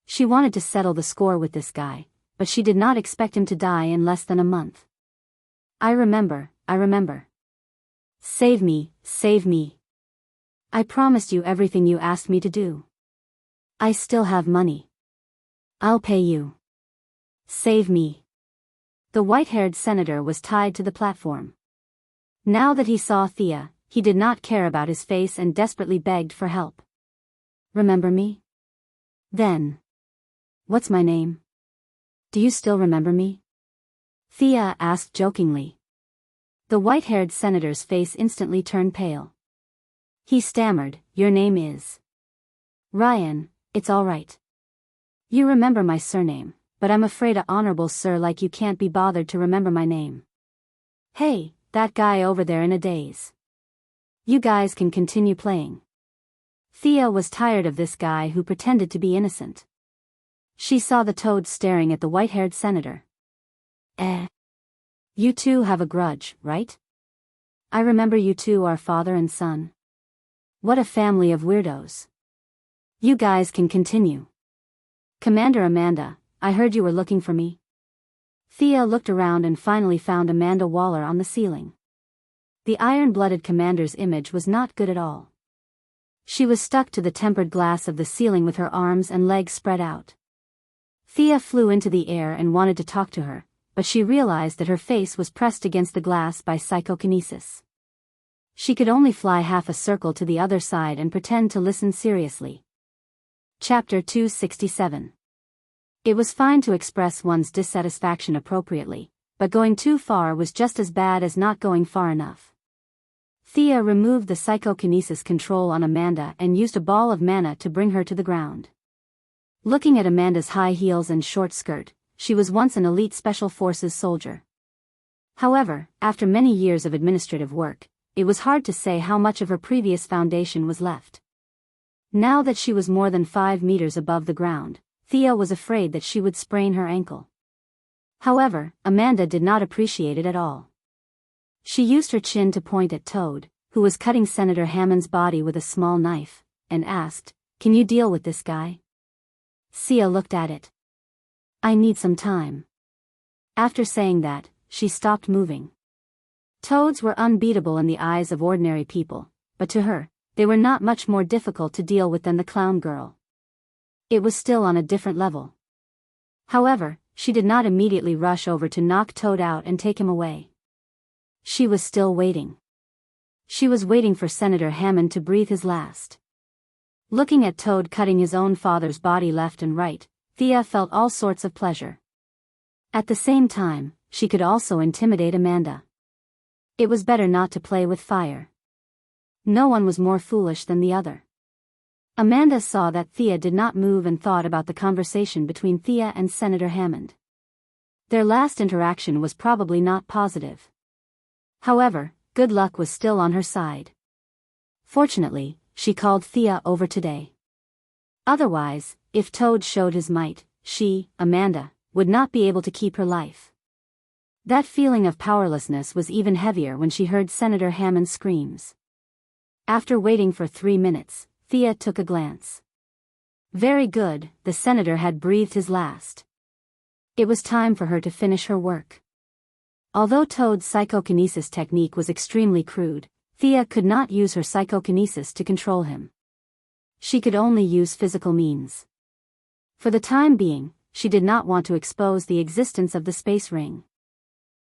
She wanted to settle the score with this guy, but she did not expect him to die in less than a month. I remember. Save me, save me. I promised you everything you asked me to do. I still have money. I'll pay you. Save me. The white-haired senator was tied to the platform. Now that he saw Thea, he did not care about his face and desperately begged for help. Remember me? Then. What's my name? Do you still remember me? Thea asked jokingly. The white-haired senator's face instantly turned pale. He stammered, your name is Ryan, it's all right. You remember my surname, but I'm afraid a honorable sir like you can't be bothered to remember my name. Hey, that guy over there in a daze. You guys can continue playing. Thea was tired of this guy who pretended to be innocent. She saw the toad staring at the white-haired senator. You two have a grudge, right? I remember you two are father and son. What a family of weirdos. You guys can continue. Commander Amanda, I heard you were looking for me. Thea looked around and finally found Amanda Waller on the ceiling. The iron-blooded commander's image was not good at all. She was stuck to the tempered glass of the ceiling with her arms and legs spread out. Thea flew into the air and wanted to talk to her, but she realized that her face was pressed against the glass by psychokinesis. She could only fly half a circle to the other side and pretend to listen seriously. Chapter 267. It was fine to express one's dissatisfaction appropriately, but going too far was just as bad as not going far enough. Thea removed the psychokinesis control on Amanda and used a ball of mana to bring her to the ground. Looking at Amanda's high heels and short skirt, she was once an elite Special Forces soldier. However, after many years of administrative work, it was hard to say how much of her previous foundation was left. Now that she was more than 5 meters above the ground, Thea was afraid that she would sprain her ankle. However, Amanda did not appreciate it at all. She used her chin to point at Toad, who was cutting Senator Hammond's body with a small knife, and asked, "Can you deal with this guy?" Thea looked at it. "I need some time." After saying that, she stopped moving. Toads were unbeatable in the eyes of ordinary people, but to her, they were not much more difficult to deal with than the clown girl. It was still on a different level. However, she did not immediately rush over to knock Toad out and take him away. She was still waiting. She was waiting for Senator Hammond to breathe his last. Looking at Toad cutting his own father's body left and right, Thea felt all sorts of pleasure. At the same time, she could also intimidate Amanda. It was better not to play with fire. No one was more foolish than the other. Amanda saw that Thea did not move and thought about the conversation between Thea and Senator Hammond. Their last interaction was probably not positive. However, good luck was still on her side. Fortunately, she called Thea over today. Otherwise, if Toad showed his might, she, Amanda, would not be able to keep her life. That feeling of powerlessness was even heavier when she heard Senator Hammond's screams. After waiting for 3 minutes, Thea took a glance. Very good, the senator had breathed his last. It was time for her to finish her work. Although Toad's psychokinesis technique was extremely crude, Thea could not use her psychokinesis to control him. She could only use physical means. For the time being, she did not want to expose the existence of the space ring.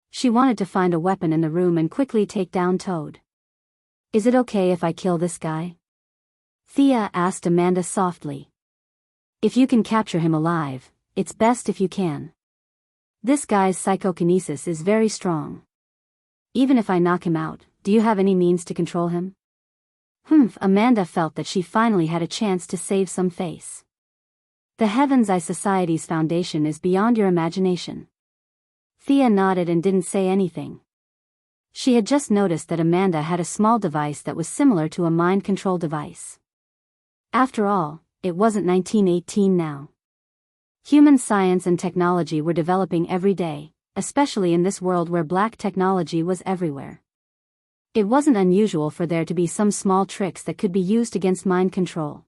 She wanted to find a weapon in the room and quickly take down Toad. "Is it okay if I kill this guy?" Thea asked Amanda softly. "If you can capture him alive, it's best if you can. This guy's psychokinesis is very strong. Even if I knock him out, do you have any means to control him?" Amanda felt that she finally had a chance to save some face. The Heaven's Eye Society's foundation is beyond your imagination. Thea nodded and didn't say anything. She had just noticed that Amanda had a small device that was similar to a mind control device. After all, it wasn't 1918 now. Human science and technology were developing every day, especially in this world where black technology was everywhere. It wasn't unusual for there to be some small tricks that could be used against mind control.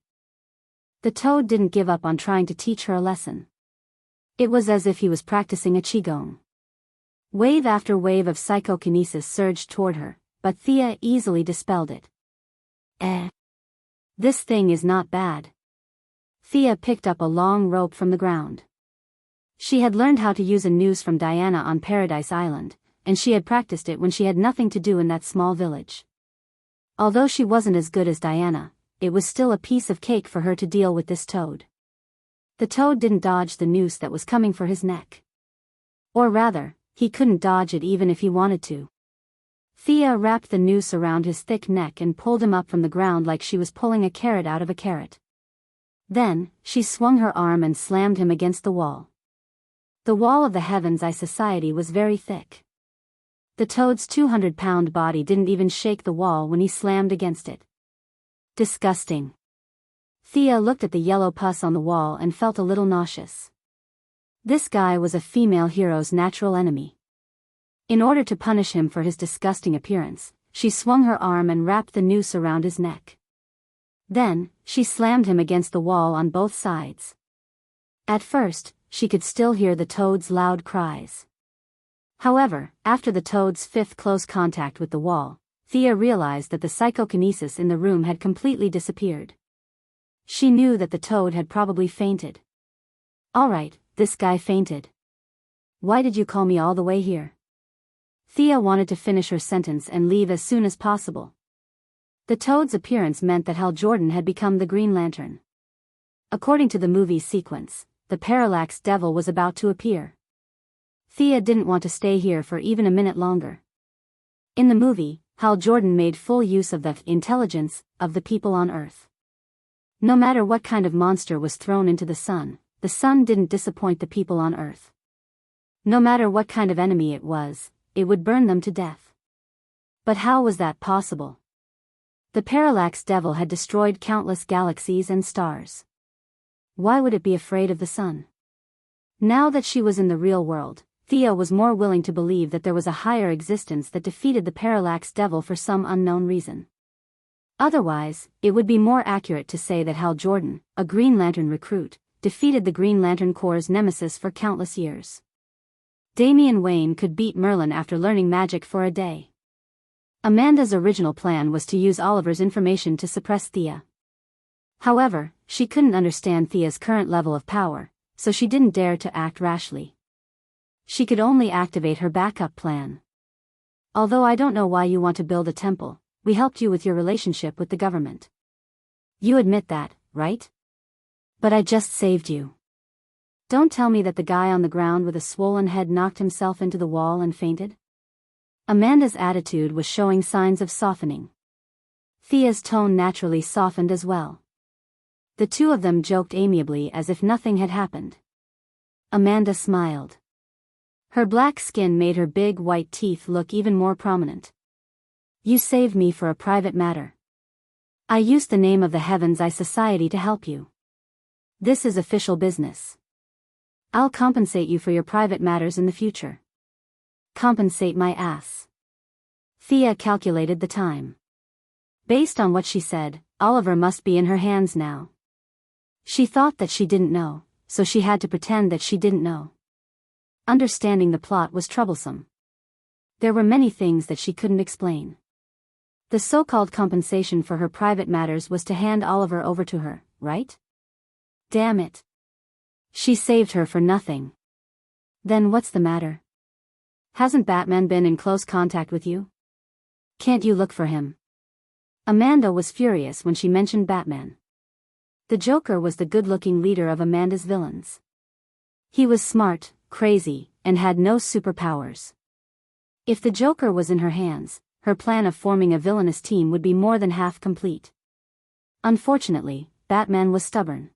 The toad didn't give up on trying to teach her a lesson. It was as if he was practicing a qigong. Wave after wave of psychokinesis surged toward her, but Thea easily dispelled it. This thing is not bad. Thea picked up a long rope from the ground. She had learned how to use a noose from Diana on Paradise Island, and she had practiced it when she had nothing to do in that small village. Although she wasn't as good as Diana, it was still a piece of cake for her to deal with this toad. The toad didn't dodge the noose that was coming for his neck. Or rather, he couldn't dodge it even if he wanted to. Thea wrapped the noose around his thick neck and pulled him up from the ground like she was pulling a carrot out of a carrot. Then, she swung her arm and slammed him against the wall. The wall of the Heavens Eye Society was very thick. The toad's 200-pound body didn't even shake the wall when he slammed against it. Disgusting. Thea looked at the yellow pus on the wall and felt a little nauseous. This guy was a female hero's natural enemy. In order to punish him for his disgusting appearance, she swung her arm and wrapped the noose around his neck. Then, she slammed him against the wall on both sides. At first, she could still hear the toad's loud cries. However, after the toad's fifth close contact with the wall, Thea realized that the psychokinesis in the room had completely disappeared. She knew that the toad had probably fainted. All right, this guy fainted. Why did you call me all the way here? Thea wanted to finish her sentence and leave as soon as possible. The toad's appearance meant that Hal Jordan had become the Green Lantern. According to the movie sequence, the Parallax Devil was about to appear. Thea didn't want to stay here for even a minute longer. In the movie, Hal Jordan made full use of the intelligence of the people on Earth. No matter what kind of monster was thrown into the sun didn't disappoint the people on Earth. No matter what kind of enemy it would burn them to death. But how was that possible? The Parallax Devil had destroyed countless galaxies and stars. Why would it be afraid of the sun? Now that she was in the real world, Thea was more willing to believe that there was a higher existence that defeated the Parallax Devil for some unknown reason. Otherwise, it would be more accurate to say that Hal Jordan, a Green Lantern recruit, defeated the Green Lantern Corps' nemesis for countless years. Damian Wayne could beat Merlin after learning magic for a day. Amanda's original plan was to use Oliver's information to suppress Thea. However, she couldn't understand Thea's current level of power, so she didn't dare to act rashly. She could only activate her backup plan. Although I don't know why you want to build a temple, we helped you with your relationship with the government. You admit that, right? But I just saved you. Don't tell me that the guy on the ground with a swollen head knocked himself into the wall and fainted. Amanda's attitude was showing signs of softening. Thea's tone naturally softened as well. The two of them joked amiably as if nothing had happened. Amanda smiled. Her black skin made her big white teeth look even more prominent. You saved me for a private matter. I used the name of the Heavens Eye Society to help you. This is official business. I'll compensate you for your private matters in the future. Compensate my ass. Thea calculated the time. Based on what she said, Oliver must be in her hands now. She thought that she didn't know, so she had to pretend that she didn't know. Understanding the plot was troublesome. There were many things that she couldn't explain. The so-called compensation for her private matters was to hand Oliver over to her, right? Damn it. She saved her for nothing. Then what's the matter? Hasn't Batman been in close contact with you? Can't you look for him? Amanda was furious when she mentioned Batman. The Joker was the good-looking leader of Amanda's villains. He was smart, crazy, and had no superpowers. If the Joker was in her hands, her plan of forming a villainous team would be more than half complete. Unfortunately, Batman was stubborn.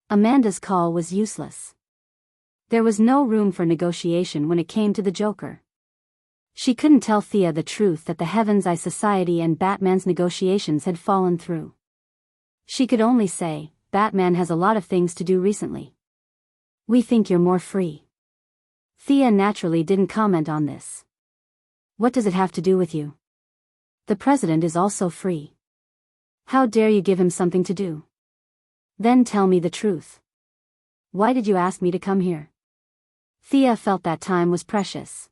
Amanda's call was useless. There was no room for negotiation when it came to the Joker. She couldn't tell Thea the truth that the Heavens Eye Society and Batman's negotiations had fallen through. She could only say, Batman has a lot of things to do recently. We think you're more free. Thea naturally didn't comment on this. What does it have to do with you? The president is also free. How dare you give him something to do? Then tell me the truth. Why did you ask me to come here? Thea felt that time was precious.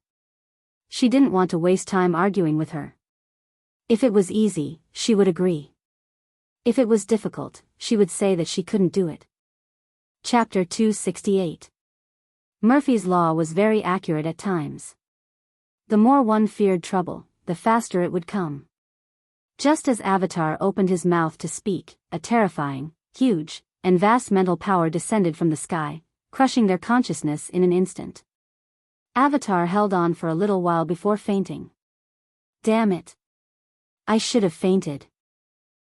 She didn't want to waste time arguing with her. If it was easy, she would agree. If it was difficult, she would say that she couldn't do it. Chapter 268. Murphy's Law was very accurate at times. The more one feared trouble, the faster it would come. Just as Avatar opened his mouth to speak, a terrifying, huge, and vast mental power descended from the sky, crushing their consciousness in an instant. Avatar held on for a little while before fainting. Damn it. I should have fainted.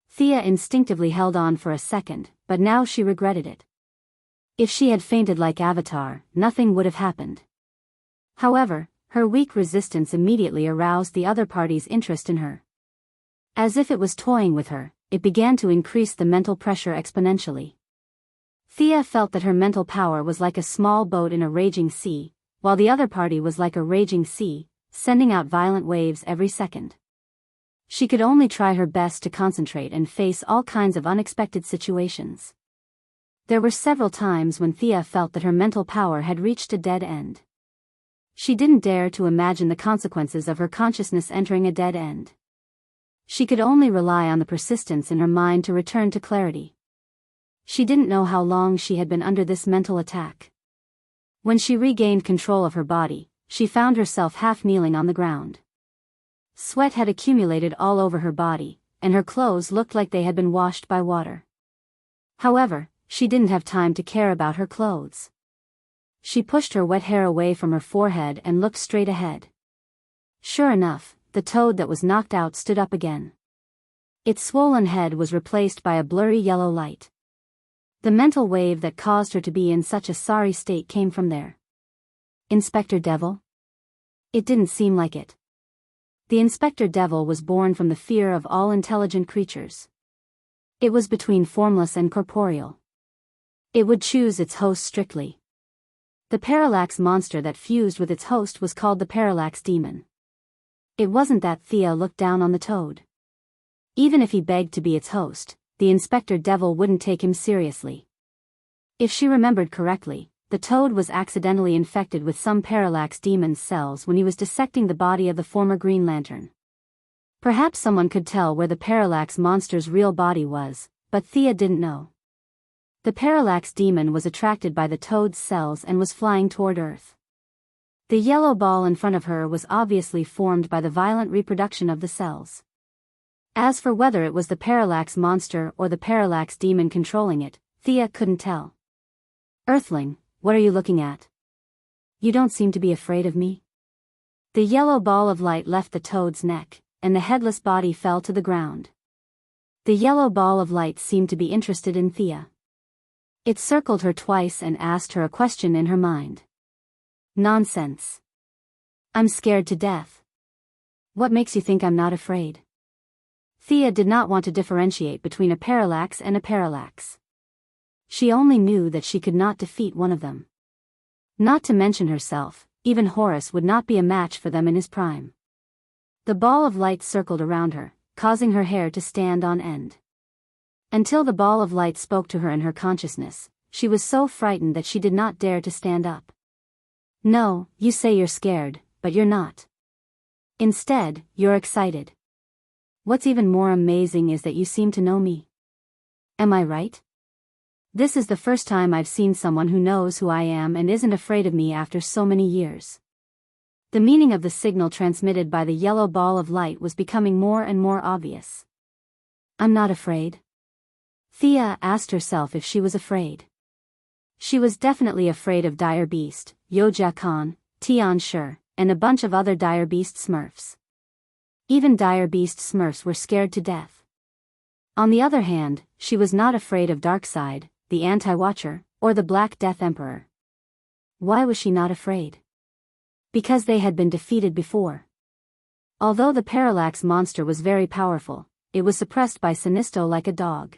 Thea instinctively held on for a second, but now she regretted it. If she had fainted like Avatar, nothing would have happened. However, her weak resistance immediately aroused the other party's interest in her. As if it was toying with her, it began to increase the mental pressure exponentially. Thea felt that her mental power was like a small boat in a raging sea, while the other party was like a raging sea, sending out violent waves every second. She could only try her best to concentrate and face all kinds of unexpected situations. There were several times when Thea felt that her mental power had reached a dead end. She didn't dare to imagine the consequences of her consciousness entering a dead end. She could only rely on the persistence in her mind to return to clarity. She didn't know how long she had been under this mental attack. When she regained control of her body, she found herself half kneeling on the ground. Sweat had accumulated all over her body, and her clothes looked like they had been washed by water. However, she didn't have time to care about her clothes. She pushed her wet hair away from her forehead and looked straight ahead. Sure enough, the toad that was knocked out stood up again. Its swollen head was replaced by a blurry yellow light. The mental wave that caused her to be in such a sorry state came from there. Inspector Devil? It didn't seem like it. The Inspector Devil was born from the fear of all intelligent creatures. It was between formless and corporeal. It would choose its host strictly. The parallax monster that fused with its host was called the parallax demon. It wasn't that Thea looked down on the toad. Even if he begged to be its host, the Inspector Devil wouldn't take him seriously. If she remembered correctly, the toad was accidentally infected with some parallax demon's cells when he was dissecting the body of the former Green Lantern. Perhaps someone could tell where the parallax monster's real body was, but Thea didn't know. The parallax demon was attracted by the toad's cells and was flying toward Earth. The yellow ball in front of her was obviously formed by the violent reproduction of the cells. As for whether it was the parallax monster or the parallax demon controlling it, Thea couldn't tell. Earthling, what are you looking at? You don't seem to be afraid of me? The yellow ball of light left the toad's neck, and the headless body fell to the ground. The yellow ball of light seemed to be interested in Thea. It circled her twice and asked her a question in her mind. Nonsense. I'm scared to death. What makes you think I'm not afraid? Thea did not want to differentiate between a parallax and a parallax. She only knew that she could not defeat one of them. Not to mention herself, even Horus would not be a match for them in his prime. The ball of light circled around her, causing her hair to stand on end. Until the ball of light spoke to her in her consciousness, she was so frightened that she did not dare to stand up. No, you say you're scared, but you're not. Instead, you're excited. What's even more amazing is that you seem to know me. Am I right? This is the first time I've seen someone who knows who I am and isn't afraid of me after so many years. The meaning of the signal transmitted by the yellow ball of light was becoming more and more obvious. I'm not afraid. Thea asked herself if she was afraid. She was definitely afraid of Dire Beast, Yoja Khan, Tian Shur, and a bunch of other Dire Beast Smurfs. Even Dire Beast Smurfs were scared to death. On the other hand, she was not afraid of Darkseid, the Anti-Watcher, or the Black Death Emperor. Why was she not afraid? Because they had been defeated before. Although the parallax monster was very powerful, it was suppressed by Sinisto like a dog.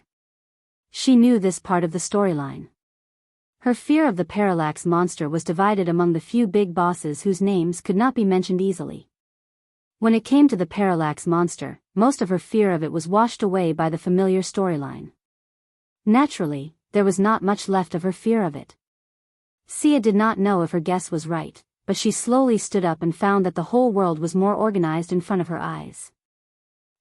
She knew this part of the storyline. Her fear of the parallax monster was divided among the few big bosses whose names could not be mentioned easily. When it came to the parallax monster, most of her fear of it was washed away by the familiar storyline. Naturally, there was not much left of her fear of it. Sia did not know if her guess was right, but she slowly stood up and found that the whole world was more organized in front of her eyes.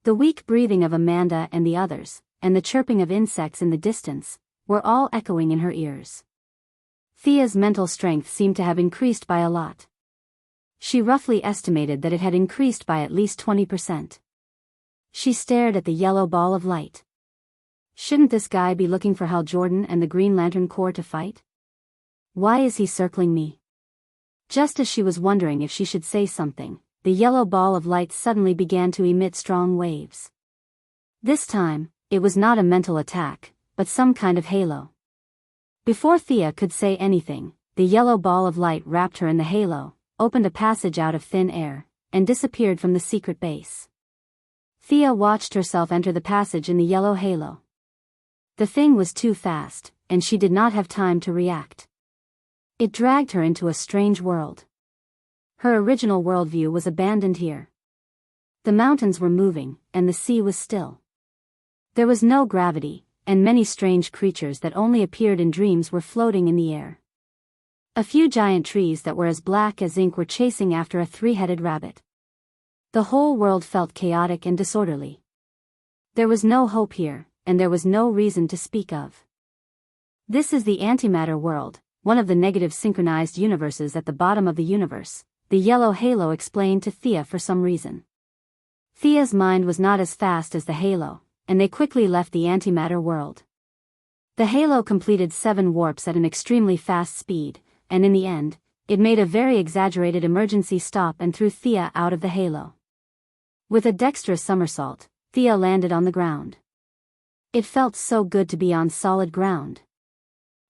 The weak breathing of Amanda and the others, and the chirping of insects in the distance, were all echoing in her ears. Thea's mental strength seemed to have increased by a lot. She roughly estimated that it had increased by at least 20%. She stared at the yellow ball of light. Shouldn't this guy be looking for Hal Jordan and the Green Lantern Corps to fight? Why is he circling me? Just as she was wondering if she should say something, the yellow ball of light suddenly began to emit strong waves. This time, it was not a mental attack, but some kind of halo. Before Thea could say anything, the yellow ball of light wrapped her in the halo, opened a passage out of thin air, and disappeared from the secret base. Thea watched herself enter the passage in the yellow halo. The thing was too fast, and she did not have time to react. It dragged her into a strange world. Her original worldview was abandoned here. The mountains were moving, and the sea was still. There was no gravity, and many strange creatures that only appeared in dreams were floating in the air. A few giant trees that were as black as ink were chasing after a three-headed rabbit. The whole world felt chaotic and disorderly. There was no hope here, and there was no reason to speak of. This is the antimatter world, one of the negative synchronized universes at the bottom of the universe, the yellow halo explained to Thea for some reason. Thea's mind was not as fast as the halo, and they quickly left the antimatter world. The halo completed 7 warps at an extremely fast speed, and in the end, it made a very exaggerated emergency stop and threw Thea out of the halo. With a dexterous somersault, Thea landed on the ground. It felt so good to be on solid ground.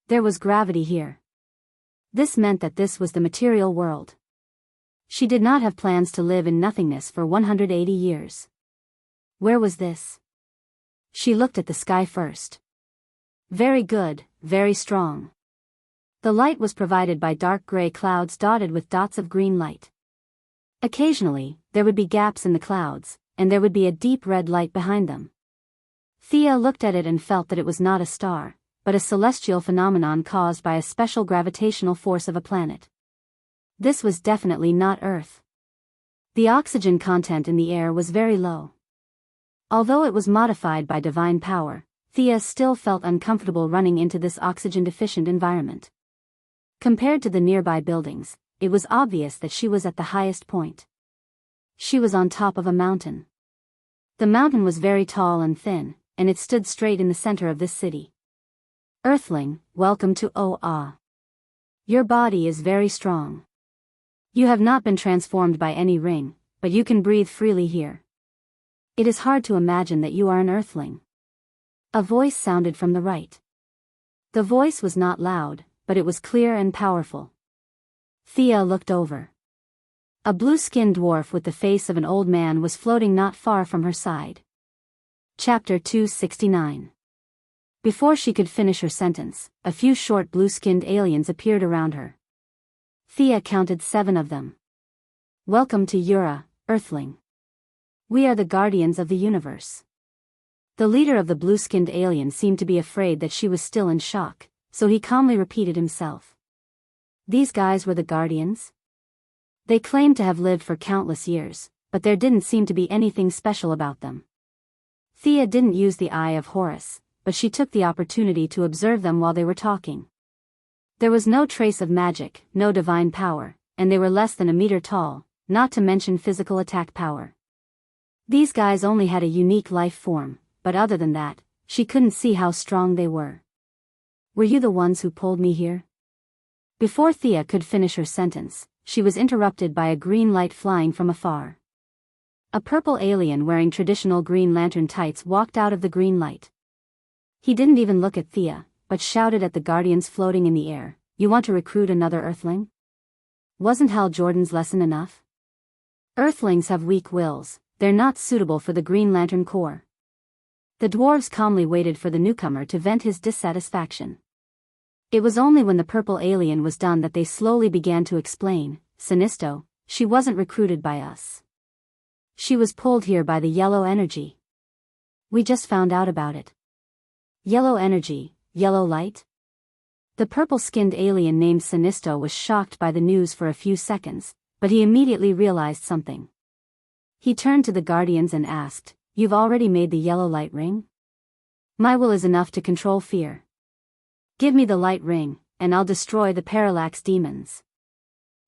There was gravity here. This meant that this was the material world. She did not have plans to live in nothingness for 180 years. Where was this? She looked at the sky first. Very good, very strong. The light was provided by dark gray clouds dotted with dots of green light. Occasionally, there would be gaps in the clouds, and there would be a deep red light behind them. Thea looked at it and felt that it was not a star, but a celestial phenomenon caused by a special gravitational force of a planet. This was definitely not Earth. The oxygen content in the air was very low. Although it was modified by divine power, Thea still felt uncomfortable running into this oxygen-deficient environment. Compared to the nearby buildings, it was obvious that she was at the highest point. She was on top of a mountain. The mountain was very tall and thin, and it stood straight in the center of this city. Earthling, welcome to Oa. Your body is very strong. You have not been transformed by any ring, but you can breathe freely here. It is hard to imagine that you are an Earthling. A voice sounded from the right. The voice was not loud, but it was clear and powerful. Thea looked over. A blue-skinned dwarf with the face of an old man was floating not far from her side. Chapter 269. Before she could finish her sentence, a few short blue-skinned aliens appeared around her. Thea counted 7 of them. Welcome to Ura, Earthling. We are the guardians of the universe. The leader of the blue-skinned alien seemed to be afraid that she was still in shock, so he calmly repeated himself. These guys were the guardians? They claimed to have lived for countless years, but there didn't seem to be anything special about them. Thea didn't use the Eye of Horus, but she took the opportunity to observe them while they were talking. There was no trace of magic, no divine power, and they were less than a meter tall, not to mention physical attack power. These guys only had a unique life form, but other than that, she couldn't see how strong they were. Were you the ones who pulled me here? Before Thea could finish her sentence, she was interrupted by a green light flying from afar. A purple alien wearing traditional Green Lantern tights walked out of the green light. He didn't even look at Thea, but shouted at the guardians floating in the air, "You want to recruit another Earthling? Wasn't Hal Jordan's lesson enough? Earthlings have weak wills, they're not suitable for the Green Lantern Corps." The dwarves calmly waited for the newcomer to vent his dissatisfaction. It was only when the purple alien was done that they slowly began to explain, Sinisto, she wasn't recruited by us. She was pulled here by the yellow energy. We just found out about it. Yellow energy, yellow light? The purple-skinned alien named Sinisto was shocked by the news for a few seconds, but he immediately realized something. He turned to the guardians and asked, "You've already made the yellow light ring? My will is enough to control fear. Give me the light ring, and I'll destroy the parallax demons."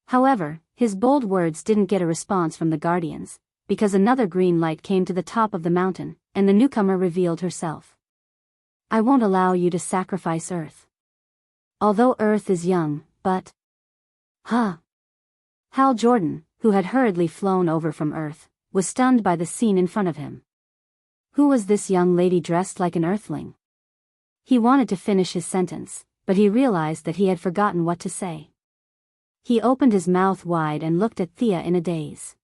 However, his bold words didn't get a response from the guardians, because another green light came to the top of the mountain, and the newcomer revealed herself. "I won't allow you to sacrifice Earth. Although Earth is young, but..." Huh? Hal Jordan, who had hurriedly flown over from Earth, was stunned by the scene in front of him. Who was this young lady dressed like an Earthling? He wanted to finish his sentence, but he realized that he had forgotten what to say. He opened his mouth wide and looked at Thea in a daze.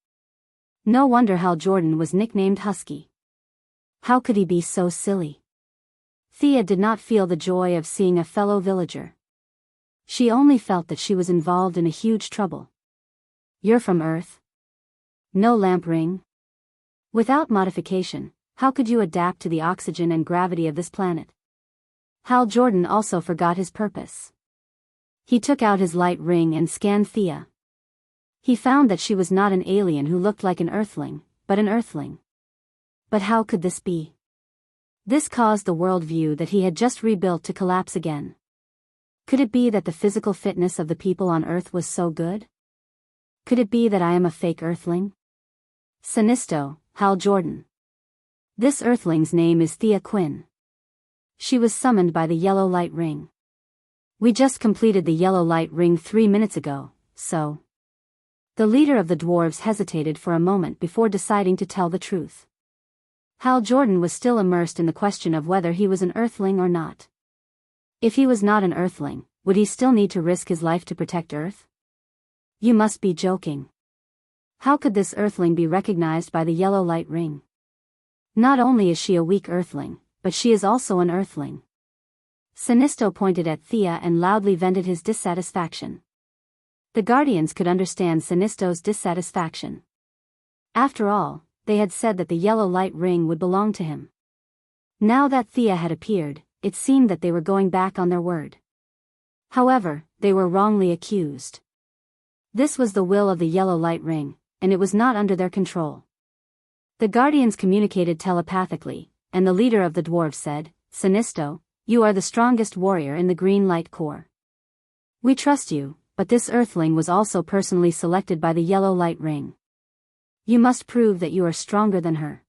No wonder Hal Jordan was nicknamed Husky. How could he be so silly? Thea did not feel the joy of seeing a fellow villager. She only felt that she was involved in a huge trouble. "You're from Earth? No lamp ring? Without modification, how could you adapt to the oxygen and gravity of this planet?" Hal Jordan also forgot his purpose. He took out his light ring and scanned Thea. He found that she was not an alien who looked like an Earthling, but an Earthling. But how could this be? This caused the worldview that he had just rebuilt to collapse again. Could it be that the physical fitness of the people on Earth was so good? Could it be that I am a fake Earthling? Sinisto, Hal Jordan. This Earthling's name is Thea Quinn. She was summoned by the yellow light ring. We just completed the yellow light ring 3 minutes ago, so... The leader of the dwarves hesitated for a moment before deciding to tell the truth. Hal Jordan was still immersed in the question of whether he was an Earthling or not. If he was not an Earthling, would he still need to risk his life to protect Earth? You must be joking. How could this Earthling be recognized by the yellow light ring? Not only is she a weak Earthling, but she is also an Earthling. Sinisto pointed at Thea and loudly vented his dissatisfaction. The guardians could understand Sinisto's dissatisfaction. After all, they had said that the yellow light ring would belong to him. Now that Thea had appeared, it seemed that they were going back on their word. However, they were wrongly accused. This was the will of the yellow light ring, and it was not under their control. The guardians communicated telepathically, and the leader of the dwarves said, "Sinisto, you are the strongest warrior in the Green Light Corps. We trust you, but this Earthling was also personally selected by the yellow light ring. You must prove that you are stronger than her.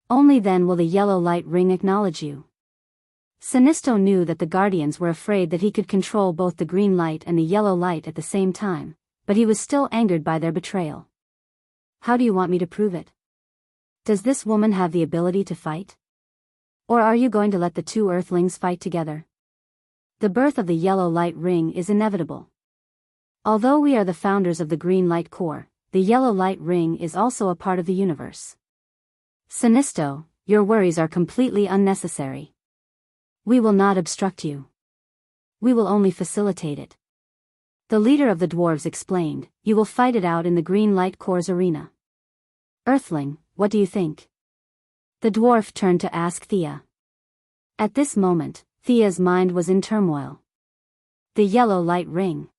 Only then will the yellow light ring acknowledge you." Sinisto knew that the guardians were afraid that he could control both the green light and the yellow light at the same time, but he was still angered by their betrayal. "How do you want me to prove it? Does this woman have the ability to fight? Or are you going to let the two Earthlings fight together? The birth of the yellow light ring is inevitable. Although we are the founders of the Green Light Corps, the yellow light ring is also a part of the universe. Sinisto, your worries are completely unnecessary. We will not obstruct you. We will only facilitate it." The leader of the dwarves explained, "You will fight it out in the Green Light Corps arena. Earthling, what do you think?" The dwarf turned to ask Thea. At this moment, Thea's mind was in turmoil. The yellow light ring.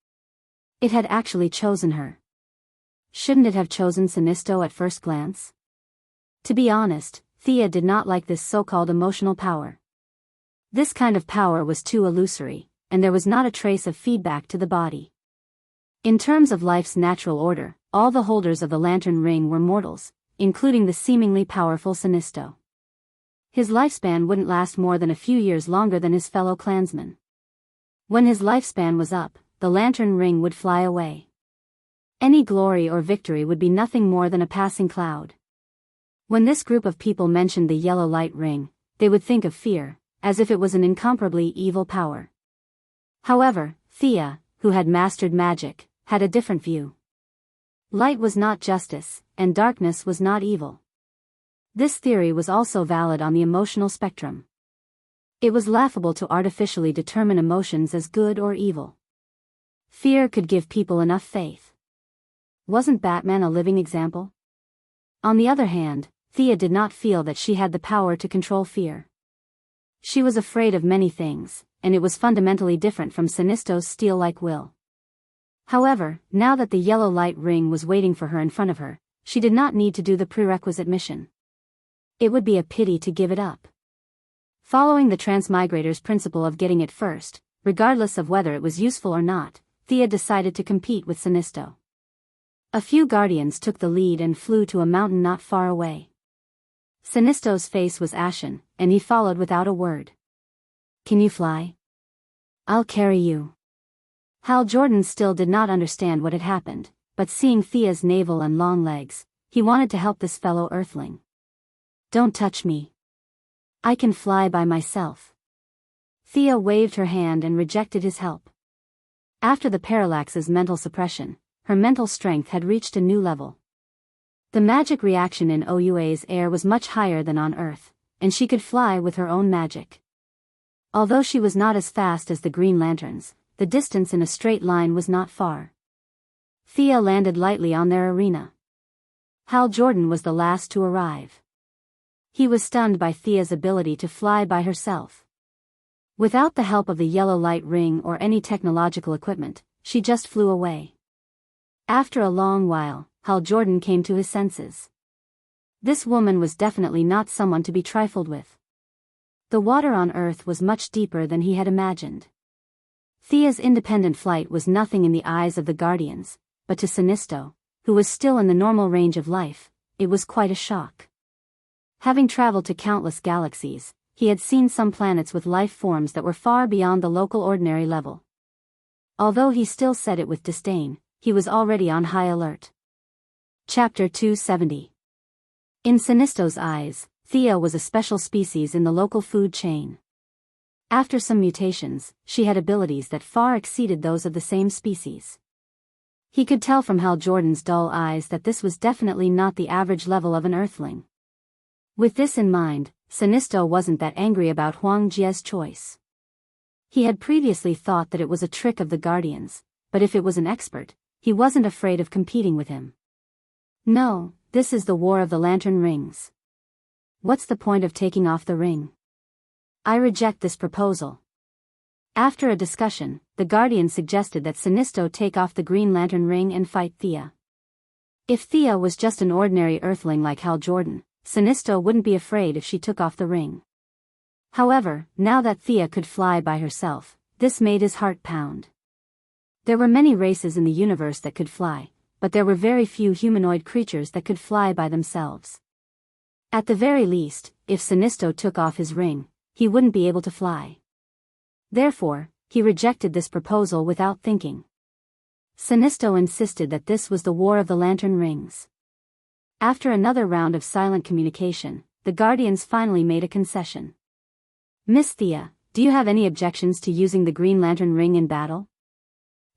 It had actually chosen her. Shouldn't it have chosen Sinisto at first glance? To be honest, Thea did not like this so-called emotional power. This kind of power was too illusory, and there was not a trace of feedback to the body. In terms of life's natural order, all the holders of the lantern ring were mortals, including the seemingly powerful Sinisto. His lifespan wouldn't last more than a few years longer than his fellow clansmen. When his lifespan was up, the lantern ring would fly away. Any glory or victory would be nothing more than a passing cloud. When this group of people mentioned the yellow light ring, they would think of fear, as if it was an incomparably evil power. However, Thea, who had mastered magic, had a different view. Light was not justice, and darkness was not evil. This theory was also valid on the emotional spectrum. It was laughable to artificially determine emotions as good or evil. Fear could give people enough faith. Wasn't Batman a living example? On the other hand, Thea did not feel that she had the power to control fear. She was afraid of many things, and it was fundamentally different from Sinisto's steel-like will. However, now that the yellow light ring was waiting for her in front of her, she did not need to do the prerequisite mission. It would be a pity to give it up. Following the transmigrator's principle of getting it first, regardless of whether it was useful or not, Thea decided to compete with Sinisto. A few guardians took the lead and flew to a mountain not far away. Sinisto's face was ashen, and he followed without a word. "Can you fly? I'll carry you." Hal Jordan still did not understand what had happened, but seeing Thea's navel and long legs, he wanted to help this fellow Earthling. "Don't touch me. I can fly by myself." Thea waved her hand and rejected his help. After the parallax's mental suppression, her mental strength had reached a new level. The magic reaction in Oua's air was much higher than on Earth, and she could fly with her own magic. Although she was not as fast as the Green Lanterns, the distance in a straight line was not far. Thea landed lightly on their arena. Hal Jordan was the last to arrive. He was stunned by Thea's ability to fly by herself. Without the help of the yellow light ring or any technological equipment, she just flew away. After a long while, Hal Jordan came to his senses. This woman was definitely not someone to be trifled with. The water on Earth was much deeper than he had imagined. Thea's independent flight was nothing in the eyes of the Guardians, but to Sinisto, who was still in the normal range of life, it was quite a shock. Having traveled to countless galaxies, he had seen some planets with life forms that were far beyond the local ordinary level. Although he still said it with disdain, he was already on high alert. Chapter 270. In Sinisto's eyes, Thea was a special species in the local food chain. After some mutations, she had abilities that far exceeded those of the same species. He could tell from Hal Jordan's dull eyes that this was definitely not the average level of an Earthling. With this in mind, Sinisto wasn't that angry about Huang Jie's choice. He had previously thought that it was a trick of the Guardians, but if it was an expert, he wasn't afraid of competing with him. "No, this is the War of the Lantern Rings. What's the point of taking off the ring? I reject this proposal." After a discussion, the Guardian suggested that Sinisto take off the Green Lantern ring and fight Thea. If Thea was just an ordinary Earthling like Hal Jordan, Sinisto wouldn't be afraid if she took off the ring. However, now that Thea could fly by herself, this made his heart pound. There were many races in the universe that could fly, but there were very few humanoid creatures that could fly by themselves. At the very least, if Sinisto took off his ring, he wouldn't be able to fly. Therefore, he rejected this proposal without thinking. Sinisto insisted that this was the War of the Lantern Rings. After another round of silent communication, the Guardians finally made a concession. "Miss Thea, do you have any objections to using the Green Lantern ring in battle?"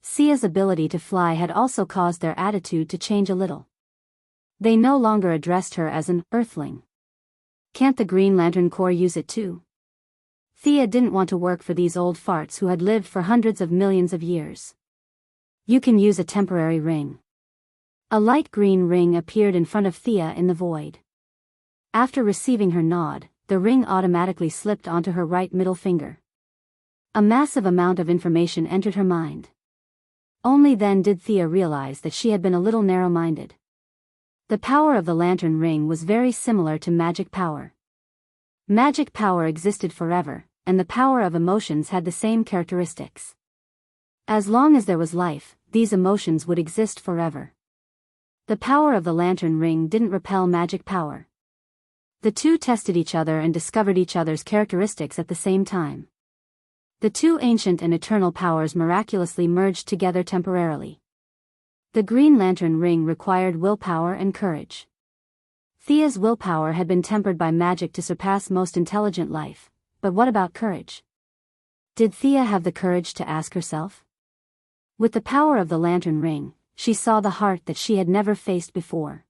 Thea's ability to fly had also caused their attitude to change a little. They no longer addressed her as an Earthling. "Can't the Green Lantern Corps use it too?" Thea didn't want to work for these old farts who had lived for hundreds of millions of years. "You can use a temporary ring." A light green ring appeared in front of Thea in the void. After receiving her nod, the ring automatically slipped onto her right middle finger. A massive amount of information entered her mind. Only then did Thea realize that she had been a little narrow-minded. The power of the lantern ring was very similar to magic power. Magic power existed forever, and the power of emotions had the same characteristics. As long as there was life, these emotions would exist forever. The power of the lantern ring didn't repel magic power. The two tested each other and discovered each other's characteristics at the same time. The two ancient and eternal powers miraculously merged together temporarily. The Green Lantern ring required willpower and courage. Thea's willpower had been tempered by magic to surpass most intelligent life, but what about courage? Did Thea have the courage to ask herself? With the power of the lantern ring, she saw the heart that she had never faced before.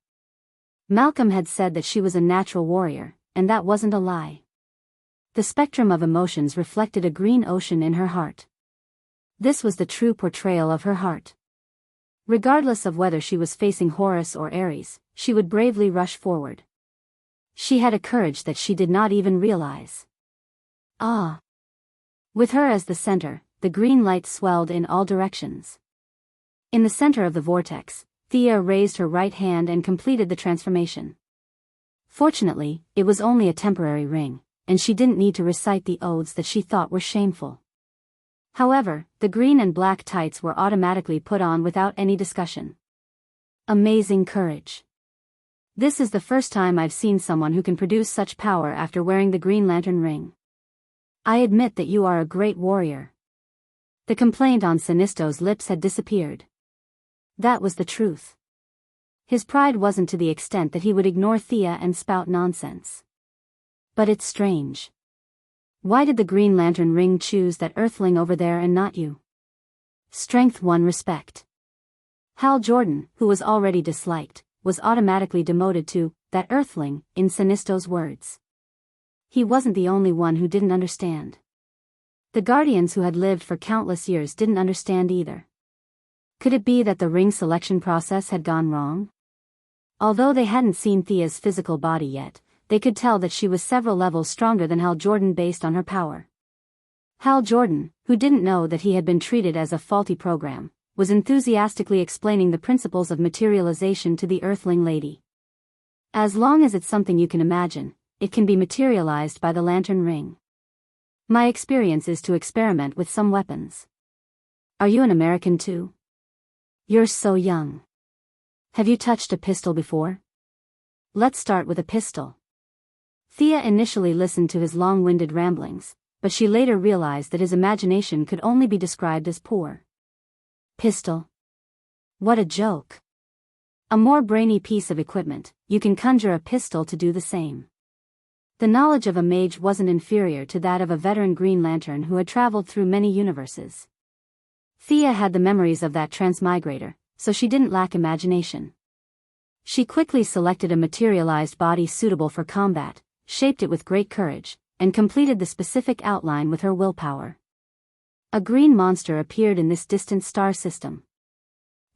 Malcolm had said that she was a natural warrior, and that wasn't a lie. The spectrum of emotions reflected a green ocean in her heart. This was the true portrayal of her heart. Regardless of whether she was facing Horus or Ares, she would bravely rush forward. She had a courage that she did not even realize. Ah! With her as the center, the green light swelled in all directions. In the center of the vortex, Thea raised her right hand and completed the transformation. Fortunately, it was only a temporary ring, and she didn't need to recite the oaths that she thought were shameful. However, the green and black tights were automatically put on without any discussion. Amazing courage. This is the first time I've seen someone who can produce such power after wearing the Green Lantern ring. I admit that you are a great warrior. The complaint on Sinisto's lips had disappeared. That was the truth. His pride wasn't to the extent that he would ignore Thea and spout nonsense. But it's strange. Why did the Green Lantern ring choose that Earthling over there and not you? Strength won respect. Hal Jordan, who was already disliked, was automatically demoted to that Earthling, in Sinisto's words. He wasn't the only one who didn't understand. The Guardians who had lived for countless years didn't understand either. Could it be that the ring selection process had gone wrong? Although they hadn't seen Thea's physical body yet, they could tell that she was several levels stronger than Hal Jordan based on her power. Hal Jordan, who didn't know that he had been treated as a faulty program, was enthusiastically explaining the principles of materialization to the Earthling lady. As long as it's something you can imagine, it can be materialized by the lantern ring. My experience is to experiment with some weapons. Are you an American too? You're so young. Have you touched a pistol before? Let's start with a pistol. Thea initially listened to his long-winded ramblings, but she later realized that his imagination could only be described as poor. Pistol? What a joke. A more brainy piece of equipment, you can conjure a pistol to do the same. The knowledge of a mage wasn't inferior to that of a veteran Green Lantern who had traveled through many universes. Thea had the memories of that transmigrator, so she didn't lack imagination. She quickly selected a materialized body suitable for combat, shaped it with great courage, and completed the specific outline with her willpower. A green monster appeared in this distant star system.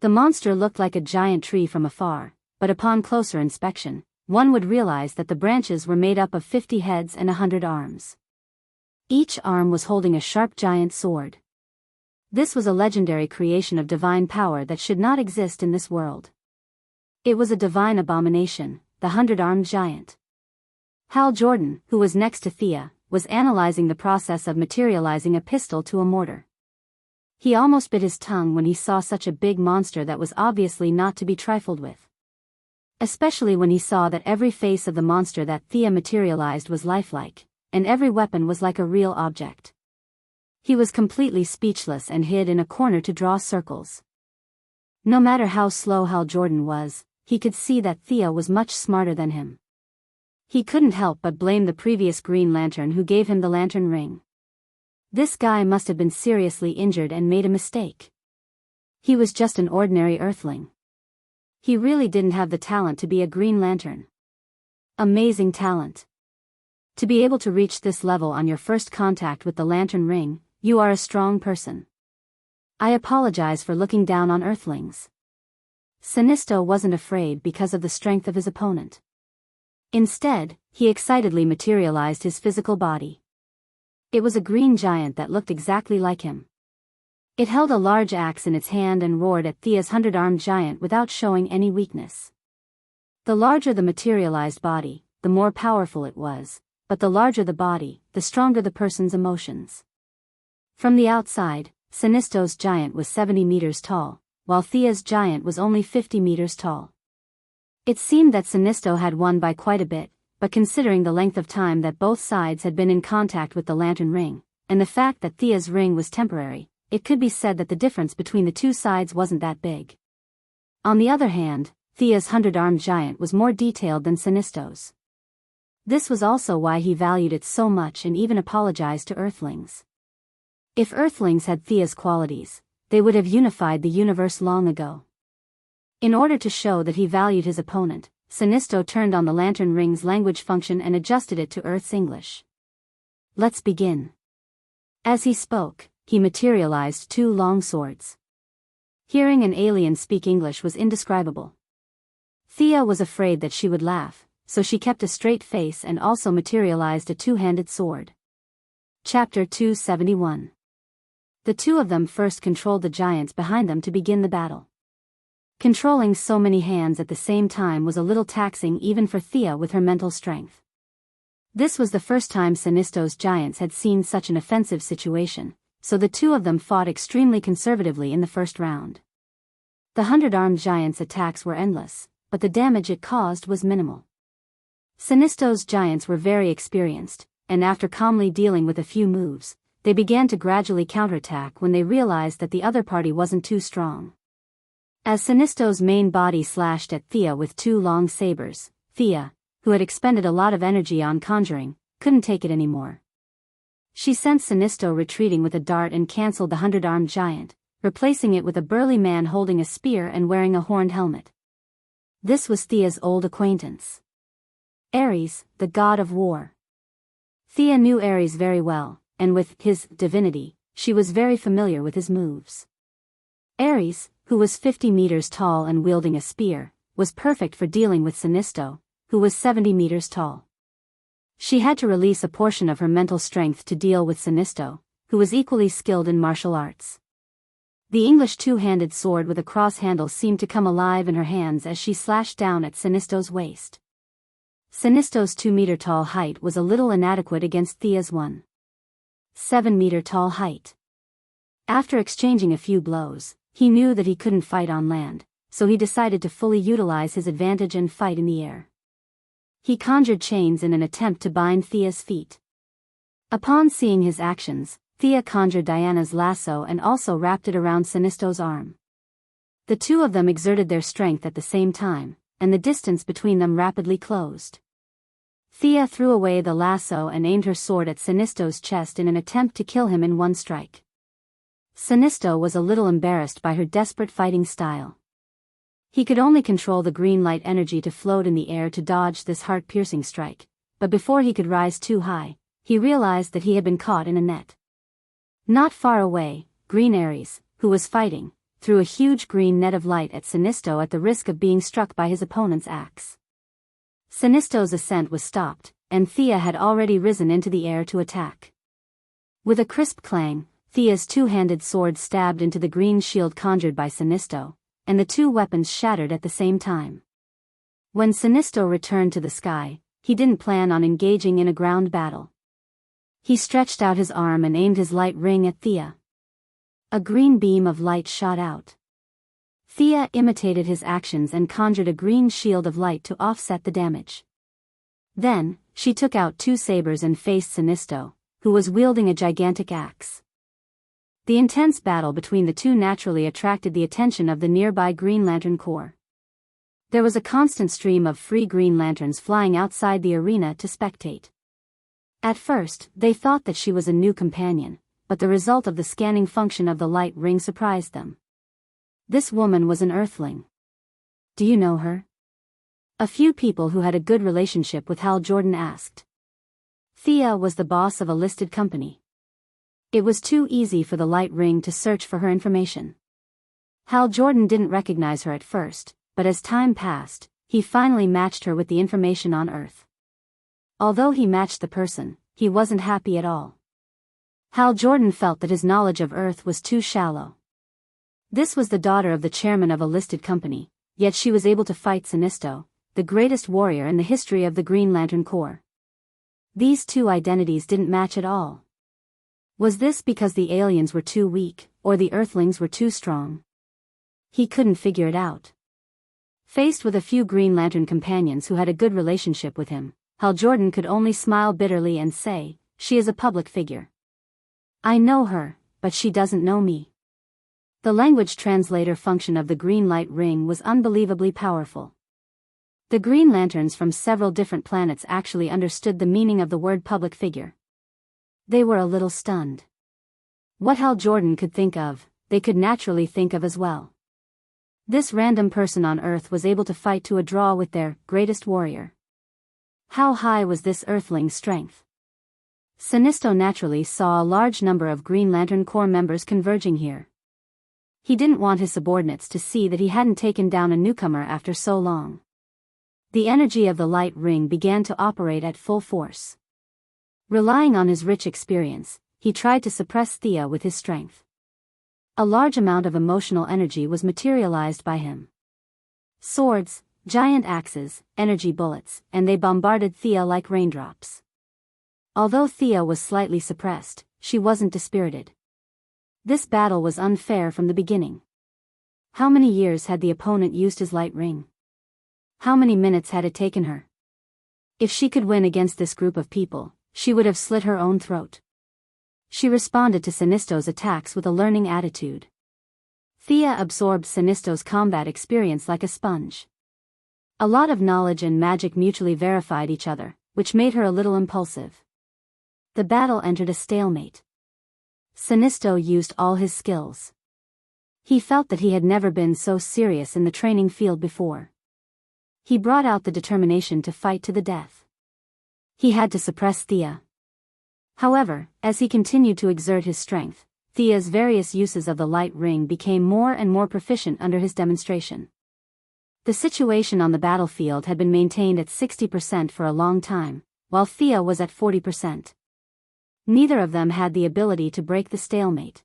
The monster looked like a giant tree from afar, but upon closer inspection, one would realize that the branches were made up of 50 heads and 100 arms. Each arm was holding a sharp giant sword. This was a legendary creation of divine power that should not exist in this world. It was a divine abomination, the 100-armed giant. Hal Jordan, who was next to Thea, was analyzing the process of materializing a pistol to a mortar. He almost bit his tongue when he saw such a big monster that was obviously not to be trifled with. Especially when he saw that every face of the monster that Thea materialized was lifelike, and every weapon was like a real object. He was completely speechless and hid in a corner to draw circles. No matter how slow Hal Jordan was, he could see that Thea was much smarter than him. He couldn't help but blame the previous Green Lantern who gave him the lantern ring. This guy must have been seriously injured and made a mistake. He was just an ordinary Earthling. He really didn't have the talent to be a Green Lantern. Amazing talent. To be able to reach this level on your first contact with the lantern ring, you are a strong person. I apologize for looking down on Earthlings. Sinisto wasn't afraid because of the strength of his opponent. Instead, he excitedly materialized his physical body. It was a green giant that looked exactly like him. It held a large axe in its hand and roared at Thea's 100-armed giant without showing any weakness. The larger the materialized body, the more powerful it was, but the larger the body, the stronger the person's emotions. From the outside, Sinisto's giant was 70 meters tall, while Thea's giant was only 50 meters tall. It seemed that Sinisto had won by quite a bit, but considering the length of time that both sides had been in contact with the lantern ring, and the fact that Thea's ring was temporary, it could be said that the difference between the two sides wasn't that big. On the other hand, Thea's 100-armed giant was more detailed than Sinisto's. This was also why he valued it so much and even apologized to Earthlings. If Earthlings had Thea's qualities, they would have unified the universe long ago. In order to show that he valued his opponent, Sinisto turned on the lantern ring's language function and adjusted it to Earth's English. Let's begin." As he spoke, he materialized 2 long swords. Hearing an alien speak English was indescribable. Thea was afraid that she would laugh, so she kept a straight face and also materialized a 2-handed sword. Chapter 271. The 2 of them first controlled the giants behind them to begin the battle. Controlling so many hands at the same time was a little taxing even for Thea with her mental strength. This was the first time Sinisto's giants had seen such an offensive situation, so the 2 of them fought extremely conservatively in the first round. The 100-armed giants' attacks were endless, but the damage it caused was minimal. Sinisto's giants were very experienced, and after calmly dealing with a few moves, they began to gradually counterattack when they realized that the other party wasn't too strong. As Sinisto's main body slashed at Thea with 2 long sabers, Thea, who had expended a lot of energy on conjuring, couldn't take it anymore. She sent Sinisto retreating with a dart and cancelled the 100-armed giant, replacing it with a burly man holding a spear and wearing a horned helmet. This was Thea's old acquaintance, Ares, the god of war. Thea knew Ares very well, and with his divinity, she was very familiar with his moves. Ares, who was 50 meters tall and wielding a spear, was perfect for dealing with Sinisto, who was 70 meters tall. She had to release a portion of her mental strength to deal with Sinisto, who was equally skilled in martial arts. The English 2-handed sword with a cross handle seemed to come alive in her hands as she slashed down at Sinisto's waist. Sinisto's 2-meter-tall height was a little inadequate against Thea's 1.7-meter-tall height. After exchanging a few blows, he knew that he couldn't fight on land, so he decided to fully utilize his advantage and fight in the air. He conjured chains in an attempt to bind Thea's feet. Upon seeing his actions, Thea conjured Diana's lasso and also wrapped it around Sinisto's arm. The 2 of them exerted their strength at the same time, and the distance between them rapidly closed. Thea threw away the lasso and aimed her sword at Sinisto's chest in an attempt to kill him in 1 strike. Sinisto was a little embarrassed by her desperate fighting style. He could only control the green light energy to float in the air to dodge this heart-piercing strike, but before he could rise too high, he realized that he had been caught in a net. Not far away, Green Ares, who was fighting, threw a huge green net of light at Sinisto at the risk of being struck by his opponent's axe. Sinisto's ascent was stopped, and Thea had already risen into the air to attack. With a crisp clang, Thea's 2-handed sword stabbed into the green shield conjured by Sinisto, and the 2 weapons shattered at the same time. When Sinisto returned to the sky, he didn't plan on engaging in a ground battle. He stretched out his arm and aimed his light ring at Thea. A green beam of light shot out. Thea imitated his actions and conjured a green shield of light to offset the damage. Then, she took out 2 sabers and faced Sinisto, who was wielding a gigantic axe. The intense battle between the 2 naturally attracted the attention of the nearby Green Lantern Corps. There was a constant stream of free Green Lanterns flying outside the arena to spectate. At first, they thought that she was a new companion, but the result of the scanning function of the light ring surprised them. This woman was an Earthling. "Do you know her?" A few people who had a good relationship with Hal Jordan asked. Thea was the boss of a listed company. It was too easy for the light ring to search for her information. Hal Jordan didn't recognize her at first, but as time passed, he finally matched her with the information on Earth. Although he matched the person, he wasn't happy at all. Hal Jordan felt that his knowledge of Earth was too shallow. This was the daughter of the chairman of a listed company, yet she was able to fight Sinisto, the greatest warrior in the history of the Green Lantern Corps. These 2 identities didn't match at all. Was this because the aliens were too weak, or the Earthlings were too strong? He couldn't figure it out. Faced with a few Green Lantern companions who had a good relationship with him, Hal Jordan could only smile bitterly and say, "She is a public figure. I know her, but she doesn't know me." The language translator function of the green light ring was unbelievably powerful. The Green Lanterns from several different planets actually understood the meaning of the word public figure. They were a little stunned. What Hal Jordan could think of, they could naturally think of as well. This random person on Earth was able to fight to a draw with their greatest warrior. How high was this Earthling's strength? Sinisto naturally saw a large number of Green Lantern Corps members converging here. He didn't want his subordinates to see that he hadn't taken down a newcomer after so long. The energy of the light ring began to operate at full force. Relying on his rich experience, he tried to suppress Thea with his strength. A large amount of emotional energy was materialized by him. Swords, giant axes, energy bullets, and they bombarded Thea like raindrops. Although Thea was slightly suppressed, she wasn't dispirited. This battle was unfair from the beginning. How many years had the opponent used his light ring? How many minutes had it taken her? If she could win against this group of people, she would have slit her own throat. She responded to Sinisto's attacks with a learning attitude. Thea absorbed Sinisto's combat experience like a sponge. A lot of knowledge and magic mutually verified each other, which made her a little impulsive. The battle entered a stalemate. Sinisto used all his skills. He felt that he had never been so serious in the training field before. He brought out the determination to fight to the death. He had to suppress Thea. However, as he continued to exert his strength, Thea's various uses of the light ring became more and more proficient under his demonstration. The situation on the battlefield had been maintained at 60% for a long time, while Thea was at 40%. Neither of them had the ability to break the stalemate.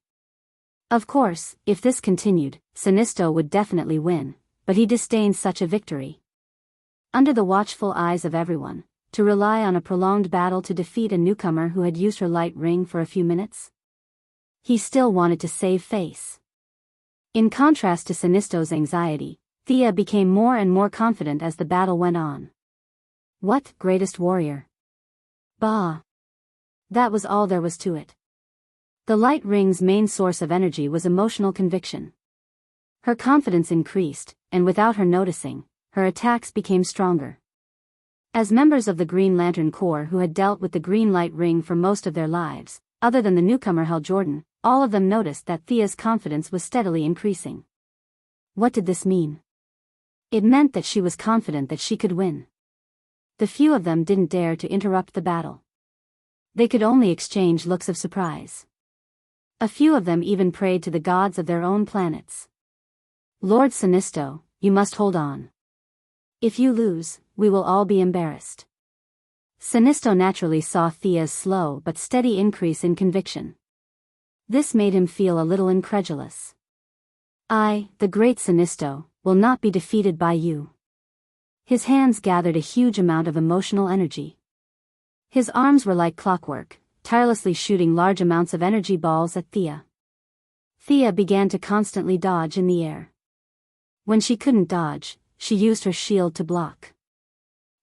Of course, if this continued, Sinisto would definitely win, but he disdained such a victory. Under the watchful eyes of everyone, to rely on a prolonged battle to defeat a newcomer who had used her light ring for a few minutes? He still wanted to save face. In contrast to Sinisto's anxiety, Thea became more and more confident as the battle went on. What, greatest warrior? Bah! That was all there was to it. The light ring's main source of energy was emotional conviction. Her confidence increased, and without her noticing, her attacks became stronger. As members of the Green Lantern Corps who had dealt with the green light ring for most of their lives, other than the newcomer Hal Jordan, all of them noticed that Thea's confidence was steadily increasing. What did this mean? It meant that she was confident that she could win. The few of them didn't dare to interrupt the battle. They could only exchange looks of surprise. A few of them even prayed to the gods of their own planets. Lord Sinisto, you must hold on. If you lose, we will all be embarrassed. Sinisto naturally saw Thea's slow but steady increase in conviction. This made him feel a little incredulous. I, the great Sinisto, will not be defeated by you. His hands gathered a huge amount of emotional energy. His arms were like clockwork, tirelessly shooting large amounts of energy balls at Thea. Thea began to constantly dodge in the air. When she couldn't dodge, she used her shield to block.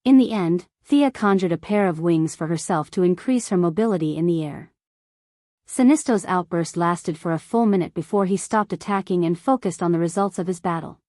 In the end, Thea conjured a pair of wings for herself to increase her mobility in the air. Sinisto's outburst lasted for a full minute before he stopped attacking and focused on the results of his battle.